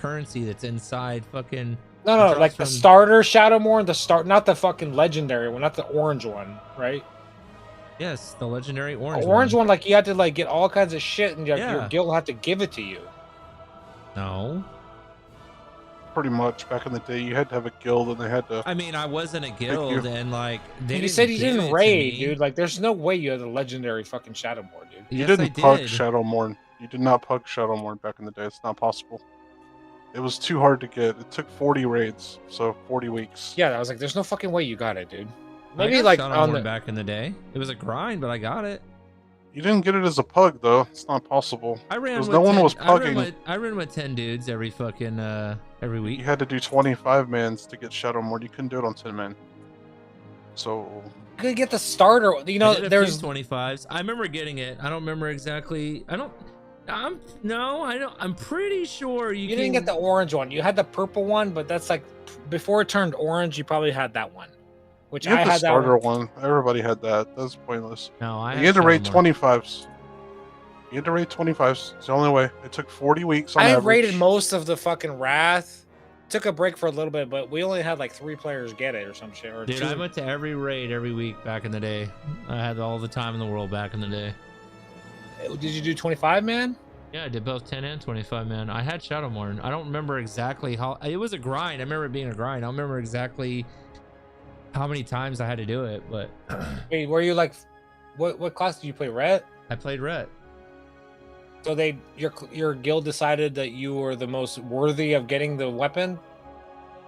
currency that's inside fucking. No, like the starter Shadowmourne, not the fucking legendary one, not the orange one, right? Yes, the legendary orange. The orange one, like you had to like get all kinds of shit, and your guild had to give it to you. No. Pretty much back in the day, you had to have a guild, and they had to. I mean, I wasn't a guild, and like you said you didn't raid, dude. Like, there's no way you had a legendary fucking Shadowmourne, dude. You didn't pug Shadowmourne. You did not pug Shadowmourne back in the day. It's not possible. It was too hard to get. It took 40 raids, so 40 weeks. Yeah, I was like, there's no fucking way you got it, dude. I Maybe got like Shadow on Horn the back in the day. It was a grind, but I got it. You didn't get it as a pug, though. It's not possible. I ran with no one 10, was pugging. I ran with 10 dudes every fucking every week. You had to do 25 mans to get Shadow Horn. You couldn't do it on 10 men. So you could get the starter. You know, there's 25s. I remember getting it. I don't remember exactly. I'm pretty sure you didn't get the orange one. You had the purple one, but that's like before it turned orange. You probably had that one, which you I had had the starter that one. Everybody had that. That's pointless. No, you had to rate 25s. You had to rate 25s. It's the only way. It took 40 weeks on I average. rated most of the fucking Wrath. Took a break for a little bit, but we only had like 3 players get it or some shit. Or Dude, 2. I went to every raid every week back in the day. I had all the time in the world back in the day. Did you do 25 man? Yeah, I did both 10 and 25 man. I had Shadowmourne. I don't remember exactly how. It was a grind. I remember it being a grind. I don't remember exactly how many times I had to do it, but. Wait, were you like, what class did you play? Ret? I played Ret. So your guild decided that you were the most worthy of getting the weapon.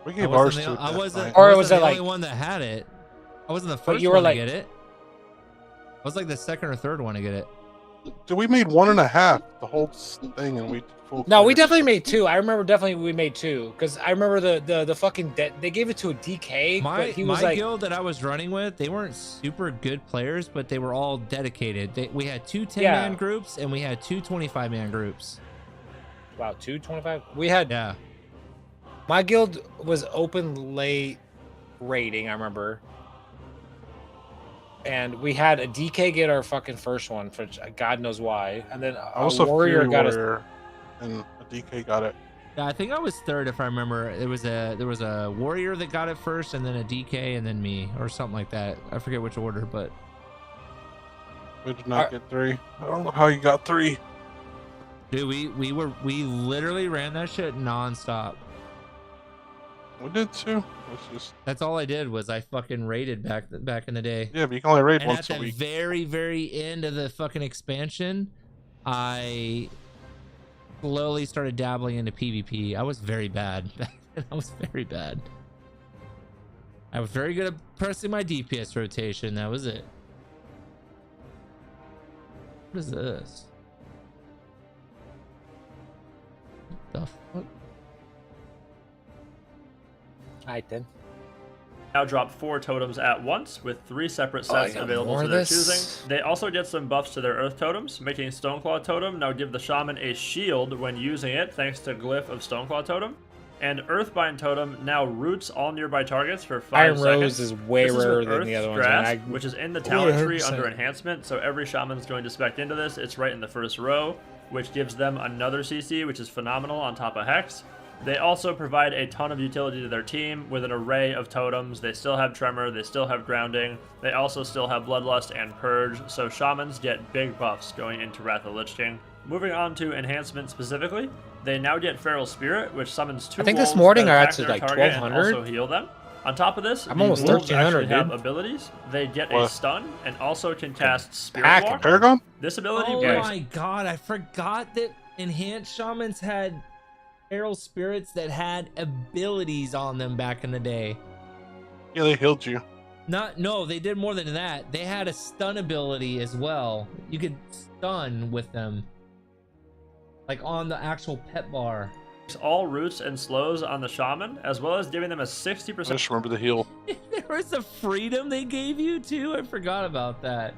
We gave ours to. I wasn't. Or was the it like only one that had it? I wasn't the first you were one like, to get it. I was like the second or third one to get it. Dude, we made 1.5 the whole thing, and we full. No, we clears. definitely made 2. I remember definitely we made 2 because I remember the fucking they gave it to a DK. My but he was like, guild that I was running with, they weren't super good players, but they were all dedicated. We had 2 10-man groups and we had 2 25-man groups. Wow, 2 25. We had my guild was open late rating. I remember. And we had a DK get our fucking first one for God knows why, and then I was a warrior got warrior, and a DK got it. Yeah, I think I was third if I remember. There was a warrior that got it first, and then a DK, and then me, or something like that. I forget which order, but we did not get 3. I don't know how you got 3. Dude, we literally ran that shit nonstop. We did too. That's all I did was I fucking raided back in the day. Yeah, but you can only raid and once a at the week. very end of the fucking expansion, I slowly started dabbling into PvP. I was very bad. I was very bad. I was very good at pressing my DPS rotation. That was it. What is this? What the fuck? Alright then. Now drop 4 totems at once with 3 separate sets available to their choosing. They also get some buffs to their earth totems, making Stoneclaw totem now give the shaman a shield when using it thanks to glyph of Stoneclaw totem. And Earthbind totem now roots all nearby targets for 5 Iron seconds. Rose is way rarer than the other ones. Grasp, which is in the talent tree 100%. under enhancement, so every shaman's going to spec into this. It's right in the first row, which gives them another CC, which is phenomenal on top of Hex. They also provide a ton of utility to their team with an array of totems. They still have Tremor, they still have Grounding, they also still have Bloodlust and Purge, so shamans get big buffs going into Wrath of the Lich King. Moving on to enhancement specifically, they now get Feral Spirit, which summons 2 I think this wolves morning that I attack actually their like target and 1200. also heal them. On top of this, I'm the almost wolves 1300, actually have dude. abilities. They get a What? stun and also can cast Spirit Pack Walk. Paragon? This ability Oh works my god, I forgot that enhanced shamans had feral spirits that had abilities on them back in the day. Yeah, they healed you. No, they did more than that. They had a stun ability as well. You could stun with them. Like on the actual pet bar. all roots and slows on the shaman, as well as giving them a 60%. I just remember the heal. There was a freedom they gave you too. I forgot about that.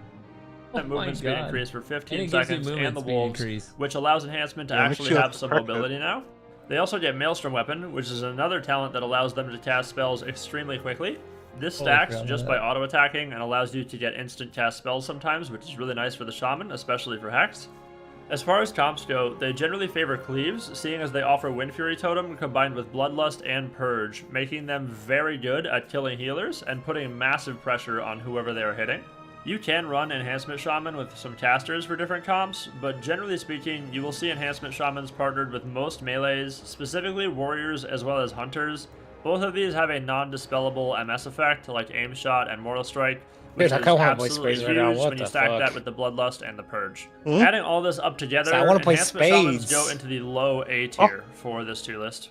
Oh movement speed God. increase for And 15 it gives you seconds, movement and the speed wolves, increase. which allows enhancement to Yeah, makes actually you have some prep it. mobility now. They also get Maelstrom Weapon, which is another talent that allows them to cast spells extremely quickly. This Holy stacks crap, just yeah. by auto-attacking and allows you to get instant cast spells sometimes, which is really nice for the Shaman, especially for Hex. As far as comps go, they generally favor Cleaves, seeing as they offer Wind Fury Totem combined with Bloodlust and Purge, making them very good at killing healers and putting massive pressure on whoever they are hitting. You can run Enhancement Shaman with some casters for different comps, but generally speaking, you will see Enhancement Shamans partnered with most melees, specifically Warriors as well as Hunters. Both of these have a non-dispellable MS effect, like Aim Shot and Mortal Strike, which Dude, I is kinda wanna play absolutely Spades huge right now. What when you the stack fuck? that with the Bloodlust and the Purge. Hmm? Adding all this up together, So I wanna play Enhancement Shamans Spades. go into the low A tier for this tier list.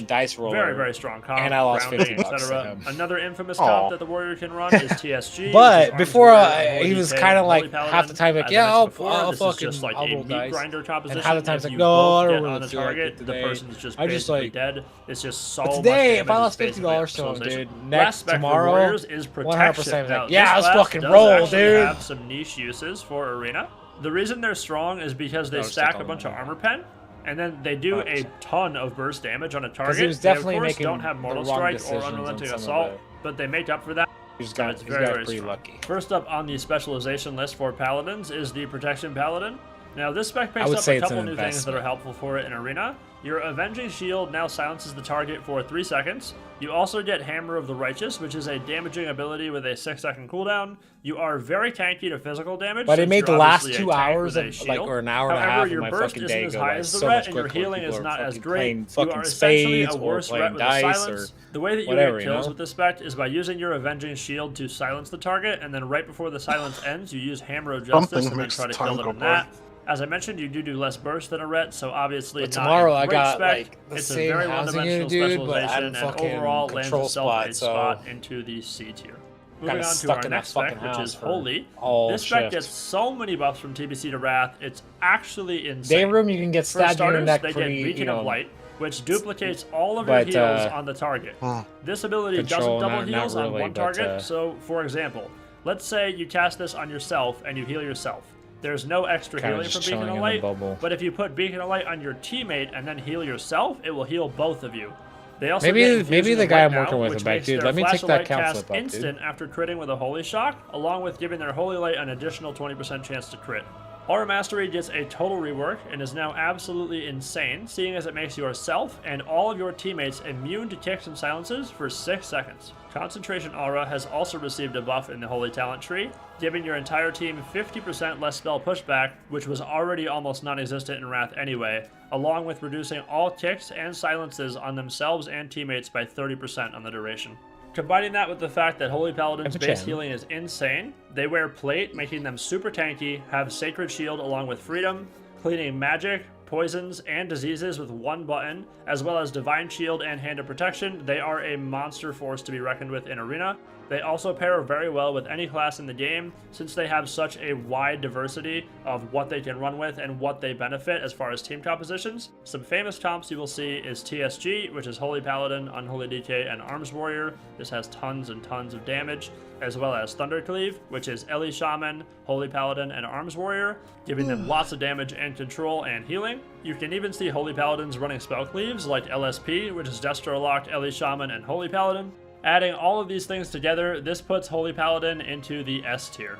fucking dice roller. Very, very strong comp. And I lost grounding, 50 bucks to etc. him. Another infamous comp that the warrior can run is TSG. But before he was kind of like half the time like, yeah, I'll fucking just like I'll a roll meat dice. grinder composition. And half the time it's If like, you no, both I don't get really on the feel like target, it the today. person's just I just basically like dead. It's just so but much today, damage. if I lost it's $50 basically to him, dude, Last next spec for tomorrow, warriors is 100% protection. Now, like, yeah, this let's class fucking does roll, actually dude. have some niche uses for arena. The reason they're strong is because they stack a bunch of armor pen, and then they do a ton of burst damage on a target. he was definitely they, of course, making don't have the Mortal wrong Strike or decisions on Unrelenting some of Assault, it. but they make up for that. He's So got it's very, very pretty strong. lucky. First up on the specialization list for Paladins is the Protection Paladin. Now, this spec I picks would up say a it's couple an new things that are investment. helpful for it in Arena. Your Avenging Shield now silences the target for 3 seconds. You also get Hammer of the Righteous, which is a damaging ability with a 6-second cooldown. You are very tanky to physical damage. But it made the last 2 hours of, like, or an hour and a half However, of your my burst fucking isn't day as go high by as the so Ret, much and your quicker when healing people is are not as fucking great. playing You fucking are essentially a spades or worse playing Ret with the dice silence. or The way that you whatever, get you kills know? with this spec is by using your Avenging Shield to silence the target, and then right before the silence ends, you use Hammer of Justice Something and then makes try to time kill them go in by. that. As I mentioned, you do less burst than a Ret, so obviously But not tomorrow a I great got spec. like the It's a same very housing one-dimensional unit, dude, but I specialization, had a and fucking overall lands control itself a spot, spot so into the C tier. kinda Moving on to stuck our in that next spec, fucking which house is for Holy. all This spec shift. gets so many buffs from TBC to Wrath, it's actually insane. Day room, you can get For stabbed in starters, your neck they pretty, get Beacon you know, of Light, which duplicates all of your but, heals on the target. This ability control, doesn't double not heals really, on one but, target, so for example, let's say you cast this on yourself and you heal yourself. There's no extra Kinda healing just from Beacon chilling of in the Light, bubble. but if you put Beacon of Light on your teammate and then heal yourself, it will heal both of you. They also Maybe- get maybe Infusion the of guy Light I'm working now, with which is back, makes dude. their Let me Flash take of that Light count cast flip up, dude. instant after critting with a Holy Shock, along with giving their Holy Light an additional 20% chance to crit. Aura Mastery gets a total rework and is now absolutely insane, seeing as it makes yourself and all of your teammates immune to kicks and silences for 6 seconds. Concentration Aura has also received a buff in the Holy Talent tree, giving your entire team 50% less spell pushback, which was already almost non-existent in Wrath anyway, along with reducing all kicks and silences on themselves and teammates by 30% on the duration. Combining that with the fact that Holy Paladin's base healing is insane, they wear plate, making them super tanky, have Sacred Shield along with Freedom, cleaning magic, poisons, and diseases with one button, as well as Divine Shield and Hand of Protection. They are a monster force to be reckoned with in Arena. They also pair very well with any class in the game, since they have such a wide diversity of what they can run with and what they benefit as far as team compositions. Some famous comps you will see is TSG, which is Holy Paladin, Unholy DK, and Arms Warrior. This has tons and tons of damage, as well as Thundercleave, which is Ellie Shaman, Holy Paladin, and Arms Warrior, giving them lots of damage and control and healing. You can even see Holy Paladins running spell cleaves like LSP, which is Destro Locked, Ellie Shaman, and Holy Paladin. Adding all of these things together, this puts Holy Paladin into the S tier.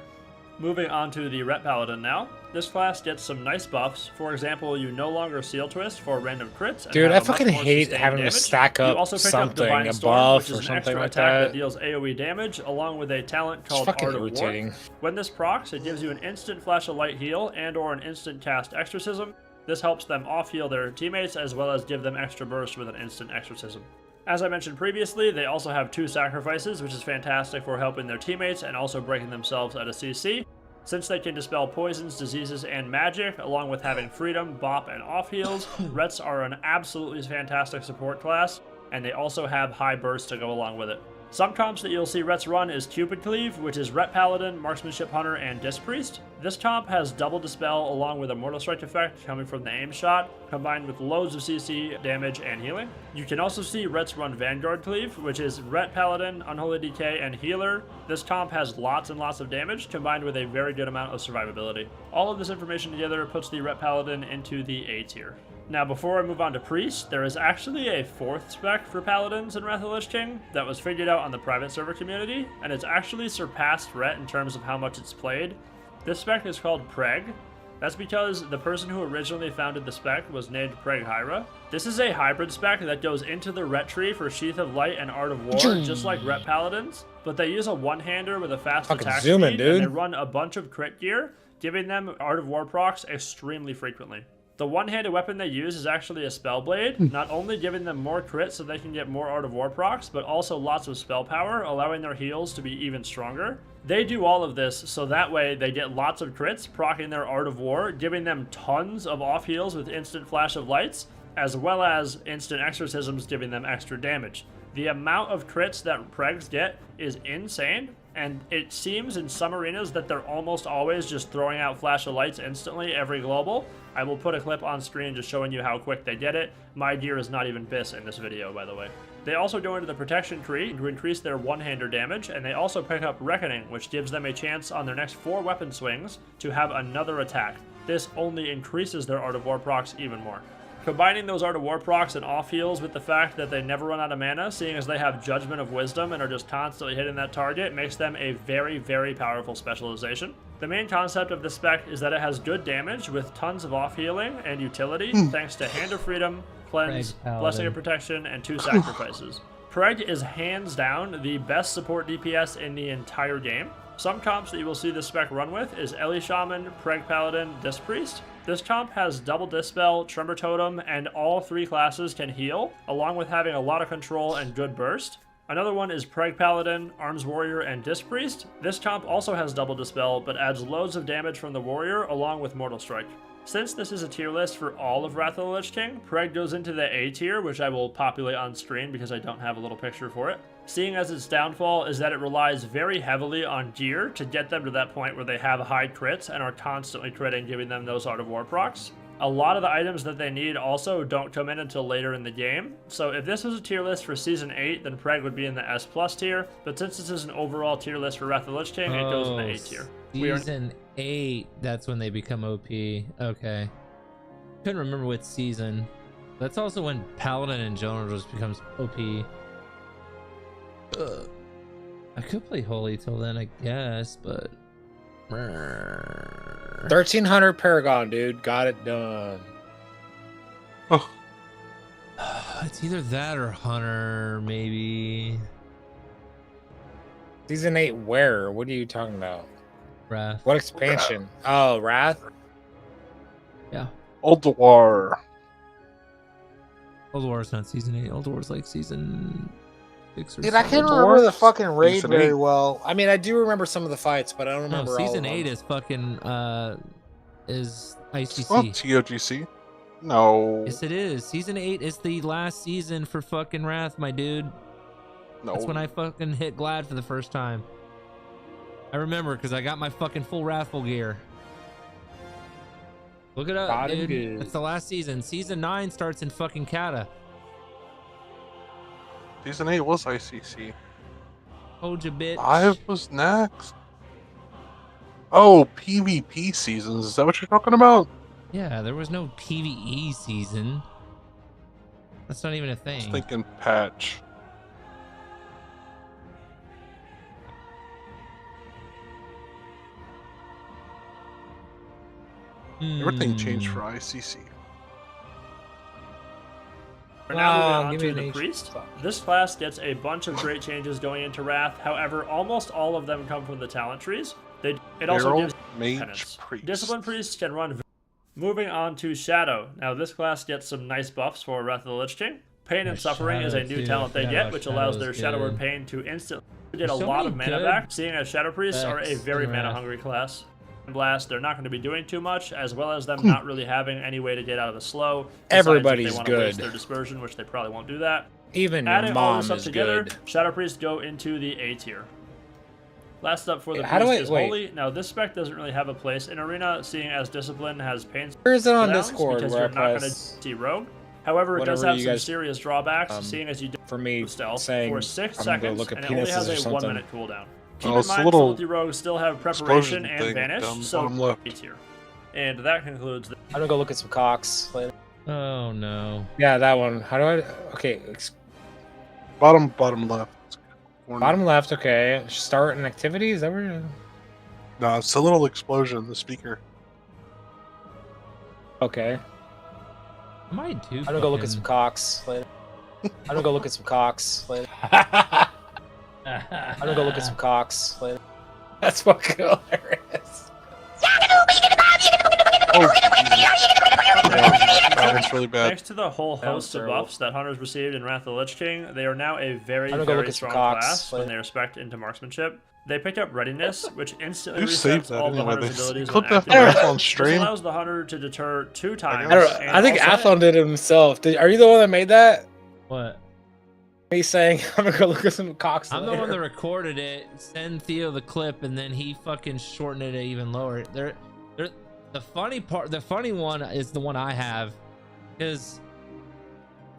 Moving on to the Ret Paladin now. This class gets some nice buffs. For example, you no longer Seal Twist for random crits. And Dude, have I a fucking much more hate sustained having to damage. stack You up also pick up something, Divine a Storm, buff which or is an something extra like attack that. deals AoE damage, along with a talent called fucking Art of irritating. War. When this procs, it gives you an instant Flash of Light heal and or an instant cast Exorcism. This helps them off-heal their teammates, as well as give them extra burst with an instant Exorcism. As I mentioned previously, they also have 2 sacrifices, which is fantastic for helping their teammates and also breaking themselves at a CC. Since they can dispel poisons, diseases, and magic, along with having freedom, bop, and off heals, Rets are an absolutely fantastic support class, and they also have high burst to go along with it. Some comps that you'll see Rets run is Cupid Cleave, which is Ret Paladin, Marksmanship Hunter, and Disc Priest. This comp has double dispel along with a Mortal Strike effect coming from the aim shot, combined with loads of CC, damage, and healing. You can also see Rets run Vanguard Cleave, which is Ret Paladin, Unholy DK, and Healer. This comp has lots and lots of damage, combined with a very good amount of survivability. All of this information together puts the Ret Paladin into the A tier. Now, before I move on to Priest, there is actually a 4th spec for Paladins in Wrath of the Lich King that was figured out on the private server community, and it's actually surpassed Ret in terms of how much it's played. This spec is called Preg. That's because the person who originally founded the spec was named Preg Hyra. This is a hybrid spec that goes into the Ret tree for Sheath of Light and Art of War, just like Ret Paladins, but they use a one-hander with a fast attack speed, and they run a bunch of crit gear, giving them Art of War procs extremely frequently. The one-handed weapon they use is actually a Spellblade, not only giving them more crits so they can get more Art of War procs, but also lots of spell power, allowing their heals to be even stronger. They do all of this so that way they get lots of crits, proccing their Art of War, giving them tons of off heals with instant Flash of Lights, as well as instant Exorcisms giving them extra damage. The amount of crits that Pregs get is insane, and it seems in some arenas that they're almost always just throwing out Flash of Lights instantly every global. I will put a clip on screen just showing you how quick they get it. My gear is not even BIS in this video, by the way. They also go into the Protection tree to increase their one-hander damage, and they also pick up Reckoning, which gives them a chance on their next 4 weapon swings to have another attack. This only increases their Art of War procs even more. Combining those Art of War procs and off heals with the fact that they never run out of mana, seeing as they have Judgment of Wisdom and are just constantly hitting that target, makes them a very, very powerful specialization. The main concept of this spec is that it has good damage with tons of off healing and utility thanks to Hand of Freedom, Cleanse, Blessing of Protection, and 2 Sacrifices. Preg is hands down the best support DPS in the entire game. Some comps that you will see this spec run with is Ellie Shaman, Preg Paladin, Disc Priest. This comp has double Dispel, Tremor Totem, and all 3 classes can heal, along with having a lot of control and good burst. Another one is Preg Paladin, Arms Warrior, and Disc Priest. This comp also has double Dispel, but adds loads of damage from the Warrior along with Mortal Strike. Since this is a tier list for all of Wrath of the Lich King, Preg goes into the A tier, which I will populate on screen because I don't have a little picture for it. Seeing as its downfall is that it relies very heavily on gear to get them to that point where they have high crits and are constantly critting, giving them those Art of War procs. A lot of the items that they need also don't come in until later in the game, so if this was a tier list for Season 8, then Preg would be in the S+ tier, but since this is an overall tier list for Wrath of the Lich King, it goes in the A tier. Season 8, that's when they become OP. Okay. Couldn't remember which season. That's also when Paladin in general just becomes OP. I could play Holy till then, I guess, but... 1300 Paragon, dude. Got it done. Oh. It's either that or Hunter, maybe. Season 8 where? What are you talking about? Wrath. What expansion? Oh, Wrath? Yeah. Old War. Old War is not Season 8. Old War is like Season 6 or Dude, I can't remember the fucking raid very well. I mean, I do remember some of the fights, but I don't remember all Season of them. 8 is fucking, is ICC. Well, TOGC. No. Yes, it is. Season 8 is the last season for fucking Wrath, my dude. No. That's when I fucking hit Glad for the first time. I remember because I got my fucking full Wrathful gear. Look it up, dude. That's the last season. Season 9 starts in fucking Kata. Season 8 was ICC. Hold you, bitch. 5 was next. Oh, PvP seasons. Is that what you're talking about? Yeah, there was no PvE season. That's not even a thing. I was thinking patch. Everything changed for ICC. We're now moving on to the Priest. This class gets a bunch of great changes going into Wrath. However, almost all of them come from the talent trees. It also gives penance. Discipline Priests can run. Moving on to Shadow. Now this class gets some nice buffs for Wrath of the Lich King. Pain and Suffering is a new talent they get, which allows their Shadow Word Pain to instantly get a lot of mana back, seeing as Shadow Priests are a very mana-hungry class. Blast, they're not going to be doing too much, as well as them not really having any way to get out of the slow. Everybody's they want good. To waste their dispersion, which they probably won't do that. Even adding your mom all this up is together, good. Shadow Priests go into the A tier. Last up for the Priest is Holy. Now this spec doesn't really have a place in Arena, seeing as Discipline has pain. Where is it on cooldowns, Discord? Because Where you're I not going to see Rogue. However, it does have some serious drawbacks, seeing as you do for me stealth saying for 6 I'm gonna go seconds, look at and it only has penises or a 1 something. minute cooldown. Keep it's in a mind, little Filthy Rogues still have Preparation and thing Vanish, down so bottom left. A tier. And that concludes the... I'm gonna go look at some cocks later. Oh no. Yeah, that one. How do I? Okay. Bottom left. Bottom left. Okay. Start an activity. Is that where? No, it's a little explosion. The speaker. Okay. Am I too? I'm gonna go look at some cocks later. I'm gonna go look at some cocks later. I'm gonna go look at some cocks later. That's fucking hilarious. That one's really bad. Thanks to the whole host of buffs that Hunters received in Wrath of the Lich King, they are now a very, I'm gonna go look very at some strong cocks class when later. they are spec'd into marksmanship. They picked up Readiness, which instantly Who saved resets that all the anyway? Hunter's They abilities clipped when that for activated. on stream? This allows the Hunter to deter 2 times. I think Athlon did it himself. Are you the one that made that? What? Me saying I'm gonna go look at some cocks. I'm later. the one that recorded it, send Theo the clip, and then he fucking shortened it even lower. The funny one is the one I have, because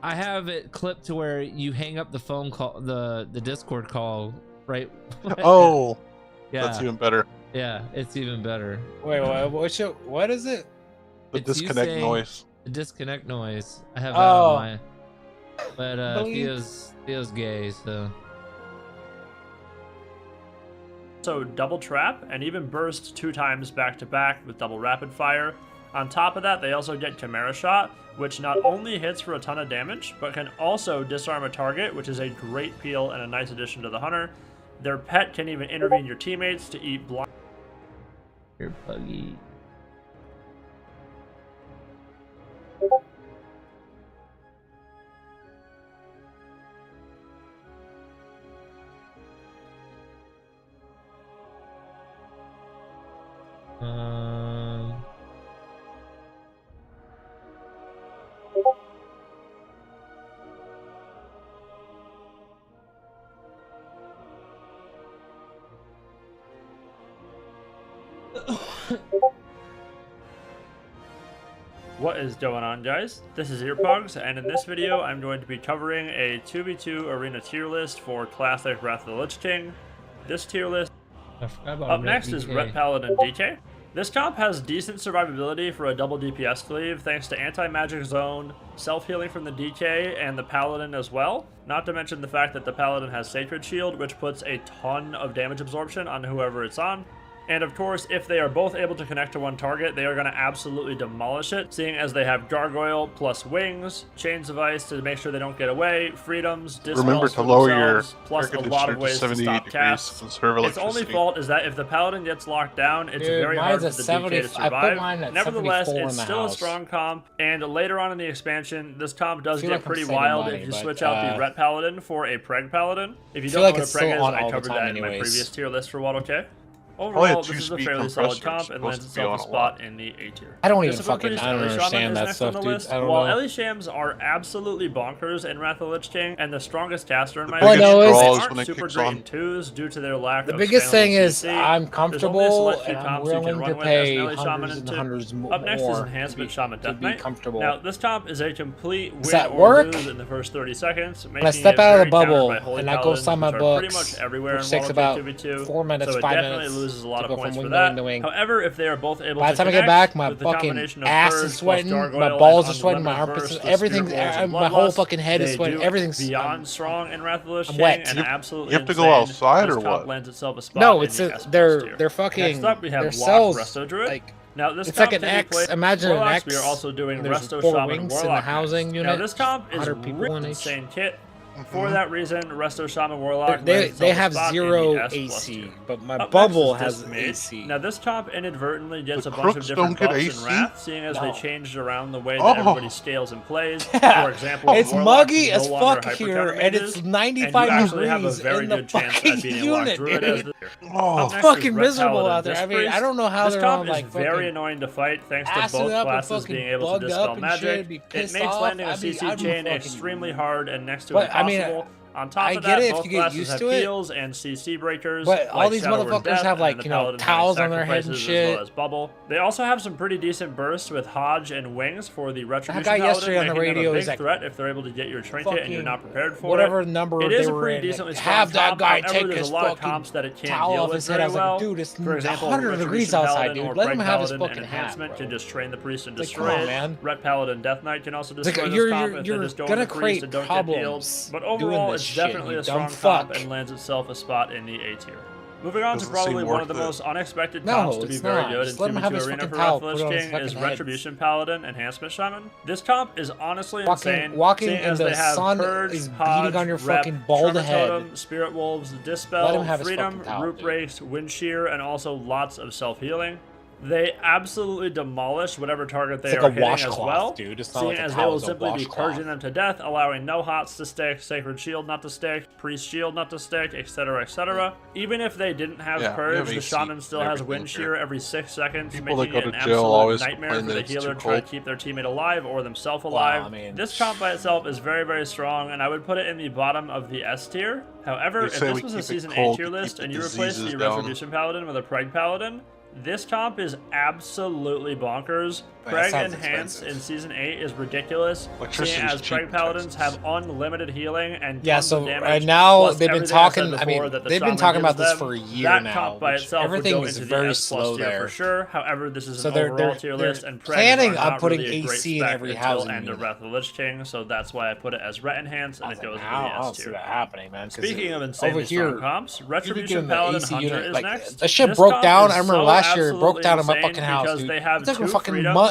I have it clipped to where you hang up the phone call, the Discord call, right? Oh, yeah, that's even better. Yeah, it's even better. Wait, what is it? The It's you disconnect saying- noise. The disconnect noise. I have that Oh. on my. But Theo's gay, so. So double trap and even burst 2 times back to back with double rapid fire. On top of that, they also get Chimera Shot, which not only hits for a ton of damage, but can also disarm a target, which is a great peel and a nice addition to the Hunter. Their pet can even intervene your teammates to eat blind. You're buggy. What is going on, guys? This is Earpogs, and in this video I'm going to be covering a 2v2 arena tier list for Classic Wrath of the Lich King. This tier list... Up next is Ret Paladin DK. This comp has decent survivability for a double DPS cleave thanks to anti-magic zone, self-healing from the DK, and the Paladin as well. Not to mention the fact that the Paladin has Sacred Shield, which puts a ton of damage absorption on whoever it's on. And of course, if they are both able to connect to one target, they are going to absolutely demolish it, seeing as they have Gargoyle plus Wings, Chains of Ice to make sure they don't get away, Freedoms, Dispels remember to lower your plus a lot of ways to stop casts. Its only fault is that if the Paladin gets locked down, it's very hard for the DK to survive. Nevertheless, it's still a strong comp, and later on in the expansion, this comp does get pretty wild if you switch out the Ret Paladin for a Preg Paladin. If you don't know what a Preg is, I covered that in my previous tier list for What OK. Overall, this is a fairly solid comp and lands itself a spot in the A tier. I don't even fucking understand that stuff, dude. I don't know. While Ellie Shams are absolutely bonkers in Wrath of the Lich King and the strongest caster in my opinion, they aren't super great in 2s due to their lack of the biggest thing is I'm comfortable and I'm willing to pay hundreds and hundreds more. Up next is Enhancement Shaman Death Knight. Now, this comp is a complete win or lose in the first 30 seconds. When I step out of the bubble and I go sign my books, which takes about 4 minutes, 5 minutes. A lot of points for that. However, if they are both able by the time I get back, my fucking ass is sweating, my balls are sweating, my armpits, everything, my whole fucking head is sweating, everything's beyond strong in Wrath of the Lich King, wet. and absolutely you have to go outside or what? No, it's they're fucking their cells like. Now, this it's like an X. Imagine an X. We are also doing There's Resto 4 Shaman wings Warlock in the housing unit. Now, this comp is people an insane kit. For that reason, Resto Shaman Warlock they have 0 AC, but my bubble has AC. Now this comp inadvertently gets a bunch of different buffs in Wrath, seeing as they changed around the way that everybody scales and plays. For example, it's muggy as fuck here, and it's 95 degrees in the fucking unit. It's fucking miserable out there. I mean, I don't know how they're on like fucking very annoying to fight thanks to both classes being able to dispel magic. It makes landing a CC chain extremely hard and next to impossible. On top of that, both classes have heals and CC breakers. But all these motherfuckers have like, you know, towels on their head and shit. As well as bubble. They also have some pretty decent bursts with Hodge and Wings for the Retribution Paladin. Yesterday on the radio is a big threat if they're able to get your trinket and you're not prepared for whatever it. number it is they a were pretty in. decently Have that guy take there's his a lot of fucking comps that it can't towel deal off with his head. I was very like, well. dude, it's For example, 100 degrees outside, dude. Let him have his fucking enhancement can just train the priest and like, destroy it. Ret Paladin Death Knight can also destroy like, this comp if they just go on the priest and don't get healed. But overall, it's definitely a strong comp and lands itself a spot in the A tier. Moving on to probably one of the most unexpected comps to be very good in 2v2 Arena for Wrath of the Lich King is Retribution Paladin Enhancement Shaman. This comp is honestly insane. Walking in the sun is beating on your fucking bald head. Totem, Spirit Wolves, Dispel, Freedom, Root Breaks, Wind Shear, and also lots of self-healing. They absolutely demolish whatever target they are hitting as well, dude. It's not seeing like as they will simply be purging them to death, allowing no hots to stick, Sacred Shield not to stick, Priest Shield not to stick, etc., etc. Even if they didn't have purge, the Shaman still has Wind Shear every 6 seconds, making it an absolute nightmare for the healer to try to keep their teammate alive or themselves alive. This comp by itself is very, very strong, and I would put it in the bottom of the S tier. However, if this was a Season 8 tier list and you replaced the Retribution Paladin with a Preg Paladin, this comp is absolutely bonkers. Preg Enhanced in Season 8 is ridiculous, seeing as Preg Paladins have unlimited healing and tons of damage. Right now, they've been talking, I mean, they've been talking about this for a year now. That comp by itself everything would go is into very the S+ slow tier there. For sure. However, this is an they're overall tier list, and Preg planning are on not putting really a great AC in spec every until housing End of unit. Wrath of the Lich King, so that's why I put it as Ret Enhanced, and it goes into the S tier. I don't see that happening, man. Speaking of insanely strong comps, Retribution Paladin Hunter is next. That shit broke down. I remember last year it broke down in my fucking house, dude. They have It took a 2 fucking freedoms,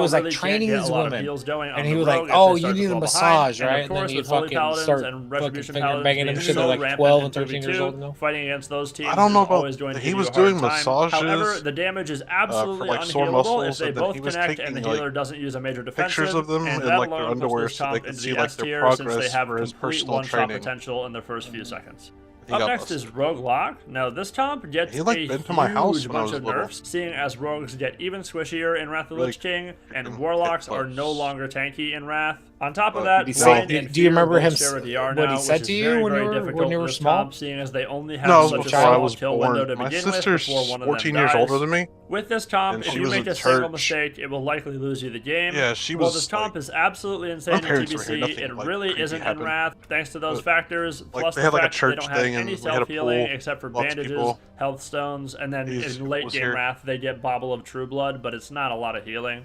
was like really training can't get these a lot of women, heals going on and he the was rogue like, if "Oh, they you start to need a fall massage, behind. right?" And of And then course, you with Holy fucking Paladins start and fucking Retribution finger Paladins banging them being shit. They're so like rampant 12 in and 13 years 2v2, old now. fighting against those teams I don't know is always about. going to He give was you a hard doing time. massages. However, the damage is absolutely like sore unhealable if muscles, they and then both he was connect and the taking, healer like, doesn't use a major defensive. pictures of them and in that like their alone puts underwear this so they comp could into see the like S their tier since they progress have for his complete personal one-shot training. potential in the first few seconds. He Up got next is busted. Rogue Lock. Now this comp gets He, like, a been to my house huge when I bunch was of little. nerfs, seeing as rogues get even squishier in Wrath of the Really Lich King, and hit warlocks are close. no longer tanky in Wrath. On top of But that, did he say- Blind and do you Fear remember both him share a DR what now, he which said is to you very, when very you were- difficult when you in were this small? comp, seeing as they only have No, it was such a before I small was kill window to born. My begin with sister's before one of them 14 years dies. older than me. With this comp, and if she you was make a a single church. mistake, it will likely lose you the game. Yeah, she While was, this comp like- is absolutely insane my in parents were here, TBC, nothing, it like, really creepy isn't in happened. Wrath, thanks to those But, factors, like, plus they the had, like, a fact that they church don't have thing, any and we had a self-healing pool, except for lots of bandages, people. health stones, and then He in late was game here. Wrath they get Bauble of True Blood, but it's not a lot of healing.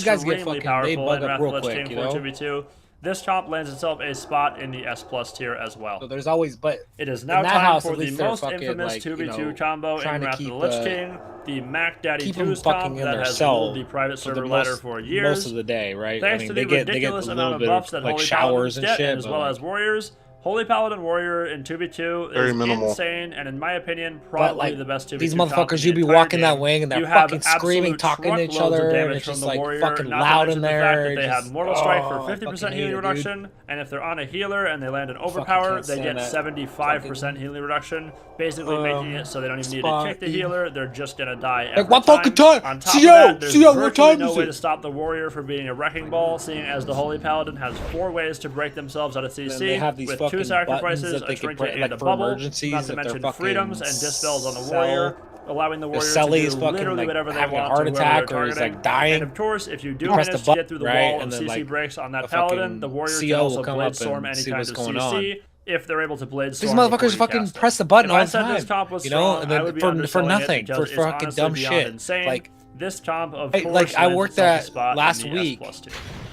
these guys get extremely fucking, they powerful bug in up Wrath of real the Lich quick, King you know? 2v2. This chomp lands itself a spot in the S+ tier as well. So there's always, but it is now in that time house, for at the least they're most fucking, infamous like, 2v2 combo in trying to Wrath of keep, the Lich King, the Mac Daddy keep them 2's fucking comp in that their has cell ruled the private for the server ladder most- for years. most of the day, right? Thanks I mean, to they the get a ridiculous little amount of bit buffs of, that like, Holy showers Paladins and get, shit, as but, well like- as Warriors. Holy Paladin Warrior in 2v2 Very is minimal. insane, and in my opinion, But, probably like, the best 2v2 these comp in motherfuckers, the you be entire walking that game. wing and they're You have fucking screaming, absolute talking to each truckloads of other, and damage it's from just the like warrior, fucking not to loud mention in the fact there. that they just- have Mortal Strike oh, for I 50% fucking hate healing it, dude. reduction, and if they're on a healer and they land an overpower, can't they stand get that 75% healing reduction, basically making it so they don't even need to kick the healer, they're just gonna die every Like, what fucking time? On top of CO, that, there's CO, what virtually time no is way it? to stop the warrior from being a wrecking ball, seeing as the Holy Paladin has 4 ways to break themselves out of And CC, then they have these with fucking 2 sacrifices, buttons that a they can trinket, like and a for bubble, emergencies not to if they're mention fucking freedoms and dispels on the cell- warrior, allowing the warrior to Sully's do fucking, literally like, whatever they having a want heart to whoever attack they're or he's, targeting. like, dying. And of course, if you do You press manage the to get through the button, right, wall and of then, CC like, breaks on that the paladin, fucking the warrior CO can also will come blade up storm and see anytime what's to going CC. If they're able to blade storm These motherfuckers before you fucking cast it. press the button If all I the said time, this comp was you know, strong, and I then would be for underselling it nothing, because for it's fucking honestly dumb beyond shit. insane. Like, this comp, of Hey, course, like, I lands worked itself a that spot in last the week. S+ tier.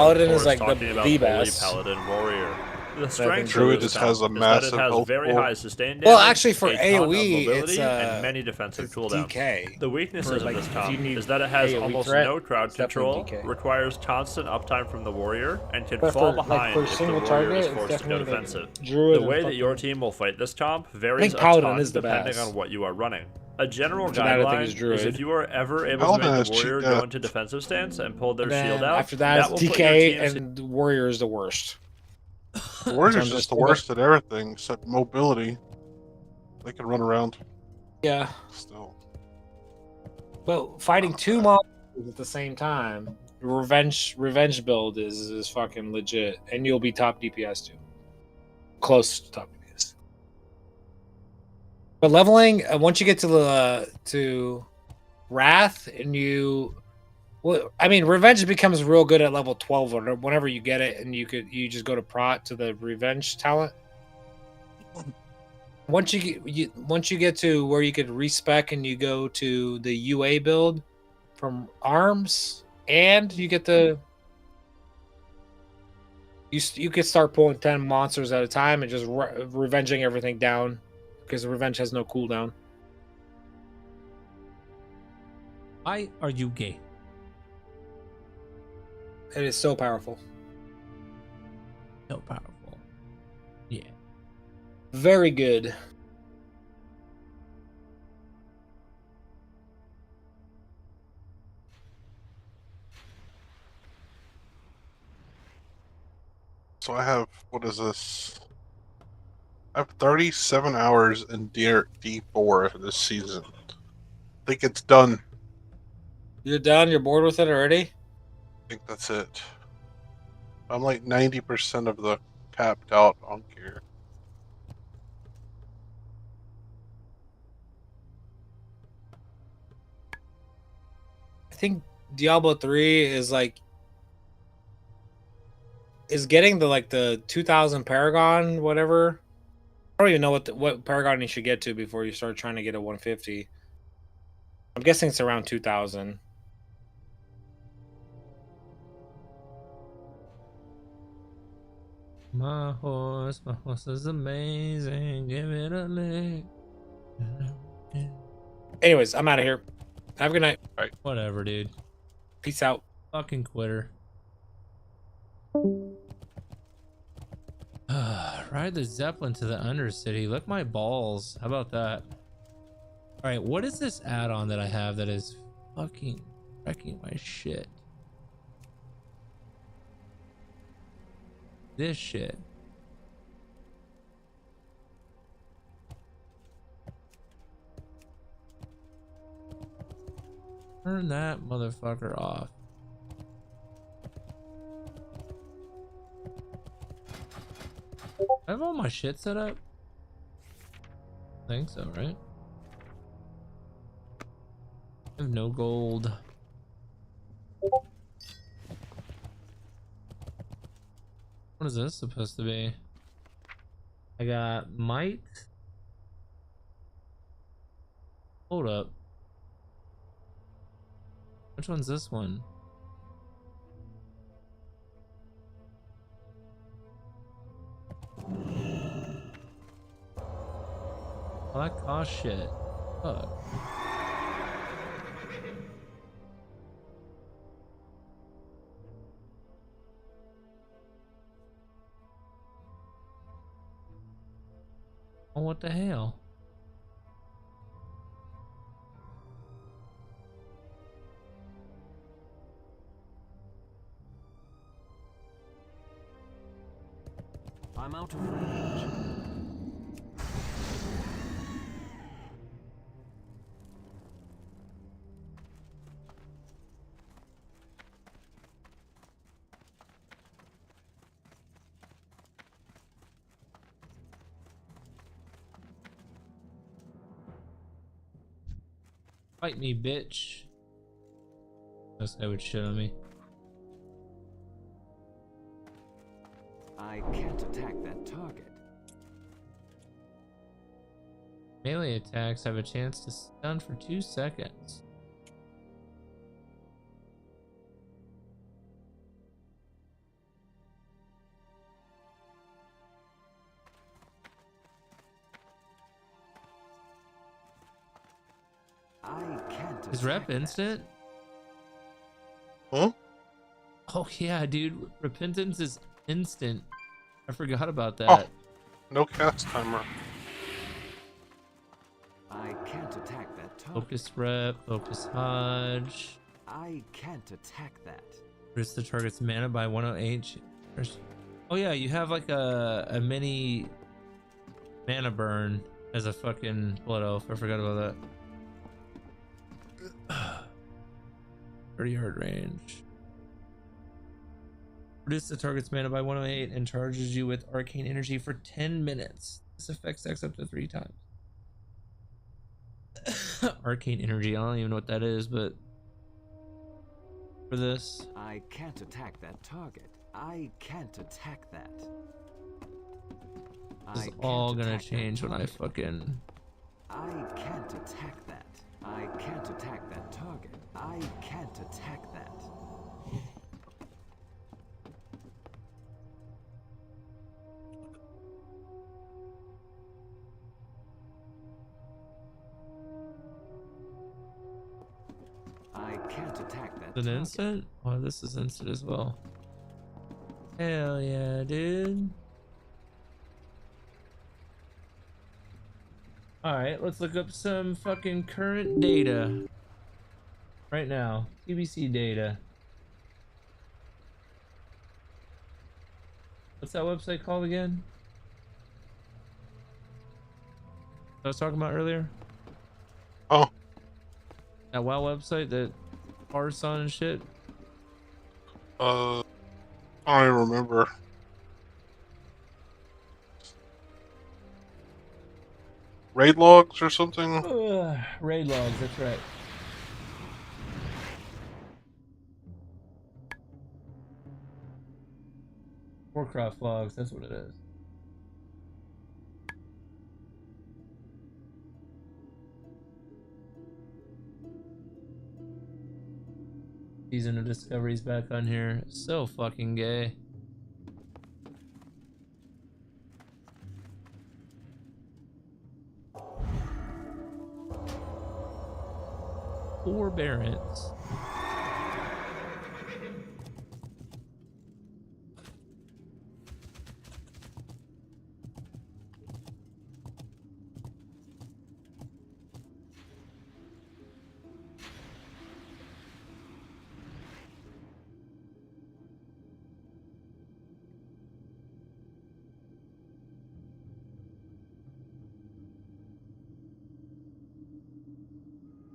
Paladin is like talking about the Holy best. Paladin Warrior. The strength Druid of this just has a comp is that massive it has health very pool. high sustained damage, Well, actually, for a ton of AoE, mobility, it's and many defensive cooldowns. DK. The weaknesses like, of this if comp you need is that it has AoE almost threat, no crowd it's definitely control, DK. requires constant uptime from the warrior, and can But fall for, like, behind for if the single warrior is target, it's forced to go definitely, like, defensive. Druid The and way that your fucking- team will fight this comp varies a Paladin ton is the depending best. on what you are running. A general Which I don't think is guideline Druid. is if you are ever able Paladin to make has the cheat warrior death. go into defensive stance and pull their And then shield out, after that, will it's put your DK team's and Warrior is the worst. The Warrior's So I'm just the worst at everything except mobility. They can run around. Yeah. Still. But fighting two monsters at the same time, revenge build is fucking legit, and you'll be top DPS too, close to top DPS. But leveling once you get to Wrath and you Well, I mean, Revenge becomes real good at level 12 or whenever you get it, and you just go to Prot to the Revenge talent. Once you get to where you could respec and you go to the UA build from Arms, and you get the you could start pulling 10 monsters at a time and just revenging everything down, because Revenge has no cooldown. Why are you gay? It is so powerful. So powerful. Yeah. Very good. So I have, what is this? I have 37 hours in D4 this season. I think it's done. You're done? You're bored with it already? I think that's it. I'm like 90% of the capped out on gear. I think Diablo 3 is getting the 2000 Paragon, whatever. I don't even know what Paragon you should get to before you start trying to get a 150. I'm guessing it's around 2000. My horse is amazing. Give it a lick. Anyways, I'm out of here. Have a good night. All right. Whatever, dude. Peace out. Fucking quitter. Ride the Zeppelin to the Undercity. Lick my balls. How about that? Alright, what is this add-on that I have that is fucking wrecking my shit? This shit. Turn that motherfucker off. I have all my shit set up? I think so, right? I have no gold. What is this supposed to be? I got might. Hold up. Which one's this one? Oh, that cost shit. Fuck. Oh, what the hell? I'm out of range. Fight me, bitch. This guy would shit on me. I can't attack that target. Melee attacks have a chance to stun for 2 seconds. Is rep instant? Huh? Oh yeah, dude. Repentance is instant. I forgot about that. Oh, no cast timer. I can't attack that target. Focus rep, focus Hodge. I can't attack that. Reduce the target's mana by 108. Oh yeah, you have like a mini mana burn as a fucking blood elf. I forgot about that. 30-yard range. Reduce the target's mana by 108 and charges you with arcane energy for 10 minutes. This effect stacks up to 3 times. Arcane energy, I don't even know what that is, but for this. I can't attack that target. I can't attack that. This is all gonna change when I fucking... I can't attack that. I can't attack that target. I can't attack that. I can't attack that. An instant? Oh, this is instant as well. Hell yeah, dude. Alright, let's look up some fucking current data. Right now. TBC data. What's that website called again? I was talking about earlier? Oh. That WoW website that Parse on and shit? I don't even remember. Raid logs or something? Raid logs, that's right. Warcraft logs, that's what it is. Season of Discovery's back on here. So fucking gay. Four Barons.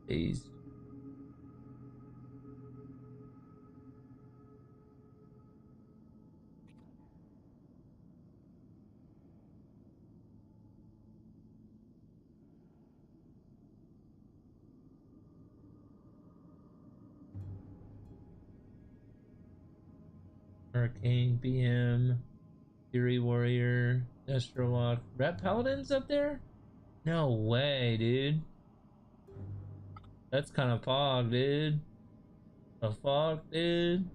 Jeez. Hurricane, BM, Fury Warrior, Destro Walk. Rat Paladin's up there? No way, dude. That's kind of fog, dude. The fog, dude.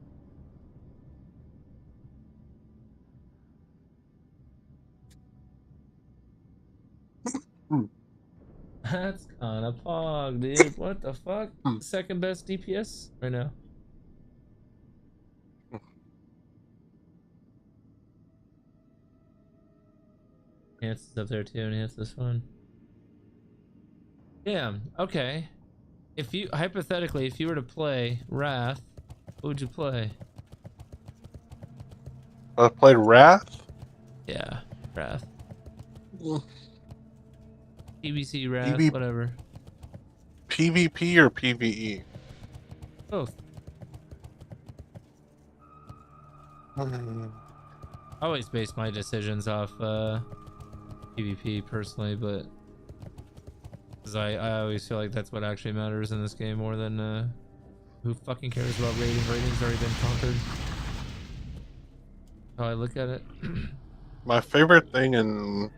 That's kind of fog, dude. What the fuck? Second best DPS right now. Enhance is up there too. Enhance this one. Yeah. Okay. If you hypothetically, if you were to play Wrath, what would you play? I played Wrath? Yeah, Wrath. PVC Wrath, whatever. PvP or PvE? Both. I always base my decisions off PvP personally, but because I always feel like that's what actually matters in this game more than who fucking cares about rating. Rating's already been conquered. How I look at it. My favorite thing in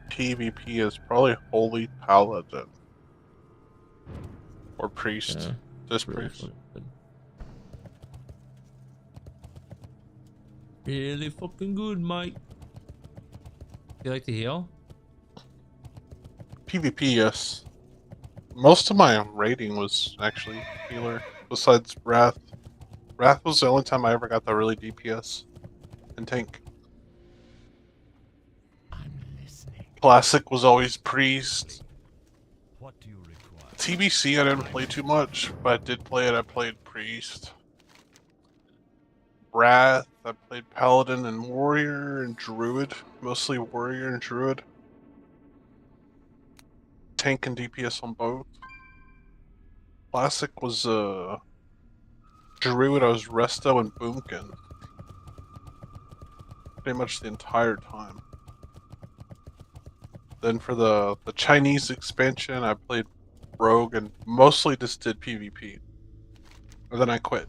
PvP is probably Holy Paladin. Or Priest. Yeah, This Priest. Really fucking good, Mike. You like to heal? PvP, yes. Most of my rating was actually healer, besides Wrath. Wrath was the only time I ever got that really DPS and tank. Classic was always Priest. What do you require? TBC I didn't play too much, but I did play it. I played Priest. Wrath, I played Paladin and Warrior and Druid. Mostly Warrior and Druid. Tank and DPS on both. Classic was Druid, I was Resto and Boomkin. Pretty much the entire time. Then for the Chinese expansion, I played Rogue and mostly just did PvP. And then I quit.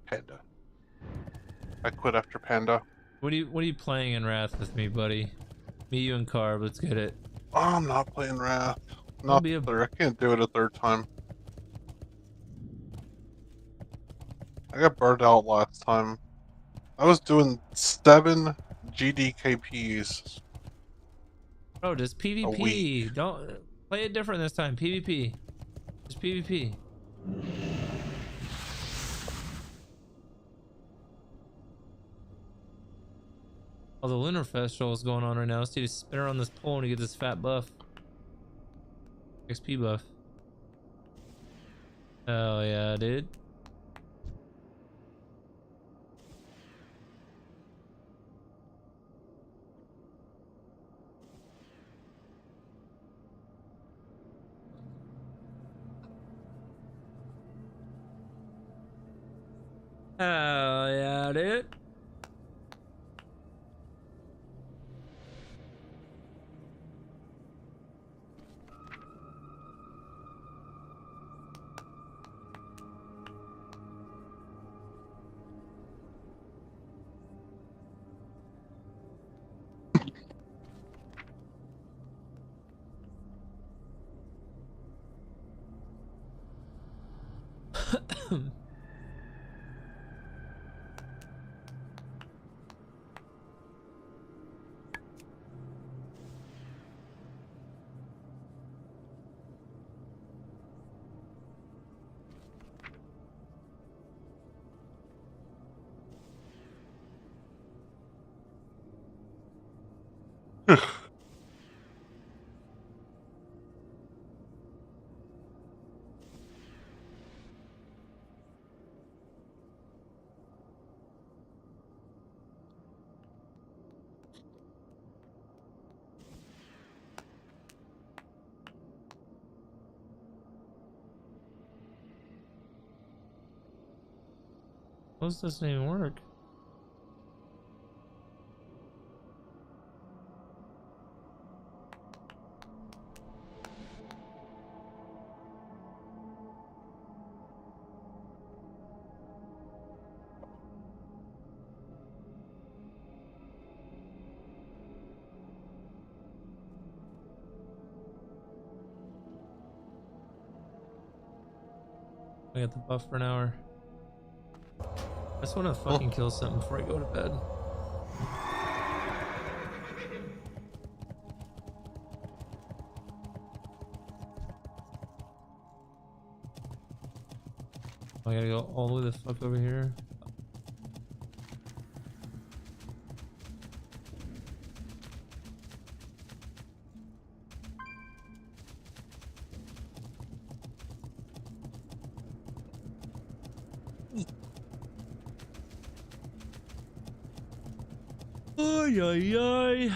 Panda. I quit after Panda. What are you playing in Wrath with me, buddy? Me, you, and Carb. Let's get it. Oh, I'm not playing Wrath. Not third. I can't do it a third time. I got burned out last time. I was doing 7 GDKPs. Bro, just PvP. Don't play it different this time. PvP. Just PvP. Oh, the Lunar Festival is going on right now. Let's see, spin around this pole to get this fat buff. XP buff. Oh yeah, dude. Oh yeah, dude. This doesn't even work. I got the buff for an hour. I just want to fucking kill something before I go to bed. I gotta go all the way the fuck over here. Ay, ay, ay.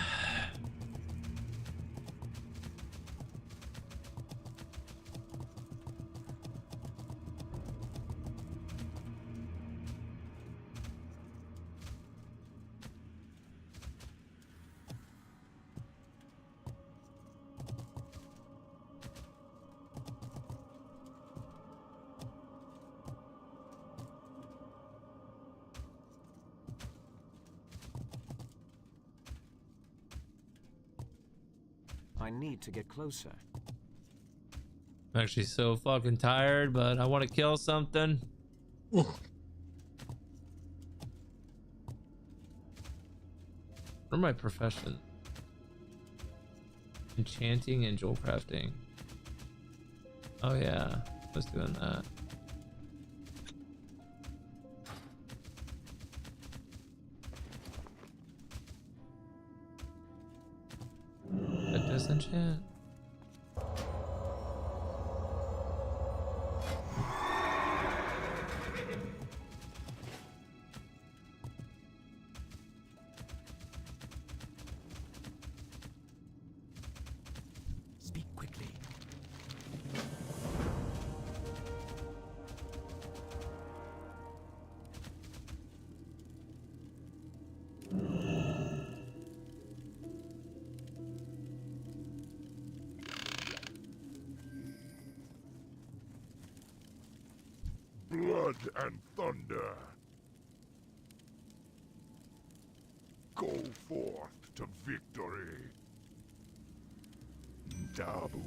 I need to get closer. I'm actually so fucking tired, but I want to kill something. What are my professions? Enchanting and jewel crafting. Oh yeah, I was doing that. That does enchant. Speak quickly. Blood and thunder. to victory. Dabu.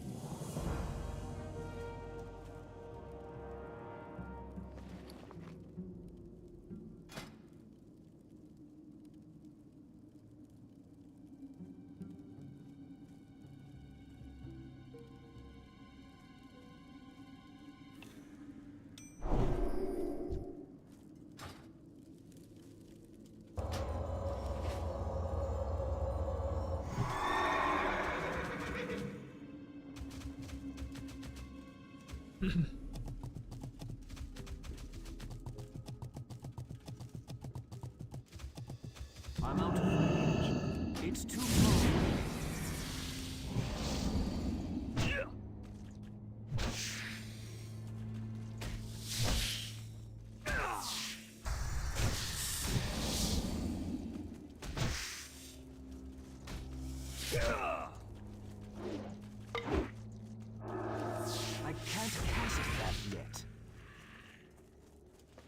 I'm out of range. It's too far away. I can't cast that yet.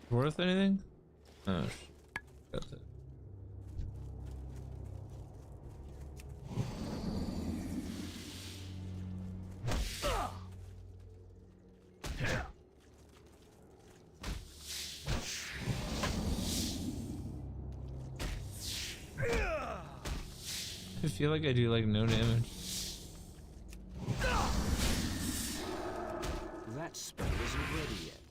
Worth anything? Oh, that's it. I feel like I do like no damage. That spell isn't ready yet.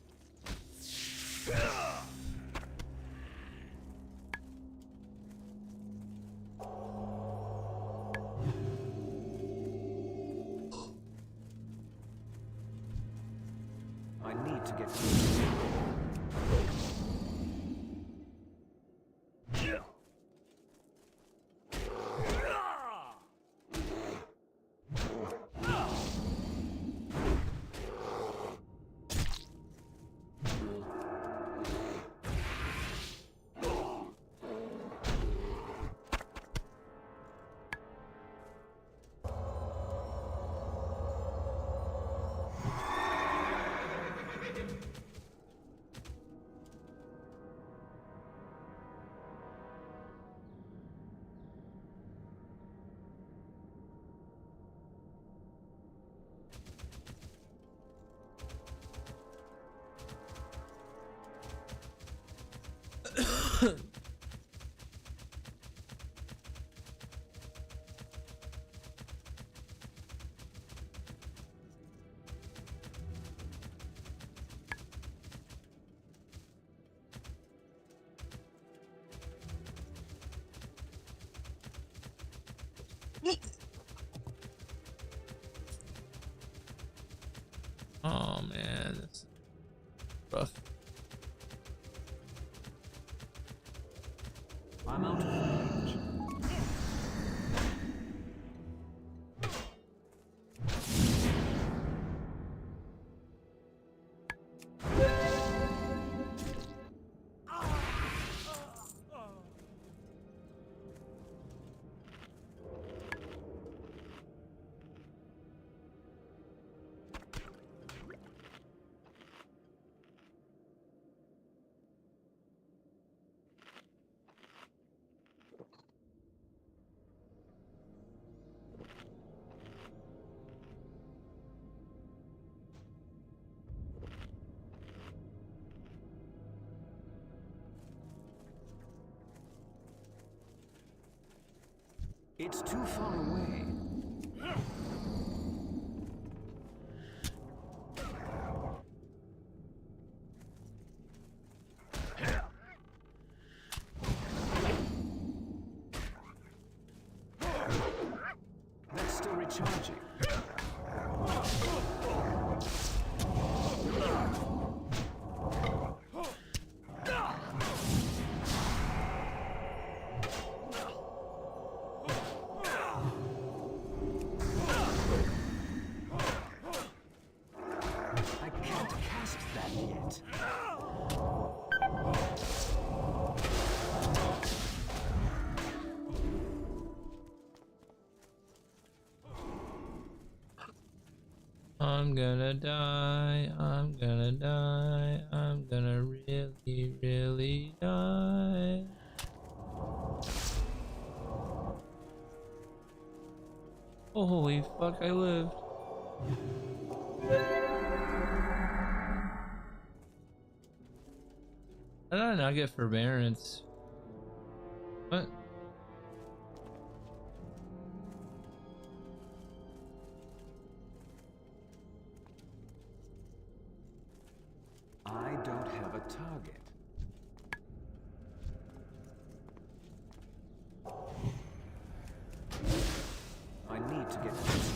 I need to get closer. Oh man, that's rough. I'm out of range. It's too far away. That's still recharging. I'm gonna die, I'm gonna die, I'm gonna really, really die. Holy fuck, I lived. How did I not get forbearance? What? I don't have a target. I need to get closer.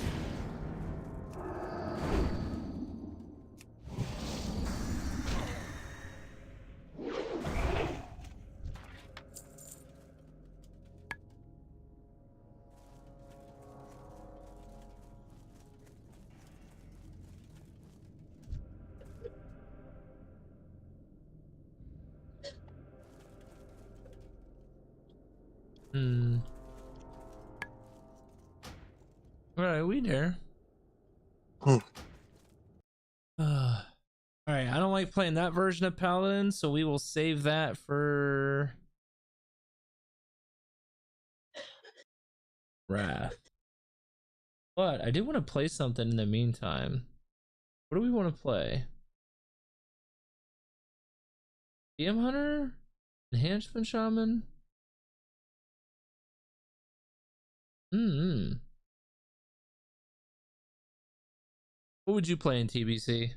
Alright, we there. Alright, I don't like playing that version of Paladin, so we will save that for Wrath. But I do want to play something in the meantime. What do we want to play? DM Hunter? Enhancement Shaman? What would you play in TBC?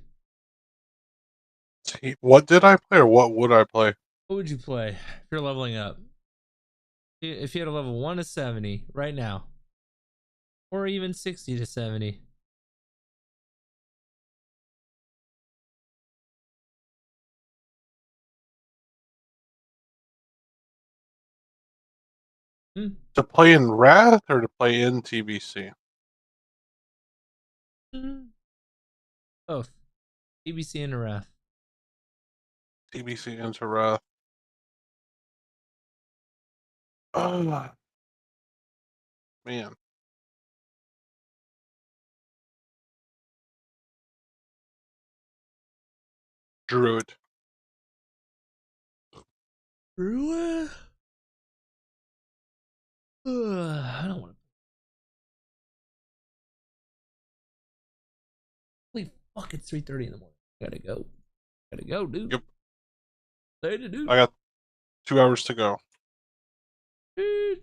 What did I play, or what would I play? What would you play if you're leveling up? If you had a level 1 to 70 right now, or even 60 to 70. To play in Wrath or to play in TBC? Both. TBC and Wrath. TBC into Wrath. Man. Druid. Druid? I don't want to. Holy fuck, it's 3:30 in the morning. Gotta go, dude. Yep. Later, dude. I got 2 hours to go. Dude.